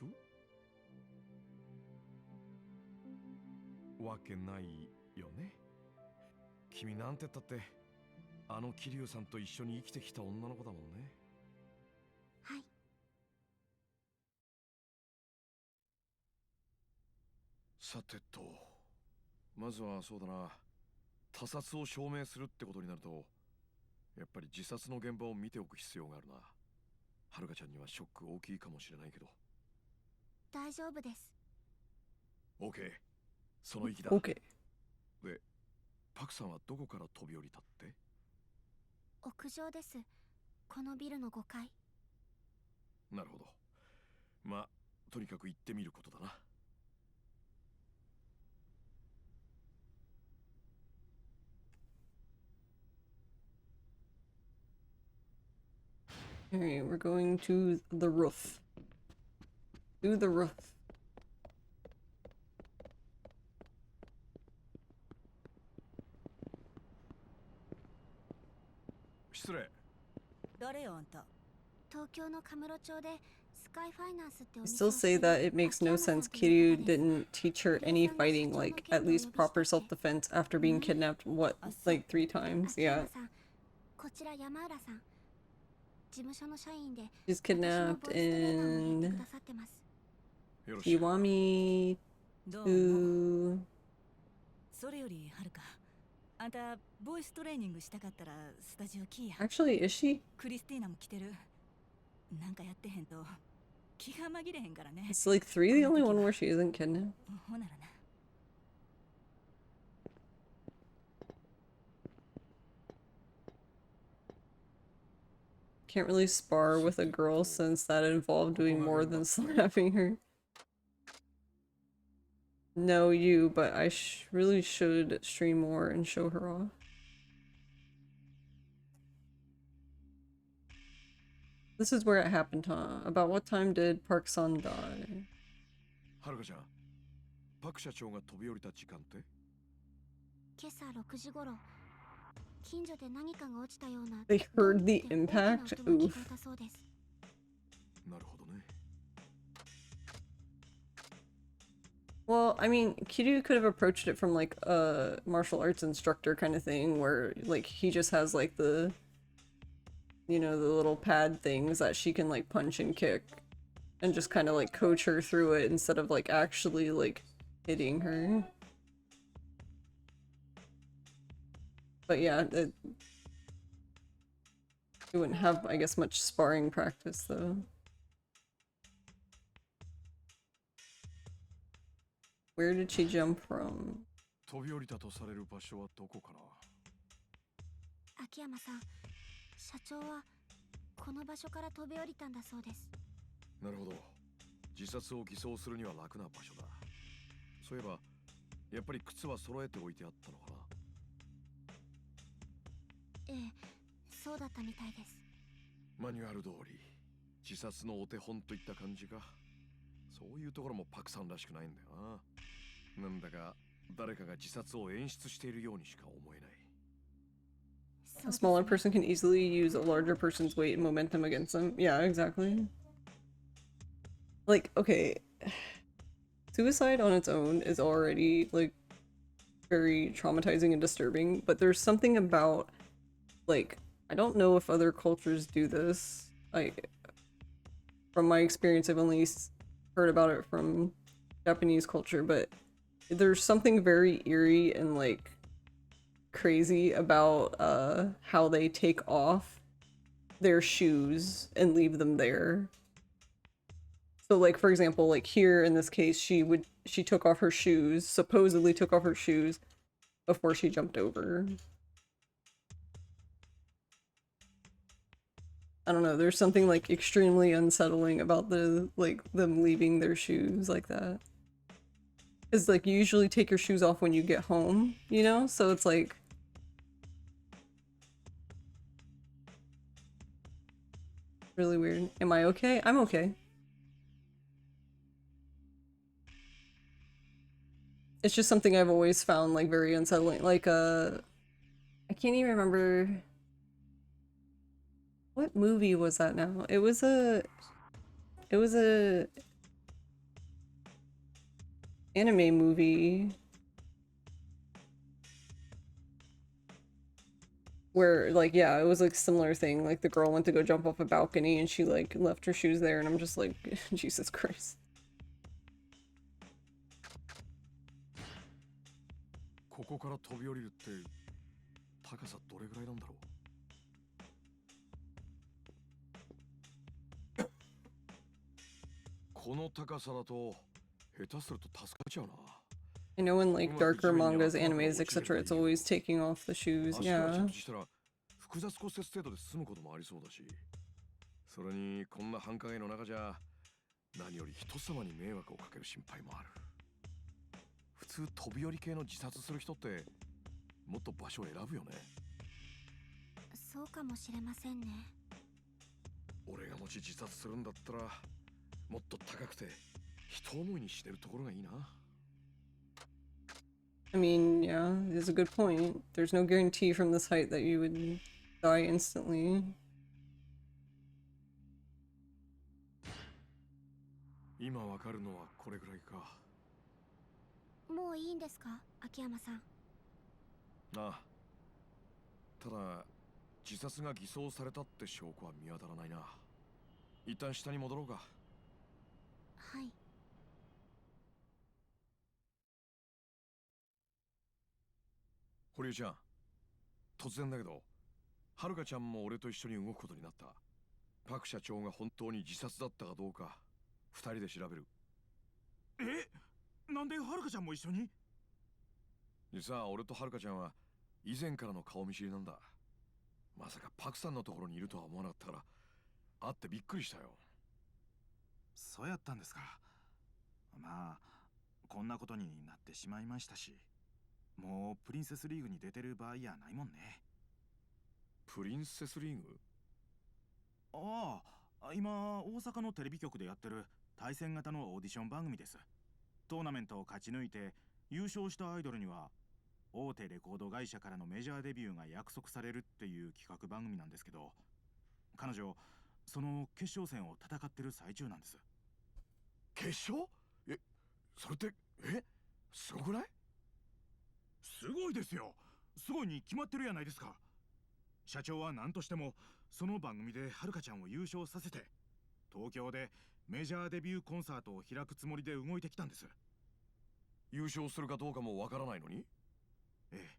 くわけないよね。君なんて言ったってあの桐生さんと一緒に生きてきた女の子だもんね。はい。さてと、まずはそうだな、他殺を証明するってことになるとやっぱり自殺の現場を見ておく必要があるな。はるかちゃんにはショック大きいかもしれないけど。大丈夫です。 OK、 その意気だ。 OK。で、パクさんはどこから飛び降りたって？屋上です。このビルの5階。なるほど。まあ、とにかく行ってみることだな。Alright, we're going to the roof. To the roof. 失礼。誰よあんた。東京のカムロ町でスカイファイナンスってお I 店 still をして say る that it makes no sense Kiryu didn't teach her any fighting, like, at least proper self-defense after being kidnapped, what, like 3 times? Yeah. こちら山浦さん。事務所の社員で She's 私の kidnapped ボイストレーナーもやって in くださってます。 Kiwami どうも。 to... それよりはるか。あんたボイストレーニングしたかったらスタジオ来いや。 Actually, is she? クリスティーナも来てる。なんかやってへんと気が紛れへんからね。 Is like 3 the only one where she isn't kidnapped? ほならな。 Can't really spar with a girl since that involved doing more than slapping her. No, you, but I really should stream more and show her off. This is where it happened, huh? About what time did Park-san die? はるかちゃん、パク社長が飛び降りた時間って？今朝6時頃、近所で何かが落ちたような They heard the impact? 音が聞こ Oof. えたそうです。なるほどね。 Well, I mean, Kiryu could have approached it from like a martial arts instructor kind of thing where like he just has like the, you know, the little pad things that she can like punch and kick and just kind of like coach her through it instead of like actually like hitting her. But yeah, it wouldn't have, I guess, much sparring practice though. Where did she jump from? 飛び降りたとされる場所はどこかな？秋山さん、社長はこの場所から飛び降りたんだそうです。なるほど。自殺を偽装するには楽な場所だ。そういえば、やっぱり靴は揃えておいてあったのかな？ええ、そうだったみたいです。マニュアル通り、自殺のお手本といった感じか。そういうところもパクさんらしくないんだよな。なんだか誰かが自殺を演出しているようにしか思えない。A smaller person can easily use a larger person's weight and momentum against them. Yeah, exactly. Like, okay, suicide on its own is already like very traumatizing and disturbing, but there's something about like, I don't know if other cultures do this. Like, from my experience, I've only heard about it from Japanese culture, but there's something very eerie and like crazy about how they take off their shoes and leave them there. So like, for example, like here in this case, she took off her shoes, supposedly took off her shoes before she jumped over. I don't know, there's something like extremely unsettling about the like them leaving their shoes like that. Cause like you usually take your shoes off when you get home, you know? So it's like really weird. Am I okay? I'm okay. It's just something I've always found like very unsettling. Like I can't even remember what movie was that now? It was a anime movie where like, yeah, it was like similar thing. Like the girl went to go jump off a balcony and she like left her shoes there and I'm just like, Jesus Christ. ここから飛び降りるって高さどれぐらいなんだろう。この高さだと下手すると助かっちゃうな。I know in like darker mangas, animes, etc., it's always taking off the shoes. 足が Yeah. 着地したら複雑骨折程度で済むこともありそうだし、それにこんな繁華街の中じゃ何より人様に迷惑をかける心配もある。普通飛び降り系の自殺する人ってもっと場所を選ぶよね。そうかもしれませんね。俺がもし自殺するんだったらもっと高くて人思いにしてるところがいいな。I mean, yeah, it's a good point. There's no guarantee from this height that you would die instantly. 今わかるのはこれぐらいか。もういいんですか、秋山さん。ああ。ただ自殺が偽装されたって証拠は見当たらないな。一旦下に戻ろうか。はい。堀江ちゃん、突然だけど、はるかちゃんも俺と一緒に動くことになった。パク社長が本当に自殺だったかどうか、二人で調べる。え、なんではるかちゃんも一緒に？実は俺とはるかちゃんは以前からの顔見知りなんだ。まさかパクさんのところにいるとは思わなかったから、会ってびっくりしたよ。そうやったんですか。まあこんなことになってしまいましたし、もうプリンセスリーグに出てる場合やないもんね。プリンセスリーグ？ああ、今大阪のテレビ局でやってる対戦型のオーディション番組です。トーナメントを勝ち抜いて優勝したアイドルには大手レコード会社からのメジャーデビューが約束されるっていう企画番組なんですけど、彼女その決勝戦を戦ってる最中なんです。決勝？え、それって、すごくない？すごいですよ。すごいに決まってるやないですか。社長は何としてもその番組ではるかちゃんを優勝させて東京でメジャーデビューコンサートを開くつもりで動いてきたんです。優勝するかどうかもわからないのに？ええ、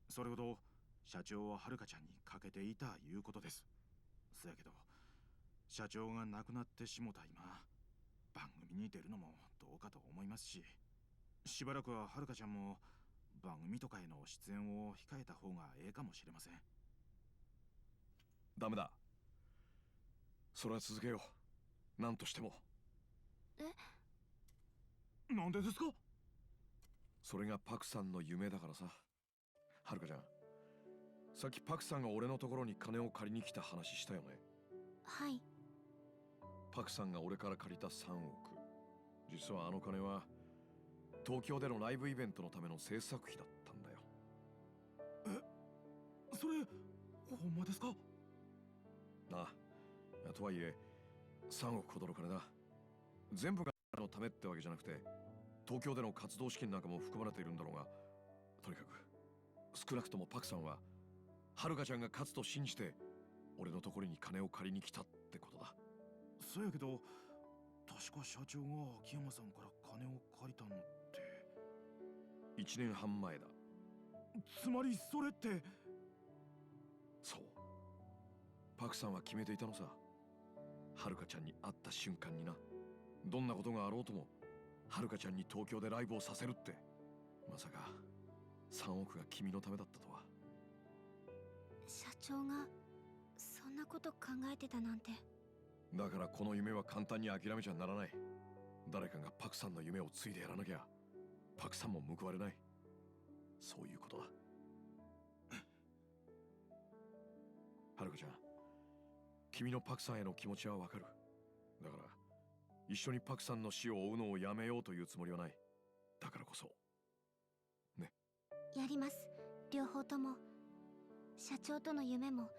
それほど社長ははるかちゃんにかけていたいうことです。そやけど社長が亡くなってしもた今、番組に出るのもどうかと思いますし、しばらくははるかちゃんも番組とかへの出演を控えた方がええかもしれません。ダメだ。それは続けよう。何としても。なんでですか？それがパクさんの夢だからさ。はるかちゃん、さっきパクさんが俺のところに金を借りに来た話したよね。はい。パクさんが俺から借りた3億。実はあの金は東京でのライブイベントのための制作費だったんだよ。それほんまですか？ああ、とはいえ3億ほどの金だ。全部がのためってわけじゃなくて、東京での活動資金なんかも含まれているんだろうが、とにかく少なくともパクさんははるかちゃんが勝つと信じて俺のところに金を借りに来たってことだ。そうやけど確か社長が秋山さんから金を借りたのって1年半前だ。つまりそれって。そう、パクさんは決めていたのさ。はるかちゃんに会った瞬間にな、どんなことがあろうともはるかちゃんに東京でライブをさせるって。まさか3億が君のためだったとは。社長がそんなこと考えてたなんて。だからこの夢は簡単に諦めちゃならない。誰かがパクさんの夢を継いでやらなきゃパクさんも報われない。そういうことだ。はるかちゃん、君のパクさんへの気持ちはわかる。だから一緒にパクさんの死を追うのをやめようというつもりはない。だからこそね。やります、両方とも。社長との夢も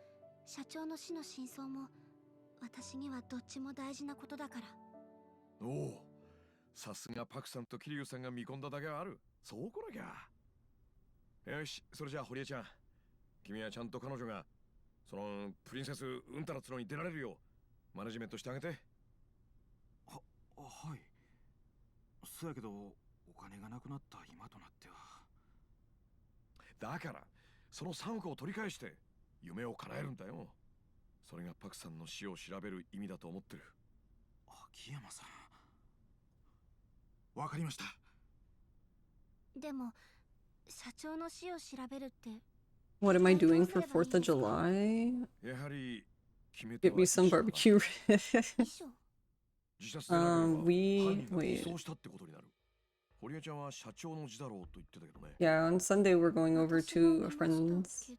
社長の死の真相も私にはどっちも大事なことだから。おお、さすがパクさんと桐生さんが見込んだだけはある。そうこなきゃ。よし、それじゃあ堀江ちゃん、君はちゃんと彼女がそのプリンセスうんたらつのに出られるようマネジメントしてあげて。はい。そやけどお金がなくなった今となっては。だからその3億を取り返して夢を叶えるんだよ。それがパクさんの死を調べる意味だと思ってる。秋山さん、わかりました。でも社長の死を調べるって What am I doing for 4th of July? やはり決め Get 手は me some 遺書だな。 barbecue. 自殺でなければ犯 We 人が偽 wait. 装したってことになる。堀江ちゃんは社長の字だろうと言ってたけどね。 Yeah, on Sunday we're going over to a friend's.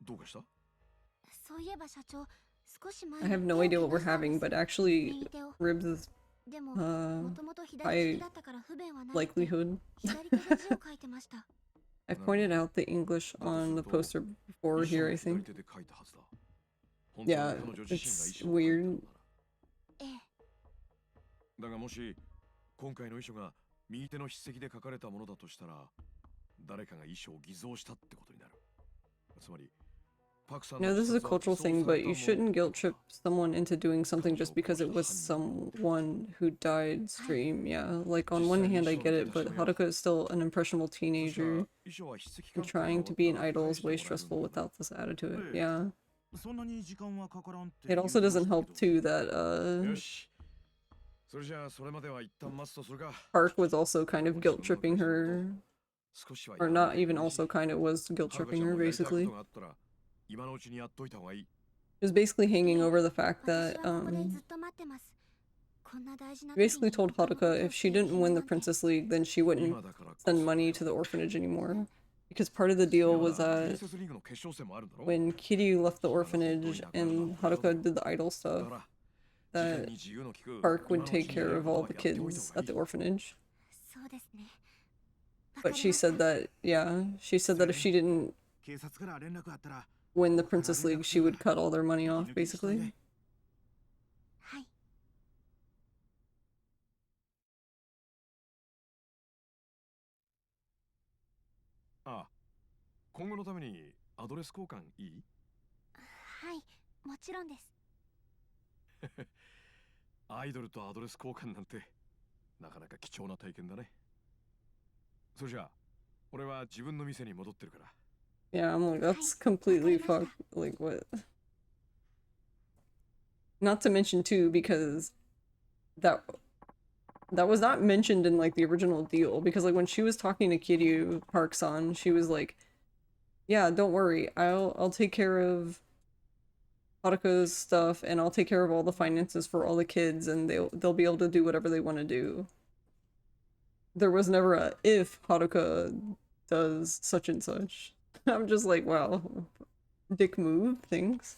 どうかした？ そういえば社長、少し前 I have no idea what we're having, but actually, ribs is でも uh 元々左利 high きだったから不便はないって likelihood. 左手で字を書いてました I pointed out the English on the poster before 遺書 here, を I 左 think. 手で書いたはずだ。本当 Yeah, に彼女自身が遺 it's 書を書いた weird. だがもし今回の遺書が右手の筆跡で書かれたものだとしたら、誰かが遺書を偽造したってことになる。つまり No, this is a cultural thing, but you shouldn't guilt trip someone into doing something just because it was someone who died stream. Yeah, like on one hand I get it, but Haruka is still an impressionable teenager. And trying to be an idol is way stressful without this added to it. Yeah. そんなに時間はかからんって It also doesn't help too that それじゃあそれまでは一旦待つとするか。 Park was also kind of guilt tripping her. Or not even also kind of was guilt tripping her basically. 今のうちにやっといた方がいい。 It was basically hanging over the fact that ずっと待ってます こんな大事な basically told Haruka if she didn't win the Princess League, then she wouldn't send money to the orphanage anymore. Because part of the deal was that when Kiryu left the orphanage and Haruka did the idol stuff, that Park would take care of all the kids at the orphanage. そうですね But she said that, yeah, she said that if she didn't 警察から連絡あったら win the Princess League, she would cut all their money off, basically. はい ああ、今後のためにアドレス交換いい？はいもちろんです アイドルとアドレス交換なんてなかなか貴重な体験だね。それじゃあ俺は自分の店に戻ってるから。 Yeah, I'm like, that's completely fucked. Like, what? Not to mention, too, because that was not mentioned in, like, the original deal. Because, like, when she was talking to Kiryu Park-san, she was like, yeah, don't worry. I'll take care of Haruka's stuff, and I'll take care of all the finances for all the kids, and they'll be able to do whatever they want to do. There was never a, if Haruka does such and such. I'm just like, wow. Dick move, thanks.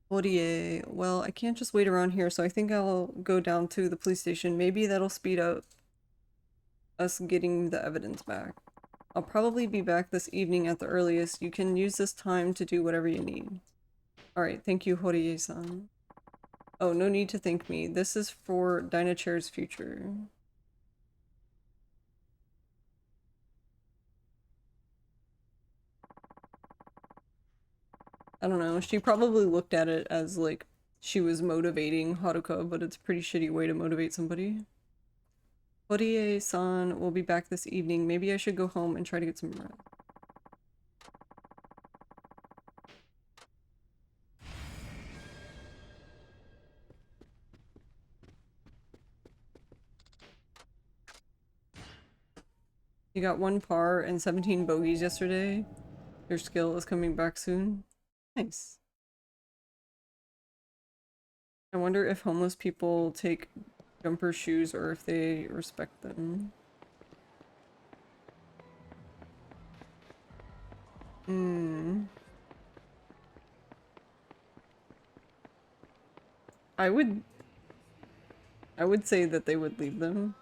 Horie, well, I can't just wait around here, so I think I'll go down to the police station. Maybe that'll speed up us getting the evidence back. I'll probably be back this evening at the earliest. You can use this time to do whatever you need. Alright, thank you, Horie-san. Oh, no need to thank me. This is for Dynachair's future. I don't know, she probably looked at it as like she was motivating Haruka, but it's a pretty shitty way to motivate somebody. Horie-san will be back this evening. Maybe I should go home and try to get some rest. You got 1 par and 17 bogeys yesterday. Your skill is coming back soon. Nice. I wonder if homeless people take jumper shoes or if they respect them. I would say that they would leave them.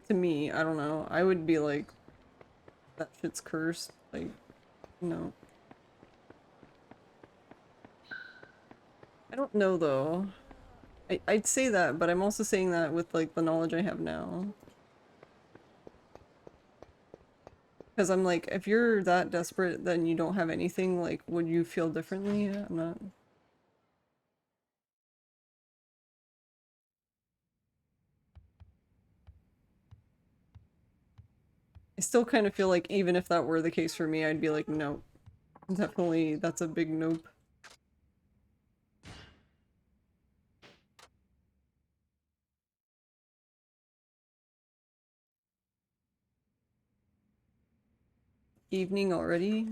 To me, I don't know. I would be like, that shit's cursed. Like, no. I don't know though. I'd say that, but I'm also saying that with like the knowledge I have now. Because I'm like, if you're that desperate, then you don't have anything, like, would you feel differently? I'm not. I still kind of feel like even if that were the case for me, I'd be like, nope. Definitely, that's a big nope. Evening already?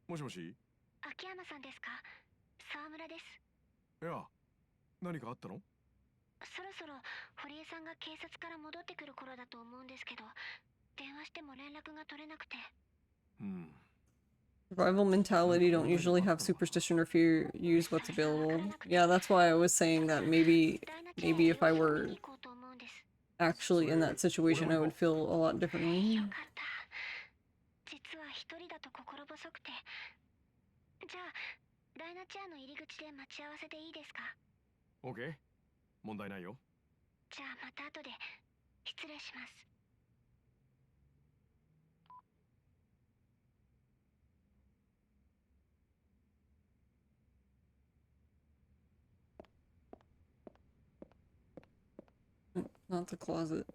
Moshi? 秋山さんですか？沢村です。いや、何かあったの？そろそろ堀江さんが警察から戻ってくる頃だと思うんですけど、電話しても連絡が取れなくて。Survival mentality don't usually have superstition or fear, use what's available. Yeah, that's why I was saying that maybe if I were actually in that situation, I would feel a lot differently. 実は一人だと心細くて。じゃあ、ダイナチェアの入り口で待ち合わせでいいですか？ OK、問題ないよ。じゃあまた後で失礼します。Not the closet.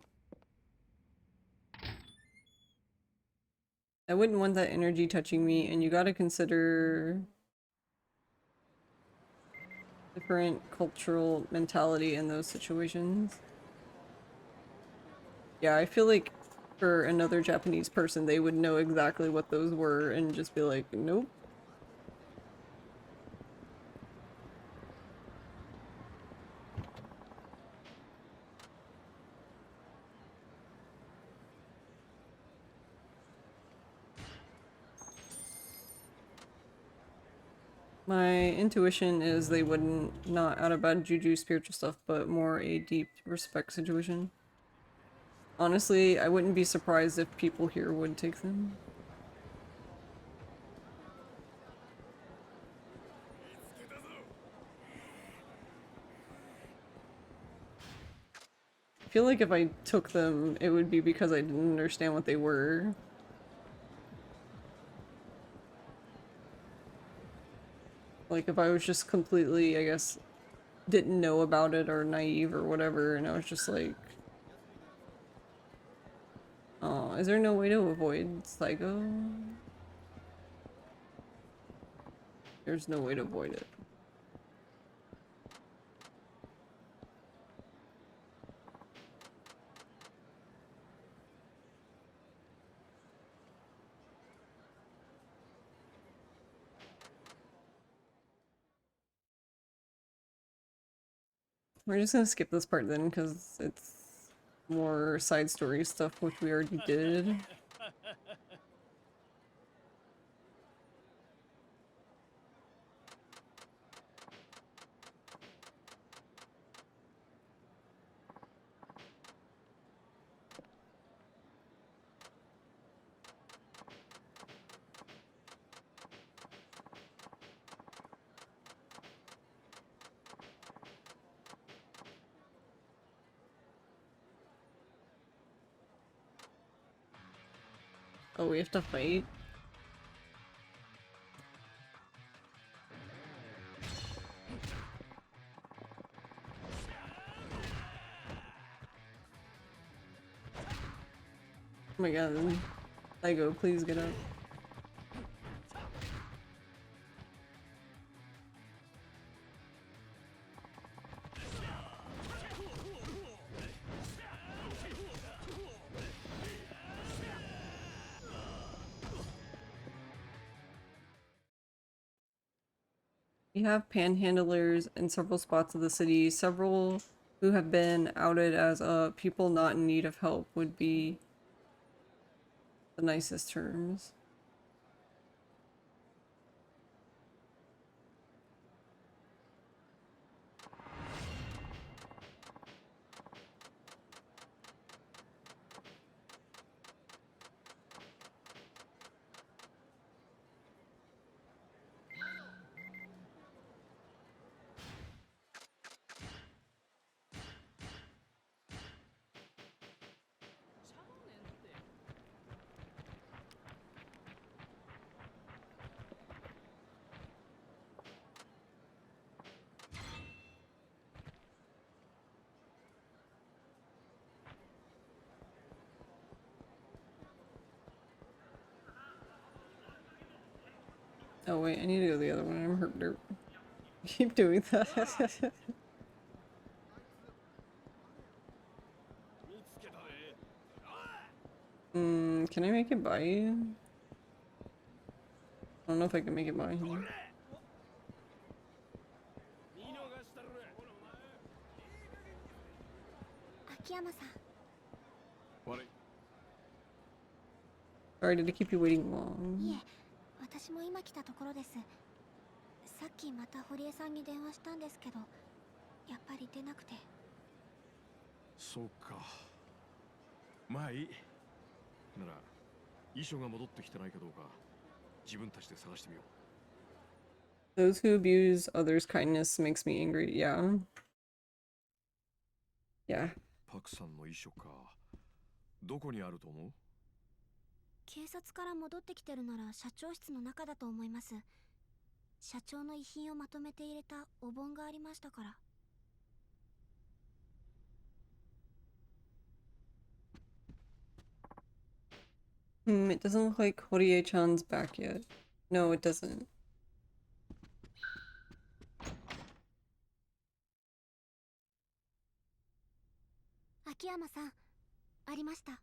I wouldn't want that energy touching me, and you gotta consider different cultural mentality in those situations. Yeah, I feel like for another Japanese person, they would know exactly what those were and just be like, nope. My intuition is they wouldn't, not out of bad juju spiritual stuff, but more a deep respect situation. Honestly, I wouldn't be surprised if people here would take them. I feel like if I took them, it would be because I didn't understand what they were. Like if I was just completely, I guess, didn't know about it or naive or whatever, and I was just like, oh, is there no way to avoid Psycho? There's no way to avoid it. We're just gonna skip this part then, because it's more side story stuff, which we already did. Oh, we have to fight? Oh my god. Psycho, please get up. We have panhandlers in several spots of the city. Several who have been outed as people not in need of help would be the nicest terms. Oh wait, I need to go the other one. I'm hurt dirt. Keep doing that. Can I make it by you? I don't know if I can make it by him. Sorry, did I keep you waiting long? いえ、私も今来たところです。さっきまた堀江さんに電話したんですけど、やっぱり出なくて。そうか。まあいい。なら、遺書が戻ってきてないかどうか、自分たちで探してみよう。 Those who abuse others' kindness makes me angry. Yeah. Yeah. パクさんの遺書か。どこにあると思う？警察から戻ってきてるなら社長室の中だと思います。社長の遺品をまとめて入れたお盆がありましたから。It doesn't look like Horie-chan's back yet. No, it doesn't. Akiyamaさん、ありました。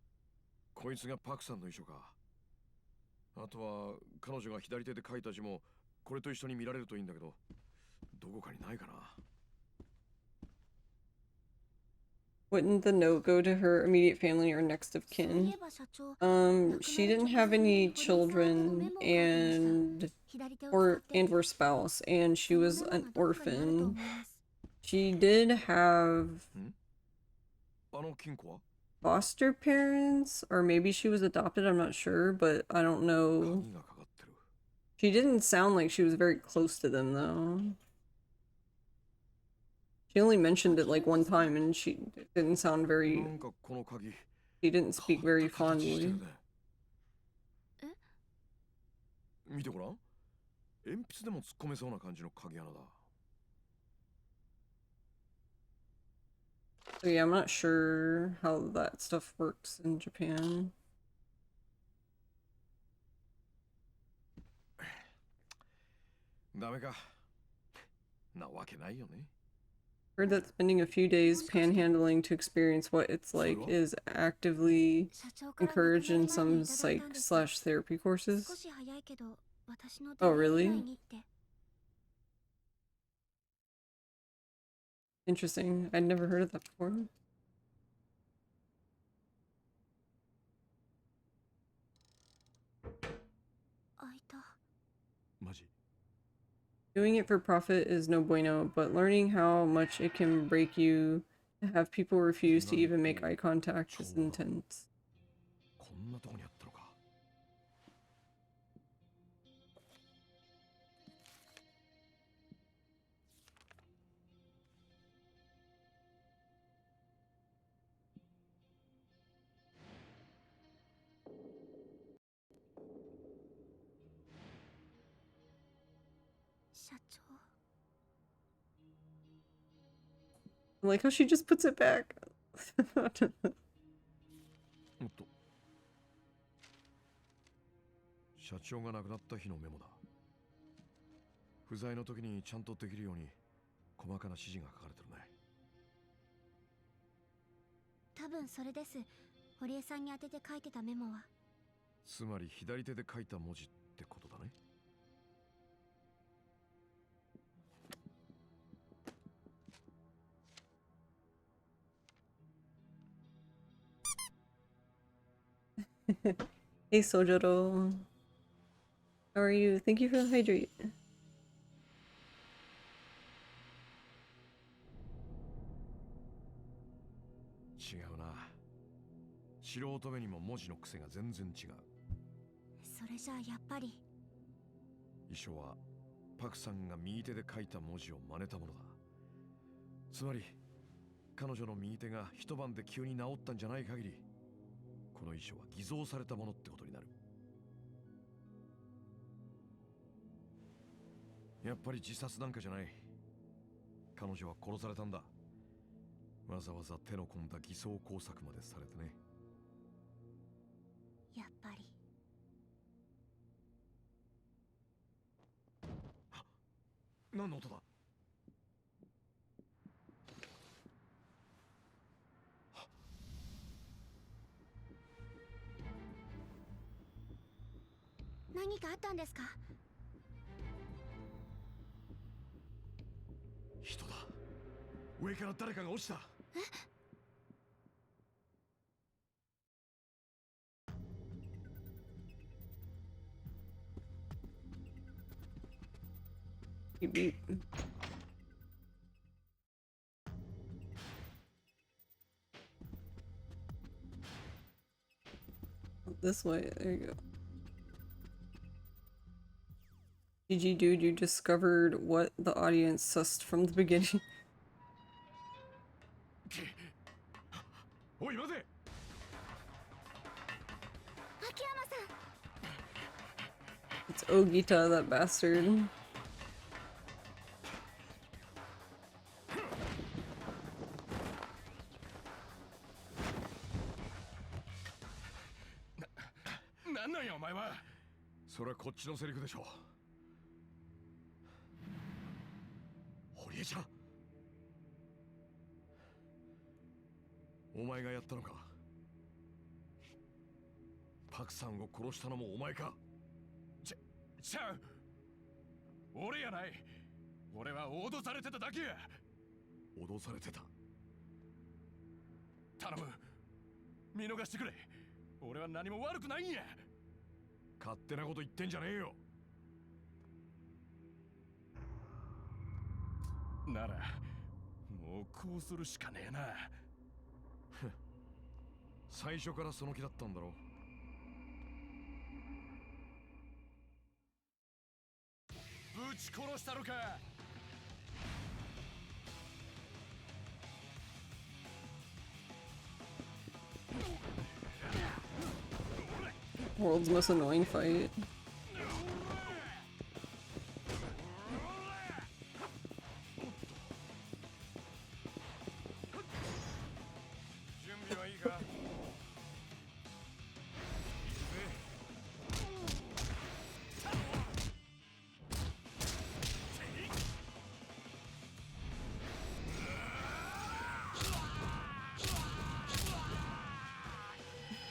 こいつがパクさんの遺書か。あとは彼女が左手で書いた字もこれと一緒に見られるといいんだけど、どこかにないかな。Wouldn't the note go to her immediate family or next of kin? She didn't have any children and were spouse, and she was an orphan. She did have foster parents, or maybe she was adopted, I'm not sure, but I don't know. She didn't sound like she was very close to them, though. She only mentioned it like one time, and she didn't sound very... She didn't speak very fondly. 見てごらん。鉛筆でも突っ込めそうな感じの鍵穴だ。So yeah, I'm not sure how that stuff works in Japan. ダメか。なわけないよね。Heard that spending a few days panhandling to experience what it's like is actively encouraged in some psych/therapy courses. Oh, really? Interesting. I'd never heard of that before. Doing it for profit is no bueno, but learning how much it can break you to have people refuse to even make eye contact is intense. I like how she just puts it back. 社長が亡くなった日のメモだ。不在の時にちゃんとできるように細かな指示が書かれてるね。多分それです。堀江さんに当てて書いてたメモは。つまり左手で書いた文字ってことだね。Hey Sojoro. How are you? Thank you for the hydrate. 違うな。素人目にも文字の癖が全然違う。それじゃあやっぱり。遺書はパクさんが右手で書いた文字を真似たものだ。つまり彼女の右手が一晩で急に治ったんじゃない限り、この遺書は偽造されたものってことになる。やっぱり自殺なんかじゃない。彼女は殺されたんだ。わざわざ手の込んだ偽装工作までされてね。やっぱり。何の音だ？何かあったんですか？人だ。上から誰かが落ちた。Beep, beep. This way, there you go. GG dude, you discovered what the audience sussed from the beginning. It's Ogita, that bastard. Nannan ya, omae wa? それはこっちのセリフでしょう。堀江ちゃん、お前がやったのか？パクさんを殺したのもお前か？ちゃう。俺やない。俺は脅されてただけや。脅されてた。頼む。見逃してくれ。俺は何も悪くないんや。勝手なこと言ってんじゃねえよ。ならもうこうするしかねえな。最初からその気だったんだろ。ぶち殺したのか。World's most annoying fight.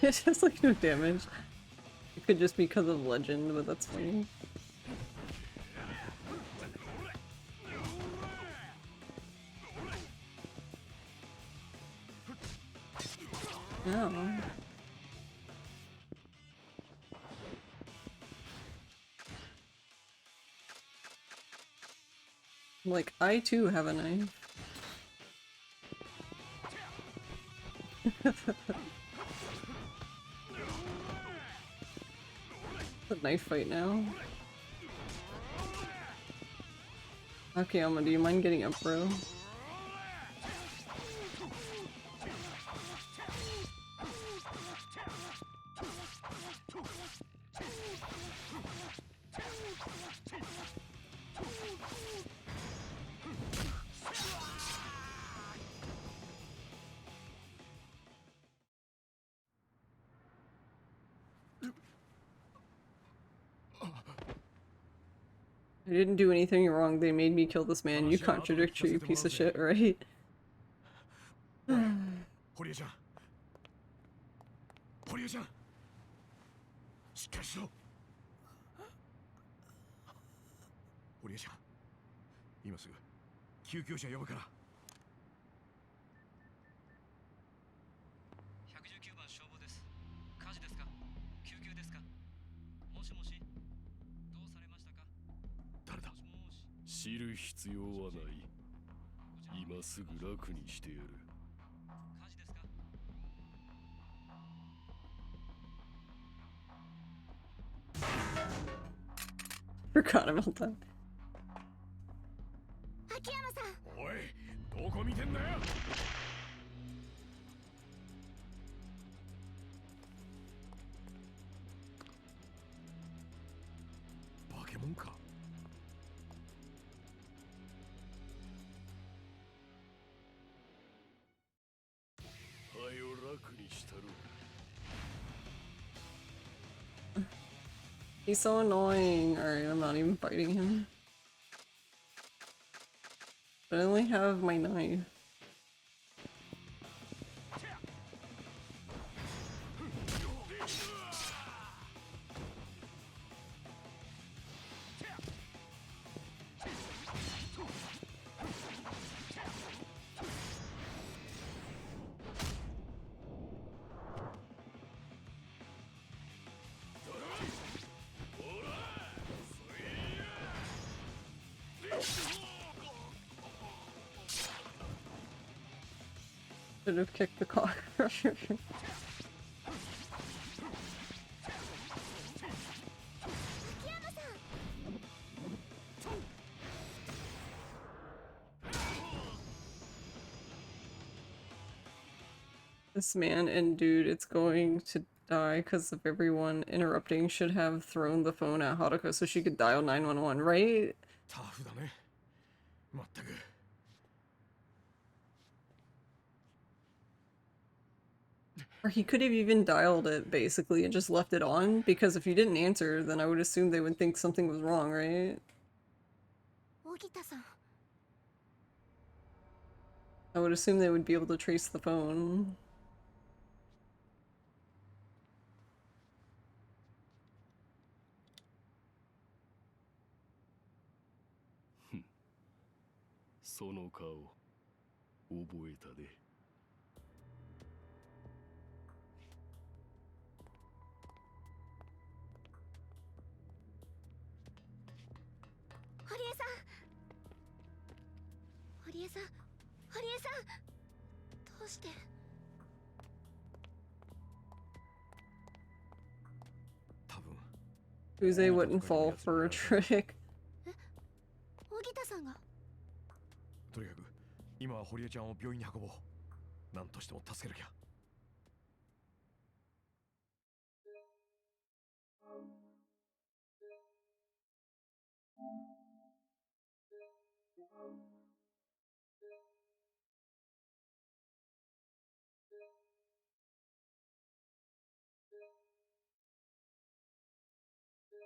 It has like no damage. It could just be because of legend, but that's funny. Oh. Like, I too have a knife. A knife fight now. Okay, Alma, do you mind getting up, bro? I didn't do anything wrong. They made me kill this man. You contradict her, you piece of shit, right? 堀江ちゃん、堀江ちゃん、しっかりしろ。堀江ちゃん、今すぐ救急車呼ぶから。119番消防です。火事ですか？救急ですか？もしもし、どうされましたか？誰だ？知る必要はない。今すぐ楽にしてやる。火事ですか？Forgot about that. 秋山さん。おい、どこ見てんだよ。化け物か。はよ楽にしたろ。He's so annoying. Alright, I'm not even fighting him. But I only have my knife. Should have kicked the car. This man and dude, it's going to die because of everyone interrupting, should have thrown the phone at Haruka so she could dial 911, right? Or he could have even dialed it, basically, and just left it on, because if you didn't answer, then I would assume they would think something was wrong, right? I would assume they would be able to trace the phone. Kuze wouldn't fall for a trick. とにかく今は堀江ちゃんを病院に運ぼう。何としても助けなきゃ。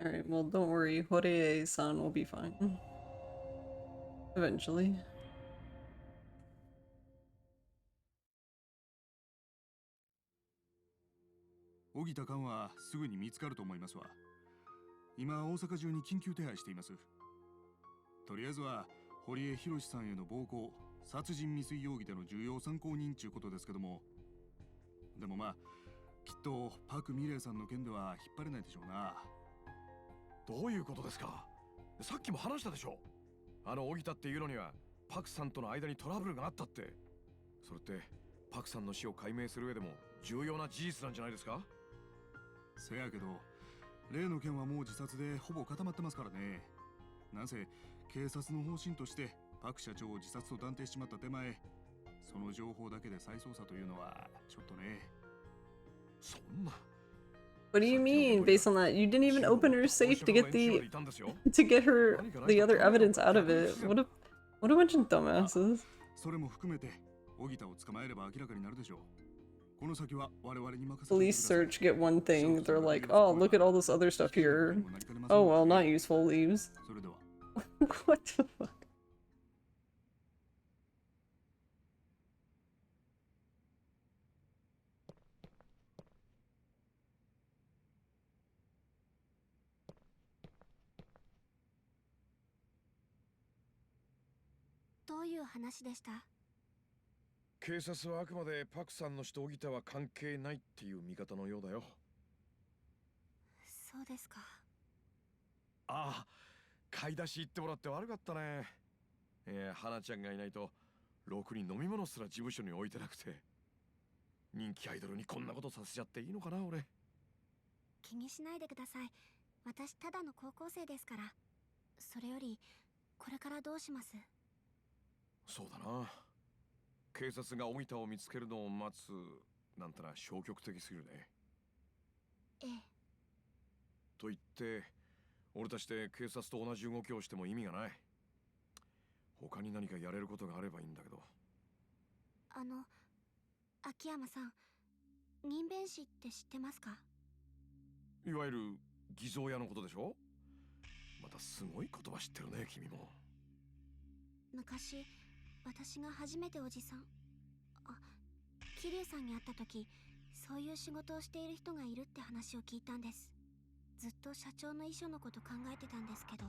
Alright, well, don't worry. Horie-san will be fine. Eventually. 荻田寛はすぐに見つかると思いますわ。今大阪中に緊急手配しています。とりあえずは堀江博さんへの暴行、殺人未遂容疑での重要参考人ちゅうことですけども、でもまあきっとパク・ミレイさんの件では引っ張れないでしょうな。どういうことですか。さっきも話したでしょ。あの荻田っていうのにはパクさんとの間にトラブルがあったって。それってパクさんの死を解明する上でも重要な事実なんじゃないですか。せやけど例の件はもう自殺でほぼ固まってますからね。なんせ警察の方針としてパク社長を自殺と断定しまった手前、その情報だけで再捜査というのはちょっとね。そんな。What do you mean, based on that? You didn't even open her safe to get to get her the other evidence out of it. What a bunch of dumbasses. それも含めて荻田を捕まえれば明らかになるでしょう。この先は我々に任せてください。Police search, get one thing. They're like, oh, look at all this other stuff here. Oh well, not useful. Leaves. What the fuck? どういう話でした？警察はあくまでパクさんの死と荻田は関係ないっていう見方のようだよ。そうですか。ああ、買い出し行ってもらって悪かったね。花ちゃんがいないとろくに飲み物すら事務所に置いてなくて。人気アイドルにこんなことさせちゃっていいのかな俺。気にしないでください。私ただの高校生ですから。それよりこれからどうします？そうだな。警察が荻田を見つけるのを待つなんてな消極的すぎるね。ええ。と言って俺たちで警察と同じ動きをしても意味がない。他に何かやれることがあればいいんだけど。秋山さん、人弁士って知ってますか？いわゆる偽造屋のことでしょ。またすごい言葉知ってるね君も。昔私が初めておじさん、桐生さんに会った時、そういう仕事をしている人がいるって話を聞いたんです。ずっと社長の遺書のこと考えてたんですけど、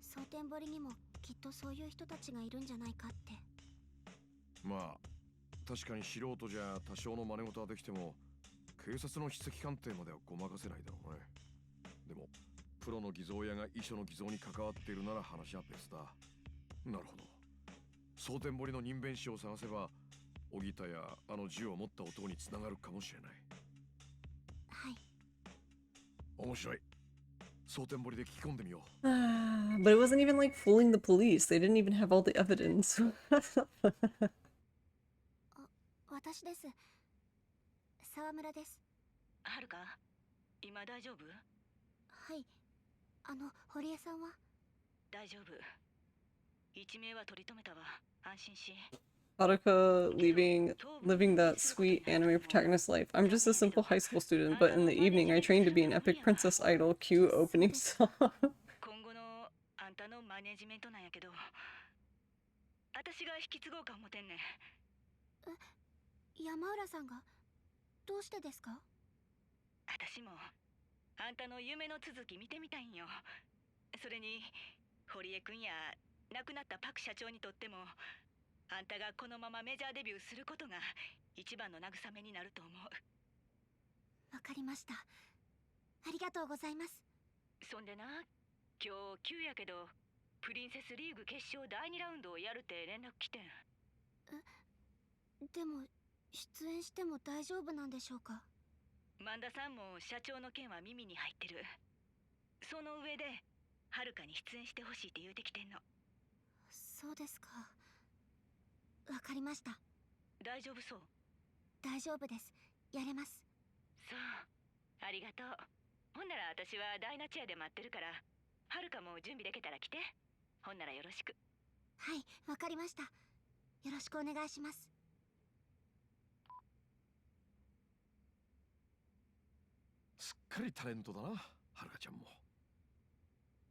蒼天堀にもきっとそういう人たちがいるんじゃないかって。まあ確かに素人じゃ多少の真似事はできても警察の筆跡鑑定まではごまかせないだろうね。でもプロの偽造屋が遺書の偽造に関わっているなら話は別だ。なるほど。蒼天堀の人弁士を探せば小木田やあの銃を持った男につながるかもしれない。はい。面白い。蒼天堀で聞き込んでみよう。But it wasn't even like fooling the police. They didn't even have all the evidence. 私です。沢村です。はるか、今大丈夫？はい。堀江さんは？大丈夫。一命は取り留めたわ。安心し。Haruka living that sweet anime protagonist life. I'm just a simple high school student, but in the evening I train to be an epic princess idol. Cue opening song. 今後のあんたのマネジメントなんやけど、私が引き継ごうか思てんねん。山浦さんがどうしてですか？私もあんたの夢の続き見てみたいんよ。それに堀江くんや亡くなったパク社長にとっても、あんたがこのままメジャーデビューすることが一番の慰めになると思う。わかりました。ありがとうございます。そんでな、今日急やけどプリンセスリーグ決勝第2ラウンドをやるって連絡来てん。でも出演しても大丈夫なんでしょうか？萬田さんも社長の件は耳に入ってる。その上ではるかに出演してほしいって言うてきてんの。そうですか。わかりました。大丈夫そう？大丈夫です。やれます。そう、ありがとう。ほんなら私はダイナチェアで待ってるから、はるかも準備できたら来て。ほんならよろしく。はい、わかりました。よろしくお願いします。すっかりタレントだな、はるかちゃんも。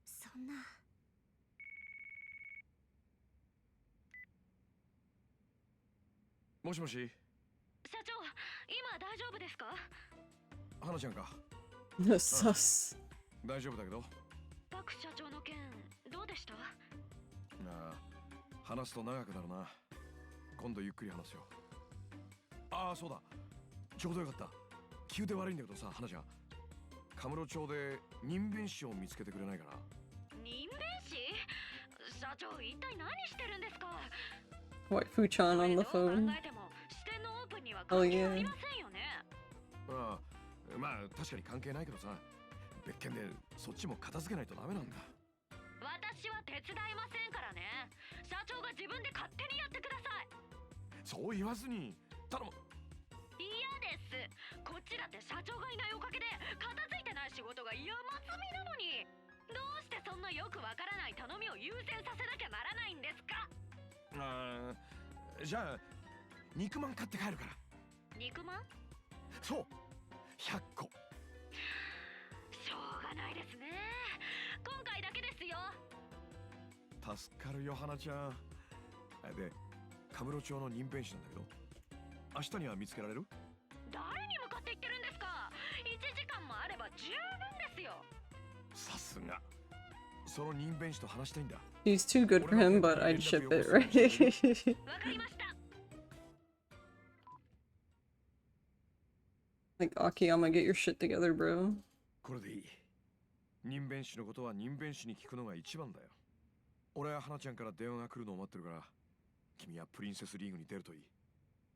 そんな。もしもし。社長、今大丈夫ですか？花ちゃんか。Sus. 大丈夫だけど。パク社長の件どうでした？話すと長くなるな。今度ゆっくり話すよ。ああ、そうだ。ちょうどよかった。急で悪いんだけどさ、花ちゃん。カムロ町で人弁師を見つけてくれないかな。人弁師？社長、一体何してるんですか？ What, Fuchan on the phone? Oh yeah. ああ、まあ確かに関係ないけどさ、別件でそっちも片付けないとダメなんだ。私は手伝いませんからね。社長が自分で勝手にやってください。そう言わずに頼む。嫌です。こっちだって社長がいないおかげで片付いてない仕事が山積みなのに、どうしてそんなよくわからない頼みを優先させなきゃならないんですか？じゃあ肉まん買って帰るから。肉まん？そう、100個。しょうがないですね。今回だけですよ。助かるよ、花ちゃん。で、カムロ町の人弁師なんだけど、明日には見つけられる？誰に向かって言ってるんですか？1時間もあれば十分ですよ。さすが。その人弁師と話したいんだ。He's too good for him, but I'd ship it, right? わかりました。Like, Akiyama, get your shit together, bro. これでいい。人弁師のことは人弁師に聞くのが一番だよ。俺は花ちゃんから電話が来るのを待ってるから、君はプリンセスリーグに出るといい。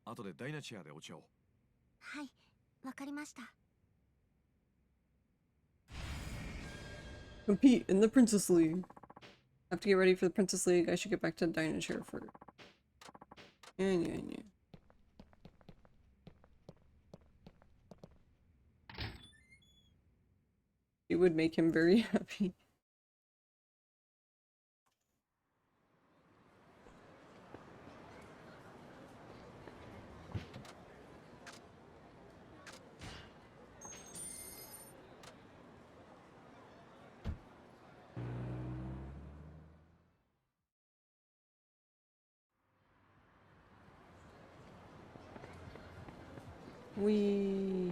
後でダイナチェアでお茶を。はい、わかりました。Compete in the Princess League. Have to get ready for the Princess League. I should get back to Dinah Chair first. Yeah. It would make him very happy. Wee.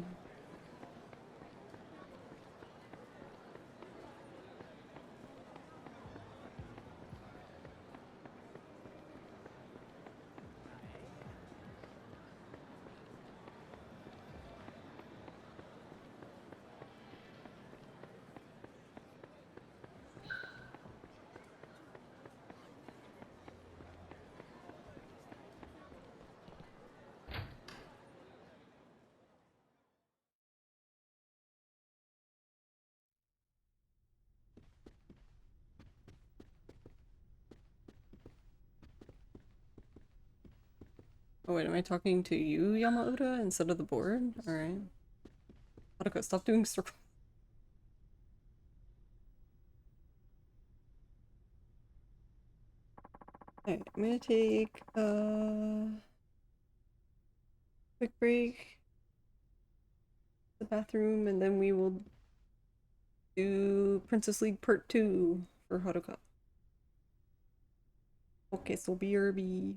Oh wait, am I talking to you, Yamauta, instead of the board? Alright. Haruka, stop doing circles. Alright, I'm gonna take a quick break, the bathroom, and then we will do Princess League Part 2 for Haruka. Okay, so BRB.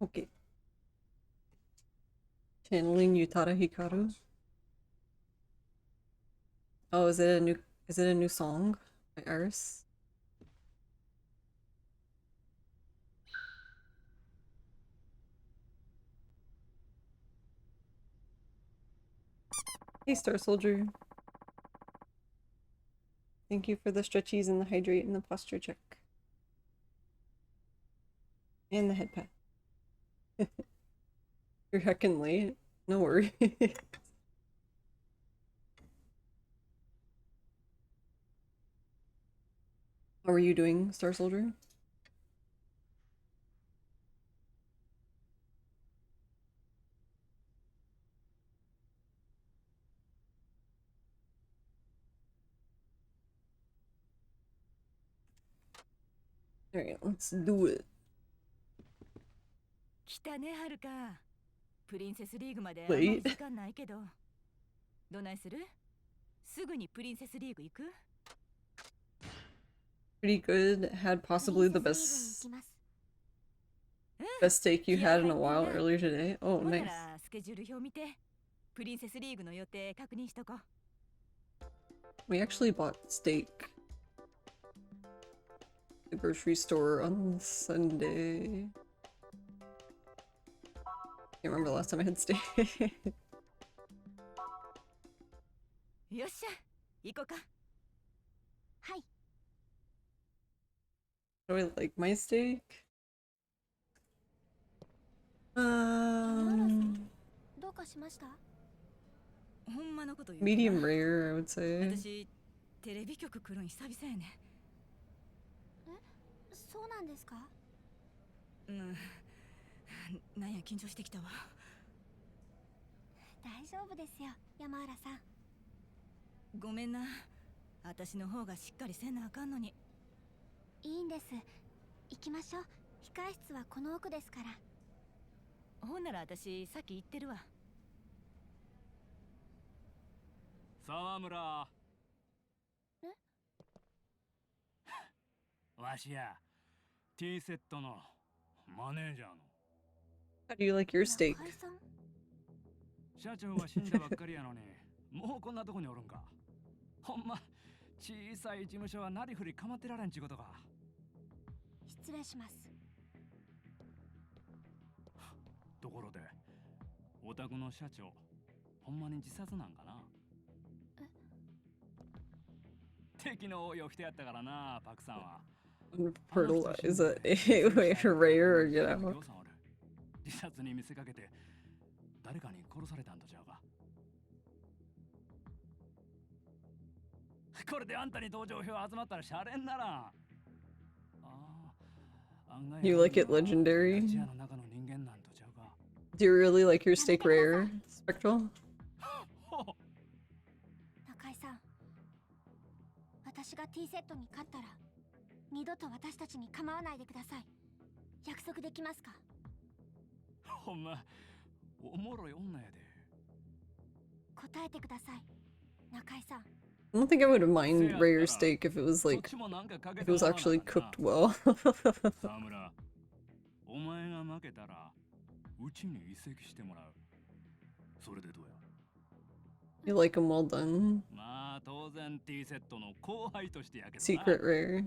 Okay. Channeling Utada Hikaru. Oh, is it a new song by Iris? Hey, Star Soldier. Thank you for the stretchies and the hydrate and the posture check. And the head pat. You're heckin' late. No worries. How are you doing, Star Soldier? Alright, let's do it. 来たね、はるか。プリンセスリーグまであん Wait. まり時間ないけど。どないする？すぐにプリンセスリーグ行く？ Pretty good. Had possibly the best steak you had in a while earlier today. Oh, ほんな nice. らスケジュール表見て。プリンセスリーグの予定確認しとこう。We actually bought steak at the grocery store on Sunday. Can't remember the last time I had steak. よっしゃ、行こうか。はい。 Do I like my steak? どうかしました？ほんまのこと言うと Medium rare, I would say. 私、テレビ局来るん久々やね。そうなんですか？うん。なんや緊張してきたわ。大丈夫ですよ、山浦さん。ごめんな。私の方がしっかりせなあかんのに。いいんです。行きましょう。控室はこの奥ですから。ほんなら私さっき言ってるわ。沢村。わしや、T セットのマネージャーの。How do you like your steak? 社長は死んだばっかりやのに、もうこんなとこにおるんか。ほんま、小さい事務所はなりふり構ってられんちゅうことか。失礼します。ところで、お宅の社長、ほんまに自殺なんかな。敵の多いお人やったからな、パクさんは。Fertilize is that wait, rare or get out? 自殺に見せかけて誰かに殺されたんとちゃうか。これであんたに同情票集まったらシャレにならん。You like it legendary? Do you really like your steak rare, Spectral? 中井さん、私が T セットに勝ったら二度と私たちに構わないでください。約束できますか？ほんま、おもろい女やで。答えてください、中井さん。I don't think I would mind rare steak if it was like if it was actually cooked well. 沢村、お前が負けたらうちに移籍してもらう。それでどうや？ You like them well done. まあ当然 T セットの後輩としてやけどな。 Secret rare.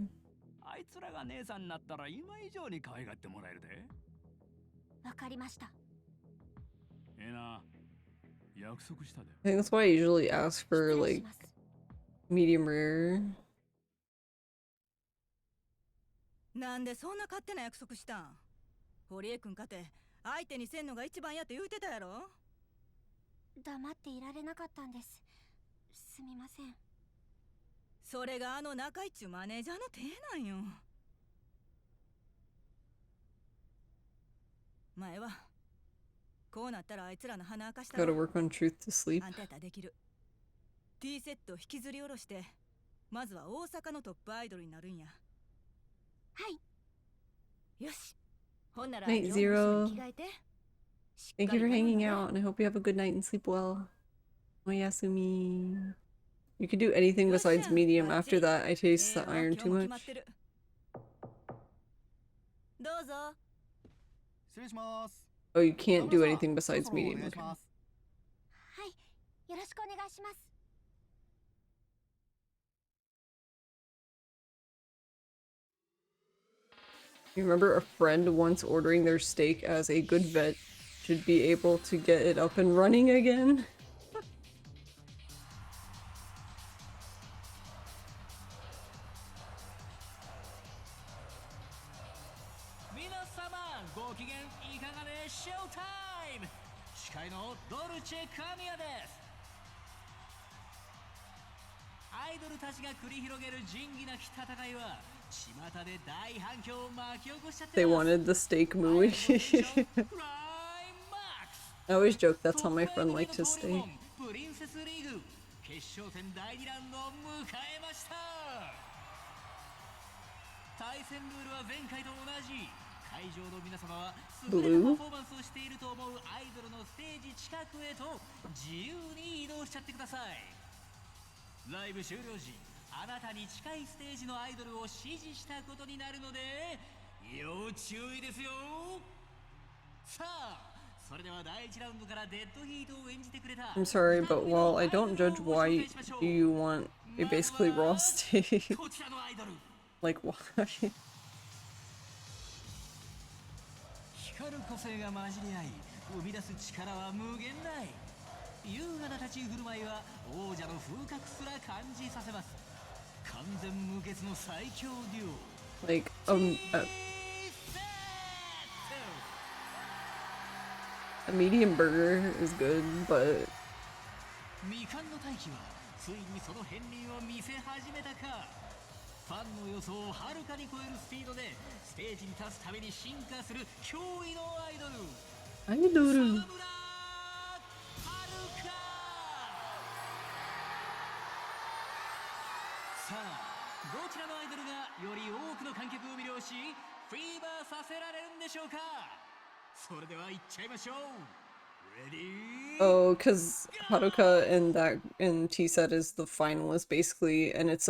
あいつらが姉さんになったら今以上に可愛がってもらえるで。わかりました。ええな。約束したで。I think that's why I usually ask for like medium rare. なんでそんな勝手な約束したん？堀江くんかて相手にせんのが一番やって言うてたやろ？黙っていられなかったんです。すみません。それがあの中井っちゅうマネージャーの手なんよ。前はこうなったらあいつらの鼻明かしたら Gotta work on truth to sleep. あんたやったらできる。T セット引きずり下ろしてまずは大阪のトップアイドルになるんや。はい。よし。ほんなら Night Zero. Thank you for hanging out, and I hope you have a good night and sleep well. Oyasumi. You can do anything besides medium. After that, I taste the iron too much. どうぞ。Oh, you can't do anything besides medium. Okay. はい、よろしくお願いします。 You remember a friend once ordering their steak as a good vet should be able to get it up and running again? They wanted the steak movie. I always joke that's how my friend liked his steak. 会場の皆様は優れたパフォーマンスをしていると思うアイドルのステージ近くへと自由に移動しちゃってください。ライブ終了時、あなたに近いステージのアイドルを指示したことになるので要注意ですよ。さあ、それでは第1ラウンドからデッドヒートを演じてくれた。 I'm sorry, but while I don't judge why you want a basically raw steak, like why? 光る個性が混じり合い生み出す力は無限大。優雅な立ち振る舞いは王者の風格すら感じさせます。完全無欠の最強デュオ。 Like a medium burger is good, but 未完の大器はついにその片鱗を見せ始めたか。ファンの予想をはるかに超えるスピードでステージに立つために進化する驚異のアイドル。アイドル。さあ、どちらのアイドルがより多くの観客を魅了しフィーバーさせられるんでしょうか。それでは行っちゃいましょう。 oh, because Haruka in T-set is the finalist basically, and it's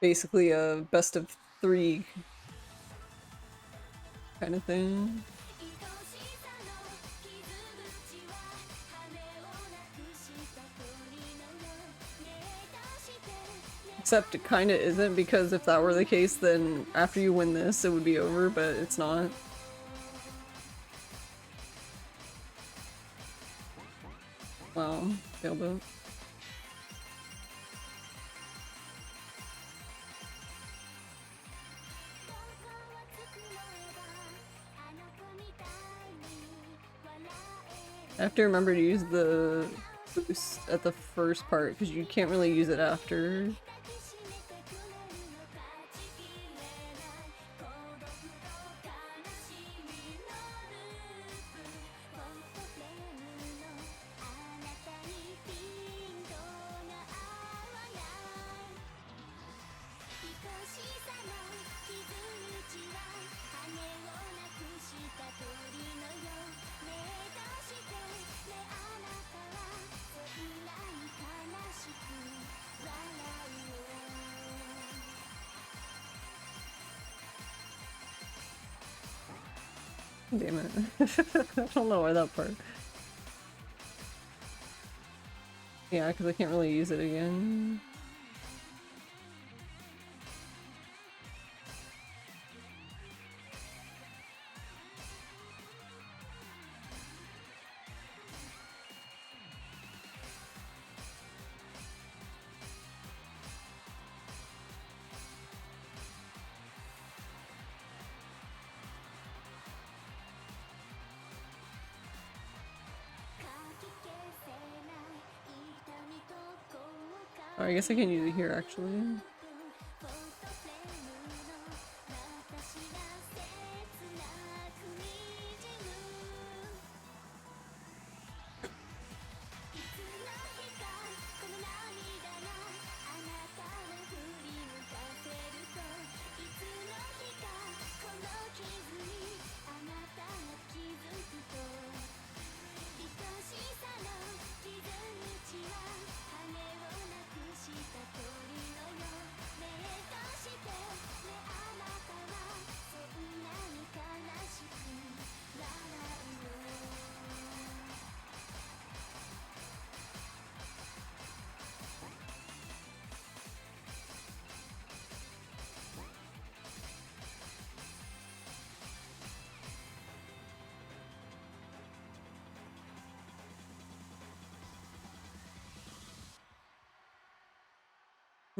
basically a best of 3 kind of thing. Except it kind of isn't, because if that were the case, then after you win this, it would be over, but it's not. Wow, sailboat. I have to remember to use the boost at the first part because you can't really use it after. Damn it. I don't know why that part. Yeah, because I can't really use it again. Oh, I guess I can use it here actually.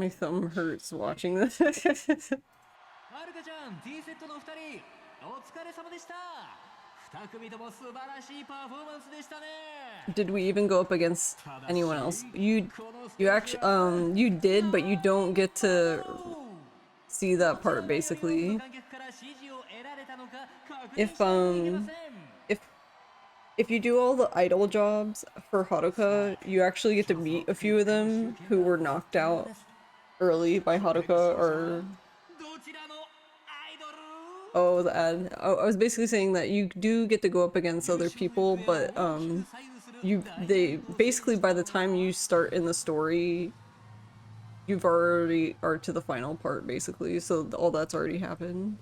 My thumb hurts watching this. はるかちゃん T セットの2人お疲れ様でした。2組とも素晴らしいパフォーマンスでしたね。 Did we even go up against anyone else? You actually you did, but you don't get to see that part basically. If if you do all the idol jobs for Haruka, you actually get to meet a few of them who were knocked out early by Haruka or oh, the ad. Oh, I was basically saying that you do get to go up against other people, but they basically by the time you start in the story, you've already are to the final part basically, so all that's already happened.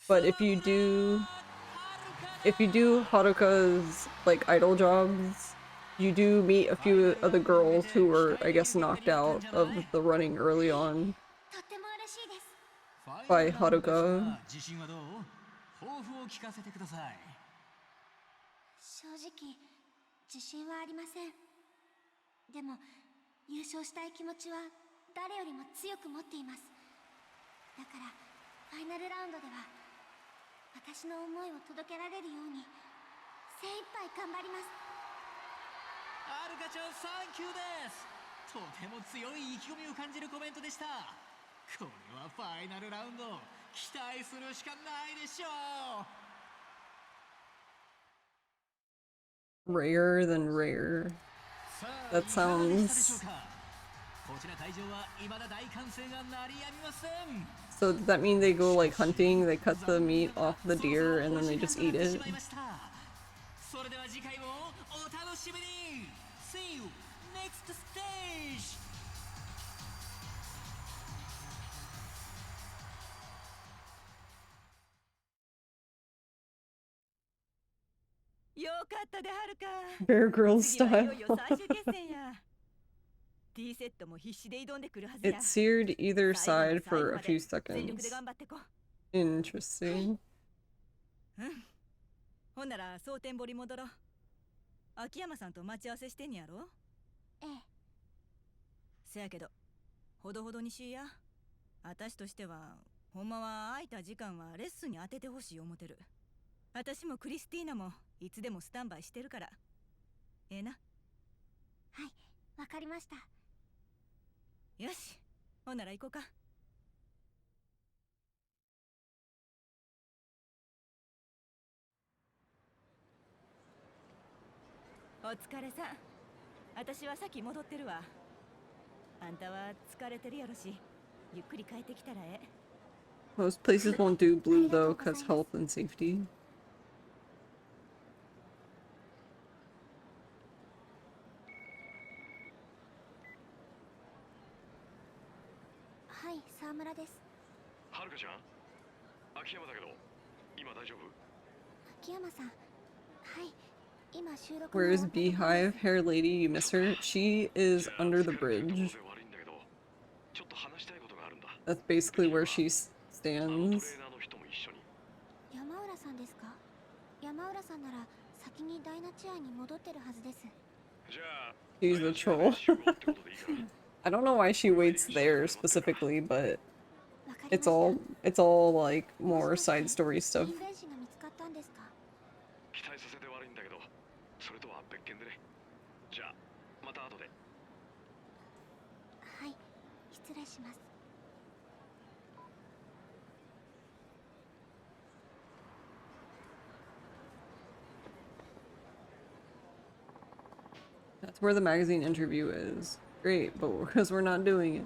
But if you do Haruka's like idol jobs, you do meet a few of the girls who were, I guess, knocked out of the running early on by Haruka. 正直自信はありません。でも優勝したい気持ちは誰よりも強く持っています。だからファイナルラウンドでは私の思いを届けられるように精一杯頑張ります。はるかちゃんサンキューです。とても強い意気込みを感じるコメントでした。これはファイナルラウンド期待するしかないでしょう。 Rare than rare. That sounds... So does that mean they go like hunting, they cut the meat off the deer and then they just eat it? See you next stage. よかったではるか。 Bear Grylls style. T セットも必死で挑んでくるはずや。 It seared either side for a few seconds. Interesting. ほんなら蒼天堀戻ろう。秋山さんと待ち合わせしてんやろ。ええ。せやけどほどほどにしいや。私としてはほんまは空いた時間はレッスンに当ててほしい思てる。私もクリスティーナもいつでもスタンバイしてるから。ええな。はい、わかりました。よし、ほんなら行こうか。お疲れさん。私は先戻ってるわ。あんたは疲れてるやろし、ゆっくり帰ってきたらええ。 Most places won't do blue though, cause health and safety. はい、沢村です。はるかちゃん、秋山だけど、今大丈夫？秋山さん、はい、今収録。 Where is Beehive? Hair lady, you miss her? She is under the bridge. That's basically where she stands. 山浦さんですか？山浦さんなら先にダイナチアに戻ってるはずです。 She's the troll. I don't know why she waits there specifically, but it's all like more side story stuff. 期待させて悪いんだけど、それとは別件でね。じゃあまた後で。はい、失礼します。 That's where the magazine interview is. Great, but because we're not doing it.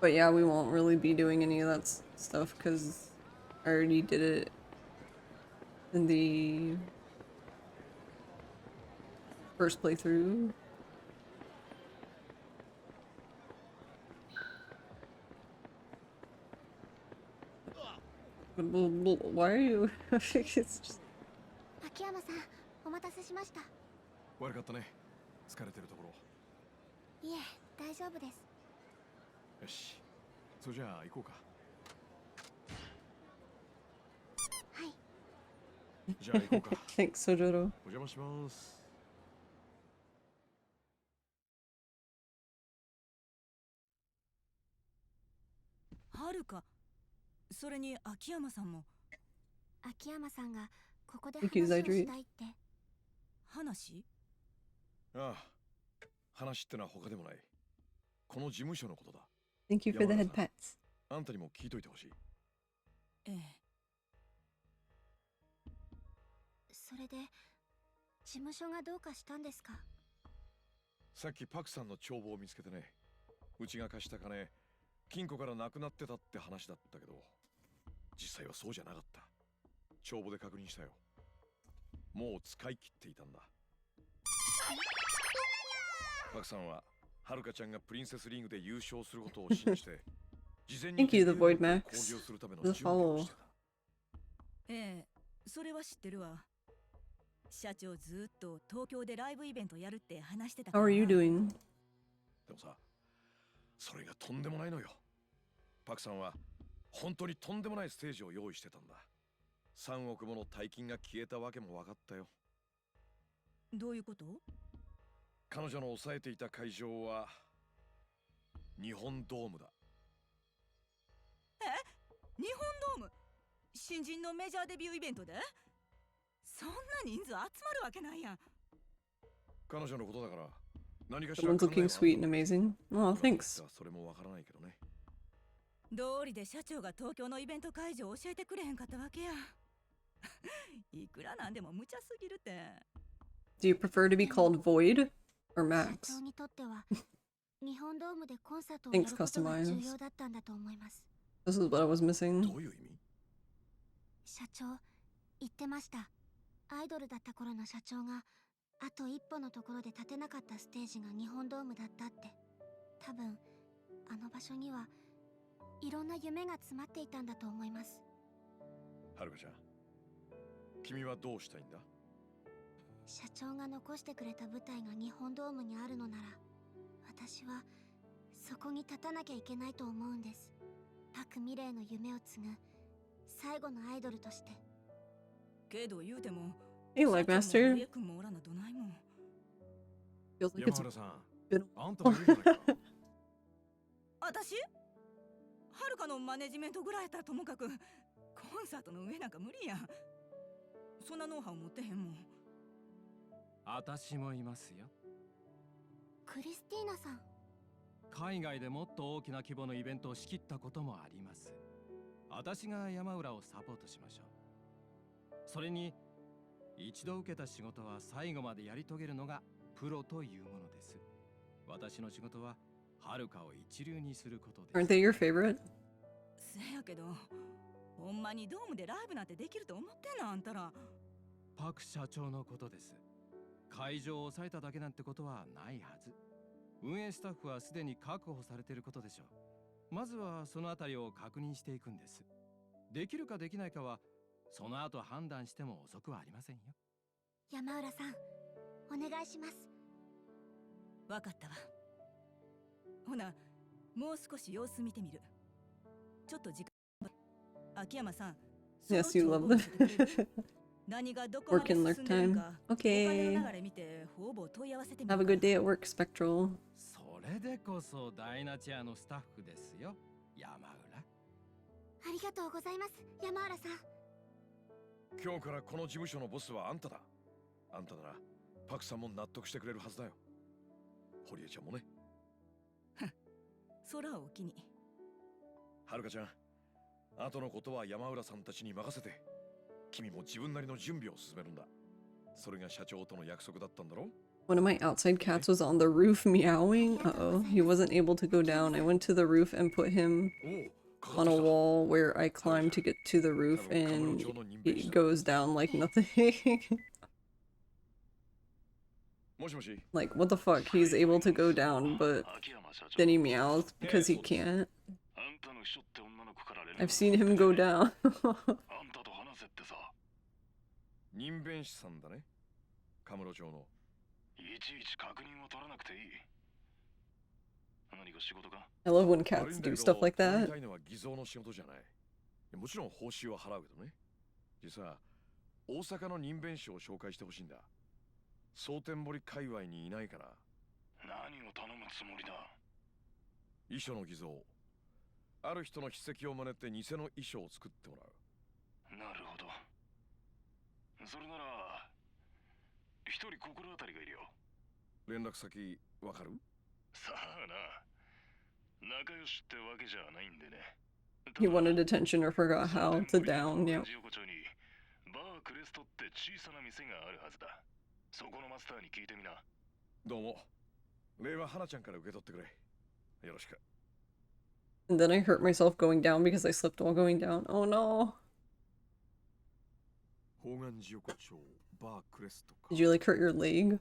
But yeah, we won't really be doing any of that stuff because I already did it in the first playthrough. Why are you? It's just... 秋山さん、お待たせしました。悪かったね。疲れてるところ。いえ、大丈夫です。よし。それじゃあ行こうか。じゃあ行こうか。Thanks, Sojoro. お邪魔します。はるか、それに秋山さんも。秋山さんがここで Thank you, 話を Zydri. したいって。話？ああ、話ってのは他でもない。この事務所のことだ。Thank you for the 山 head 田さん、 pats. あんたにも聞いといてほしい。ええ。それで事務所がどうかしたんですか？さっきパクさんの帳簿を見つけてね。うちが貸した金、金庫からなくなってたって話だったけど、実際はそうじゃなかった。帳簿で確認したよ。もう使い切っていたんだ。パクさんははるかちゃんがプリンセスリーグで優勝することを信じて、事前に Thank you, the Void 交 Max. 流するための The 準備を follow. してた。ええ、それは知ってるわ。社長ずっと東京でライブイベントやるって話してたか How ら are な。 you doing? でもさ、それがとんでもないのよ。パクさんは本当にとんでもないステージを用意してたんだ。3億もの大金が消えたわけも分かったよ。どういうこと？彼女の抑えていた会場は日本ドームだ。え？日本ドーム？新人のメジャーデビューイベントで？そんな人数集まるわけないやん。彼女のことだから何かしら Someone's 考え looking は sweet and amazing. Oh, 今と言っ thanks. たそれもわからないけどね。道理で社長が東京のイベント会場を教えてくれへんかったわけや。いくらなんでも無茶すぎるって。Do you prefer to be called Void or 社 Max? 長にとっては日本ドームでコンサートをやる Thanks, ことが customized. 重要だったんだと思います。 This is what I was missing. どういう意味？社長言ってました。アイドルだった頃の社長があと一歩のところで立てなかったステージが日本ドームだったって。多分あの場所にはいろんな夢が詰まっていたんだと思います。はるかちゃん、君はどうしたいんだ？社長が残してくれた舞台が日本ドームにあるのなら、私はそこに立たなきゃいけないと思うんです。パク・ミレイの夢を継ぐ最後のアイドルとして。けど言うても、 Hey, Leg 社長 Master. も上君もおらなどないもん。 Feels like 山 it's 原さん、 been あんたもいるじゃないか。私？はるかのマネジメントぐらいやったらともかく、コンサートの上なんか無理やん。そんなノウハウ持ってへんもん。私もいますよ。クリスティーナさん。海外でもっと大きな規模のイベントを仕切ったこともあります。私が山浦をサポートしましょう。それに一度受けた仕事は最後までやり遂げるのがプロというものです。私の仕事ははるかを一流にすることです。 Aren't they your favorite? せやけど、ほんまにドームでライブなんてできると思ってんのあんたら。パク社長のことです。会場を抑えただけなんてことはないはず。運営スタッフはすでに確保されていることでしょう。まずはそのあたりを確認していくんです。できるかできないかはその後判断しても遅くはありませんよ。山浦さん、お願いします。わかったわ。ほな、もう少し様子見てみる。ちょっと時間。秋山さん。 Yes, you love them. 何がどこま Work で and 進 lurk んでる time. か、 Okay. お金の流れ見て方々問い合わせてみ Have る a か。 good day at work, Spectral. それでこそダイナチアのスタッフですよ、山浦。ありがとうございます、山浦さん。今日からこの事務所のボスはあんただ。あんたならパクさんも納得してくれるはずだよ。堀江ちゃんもね。空を機に。はるかちゃん、後のことは山浦さんたちに任せて、君も自分なりの準備を進めるんだ。それが社長との約束だったんだろ？ One of my outside cats was on the roof meowing. Uh-oh, he wasn't able to go down. I went to the roof and put him on a wall where I climbed to get to the roof, and he goes down like nothing. もしもし。 Like, what the fuck? He's able to go down, but then he meows because he can't. I've seen him go down. 任弁士さんだね。カムロ町の。いちいち確認を取らなくていい。何か仕事か？ I love when cats do stuff like やり that. たいのは偽造の仕事じゃない。もちろん報酬は払うけどね。実は大阪の人弁師を紹介してほしいんだ。蒼天堀界隈にいないかな。何を頼むつもりだ。遺書の偽造。ある人の筆跡を真似て偽の遺書を作ってもらう。なるほど。それなら一人心当たりがいるよ。連絡先わかる？さあな、仲良しってわけじゃないんでね。He wanted attention or forgot how to down, yeah. 横丁にバークレストって小さな店があるはずだ。そこのマスターに聞いてみな。どうも。礼は花ちゃんから受け取ってくれ。よろしく。And then I hurt myself going down because I slipped while going down. Oh no. 方眼寺横丁バークレストか。 Did you like hurt your leg?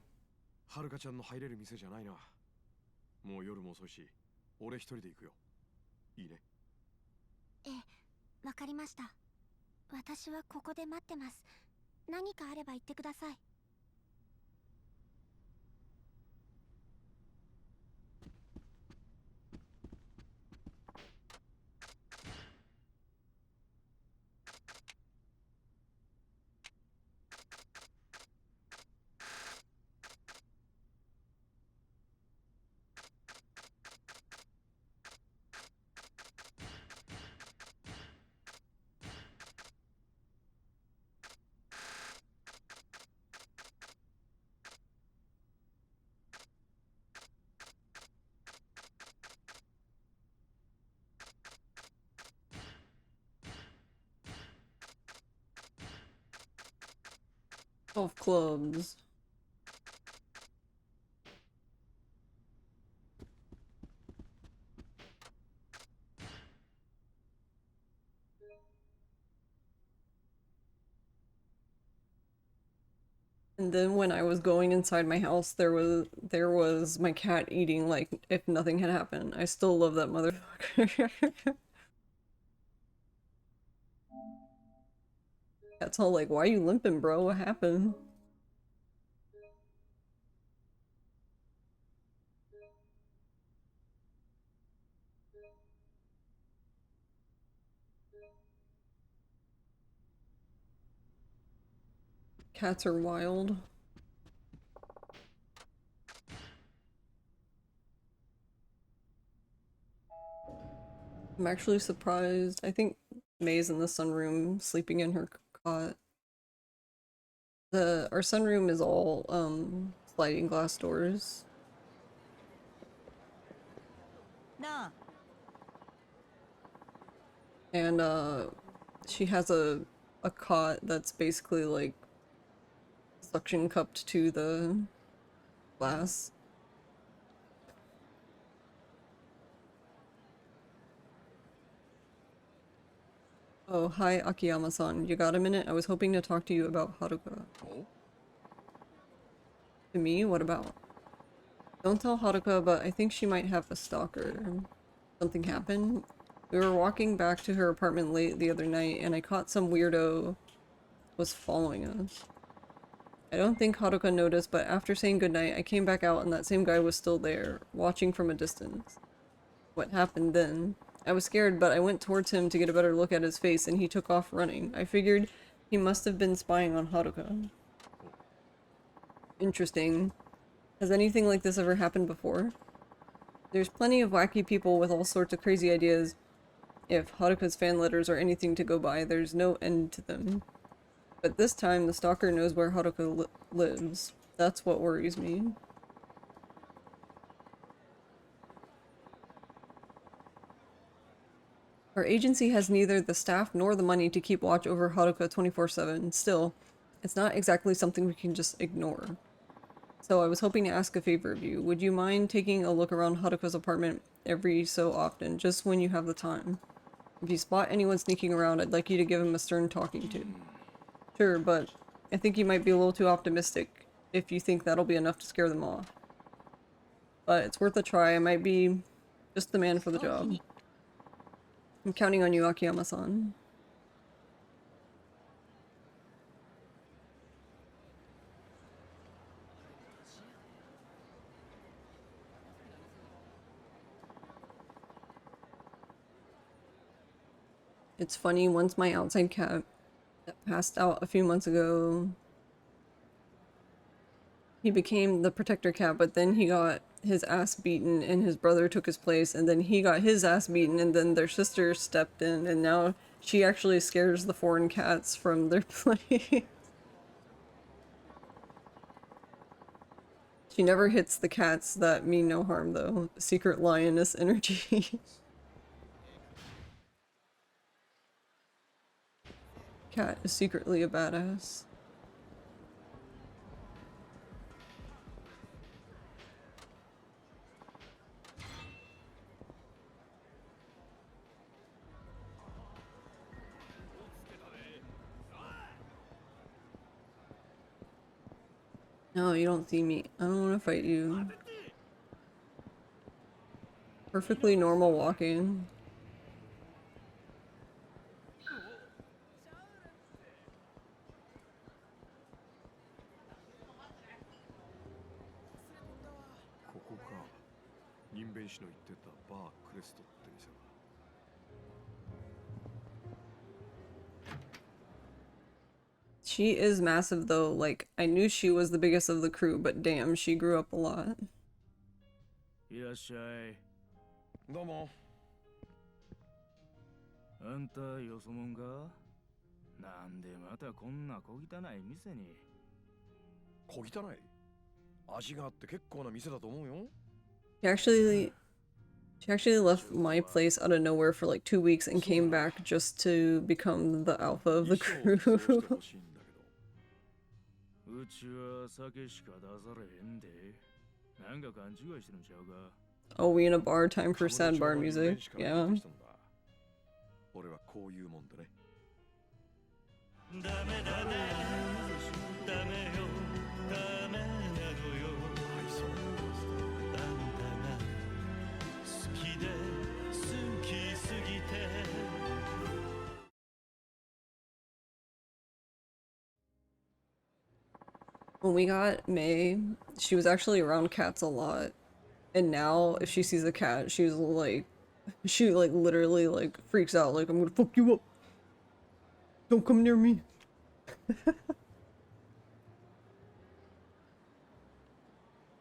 はるかちゃんの入れる店じゃないな。もう夜も遅いし、俺一人で行くよ。いいね。ええ、わかりました。私はここで待ってます。何かあれば言ってください。12 clubs. And then when I was going inside my house, there was my cat eating like if nothing had happened. I still love that motherfucker. Cat's all like, why are you limping, bro? What happened? Cats are wild. I'm actually surprised. I think May's in the sunroom sleeping in her cot. Our sunroom is all sliding glass doors. Nah. And she has a cot that's basically like suction cupped to the glass. Oh, hi Akiyama-san. You got a minute? I was hoping to talk to you about Haruka. Oh? To me? What about? Don't tell Haruka, but I think she might have a stalker. Something happened? We were walking back to her apartment late the other night, and I caught some weirdo was following us. I don't think Haruka noticed, but after saying goodnight, I came back out and that same guy was still there, watching from a distance. What happened then? I was scared, but I went towards him to get a better look at his face, and he took off running. I figured he must have been spying on Haruka. Interesting. Has anything like this ever happened before? There's plenty of wacky people with all sorts of crazy ideas. If Haruka's fan letters are anything to go by, there's no end to them. But this time, the stalker knows where Haruka lives. That's what worries me. Our agency has neither the staff nor the money to keep watch over Haruka 24/7. Still, it's not exactly something we can just ignore. So I was hoping to ask a favor of you. Would you mind taking a look around Haruka's apartment every so often, just when you have the time? If you spot anyone sneaking around, I'd like you to give him a stern talking to. Sure, but I think you might be a little too optimistic if you think that'll be enough to scare them off. But it's worth a try. I might be just the man for the job. I'm counting on you, Akiyama-san. It's funny, once my outside cat passed out a few months ago. He became the protector cat, but then he got his ass beaten and his brother took his place, and then he got his ass beaten and then their sister stepped in, and now she actually scares the foreign cats from their place. She never hits the cats that mean no harm though. Secret lioness energy. Cat is secretly a badass. No, you don't see me. I don't want to fight you. Perfectly normal walking. She is massive though, like, I knew she was the biggest of the crew, but damn, she grew up a lot. いらっしゃい。どうも。あんたよそもんか？なんでまたこんな小汚い店に。小汚い？味があって結構な店だと思うよ。She actually left my place out of nowhere for like 2 weeks and came back just to become the alpha of the crew. うちは酒しか出されへんで。なんか勘違いしてるんちゃうか。 Oh, we in a bar, time for sad bar music. Yeah. 俺はこういうもんでね。ダメダメダメよダメなのよあんたが好きで好きすぎて When we got May, she was actually around cats a lot. And now, if she sees a cat, she literally like freaks out, like, I'm gonna fuck you up. Don't come near me.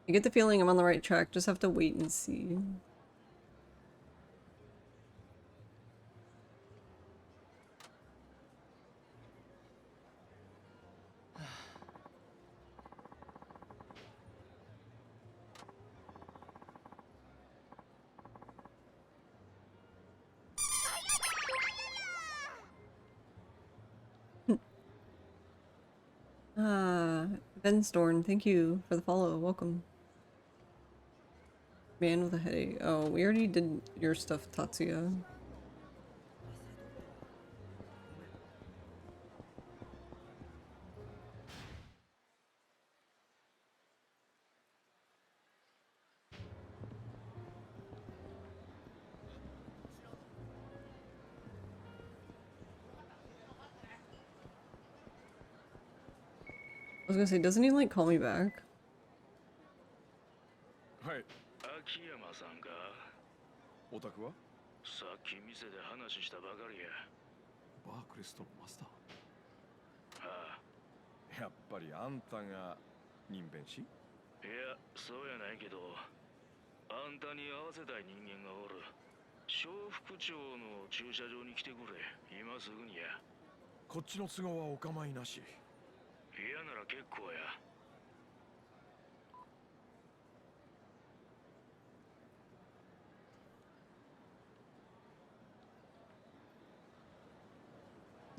I get the feeling I'm on the right track, just have to wait and see. Ben Storn, thank you for the follow. Welcome. Man with a headache. Oh, we already did your stuff, Tatsuya. I was gonna say, doesn't he like call me back? はい。秋山さんか？お宅は？さっき店で話したばかりや。バークレストのマスター。はあ。やっぱりあんたが人弁師？いや、そうやないけど、あんたに合わせたい人間がおる。小副長の駐車場に来てくれ。今すぐにや。こっちの都合はお構いなし。嫌なら結構や。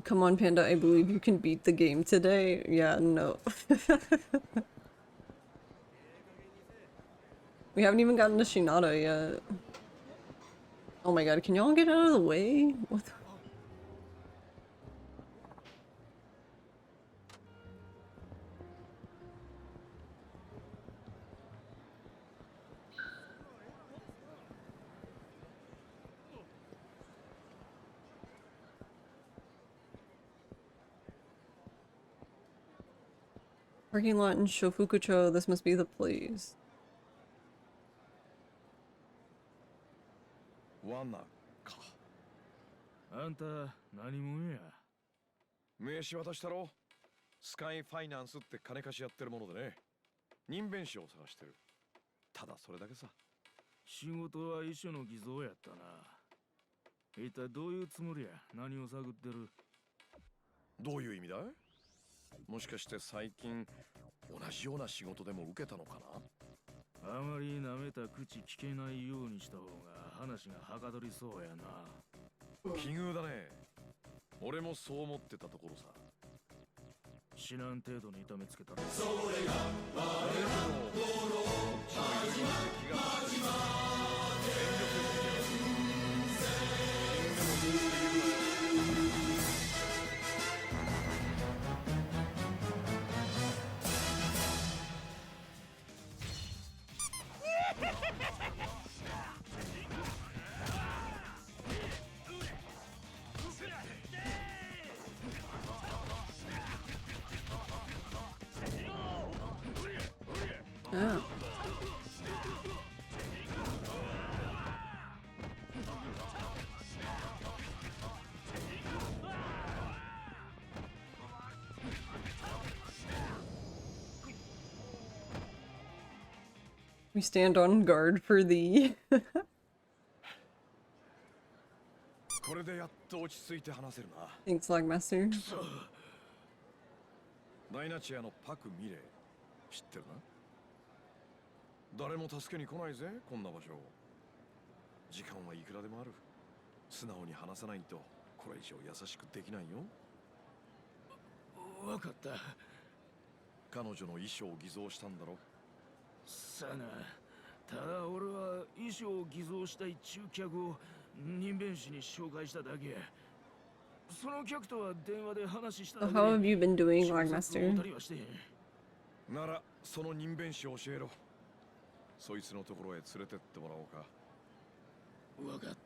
Come on, Panda, I believe you can beat the game today. Yeah, no. We haven't even gotten to Shinada yet. Oh my god, can y'all get out of the way? What the— Parking lot in Shofukucho, this must be the place. 罠か。あんた何者や？名刺渡したろ。スカイファイナンスって金貸しやってるものでね。人弁士を探してる。ただそれだけさ。仕事は一種の偽造やったな。一体どういうつもりや。何を探ってる。どういう意味だい？もしかして最近同じような仕事でも受けたのかな？あまり舐めた口聞けないようにした方が話がはかどりそうやな。奇遇だね。俺もそう思ってたところさ。知らん程度に痛めつけた。それが我の心。こっちもいろいろ気が始まOh. We stand on guard for the これでやっと落ち着いて話せるな。Thanks, Logmaster. ダイナチアのパク・ミレイ知ってるな？誰も助けに来ないぜ、こんな場所。時間はいくらでもある。素直に話さないとこれ以上優しくできないよ。わかった。彼女の衣装を偽造したんだろ。さあな。ただ俺は衣装を偽造したい中客を人弁士に紹介しただけ。その客とは電話で話しただ So け。 how have you been doing, Logmaster? ならその人弁士を教えろ。そいつのところへ連れてってもらおうか。わかっ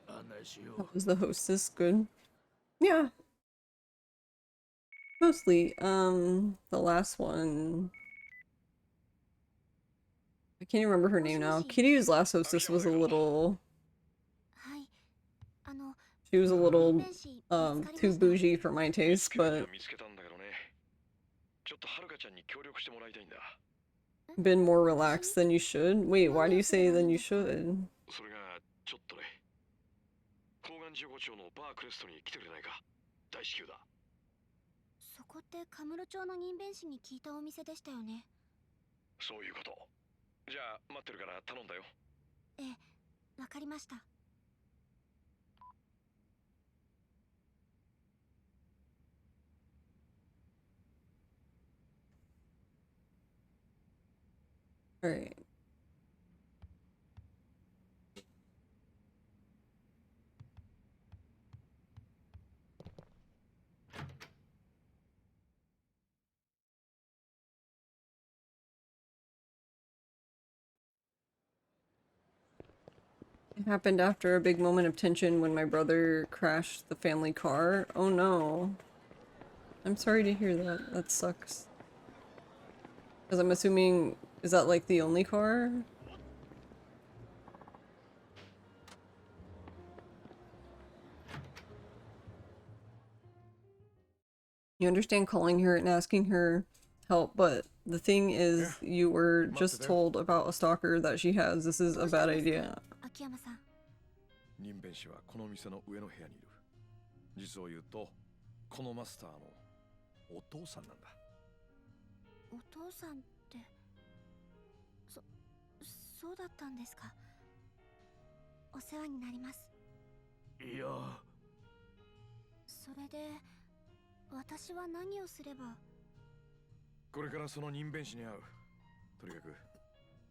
た。案内しよう。 Was the hostess good? Yeah. Mostly. The last one. I can't even remember her name now. Kiryu's last hostess was a little. She was a little too bougie for my taste, but been more relaxed than you should. Wait, why do you say than you should? それがちょっとね。高岩15町のバークレストに来てくれないか。大至急だ。そこってカムロ町の人弁士に聞いたお店でしたよね。そういうこと。じゃあ待ってるから頼んだよ。ええ、わかりました。Alright. It happened after a big moment of tension when my brother crashed the family car. Oh no. I'm sorry to hear that. That sucks. Because I'm assuming, is that like the only car? You understand calling her and asking her help, but the thing is, you were just told about a stalker that she has. This is a bad idea. 秋山さん。人弁士はこの店の上の部屋にいる。実を言うと、このマスターのお父さんなんだ。お父さんって、そうだったんですか。お世話になります。いや。それで、私は何をすれば。これからその人弁士に会う。とにかく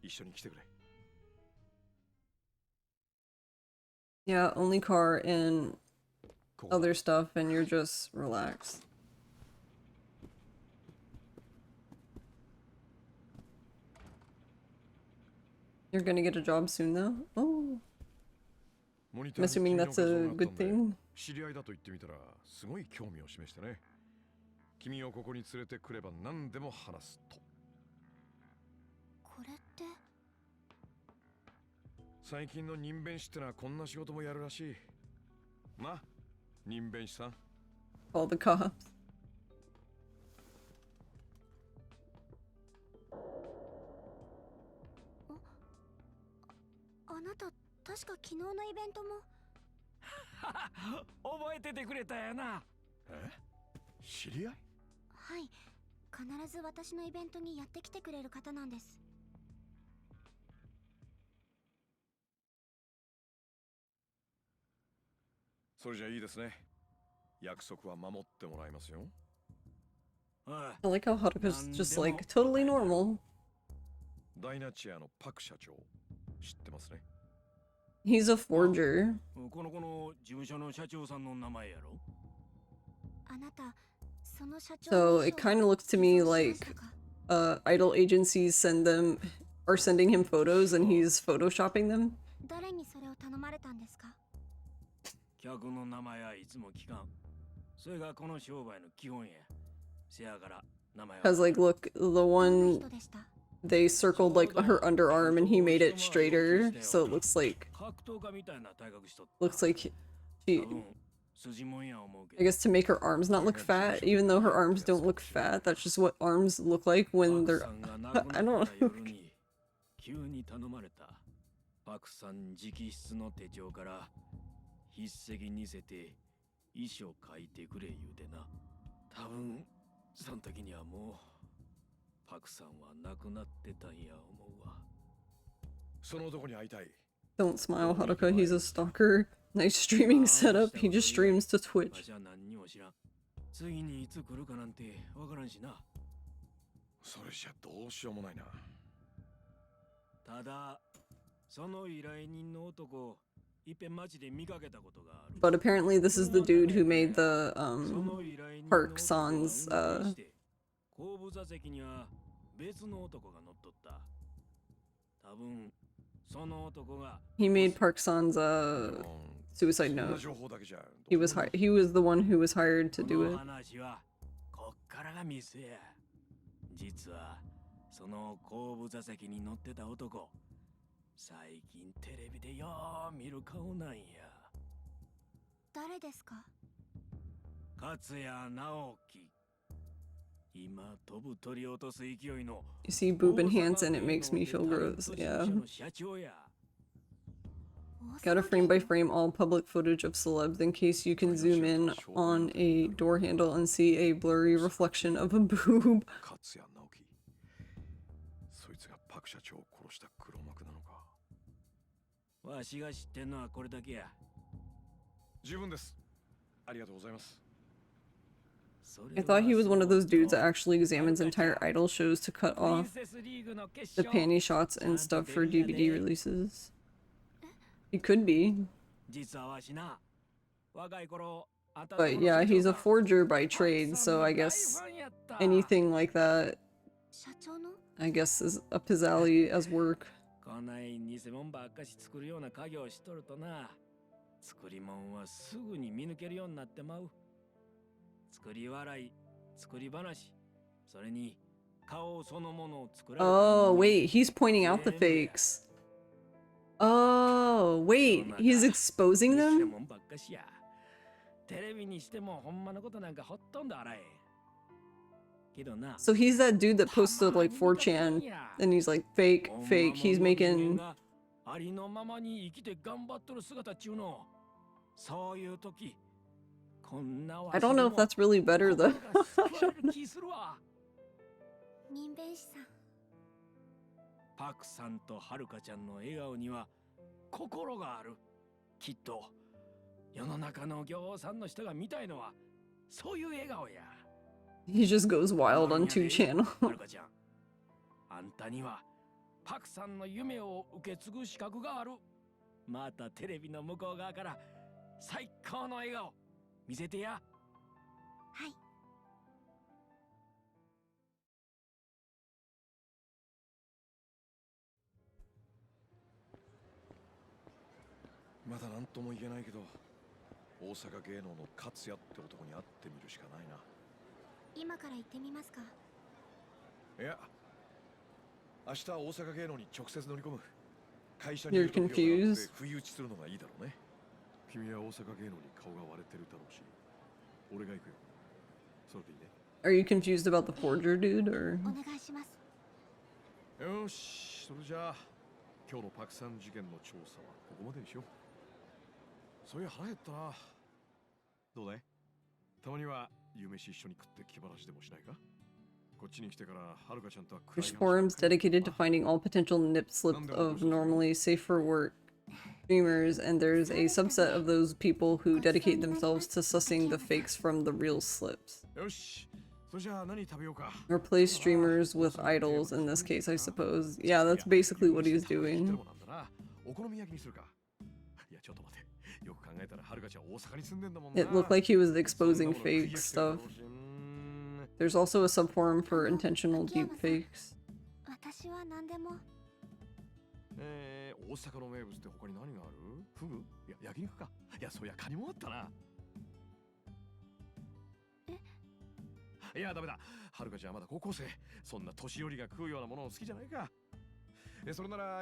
一緒に来てくれ。Yeah, only car and other stuff, and you're just relaxed. You're gonna get a job soon, though? Oh. I'm assuming that's a good thing. 知り合いだと言ってみたらすごい興味を示してね。君をここに連れてくれば何でも話すと。これって。最近の人弁士ってのはこんな仕事もやるらしい。まあ、人弁士さん、Call the cops. あなた確か昨日のイベントも。覚えててくれたやな。え、知り合い？はい、必ず私のイベントにやってきてくれる方なんです。それじゃいいですね。約束は守ってもらいますよ。I like how Haruka's just like totally normal. ダイナチアのパク社長、知ってますね。He's a forger. この子の事務所の社長さんの名前やろ。あなた、その社長 So it kind of looks to me like idol agencies are sending him photos and he's photoshopping them. 誰にそれを頼まれたんですか？客の名前はいつも聞かん。それがこの商売の基本や。せやから名前は。 Cause like look, the one they circled like her underarm and he made it straighter, so it looks like she, I guess to make her arms not look fat, even though her arms don't look fat, that's just what arms look like when they're I don't know. 急に頼まれた。パクさん直筆の手帳から筆跡にせて遺書書いてくれ言うてな。多分その時にはもうパクさんは亡くなってたんや思うわ。その男に会いたい。 Don't smile, Haruka, he's a stalker. Nice streaming setup, he just streams to Twitch. 次にいつ来るかなんてわからんしな。それじゃどうしようもないな。ただその依頼人の男、いっぺん街で見かけたことがある。 But apparently this is the dude who made the Park San's 後部座席には別の男が乗っとった。多分その男が he made Park San's suicide note. He was the one who was hired to do it. 話はこっからがミスや。実はその後部座席に乗ってた男、最近テレビでよう見る顔なんや。誰ですか？勝谷直樹。今飛ぶ鳥落とす勢いの You see boob and hands and it makes me feel gross. Yeah. 社長や。 Got a frame by frame all public footage of celebs in case you can zoom in on a door handle and see a blurry reflection of a boob. 勝谷直樹。そいつがパク社長を殺した黒幕なのか。わしが知ってんのはこれだけや。十分です。ありがとうございます。 I thought he was one of those dudes that actually examines entire idol shows to cut off the panty shots and stuff for DVD releases. He could be. But yeah, he's a forger by trade, so I guess anything like that, I guess, is up his alley as work. こない偽物ばっかし作るような家業をしとるとな、作り物はすぐに見抜けるようになってまう。作り笑い、作り話、それに顔そのものを作られた。 Oh, wait, he's pointing out the fakes. Oh, wait, he's exposing them? テレビにしてもほんまのことなんかほとんどあらへん。 So he's that dude that posted like 4chan and he's like fake, fake, he's making... ありのままに生きて頑張っとる姿っちゅうの。そういう時、こんな I don't know if that's really better though. 民弁士さん。パクさんとはるかちゃんの笑顔には心がある。きっと世の中の行さんの人が見たいのはそういう笑顔や。 He just goes wild on 2channel. はるかちゃん、あんたにはパクさんの夢を受け継ぐ資格がある。またテレビの向こう側から最高の笑顔見せてや。はい。まだ何とも言えないけど、大阪芸能の勝也って男に会ってみるしかないな。今から行ってみますか？いや、明日大阪芸能に直接乗り込む。会社にいる時を狙って不意打ちするのがいいだろうね。君は大阪芸能に顔が割れてるだろうし、俺が行くよ。Are you confused about the forger dude, or? お願いします。よし、それじゃあ今日のパクさん事件の調査はここまでにしよう。そういや腹減ったな。どうだい？たまには夕飯一緒に食って気晴らしでもしないか？こっちに来てからはるかちゃんとは暗い There's 話。 forums dedicated to finding all potential nip slips of normally safe for work streamers, and there's a subset of those people who dedicate themselves to sussing the fakes from the real slips. よし、それじゃあ何食べようか。 Replace streamers with idols in this case, I suppose. Yeah, that's basically what he's doing. お好み焼きにするか。いやちょっと待って。よく考えたらはるかちゃん大阪に住んでんだもんな。 It looked like he was exposing fake stuff. There's also a subforum for intentional deepfakes. 私は何でも。大阪の名物って他に何がある？フグ？いや焼肉か。いやそういやカニもあったな。いやダメだ。はるかちゃんはまだ高校生。そんな年寄りが食うようなものを好きじゃないか。それなら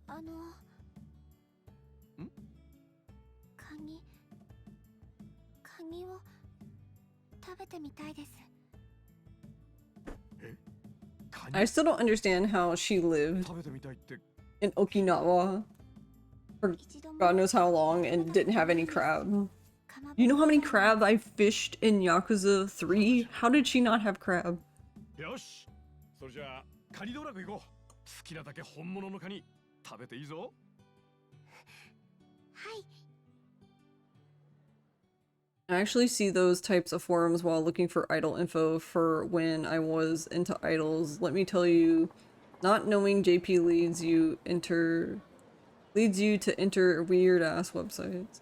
カニを食べてみたいです。 I still don't understand how she lived in Okinawa for God knows how long and didn't have any crab. You know how many crab I fished in Yakuza 3? How did she not have crab? よし、それじゃあカニ道楽行こう。好きなだけ本物のカニ食べていいぞ。はい。 I actually see those types of forums while looking for idol info for when I was into idols. Let me tell you, not knowing JP leads you to enter weird ass websites.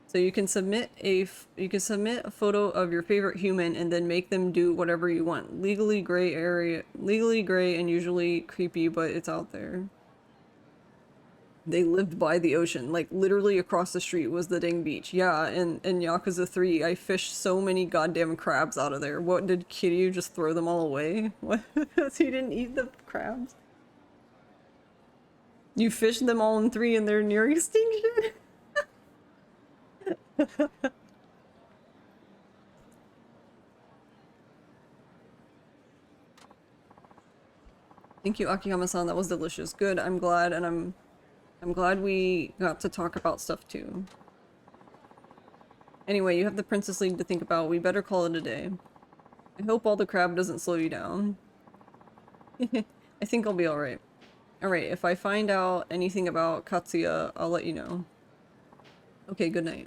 So you can submit a photo of your favorite human and then make them do whatever you want. Legally gray and usually creepy, but it's out there. They lived by the ocean, like literally across the street was the dang beach. Yeah, in Yakuza 3, I fished so many goddamn crabs out of there. What, did Kiryu just throw them all away? What? He didn't eat the crabs? You fished them all in 3 and they're near extinction? Thank you, Akiyama-san. That was delicious. Good. I'm glad, and I'm glad we got to talk about stuff too. Anyway, you have the Princess League to think about. We better call it a day. I hope all the crab doesn't slow you down. I think I'll be alright. Alright, if I find out anything about Katsuya, I'll let you know. Okay, good night.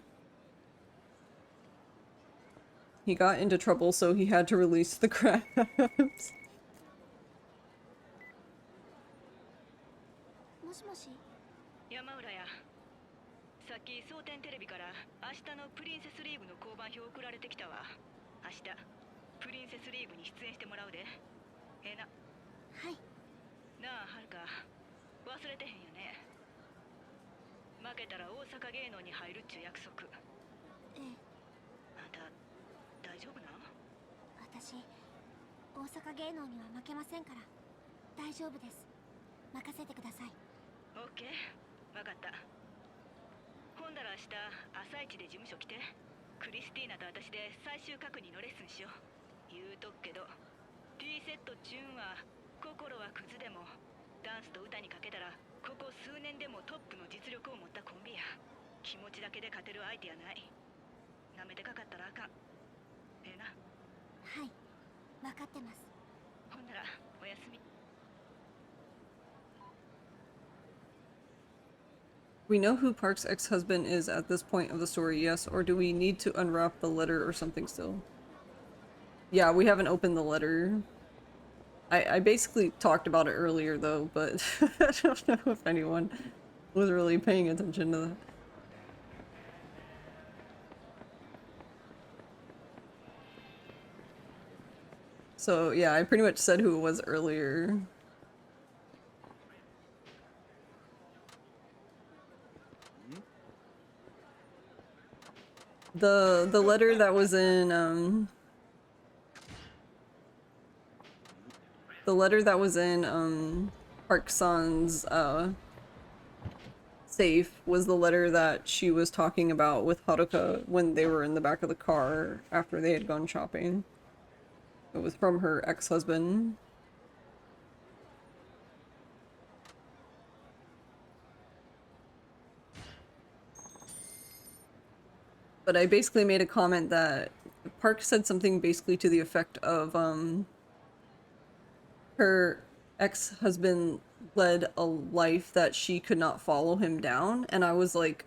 He got into trouble, so he had to release the crabs. もしもし。山浦や。さっき蒼天テレビから明日のプリンセスリーグの交番表送られてきたわ。明日プリンセスリーグに出演してもらうで。な。はい。なあはるか、忘れてへんよね。負けたら大阪芸能に入るっちゅう約束。ええ。あんた大丈夫な？私、大阪芸能には負けませんから。大丈夫です。任せてください。オッケー、わかった。ほんだら明日朝一で事務所来て。クリスティーナと私で最終確認のレッスンしよう。言うとくけど、T セットチューンは心はクズでもダンスと歌にかけたらここ数年でもトップの実力を持ったコンビや。気持ちだけで勝てる相手やない。なめてかかったらあかん。な。はい、分かってます。ほんならおやすみ。We know who Park's ex-husband is at this point of the story, yes? Or do we need to unwrap the letter or something still? Yeah, we haven't opened the letter. I basically talked about it earlier though, but I don't know if anyone was really paying attention to that. So yeah, I pretty much said who it was earlier. The letter that was in Park-san's safe was the letter that she was talking about with Haruka when they were in the back of the car after they had gone shopping. It was from her ex-husband. But I basically made a comment that Park said something basically to the effect of, her ex-husband led a life that she could not follow him down, and I was like,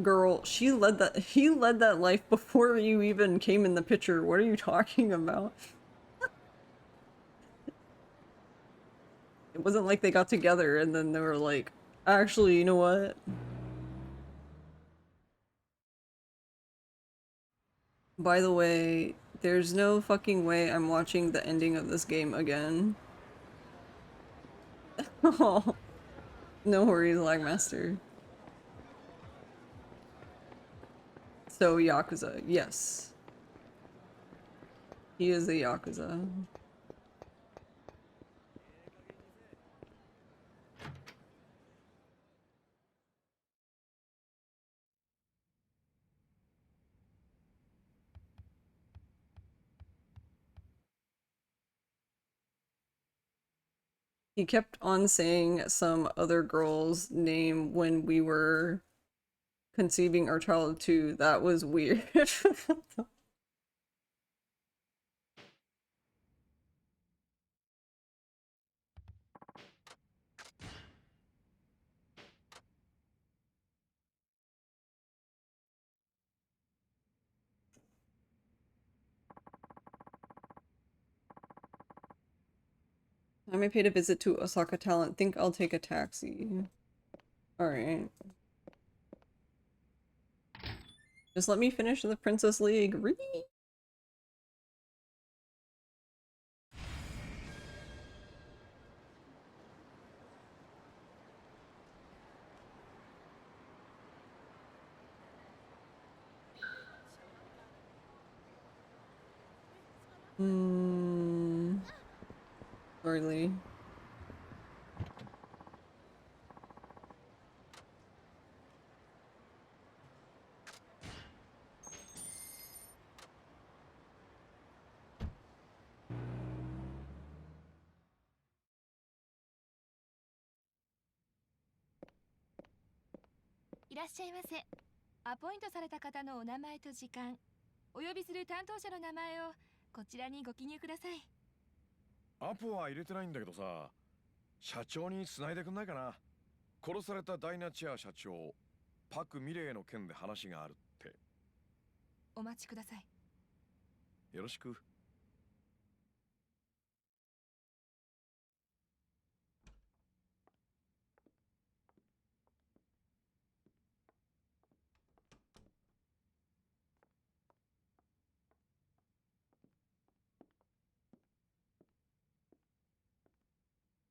girl, he led that life before you even came in the picture. What are you talking about? It wasn't like they got together and then they were like, actually, you know what? By the way, there's no fucking way I'm watching the ending of this game again. Oh, no worries, Lagmaster. So, Yakuza, yes. He is a Yakuza. He kept on saying some other girl's name when we were conceiving our child too. That was weird. I may paid a visit to Osaka Talent. Think I'll take a taxi. Alright. Just let me finish the Princess League. Really? Hardly.いらっしゃいませ。アポイントされた方のお名前と時間、お呼びする担当者の名前をこちらにご記入ください。アポは入れてないんだけどさ、社長に繋いでくんないかな。殺されたダイナチェア社長、パク・ミレイの件で話があるって。お待ちください。よろしく。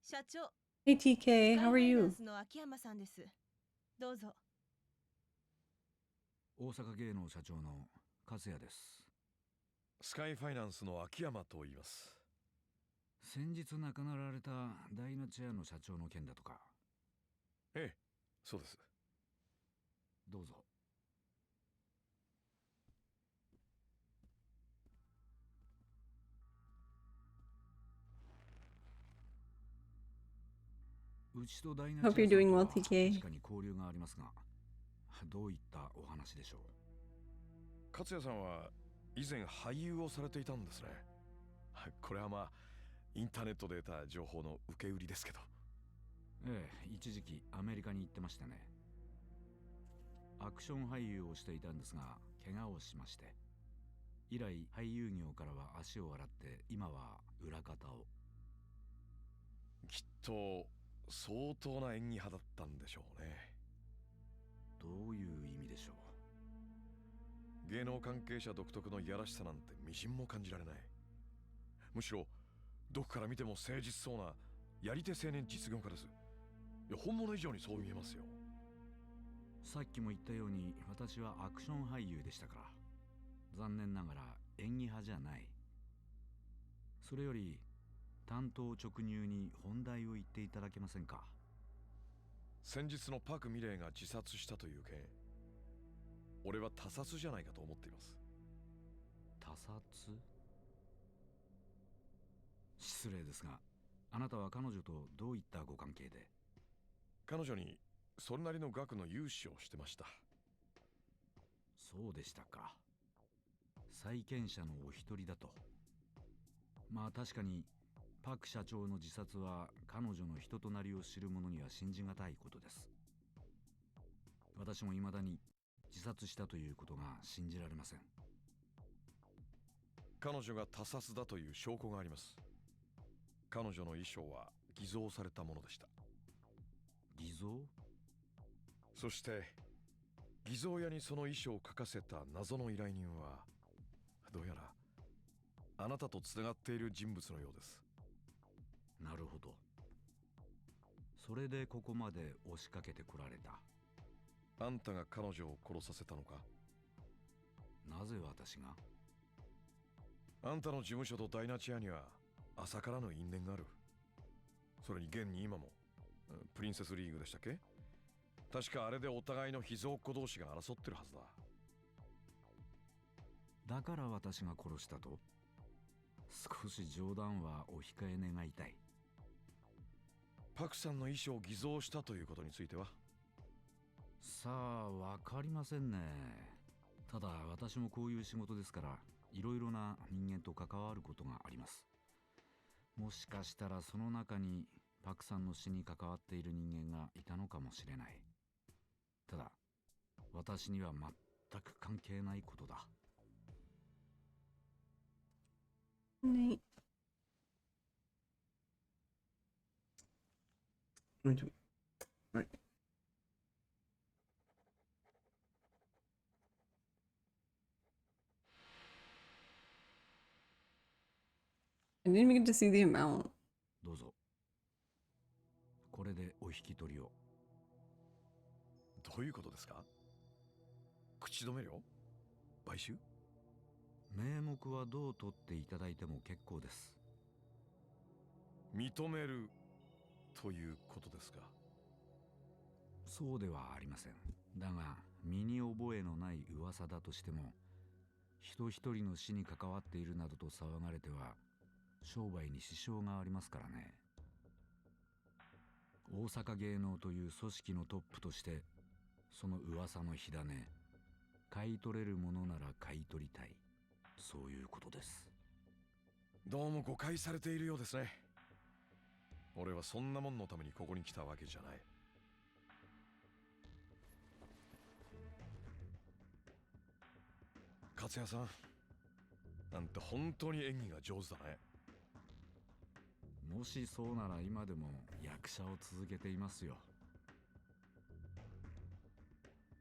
社長。Hey TK, how are ファイナ you? ンスの秋山さんです。どうぞ。大阪芸能社長の勝也です。スカイファイナンスの秋山と言います。先日亡くなられたダイナチェアの社長の件だとか。ええ、そうです。どうぞ。うちとダイナチェア Hope you're さん doing と well, は TK. 確かに交流がありますが、どういったお話でしょう。勝也さんは以前俳優をされていたんですね。これはまあインターネットで得た情報の受け売りですけど。ええ、一時期アメリカに行ってましてね。アクション俳優をしていたんですが、怪我をしまして。以来俳優業からは足を洗って今は裏方を。きっと相当な演技派だったんでしょうね。どういう意味でしょう。芸能関係者独特のいやらしさなんてみじんも感じられない。むしろどこから見ても誠実そうなやり手青年実業家です。いや本物以上にそう見えますよ。さっきも言ったように私はアクション俳優でしたから。残念ながら演技派じゃない。それより単刀直入に本題を言っていただけませんか。先日のパク・ミレイが自殺したという件、俺は他殺じゃないかと思っています。他殺？失礼ですが、あなたは彼女とどういったご関係で？彼女にそれなりの額の融資をしてました。そうでしたか。債権者のお一人だと。まあ確かにパク社長の自殺は彼女の人となりを知る者には信じがたいことです。私も未だに自殺したということが信じられません。彼女が他殺だという証拠があります。彼女の衣装は偽造されたものでした。偽造？そして偽造屋にその衣装を描かせた謎の依頼人はどうやらあなたとつながっている人物のようです。なるほど。それでここまで押しかけてこられた。あんたが彼女を殺させたのか？なぜ私が？あんたの事務所とダイナチアには浅からぬ因縁がある。それに現に今もプリンセスリーグでしたっけ？確かあれでお互いの秘蔵っ子同士が争ってるはずだ。だから私が殺したと？少し冗談はお控え願いたい。パクさんの衣装を偽造したということについては？さあ、わかりませんね。ただ私もこういう仕事ですから、いろいろな人間と関わることがあります。もしかしたらその中にパクさんの死に関わっている人間がいたのかもしれない。ただ私には全く関係ないことだ。Neat. Right. I didn't even get to see the amount. どうぞ。これでお引き取りを。どういうことですか？口止め料？買収？名目はどう取っていただいても結構です。認めるということですか？そうではありません。だが身に覚えのない噂だとしても、人一人の死に関わっているなどと騒がれては商売に支障がありますからね。大阪芸能という組織のトップとしてその噂の火種、買い取れるものなら買い取りたい、そういうことです。どうも誤解されているようですね。俺はそんなもんのためにここに来たわけじゃない。勝也さん、なんて本当に演技が上手だね。もしそうなら今でも役者を続けていますよ。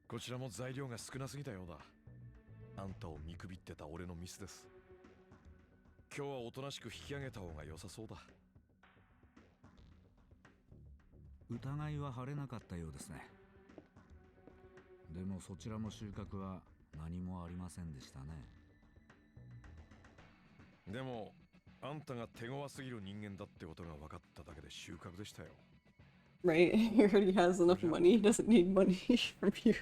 こちらも材料が少なすぎたようだ。あんたを見くびってた俺のミスです。今日はおとなしく引き上げた方が良さそうだ。疑いは晴れなかったようですね。でもそちらも収穫は何もありませんでしたね。でもあんたが手強すぎる人間だってことが分かっただけで収穫でしたよ。Right? He already has enough money. He doesn't need money from you.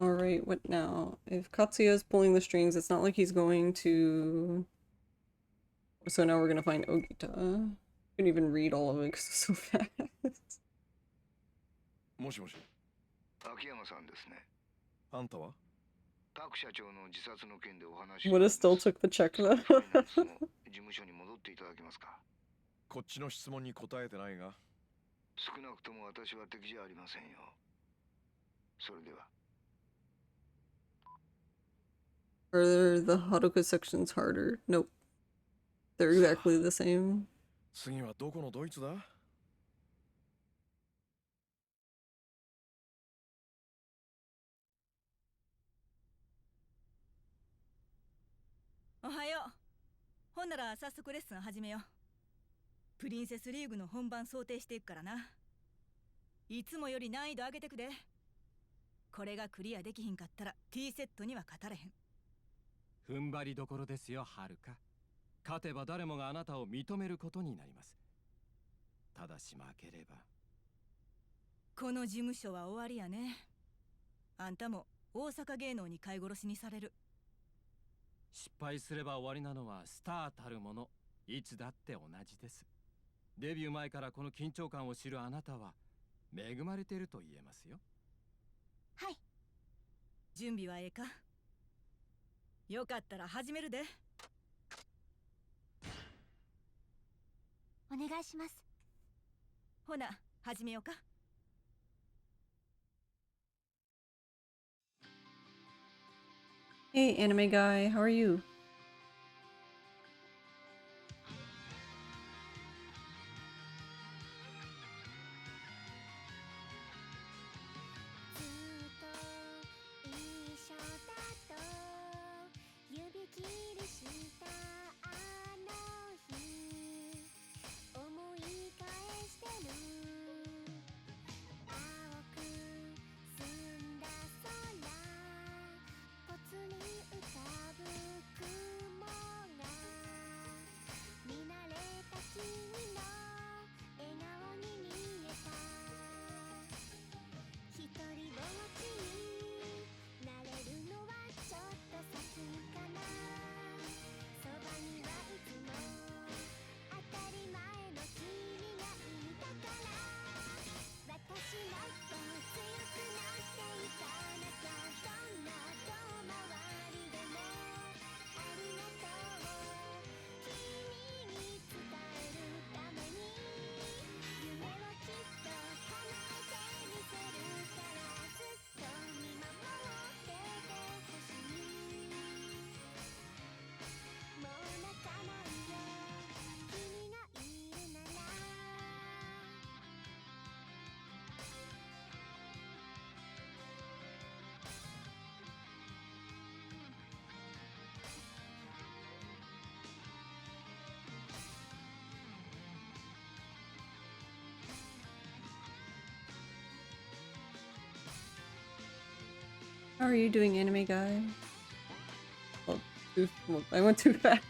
Alright, what now? If Katsuya is pulling the strings, it's not like he's going to... So now we're gonna find Ogita. I couldn't even read all of it because it's so fast. もしもし。秋山さんですね。あんたは？パク社長の自殺の件でお話。Would have still took the check though. 事務所に戻っていただけますか？こっちの質問に答えてないが。少なくとも私は敵じゃありませんよ。それでは。Are the Haruka sections harder? Nope. They're exactly the same. 次はどこのドイツだ？おはよう。ほんなら早速レッスン始めよう。プリンセスリーグの本番想定していくからな。いつもより難易度上げてくで。これがクリアできひんかったら T セットには勝たれへん。踏ん張りどころですよ、はるか。勝てば誰もがあなたを認めることになります。ただし負ければこの事務所は終わりやね。あんたも大阪芸能に飼い殺しにされる。失敗すれば終わりなのはスターたるもの、いつだって同じです。デビュー前からこの緊張感を知るあなたは恵まれていると言えますよ。はい。準備はええか？よかったら始めるで。お願いします。ほな、始めようか。Hey, anime guy, how are you? How are you doing, anime guy? Oh, I went too fast.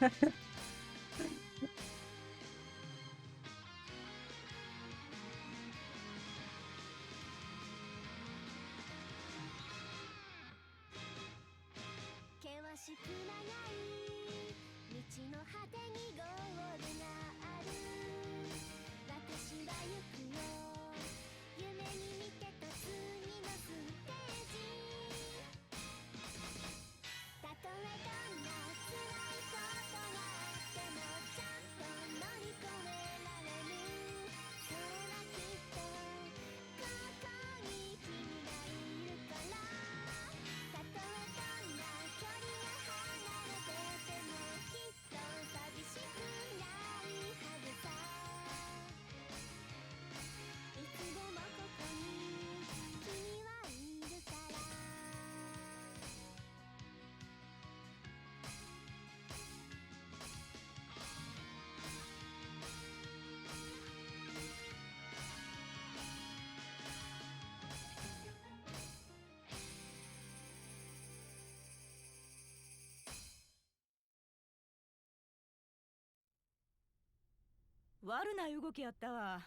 悪な動きやったわ。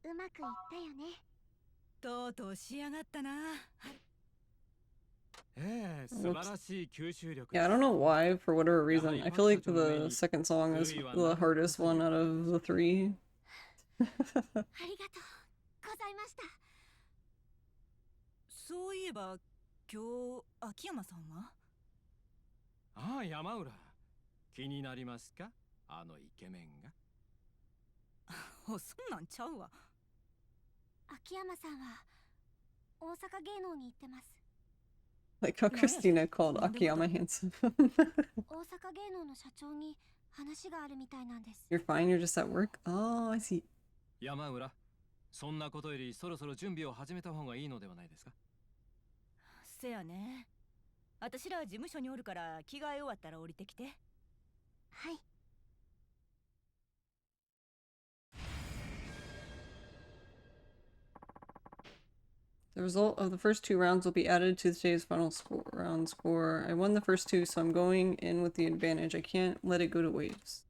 うまくいったよね。とうとう仕上がったな。ええ、素晴らしい吸収力。 Yeah, I don't know why, for whatever reason. I feel like the second song is the hardest one out of the three. ありがとうございました。そういえば今日秋山さんは？ああ、山浦。気になりますか？あのイケメンが。そんなんちゃうわ。秋山さんは大阪芸能に行ってます。Like how Christina called Akiyama handsome. 大阪芸能の社長に話があるみたいなんです。You're fine, you're just at work? Oh, I see. 山浦、そんなことよりそろそろ準備を始めた方がいいのではないですか？せやね。私ら事務所におるから着替え終わったら降りてきて。はい。The result of the first 2 rounds will be added to today's final round score. I won the first 2, so I'm going in with the advantage. I can't let it go to waste.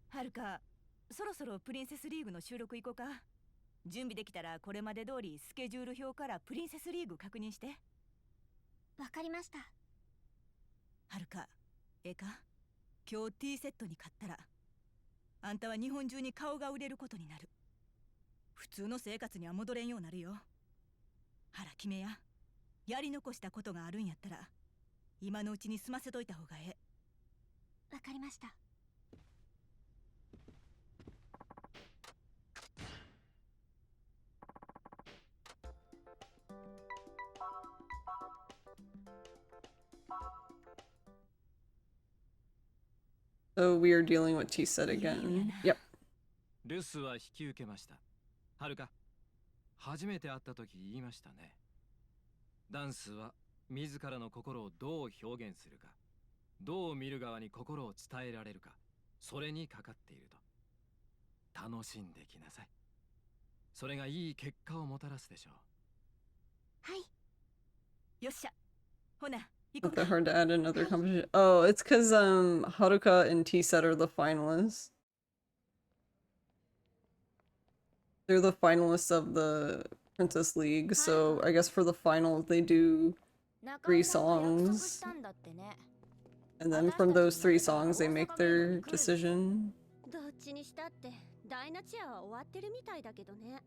はるか、そろそろプリンセスリーグの収録行こうか。準備できたらこれまで通りスケジュール表からプリンセスリーグ確認して。わかりました。はるか、ええか、今日 T セットに勝ったらあんたは日本中に顔が売れることになる。普通の生活には戻れんようになるよ。腹決めや。やり残したことがあるんやったら今のうちに済ませといた方がええ。わかりました。So we are dealing with T set again. Yep. 留守は引き受けました。はるか、初めて会った時言いましたね。ダンスは自らの心をどう表現するか、どう見る側に心を伝えられるか、それにかかっていると。楽しんできなさい。それがいい結果をもたらすでしょう。はい。よっしゃ。ほな。Not that hard to add another competition. Oh, it's because Haruka and T-Set are the finalists. They're the finalists of the Princess League, so I guess for the finals they do 3 songs. And then from those 3 songs they make their decision. どっちにしたってダイナチアは終わってるみたいだけどね。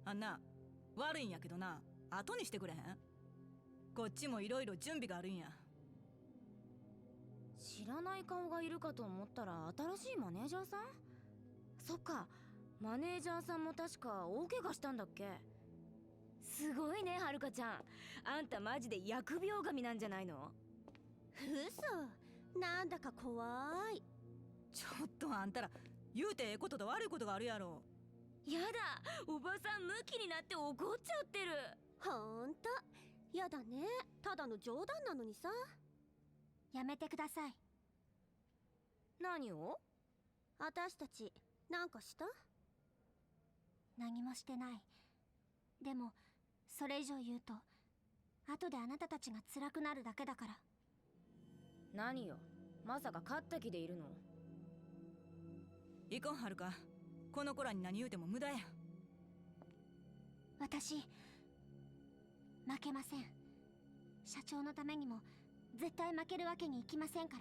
あんな、悪いんやけどな、後にしてくれへん？こっちもいろいろ準備があるんや。知らない顔がいるかと思ったら新しいマネージャーさん？そっか、マネージャーさんも確か大怪我したんだっけ？すごいね、はるかちゃん。あんたマジで疫病神なんじゃないの？嘘、なんだか怖い。ちょっとあんたら、言うてええことと悪いことがあるやろ。やだ、おばさんムキになって怒っちゃってる。ほんとやだね。ただの冗談なのにさ。やめてください。何を？私たちなんかした？何もしてない。でもそれ以上言うと後であなたたちが辛くなるだけだから。何よ、まさか勝った気でいるの？いかん、はるか。この子らに何言うても無駄や。私負けません。社長のためにも絶対負けるわけにいきませんか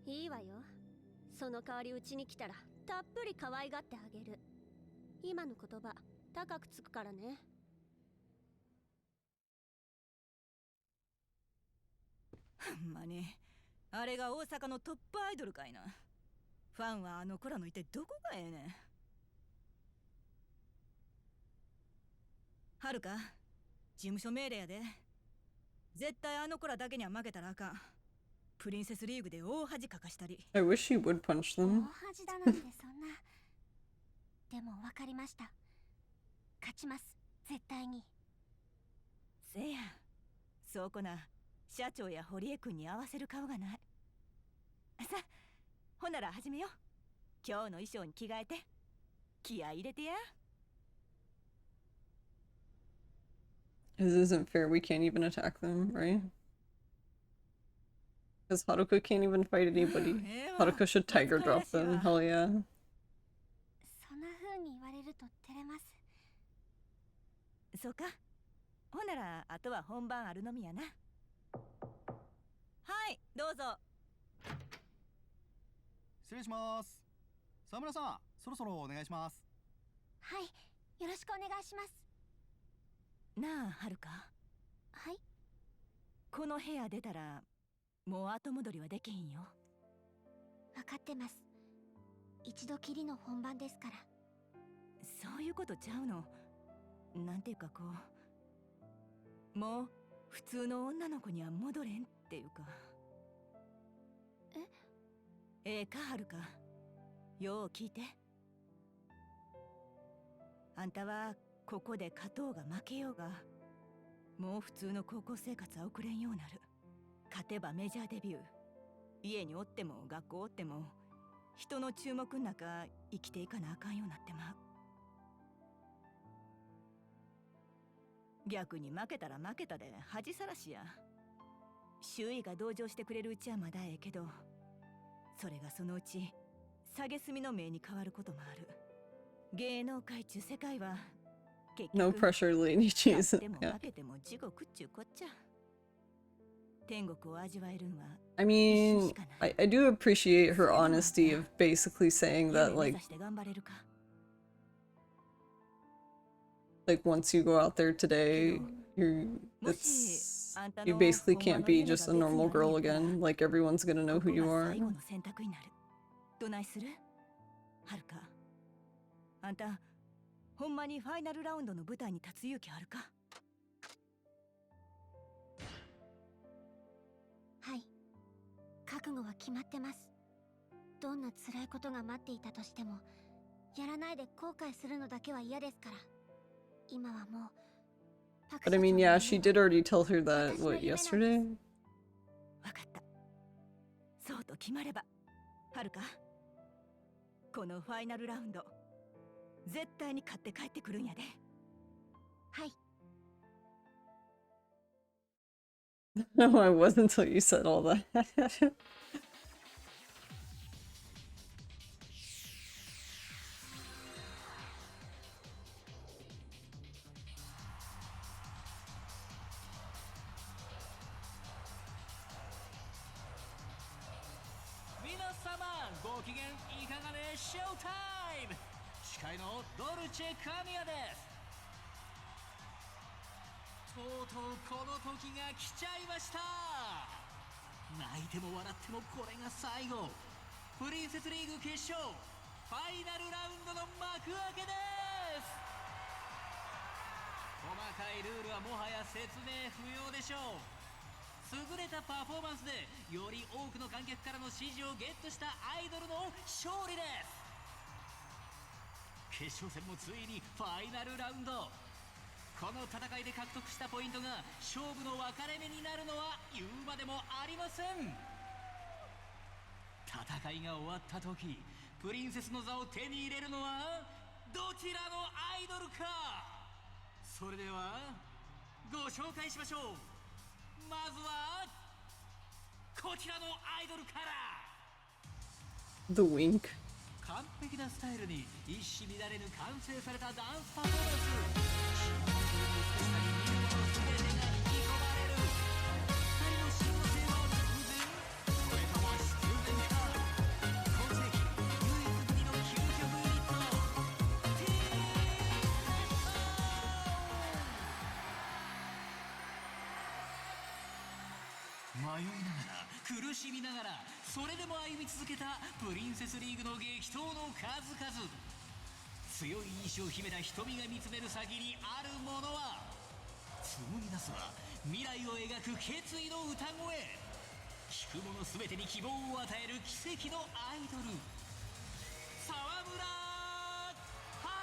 ら。いいわよ。その代わりうちに来たらたっぷり可愛がってあげる。今の言葉高くつくからね。ほんまにあれが大阪のトップアイドルかいな。ファンはあの子らのいてどこがええねん。はるか、事務所命令やで。絶対あの子らだけには負けたらあかん。プリンセスリーグで大恥かかしたり。I wish you would punch 大 them. 恥だなんてそんな。でも分かりました。勝ちます、絶対に。せや、そうこな社長や堀江君に合わせる顔がない。さ、ほんなら始めよう。今日の衣装に着替えて気合い入れてや。This isn't fair, we can't even attack them, right? Because Haruka can't even fight anybody. Haruka should tiger drop them, hell yeah. そんな風に言われると照れます。そうか。ほんならあとは本番あるのみやな。はい、どうぞ。失礼します。沢村さん、そろそろお願いします。はい、よろしくお願いします。なあ、はるか。はい。この部屋出たらもう後戻りはできひんよ。分かってます。一度きりの本番ですから。そういうことちゃうの。なんていうかこう、もう普通の女の子には戻れんっていうか。ええか、はるか。よう聞いて。あんたはここで勝とうが負けようがもう普通の高校生活は送れんようなる。勝てばメジャーデビュー。家におっても学校おっても人の注目の中生きていかなあかんようになってまう。逆に負けたら負けたで恥さらしや。周囲が同情してくれるうちはまだええけど、それがそのうち蔑みの目に変わることもある。芸能界中世界は結局 No pressure, lady. Jeez. 勝っても Yeah. 負けても地獄っちゅうこっちゃ。天国を味わえるんは I mean, I do appreciate her honesty of basically saying that, 目指して頑張れるか。 like once you go out there today, you basically can't be just a normal girl again. Like everyone's gonna know who you are. 最後の選択になる。どないする？はるか。あんた、ほんまにファイナルラウンドの舞台に立つ勇気あるか？はい。覚悟は決まってます。どんな辛いことが待っていたとしても、やらないで後悔するのだけは嫌ですから。今はもう。But I mean, yeah, she did already tell her that, what, yesterday? わかった。そうと決まれば、はるか。このファイナルラウンド、絶対に勝って帰ってくるんやで。はい。No, I wasn't until you said all that. 皆様ご機嫌いかがでショータイム。司会のドルチェ神谷です。とうとうこの時が来ちゃいました。泣いても笑ってもこれが最後。プリンセスリーグ決勝ファイナルラウンドの幕開けです。細かいルールはもはや説明不要でしょう。優れたパフォーマンスでより多くの観客からの支持をゲットしたアイドルの勝利です。決勝戦もついにファイナルラウンド。この戦いで獲得したポイントが勝負の分かれ目になるのは言うまでもありません。戦いが終わった時、プリンセスの座を手に入れるのはどちらのアイドルか。それではご紹介しましょう。まずはこちらのアイドルから。 The wink. 完璧なスタイルに一糸乱れぬ完成されたダンスパフォーマンス。迷いながら苦しみながらそれでも歩み続けたプリンセスリーグの激闘の数々。強い意志を秘めた瞳が見つめる先にあるものは、紡ぎ出すは未来を描く決意の歌声。聞く者全てに希望を与える奇跡のアイドル、沢村遥。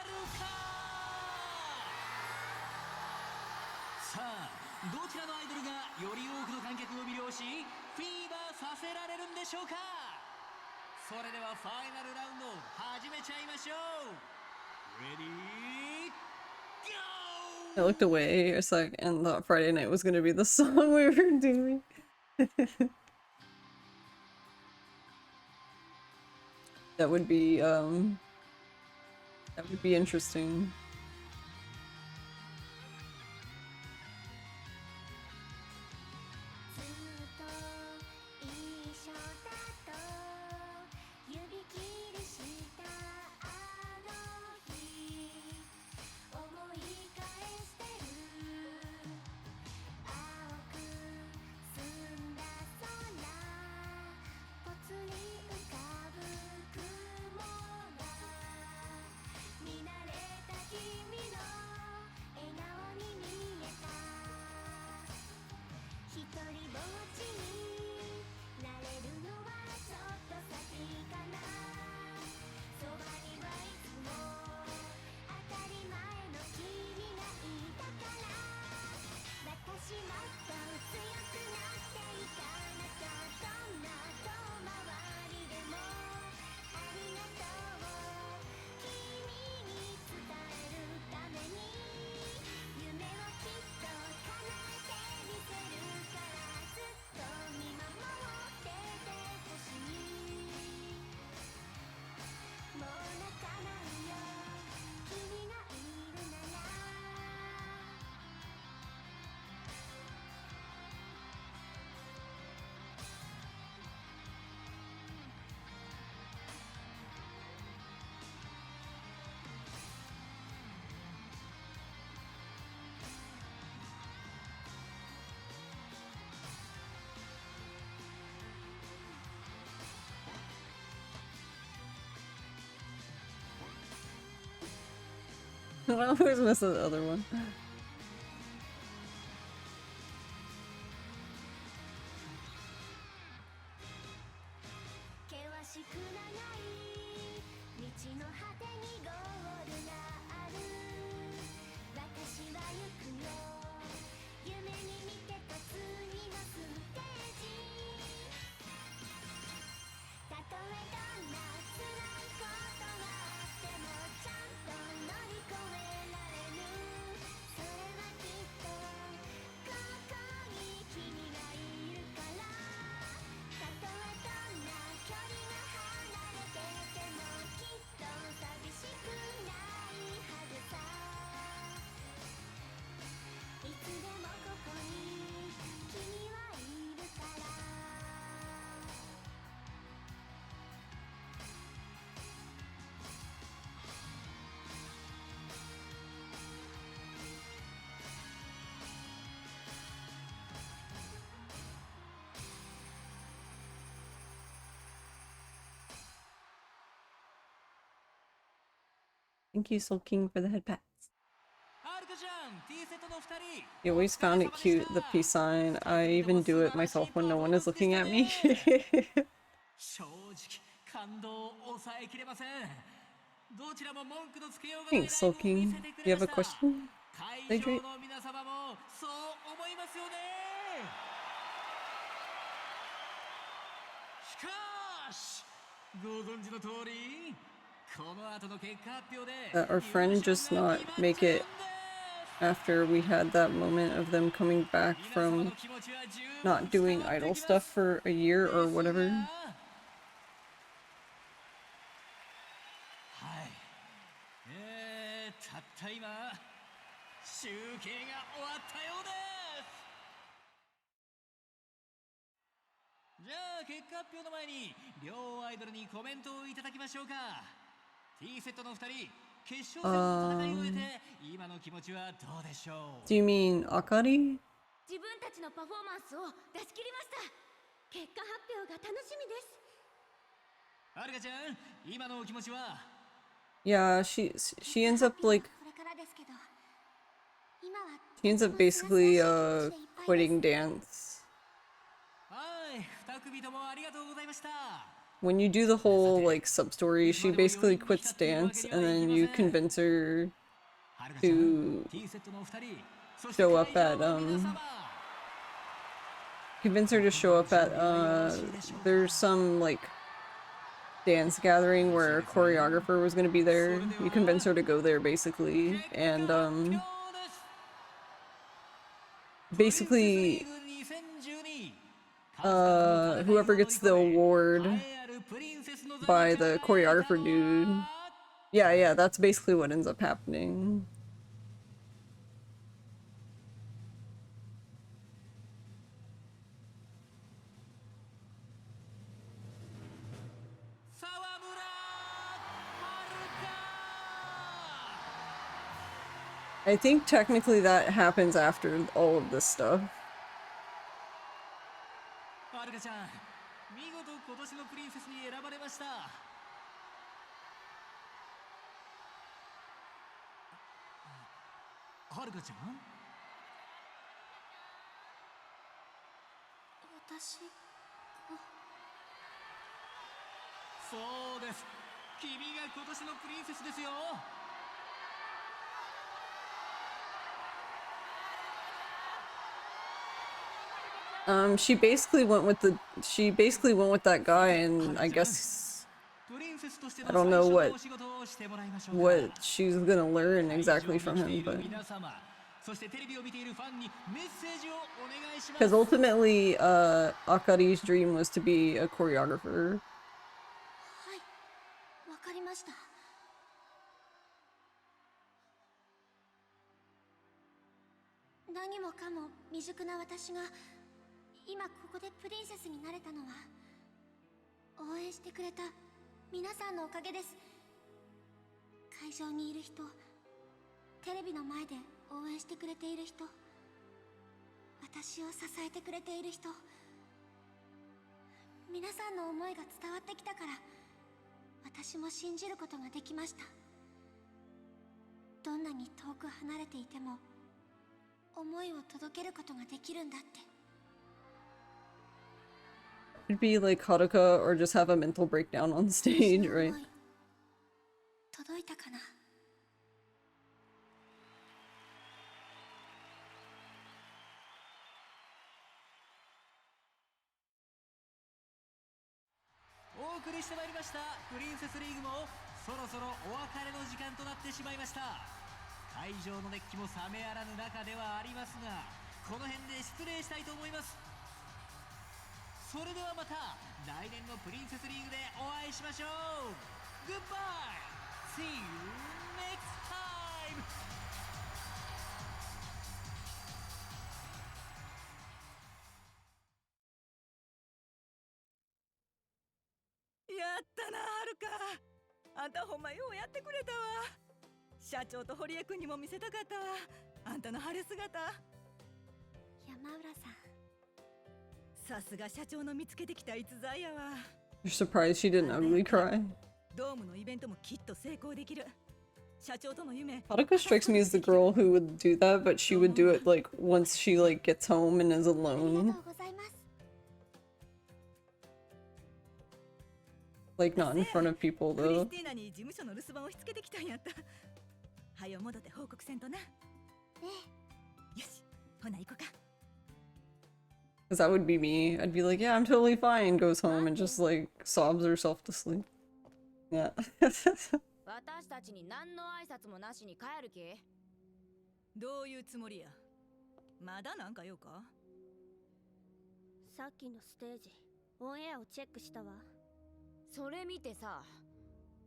さあどちらのアイドルがより多くの観客を魅了しフィーバーさせられるんでしょうか。それではファイナルラウンド始めちゃいましょう。Ready? I looked away a sec and thought Friday Night was gonna be the song we were doing. That would be interesting. 「見慣れた景色 I always miss the other one. Thank you, Soul King, for the head pats. You always found it cute, the peace sign. I even do it myself when no one is looking at me. Thanks, Soul King. You have a question? Hydrate? ご存知の通り、この後の結果発表で That our friend just not make it after we had that moment of them coming back from not doing idol stuff for a year or whatever. はい、たった今集計が終わったようです。じゃあ結果発表の前に両アイドルにコメントをいただきましょうか。T セットの2人、決勝戦の戦いを終えて今の気持ちはどうでしょう。 Do you mean Akari? 自分たちのパフォーマンスを出し切りました。結果発表が楽しみです。はるかちゃん、今のお気持ちは？ Yeah, she ends up like she ends up basically quitting dance. はい、2組ともありがとうございました。 When you do the whole like sub story, she basically quits dance and then you convince her to show up at there's some like dance gathering where a choreographer was going to be there. You convince her to go there basically, and basically whoever gets the award by the choreographer dude, yeah, that's basically what ends up happening. I think technically that happens after all of this stuff. はるかちゃん、見事今年のプリンセスに選ばれました。はるかちゃん？私が。そうです。君が今年のプリンセスですよ。 She basically went with that guy, and I guess I don't know what she's gonna learn exactly from him, but because ultimately Akari's dream was to be a choreographer. はい、わかりました。何もかも未熟な私が 今ここでプリンセスになれたのは応援してくれた皆さんのおかげです。会場にいる人、テレビの前で応援してくれている人、私を支えてくれている人、皆さんの思いが伝わってきたから私も信じることができました。どんなに遠く離れていても思いを届けることができるんだって。 It'd be like Haruka or just have a mental breakdown on stage, right? 届いたかな。お送りしてまいりましたプリンセスリーグもそろそろお別れの時間となってしまいました。会場の熱気も冷めやらぬ中ではありますが、この辺で失礼したいと思います。それではまた来年のプリンセスリーグでお会いしましょう。グッバイ See you next time! やったな、はるか。あんたほんまようやってくれたわ。社長と堀江君にも見せたかったわ、あんたの晴れ姿。山浦さん、さすが社長の見つけてきた逸材やわ。 You're surprised she didn't ugly cry? ドームのイベントもきっと成功できる。社長との夢。 Haruka strikes me as the girl who would do that, but she would do it like once she like gets home and is alone. Like not in front of people クリ though. スティーナに事務所の留守番をしつけてきたんやった。はよ戻って報告せんとな。よし、ほな行こうか。 Cause that would be me. I'd be like, yeah, I'm totally fine. Goes home and just like sobs herself to sleep. Yeah. 私たちに何の挨拶もなしに帰る気？どういうつもりや。まだなんか用か。さっきのステージオンエアをチェックしたわ。それ見てさ、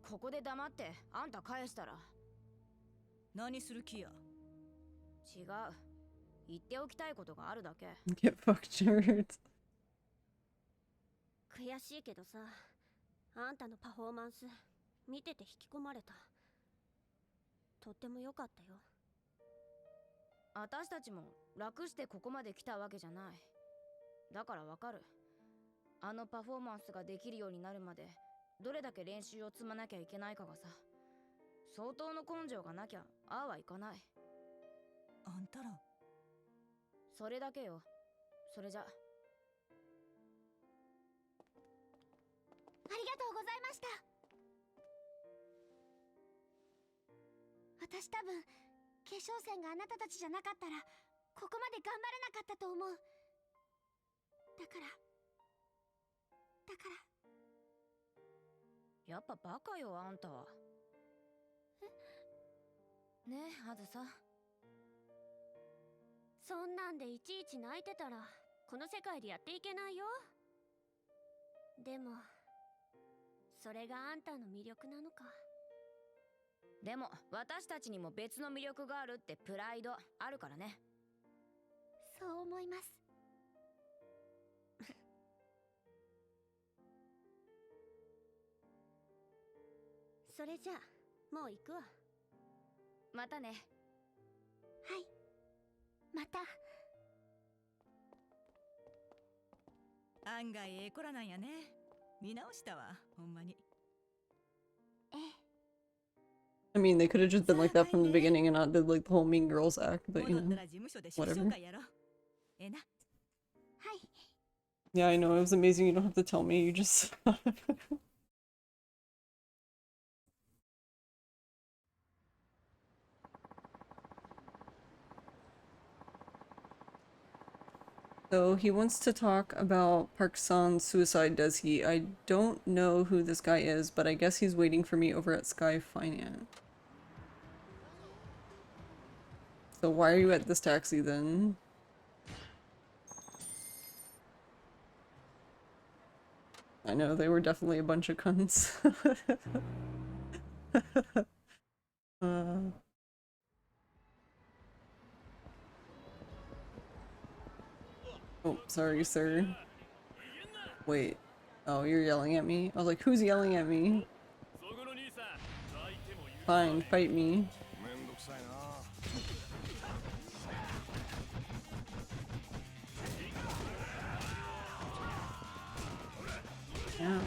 ここで黙ってあんた返したら。何する気や。違う、言っておきたいことがあるだけ。 Get fucked shirt. 悔しいけどさ、あんたのパフォーマンス見てて引き込まれた。とっても良かったよ。私たちも楽してここまで来たわけじゃない。だからわかる。あのパフォーマンスができるようになるまでどれだけ練習を積まなきゃいけないかがさ、相当の根性がなきゃああはいかない。あんたらそれだけよ。それじゃ。ありがとうございました。私多分決勝戦があなたたちじゃなかったらここまで頑張れなかったと思う。だからやっぱバカよ、あんたは。ねえ、あずさ。そんなんでいちいち泣いてたらこの世界でやっていけないよ。でもそれがあんたの魅力なのか。でも私たちにも別の魅力があるってプライドあるからね。そう思います。それじゃあもう行くわ。またね。はい、また。案外ええ子らなんやね。見直したわ、ほんまに。I mean, they could have just been like that from the beginning and not did like the whole Mean Girls act, but you know, whatever. Yeah, I know, it was amazing. You don't have to tell me, you just. So he wants to talk about Park-san's suicide, does he? I don't know who this guy is, but I guess he's waiting for me over at Sky Finance. So why are you at this taxi then? I know, they were definitely a bunch of cunts. Oh, sorry, sir. Wait. Oh, you're yelling at me? I was like, who's yelling at me? Fine, fight me. Yeah.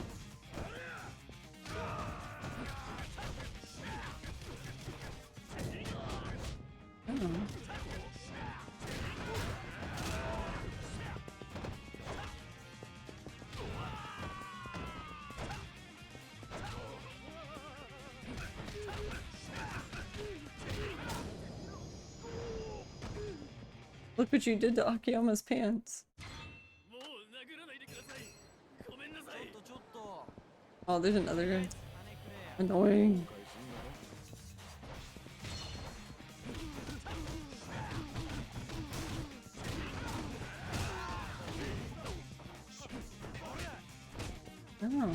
Look what you did to Akiyama's pants. Oh, there's another guy. Annoying. Oh.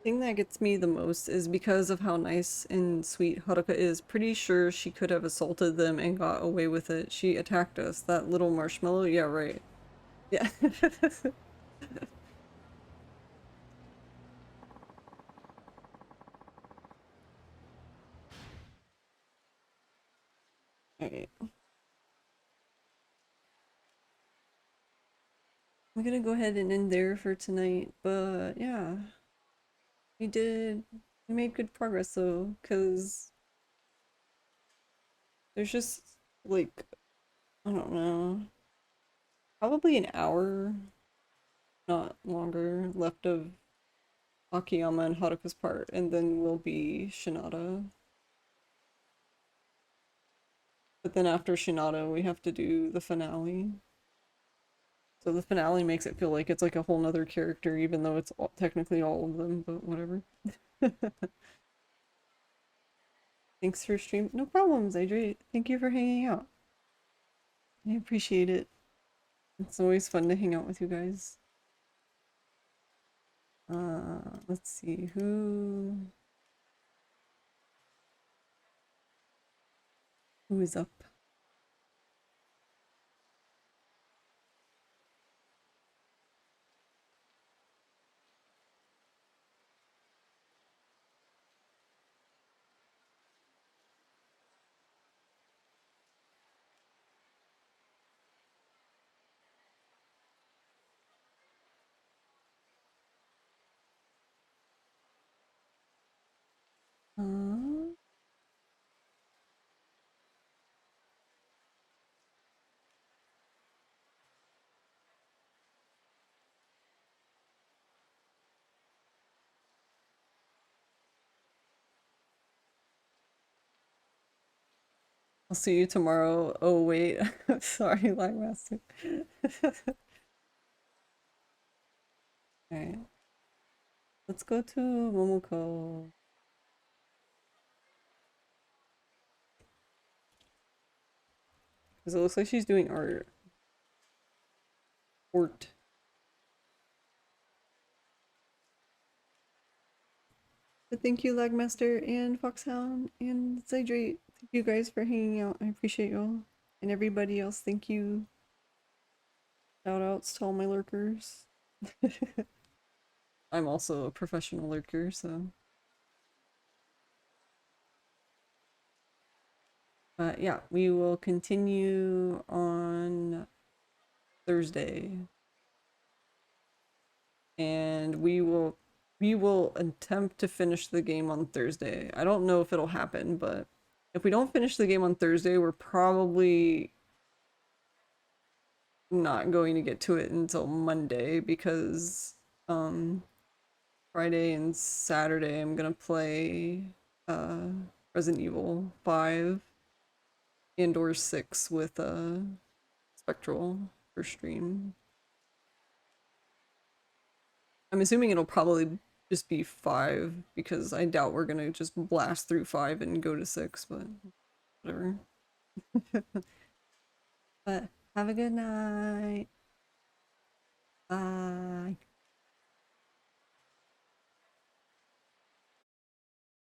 Thing that gets me the most is because of how nice and sweet Haruka is. Pretty sure she could have assaulted them and got away with it. She attacked us. That little marshmallow? Yeah, right. Yeah. Alright. I'm gonna go ahead and end there for tonight, but yeah. We made good progress though, because there's just like, I don't know, probably an hour, not longer, left of Akiyama and Haruka's part, and then will be Shinada. But then after Shinada, we have to do the finale. So the finale makes it feel like it's like a whole nother character, even though it's technically all of them, but whatever. Thanks for stream. No problems, Adri. Thank you for hanging out. I appreciate it. It's always fun to hang out with you guys. Let's see, who is up? I'll see you tomorrow. Oh wait, sorry, Lagmaster. Alright. Let's go to Momoko. Because it looks like she's doing art. But thank you, Lagmaster and Foxhound and Zydrate. Thank you guys for hanging out. I appreciate y'all. And everybody else, thank you. Shout outs to all my lurkers. I'm also a professional lurker, so. But yeah, we will continue on Thursday. And we will attempt to finish the game on Thursday. I don't know if it'll happen, but if we don't finish the game on Thursday, we're probably not going to get to it until Monday because Friday and Saturday I'm gonna play Resident Evil 5 and or 6 with Spectral for stream. I'm assuming it'll probably just be 5 because I doubt we're gonna just blast through 5 and go to 6, but whatever. But have a good night. Bye.